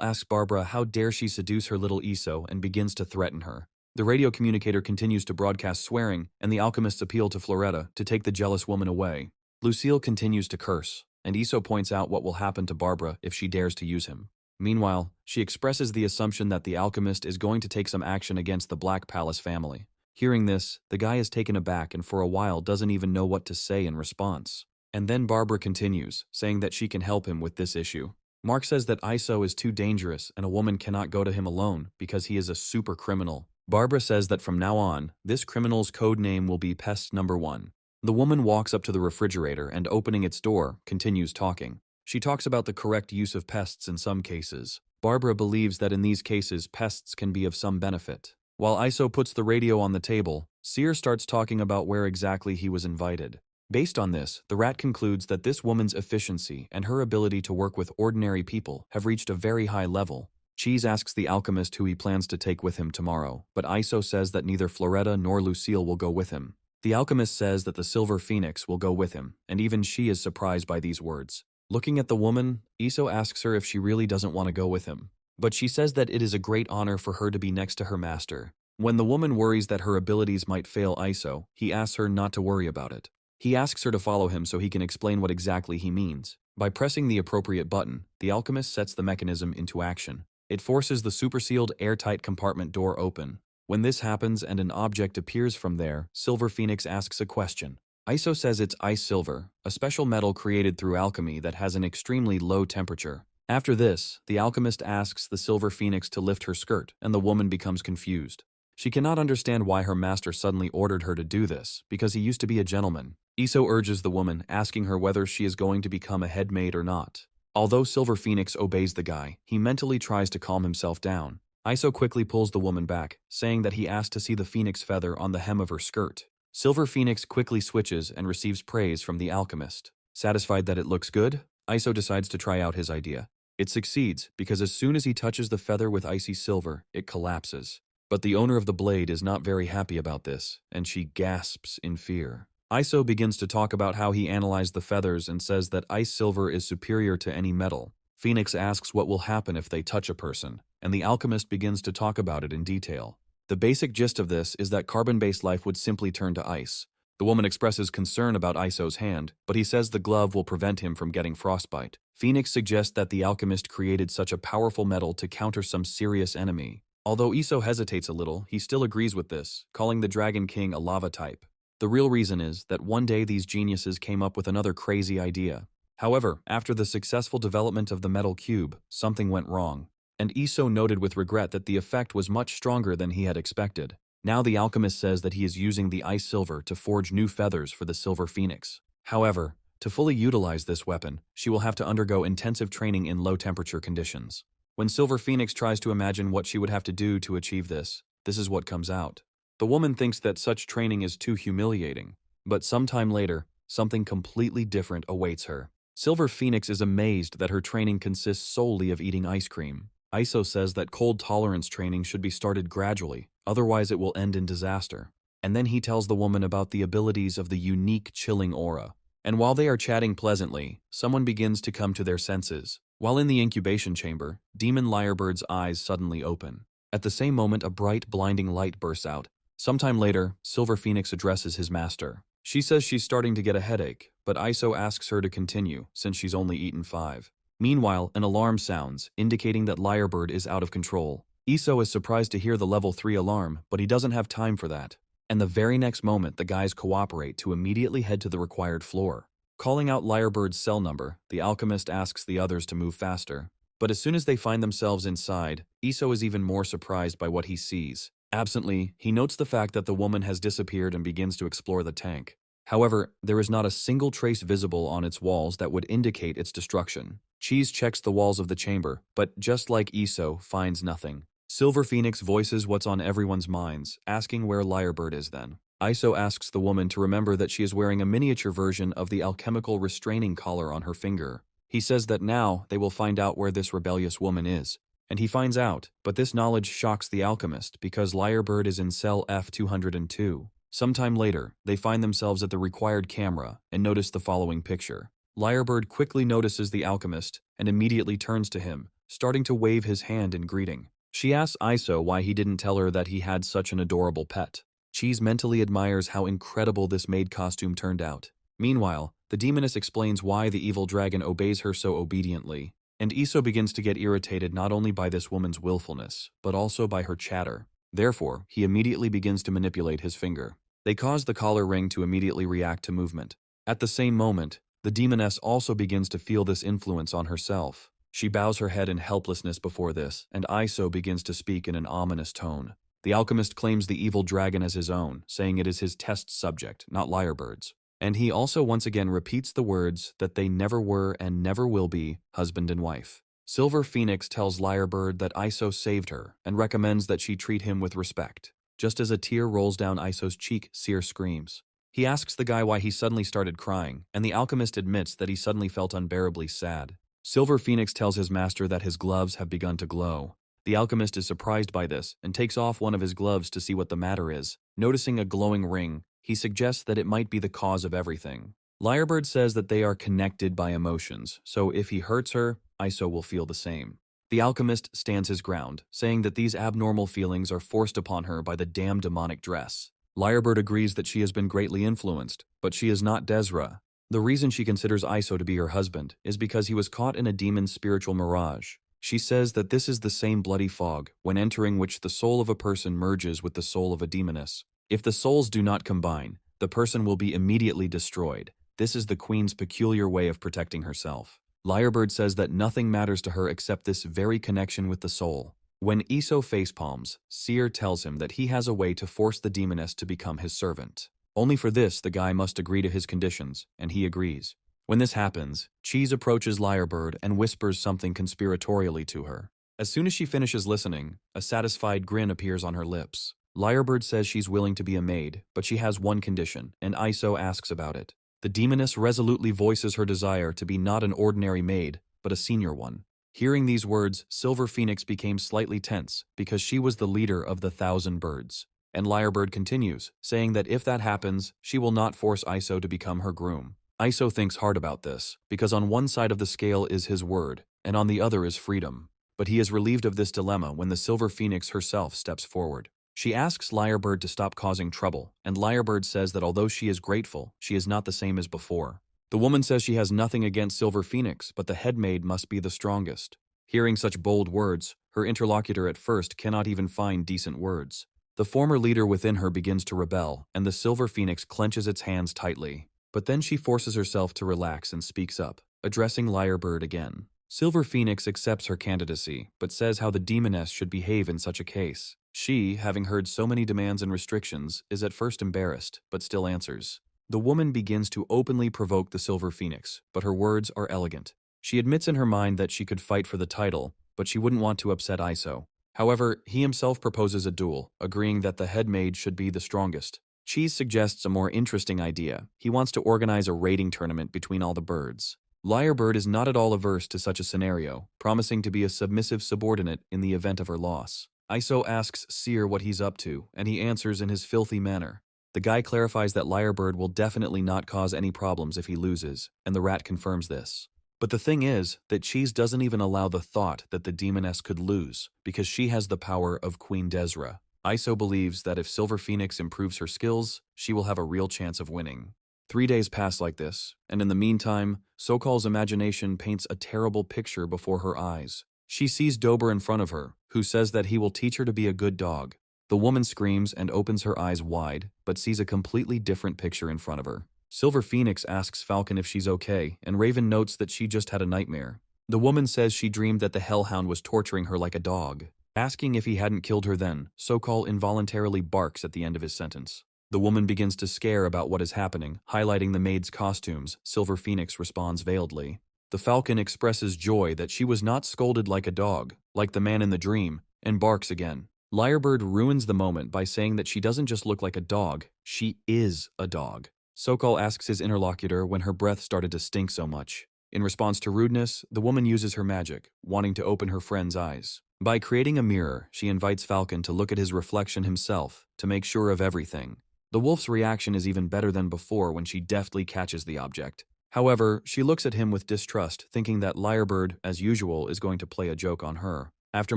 [SPEAKER 1] asks Barbara how dare she seduce her little Iso and begins to threaten her. The radio communicator continues to broadcast swearing, and the alchemists appeal to Floretta to take the jealous woman away. Lucille continues to curse, and Iso points out what will happen to Barbara if she dares to use him. Meanwhile, she expresses the assumption that the alchemist is going to take some action against the Black Palace family. Hearing this, the guy is taken aback and for a while doesn't even know what to say in response. And then Barbara continues, saying that she can help him with this issue. Mark says that Iso is too dangerous and a woman cannot go to him alone because he is a super criminal. Barbara says that from now on, this criminal's code name will be Pest Number 1. The woman walks up to the refrigerator and opening its door, continues talking. She talks about the correct use of pests in some cases. Barbara believes that in these cases pests can be of some benefit. While Iso puts the radio on the table, Seer starts talking about where exactly he was invited. Based on this, the rat concludes that this woman's efficiency and her ability to work with ordinary people have reached a very high level. Cheese asks the alchemist who he plans to take with him tomorrow, but Iso says that neither Floretta nor Lucille will go with him. The alchemist says that the Silver Phoenix will go with him, and even she is surprised by these words. Looking at the woman, Iso asks her if she really doesn't want to go with him. But she says that it is a great honor for her to be next to her master. When the woman worries that her abilities might fail Iso, he asks her not to worry about it. He asks her to follow him so he can explain what exactly he means. By pressing the appropriate button, the alchemist sets the mechanism into action. It forces the super-sealed, airtight compartment door open. When this happens and an object appears from there, Silver Phoenix asks a question. Iso says it's ice silver, a special metal created through alchemy that has an extremely low temperature. After this, the alchemist asks the Silver Phoenix to lift her skirt, and the woman becomes confused. She cannot understand why her master suddenly ordered her to do this, because he used to be a gentleman. Iso urges the woman, asking her whether she is going to become a head maid or not. Although Silver Phoenix obeys the guy, he mentally tries to calm himself down. Iso quickly pulls the woman back, saying that he asked to see the phoenix feather on the hem of her skirt. Silver Phoenix quickly switches and receives praise from the alchemist. Satisfied that it looks good, Iso decides to try out his idea. It succeeds, because as soon as he touches the feather with icy silver, it collapses. But the owner of the blade is not very happy about this, and she gasps in fear. Iso begins to talk about how he analyzed the feathers and says that ice silver is superior to any metal. Phoenix asks what will happen if they touch a person, and the alchemist begins to talk about it in detail. The basic gist of this is that carbon-based life would simply turn to ice. The woman expresses concern about Iso's hand, but he says the glove will prevent him from getting frostbite. Phoenix suggests that the alchemist created such a powerful metal to counter some serious enemy. Although Iso hesitates a little, he still agrees with this, calling the Dragon King a lava type. The real reason is that one day these geniuses came up with another crazy idea. However, after the successful development of the metal cube, something went wrong, and Iso noted with regret that the effect was much stronger than he had expected. Now the alchemist says that he is using the ice silver to forge new feathers for the Silver Phoenix. However, to fully utilize this weapon, she will have to undergo intensive training in low-temperature conditions. When Silver Phoenix tries to imagine what she would have to do to achieve this is what comes out. The woman thinks that such training is too humiliating, but sometime later, something completely different awaits her. Silver Phoenix is amazed that her training consists solely of eating ice cream. Iso says that cold tolerance training should be started gradually, otherwise it will end in disaster. And then he tells the woman about the abilities of the unique chilling aura. And while they are chatting pleasantly, someone begins to come to their senses. While in the incubation chamber, Demon Lyrebird's eyes suddenly open. At the same moment, a bright, blinding light bursts out. Sometime later, Silver Phoenix addresses his master. She says she's starting to get a headache, but Iso asks her to continue, since she's only eaten 5. Meanwhile, an alarm sounds, indicating that Lyrebird is out of control. Iso is surprised to hear the level 3 alarm, but he doesn't have time for that. And the very next moment, the guys cooperate to immediately head to the required floor. Calling out Lyrebird's cell number, the alchemist asks the others to move faster. But as soon as they find themselves inside, Iso is even more surprised by what he sees. Absently, he notes the fact that the woman has disappeared and begins to explore the tank. However, there is not a single trace visible on its walls that would indicate its destruction. Cheese checks the walls of the chamber, but just like Iso, finds nothing. Silver Phoenix voices what's on everyone's minds, asking where Lyrebird is then. Iso asks the woman to remember that she is wearing a miniature version of the alchemical restraining collar on her finger. He says that now they will find out where this rebellious woman is. And he finds out, but this knowledge shocks the alchemist because Lyrebird is in cell F202. Sometime later, they find themselves at the required camera and notice the following picture. Lyrebird quickly notices the alchemist and immediately turns to him, starting to wave his hand in greeting. She asks Iso why he didn't tell her that he had such an adorable pet. Cheese mentally admires how incredible this maid costume turned out. Meanwhile, the demoness explains why the evil dragon obeys her so obediently, and Iso begins to get irritated not only by this woman's willfulness, but also by her chatter. Therefore, he immediately begins to manipulate his finger. They cause the collar ring to immediately react to movement. At the same moment, the demoness also begins to feel this influence on herself. She bows her head in helplessness before this, and Iso begins to speak in an ominous tone. The alchemist claims the evil dragon as his own, saying it is his test subject, not Lyrebird's. And he also once again repeats the words that they never were and never will be husband and wife. Silver Phoenix tells Lyrebird that Iso saved her and recommends that she treat him with respect. Just as a tear rolls down Iso's cheek, Seer screams. He asks the guy why he suddenly started crying, and the alchemist admits that he suddenly felt unbearably sad. Silver Phoenix tells his master that his gloves have begun to glow. The alchemist is surprised by this and takes off one of his gloves to see what the matter is. Noticing a glowing ring, he suggests that it might be the cause of everything. Lyrebird says that they are connected by emotions, so if he hurts her, Iso will feel the same. The alchemist stands his ground, saying that these abnormal feelings are forced upon her by the damn demonic dress. Lyrebird agrees that she has been greatly influenced, but she is not Desra. The reason she considers Iso to be her husband is because he was caught in a demon's spiritual mirage. She says that this is the same bloody fog, when entering which the soul of a person merges with the soul of a demoness. If the souls do not combine, the person will be immediately destroyed. This is the queen's peculiar way of protecting herself. Lyrebird says that nothing matters to her except this very connection with the soul. When Iso facepalms, Seer tells him that he has a way to force the demoness to become his servant. Only for this, the guy must agree to his conditions, and he agrees. When this happens, Cheese approaches Lyrebird and whispers something conspiratorially to her. As soon as she finishes listening, a satisfied grin appears on her lips. Lyrebird says she's willing to be a maid, but she has one condition, and Iso asks about it. The demoness resolutely voices her desire to be not an ordinary maid, but a senior one. Hearing these words, Silver Phoenix became slightly tense because she was the leader of the 1,000 birds. And Lyrebird continues, saying that if that happens, she will not force Iso to become her groom. Iso thinks hard about this, because on one side of the scale is his word, and on the other is freedom. But he is relieved of this dilemma when the Silver Phoenix herself steps forward. She asks Lyrebird to stop causing trouble, and Lyrebird says that although she is grateful, she is not the same as before. The woman says she has nothing against Silver Phoenix, but the headmaid must be the strongest. Hearing such bold words, her interlocutor at first cannot even find decent words. The former leader within her begins to rebel, and the Silver Phoenix clenches its hands tightly. But then she forces herself to relax and speaks up, addressing Lyrebird again. Silver Phoenix accepts her candidacy, but says how the demoness should behave in such a case. She, having heard so many demands and restrictions, is at first embarrassed, but still answers. The woman begins to openly provoke the Silver Phoenix, but her words are elegant. She admits in her mind that she could fight for the title, but she wouldn't want to upset Iso. However, he himself proposes a duel, agreeing that the headmaid should be the strongest. Cheese suggests a more interesting idea. He wants to organize a raiding tournament between all the birds. Lyrebird is not at all averse to such a scenario, promising to be a submissive subordinate in the event of her loss. Iso asks Seer what he's up to, and he answers in his filthy manner. The guy clarifies that Lyrebird will definitely not cause any problems if he loses, and the rat confirms this. But the thing is that Cheese doesn't even allow the thought that the demoness could lose, because she has the power of Queen Desra. Iso believes that if Silver Phoenix improves her skills, she will have a real chance of winning. 3 days pass like this, and in the meantime, Sokol's imagination paints a terrible picture before her eyes. She sees Dober in front of her, who says that he will teach her to be a good dog. The woman screams and opens her eyes wide, but sees a completely different picture in front of her. Silver Phoenix asks Falcon if she's okay, and Raven notes that she just had a nightmare. The woman says she dreamed that the Hellhound was torturing her like a dog. Asking if he hadn't killed her then, Sokol involuntarily barks at the end of his sentence. The woman begins to scare about what is happening, highlighting the maid's costumes. Silver Phoenix responds veiledly. The Falcon expresses joy that she was not scolded like a dog, like the man in the dream, and barks again. Lyrebird ruins the moment by saying that she doesn't just look like a dog, she is a dog. Sokol asks his interlocutor when her breath started to stink so much. In response to rudeness, the woman uses her magic, wanting to open her friend's eyes. By creating a mirror, she invites Falcon to look at his reflection himself, to make sure of everything. The wolf's reaction is even better than before when she deftly catches the object. However, she looks at him with distrust, thinking that Lyrebird, as usual, is going to play a joke on her. After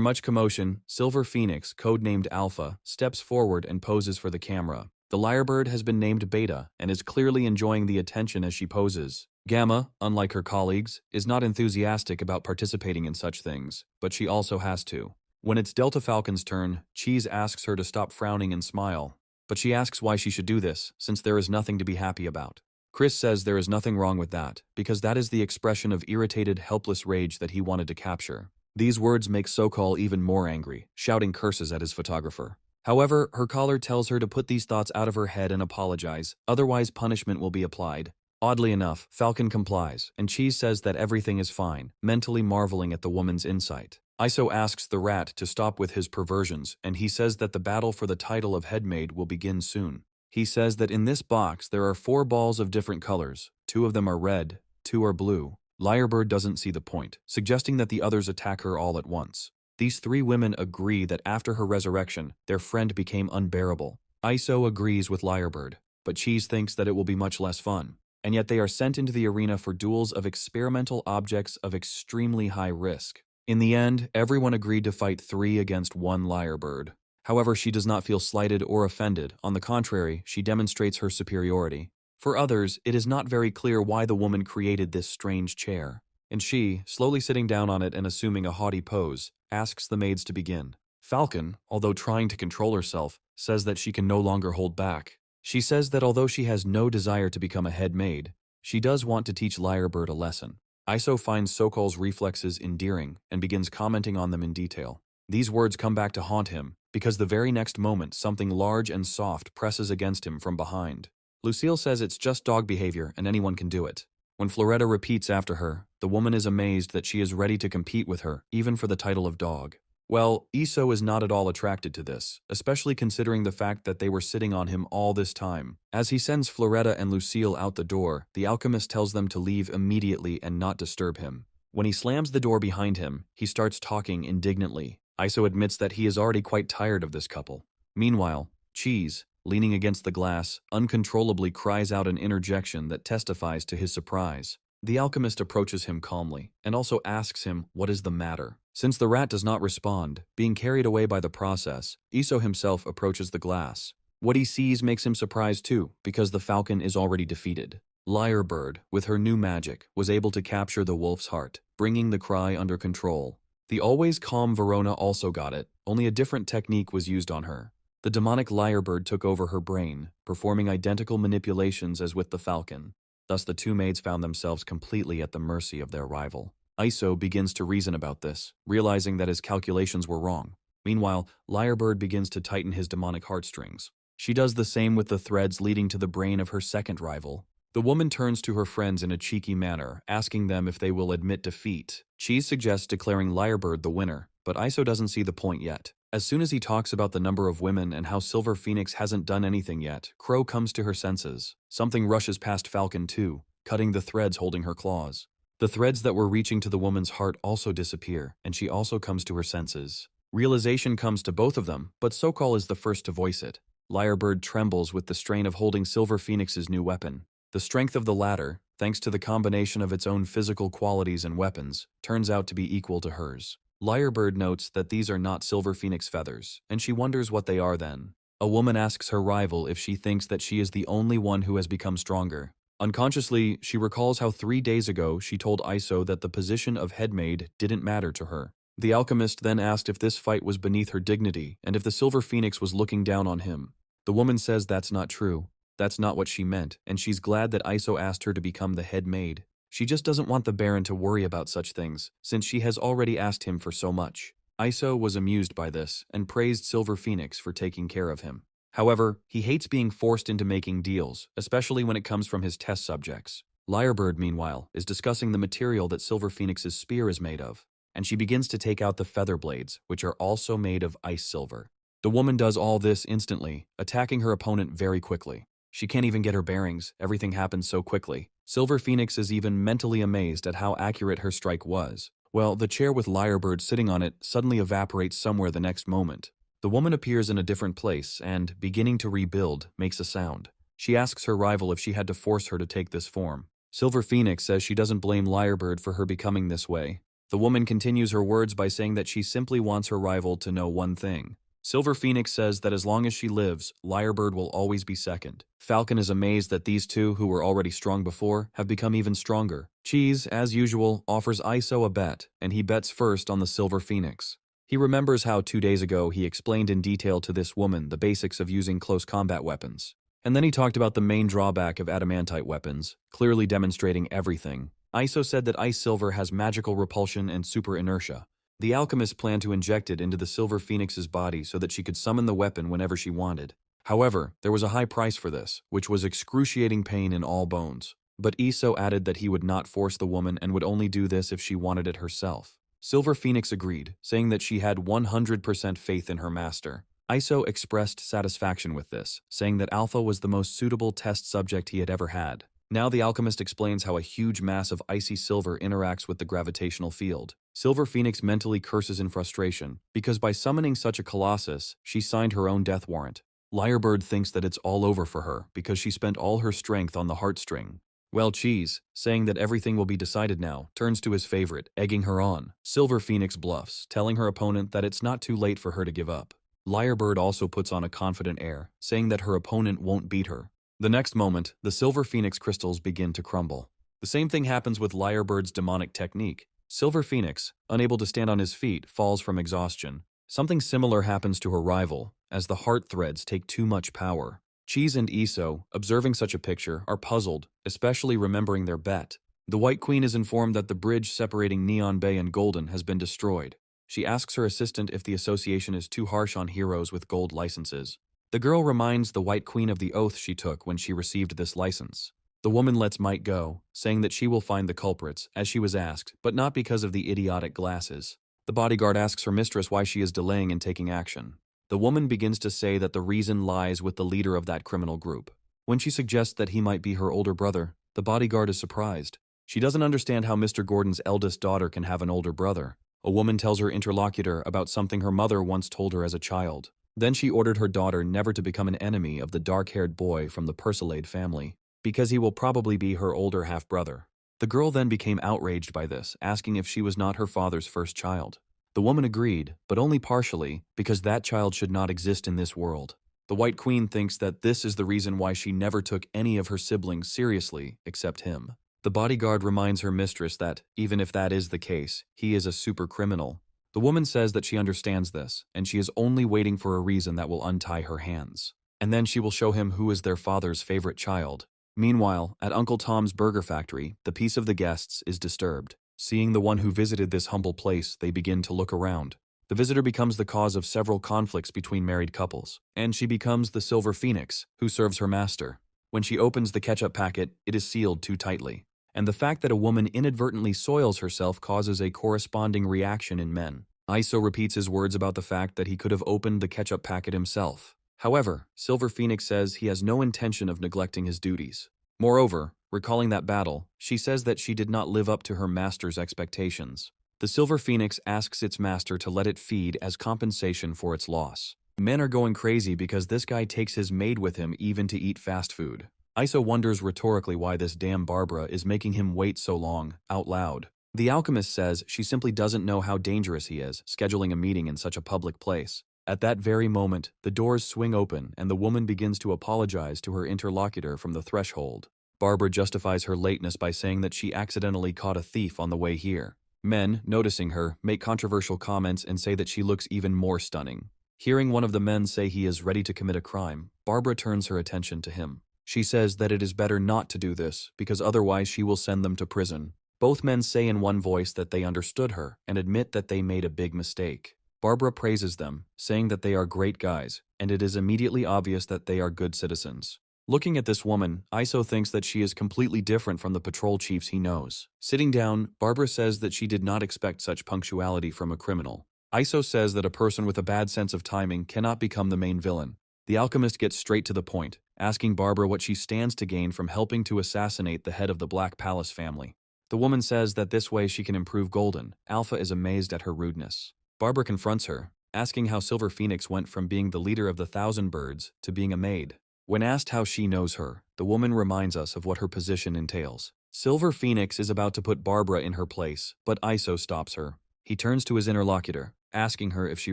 [SPEAKER 1] much commotion, Silver Phoenix, codenamed Alpha, steps forward and poses for the camera. The Lyrebird has been named Beta and is clearly enjoying the attention as she poses. Gamma, unlike her colleagues, is not enthusiastic about participating in such things, but she also has to. When it's Delta Falcon's turn, Cheese asks her to stop frowning and smile. But she asks why she should do this, since there is nothing to be happy about. Chris says there is nothing wrong with that, because that is the expression of irritated, helpless rage that he wanted to capture. These words make Sokol even more angry, shouting curses at his photographer. However, her caller tells her to put these thoughts out of her head and apologize, otherwise punishment will be applied. Oddly enough, Falcon complies, and Cheese says that everything is fine, mentally marveling at the woman's insight. Iso asks the rat to stop with his perversions, and he says that the battle for the title of headmaid will begin soon. He says that in this box there are 4 balls of different colors, 2 of them are red, 2 are blue. Lyrebird doesn't see the point, suggesting that the others attack her all at once. These 3 women agree that after her resurrection, their friend became unbearable. Iso agrees with Lyrebird, but Cheese thinks that it will be much less fun. And yet they are sent into the arena for duels of experimental objects of extremely high risk. In the end, everyone agreed to fight 3 against 1 Lyrebird. However, she does not feel slighted or offended. On the contrary, she demonstrates her superiority. For others, it is not very clear why the woman created this strange chair. And she, slowly sitting down on it and assuming a haughty pose, asks the maids to begin. Falcon, although trying to control herself, says that she can no longer hold back. She says that although she has no desire to become a head maid, she does want to teach Lyrebird a lesson. Iso finds Sokol's reflexes endearing and begins commenting on them in detail. These words come back to haunt him, because the very next moment something large and soft presses against him from behind. Lucille says it's just dog behavior and anyone can do it. When Floretta repeats after her, the woman is amazed that she is ready to compete with her, even for the title of dog. Well, Iso is not at all attracted to this, especially considering the fact that they were sitting on him all this time. As he sends Floretta and Lucille out the door, the alchemist tells them to leave immediately and not disturb him. When he slams the door behind him, he starts talking indignantly. Iso admits that he is already quite tired of this couple. Meanwhile, Cheese, leaning against the glass, uncontrollably cries out an interjection that testifies to his surprise. The alchemist approaches him calmly, and also asks him what is the matter. Since the rat does not respond, being carried away by the process, Iso himself approaches the glass. What he sees makes him surprised too, because the falcon is already defeated. Lyrebird, with her new magic, was able to capture the wolf's heart, bringing the cry under control. The always calm Verona also got it, only a different technique was used on her. The demonic Lyrebird took over her brain, performing identical manipulations as with the falcon. Thus the 2 maids found themselves completely at the mercy of their rival. Iso begins to reason about this, realizing that his calculations were wrong. Meanwhile, Lyrebird begins to tighten his demonic heartstrings. She does the same with the threads leading to the brain of her second rival. The woman turns to her friends in a cheeky manner, asking them if they will admit defeat. Cheese suggests declaring Lyrebird the winner, but Iso doesn't see the point yet. As soon as he talks about the number of women and how Silver Phoenix hasn't done anything yet, Crow comes to her senses. Something rushes past Falcon too, cutting the threads holding her claws. The threads that were reaching to the woman's heart also disappear, and she also comes to her senses. Realization comes to both of them, but Sokol is the first to voice it. Lyrebird trembles with the strain of holding Silver Phoenix's new weapon. The strength of the latter, thanks to the combination of its own physical qualities and weapons, turns out to be equal to hers. Lyrebird notes that these are not Silver Phoenix feathers, and she wonders what they are then. A woman asks her rival if she thinks that she is the only one who has become stronger. Unconsciously, she recalls how 3 days ago she told Iso that the position of headmaid didn't matter to her. The alchemist then asked if this fight was beneath her dignity and if the Silver Phoenix was looking down on him. The woman says that's not true. That's not what she meant, and she's glad that Iso asked her to become the head maid. She just doesn't want the Baron to worry about such things, since she has already asked him for so much. Iso was amused by this and praised Silver Phoenix for taking care of him. However, he hates being forced into making deals, especially when it comes from his test subjects. Lyrebird, meanwhile, is discussing the material that Silver Phoenix's spear is made of, and she begins to take out the feather blades, which are also made of ice silver. The woman does all this instantly, attacking her opponent very quickly. She can't even get her bearings, everything happens so quickly. Silver Phoenix is even mentally amazed at how accurate her strike was. Well, the chair with Lyrebird sitting on it suddenly evaporates somewhere the next moment. The woman appears in a different place and, beginning to rebuild, makes a sound. She asks her rival if she had to force her to take this form. Silver Phoenix says she doesn't blame Lyrebird for her becoming this way. The woman continues her words by saying that she simply wants her rival to know one thing. Silver Phoenix says that as long as she lives, Lyrebird will always be second. Falcon is amazed that these two, who were already strong before, have become even stronger. Cheese, as usual, offers Iso a bet, and he bets first on the Silver Phoenix. He remembers how 2 days ago he explained in detail to this woman the basics of using close combat weapons. And then he talked about the main drawback of adamantite weapons, clearly demonstrating everything. Iso said that ice silver has magical repulsion and super inertia. The alchemist planned to inject it into the Silver Phoenix's body so that she could summon the weapon whenever she wanted. However, there was a high price for this, which was excruciating pain in all bones. But Iso added that he would not force the woman and would only do this if she wanted it herself. Silver Phoenix agreed, saying that she had 100% faith in her master. Iso expressed satisfaction with this, saying that Alpha was the most suitable test subject he had ever had. Now the alchemist explains how a huge mass of icy silver interacts with the gravitational field. Silver Phoenix mentally curses in frustration, because by summoning such a colossus, she signed her own death warrant. Lyrebird thinks that it's all over for her, because she spent all her strength on the heartstring. Well, Cheese, saying that everything will be decided now, turns to his favorite, egging her on. Silver Phoenix bluffs, telling her opponent that it's not too late for her to give up. Lyrebird also puts on a confident air, saying that her opponent won't beat her. The next moment, the Silver Phoenix crystals begin to crumble. The same thing happens with Lyrebird's demonic technique. Silver Phoenix, unable to stand on his feet, falls from exhaustion. Something similar happens to her rival, as the heart threads take too much power. Cheese and Iso, observing such a picture, are puzzled, especially remembering their bet. The White Queen is informed that the bridge separating Neon Bay and Golden has been destroyed. She asks her assistant if the association is too harsh on heroes with gold licenses. The girl reminds the White Queen of the oath she took when she received this license. The woman lets Might go, saying that she will find the culprits, as she was asked, but not because of the idiotic glasses. The bodyguard asks her mistress why she is delaying in taking action. The woman begins to say that the reason lies with the leader of that criminal group. When she suggests that he might be her older brother, the bodyguard is surprised. She doesn't understand how Mr. Gordon's eldest daughter can have an older brother. A woman tells her interlocutor about something her mother once told her as a child. Then she ordered her daughter never to become an enemy of the dark-haired boy from the Persilade family, because he will probably be her older half-brother. The girl then became outraged by this, asking if she was not her father's first child. The woman agreed, but only partially, because that child should not exist in this world. The White Queen thinks that this is the reason why she never took any of her siblings seriously, except him. The bodyguard reminds her mistress that, even if that is the case, he is a super criminal. The woman says that she understands this, and she is only waiting for a reason that will untie her hands. And then she will show him who is their father's favorite child. Meanwhile, at Uncle Tom's Burger Factory, the peace of the guests is disturbed. Seeing the one who visited this humble place, they begin to look around. The visitor becomes the cause of several conflicts between married couples, and she becomes the Silver Phoenix, who serves her master. When she opens the ketchup packet, it is sealed too tightly. And the fact that a woman inadvertently soils herself causes a corresponding reaction in men. Iso repeats his words about the fact that he could have opened the ketchup packet himself. However, Silver Phoenix says he has no intention of neglecting his duties. Moreover, recalling that battle, she says that she did not live up to her master's expectations. The silver phoenix asks its master to let it feed as compensation for its loss. Men are going crazy because this guy takes his maid with him even to eat fast food. Iso wonders rhetorically why this damn Barbara is making him wait so long, out loud. The alchemist says she simply doesn't know how dangerous he is, scheduling a meeting in such a public place. At that very moment, the doors swing open and the woman begins to apologize to her interlocutor from the threshold. Barbara justifies her lateness by saying that she accidentally caught a thief on the way here. Men, noticing her, make controversial comments and say that she looks even more stunning. Hearing one of the men say he is ready to commit a crime, Barbara turns her attention to him. She says that it is better not to do this, because otherwise she will send them to prison. Both men say in one voice that they understood her and admit that they made a big mistake. Barbara praises them, saying that they are great guys, and it is immediately obvious that they are good citizens. Looking at this woman, Iso thinks that she is completely different from the patrol chiefs he knows. Sitting down, Barbara says that she did not expect such punctuality from a criminal. Iso says that a person with a bad sense of timing cannot become the main villain. The alchemist gets straight to the point, asking Barbara what she stands to gain from helping to assassinate the head of the Black Palace family. The woman says that this way she can improve Golden. Alpha is amazed at her rudeness. Barbara confronts her, asking how Silver Phoenix went from being the leader of the 1,000 Birds to being a maid. When asked how she knows her, the woman reminds us of what her position entails. Silver Phoenix is about to put Barbara in her place, but Iso stops her. He turns to his interlocutor, asking her if she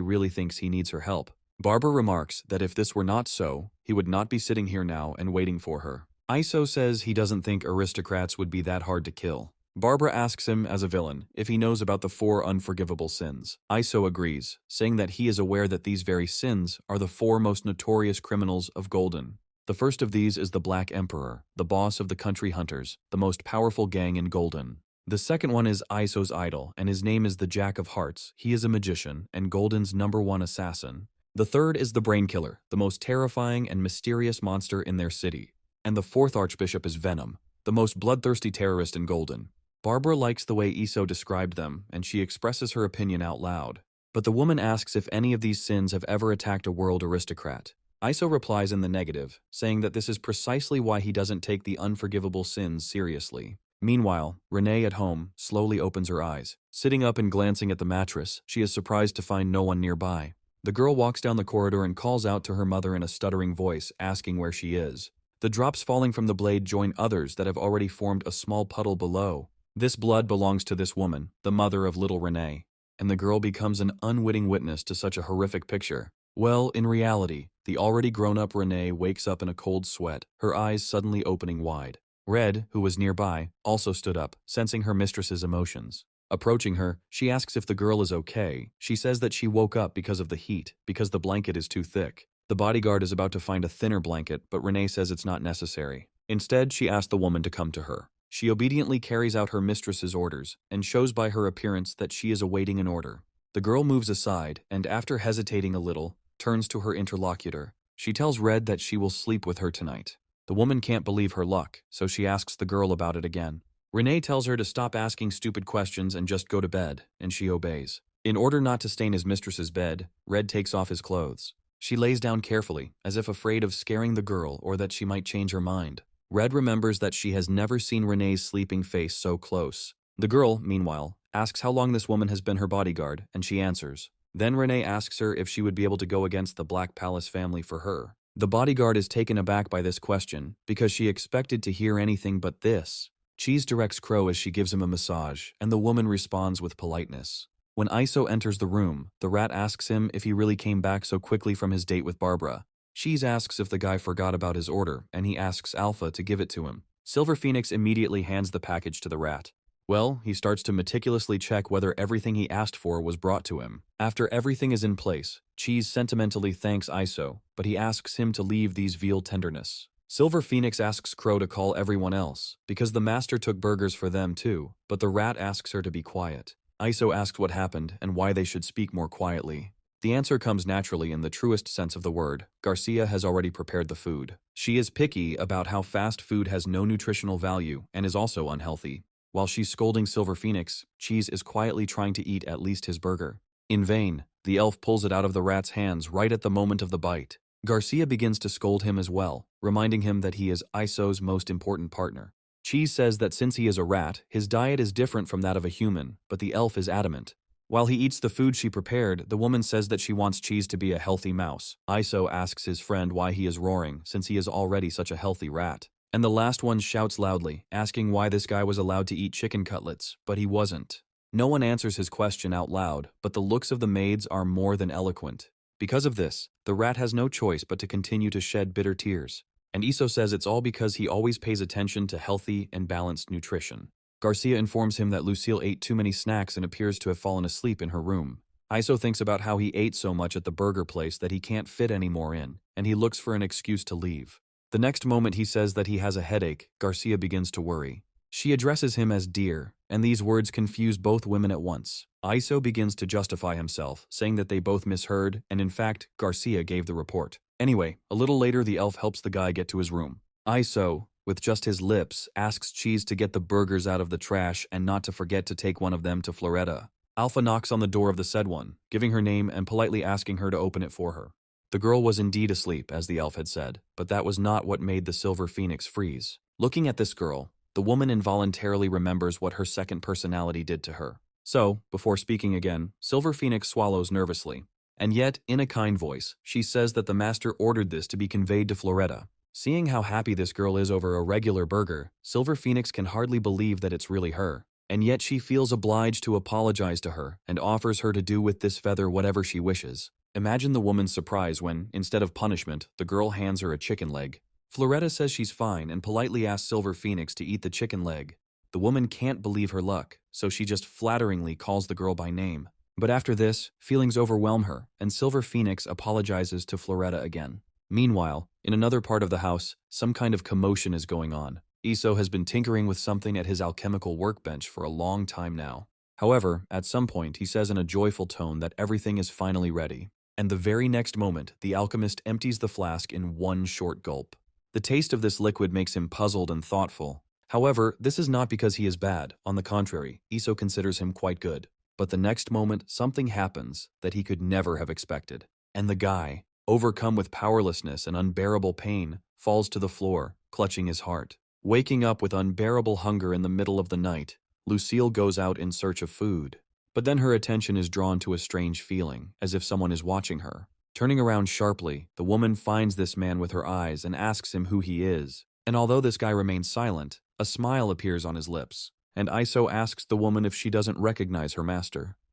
[SPEAKER 1] really thinks he needs her help. Barbara remarks that if this were not so, he would not be sitting here now and waiting for her. Iso says he doesn't think aristocrats would be that hard to kill. Barbara asks him, as a villain, if he knows about the 4 unforgivable sins. Iso agrees, saying that he is aware that these very sins are the 4 most notorious criminals of Golden. The first of these is the Black Emperor, the boss of the Country Hunters, the most powerful gang in Golden. The second one is Iso's idol, and his name is the Jack of Hearts. He is a magician and Golden's #1 assassin. The third is the Brain Killer, the most terrifying and mysterious monster in their city. And the 4th Archbishop is Venom, the most bloodthirsty terrorist in Golden. Barbara likes the way Iso described them, and she expresses her opinion out loud. But the woman asks if any of these sins have ever attacked a world aristocrat. Iso replies in the negative, saying that this is precisely why he doesn't take the unforgivable sins seriously. Meanwhile, Renee at home slowly opens her eyes. Sitting up and glancing at the mattress, she is surprised to find no one nearby. The girl walks down the corridor and calls out to her mother in a stuttering voice, asking where she is. The drops falling from the blade join others that have already formed a small puddle below. This blood belongs to this woman, the mother of little Renee, and the girl becomes an unwitting witness to such a horrific picture. Well, in reality, the already grown-up Renee wakes up in a cold sweat, her eyes suddenly opening wide. Red, who was nearby, also stood up, sensing her mistress's emotions. Approaching her, she asks if the girl is okay. She says that she woke up because of the heat, because the blanket is too thick. The bodyguard is about to find a thinner blanket, but Renee says it's not necessary. Instead, she asks the woman to come to her. She obediently carries out her mistress's orders, and shows by her appearance that she is awaiting an order. The girl moves aside, and after hesitating a little, turns to her interlocutor. She tells Red that she will sleep with her tonight. The woman can't believe her luck, so she asks the girl about it again. Renee tells her to stop asking stupid questions and just go to bed, and she obeys. In order not to stain his mistress's bed, Red takes off his clothes. She lays down carefully, as if afraid of scaring the girl or that she might change her mind. Red remembers that she has never seen Renee's sleeping face so close. The girl, meanwhile, asks how long this woman has been her bodyguard, and she answers. Then Renee asks her if she would be able to go against the Black Palace family for her. The bodyguard is taken aback by this question, because she expected to hear anything but this. Cheese directs Crow as she gives him a massage, and the woman responds with politeness. When Iso enters the room, the rat asks him if he really came back so quickly from his date with Barbara. Cheese asks if the guy forgot about his order, and he asks Alpha to give it to him. Silver Phoenix immediately hands the package to the rat. Well, he starts to meticulously check whether everything he asked for was brought to him. After everything is in place, Cheese sentimentally thanks Iso, but he asks him to leave these veal tenderness. Silver Phoenix asks Crow to call everyone else, because the master took burgers for them too, but the rat asks her to be quiet. Iso asks what happened and why they should speak more quietly. The answer comes naturally in the truest sense of the word. Garcia has already prepared the food. She is picky about how fast food has no nutritional value and is also unhealthy. While she's scolding Silver Phoenix, Cheese is quietly trying to eat at least his burger. In vain, the elf pulls it out of the rat's hands right at the moment of the bite. Garcia begins to scold him as well, reminding him that he is Iso's most important partner. Cheese says that since he is a rat, his diet is different from that of a human, but the elf is adamant. While he eats the food she prepared, the woman says that she wants Cheese to be a healthy mouse. Iso asks his friend why he is roaring, since he is already such a healthy rat. And the last one shouts loudly, asking why this guy was allowed to eat chicken cutlets, but he wasn't. No one answers his question out loud, but the looks of the maids are more than eloquent. Because of this, the rat has no choice but to continue to shed bitter tears. And Iso says it's all because he always pays attention to healthy and balanced nutrition. Garcia informs him that Lucille ate too many snacks and appears to have fallen asleep in her room. Iso thinks about how he ate so much at the burger place that he can't fit anymore in, and he looks for an excuse to leave. The next moment he says that he has a headache, Garcia begins to worry. She addresses him as dear, and these words confuse both women at once. Iso begins to justify himself, saying that they both misheard, and in fact, Garcia gave the report. Anyway, a little later the elf helps the guy get to his room. Iso, with just his lips, asks Cheese to get the burgers out of the trash and not to forget to take one of them to Floretta. Alpha knocks on the door of the said one, giving her name and politely asking her to open it for her. The girl was indeed asleep, as the elf had said, but that was not what made the Silver Phoenix freeze. Looking at this girl, the woman involuntarily remembers what her second personality did to her. So, before speaking again, Silver Phoenix swallows nervously. And yet, in a kind voice, she says that the master ordered this to be conveyed to Floretta. Seeing how happy this girl is over a regular burger, Silver Phoenix can hardly believe that it's really her. And yet she feels obliged to apologize to her and offers her to do with this feather whatever she wishes. Imagine the woman's surprise when, instead of punishment, the girl hands her a chicken leg. Floretta says she's fine and politely asks Silver Phoenix to eat the chicken leg. The woman can't believe her luck, so she just flatteringly calls the girl by name. But after this, feelings overwhelm her, and Silver Phoenix apologizes to Floretta again. Meanwhile, in another part of the house, some kind of commotion is going on. Iso has been tinkering with something at his alchemical workbench for a long time now. However, at some point, he says in a joyful tone that everything is finally ready. And the very next moment, the alchemist empties the flask in one short gulp. The taste of this liquid makes him puzzled and thoughtful. However, this is not because he is bad. On the contrary, Iso considers him quite good. But the next moment, something happens that he could never have expected. And the guy, overcome with powerlessness and unbearable pain, falls to the floor, clutching his heart. Waking up with unbearable hunger in the middle of the night, Lucille goes out in search of food. But then her attention is drawn to a strange feeling, as if someone is watching her. Turning around sharply, the woman finds this man with her eyes and asks him who he is. And although this guy remains silent, a smile appears on his lips. And Iso asks the woman if she doesn't recognize her master.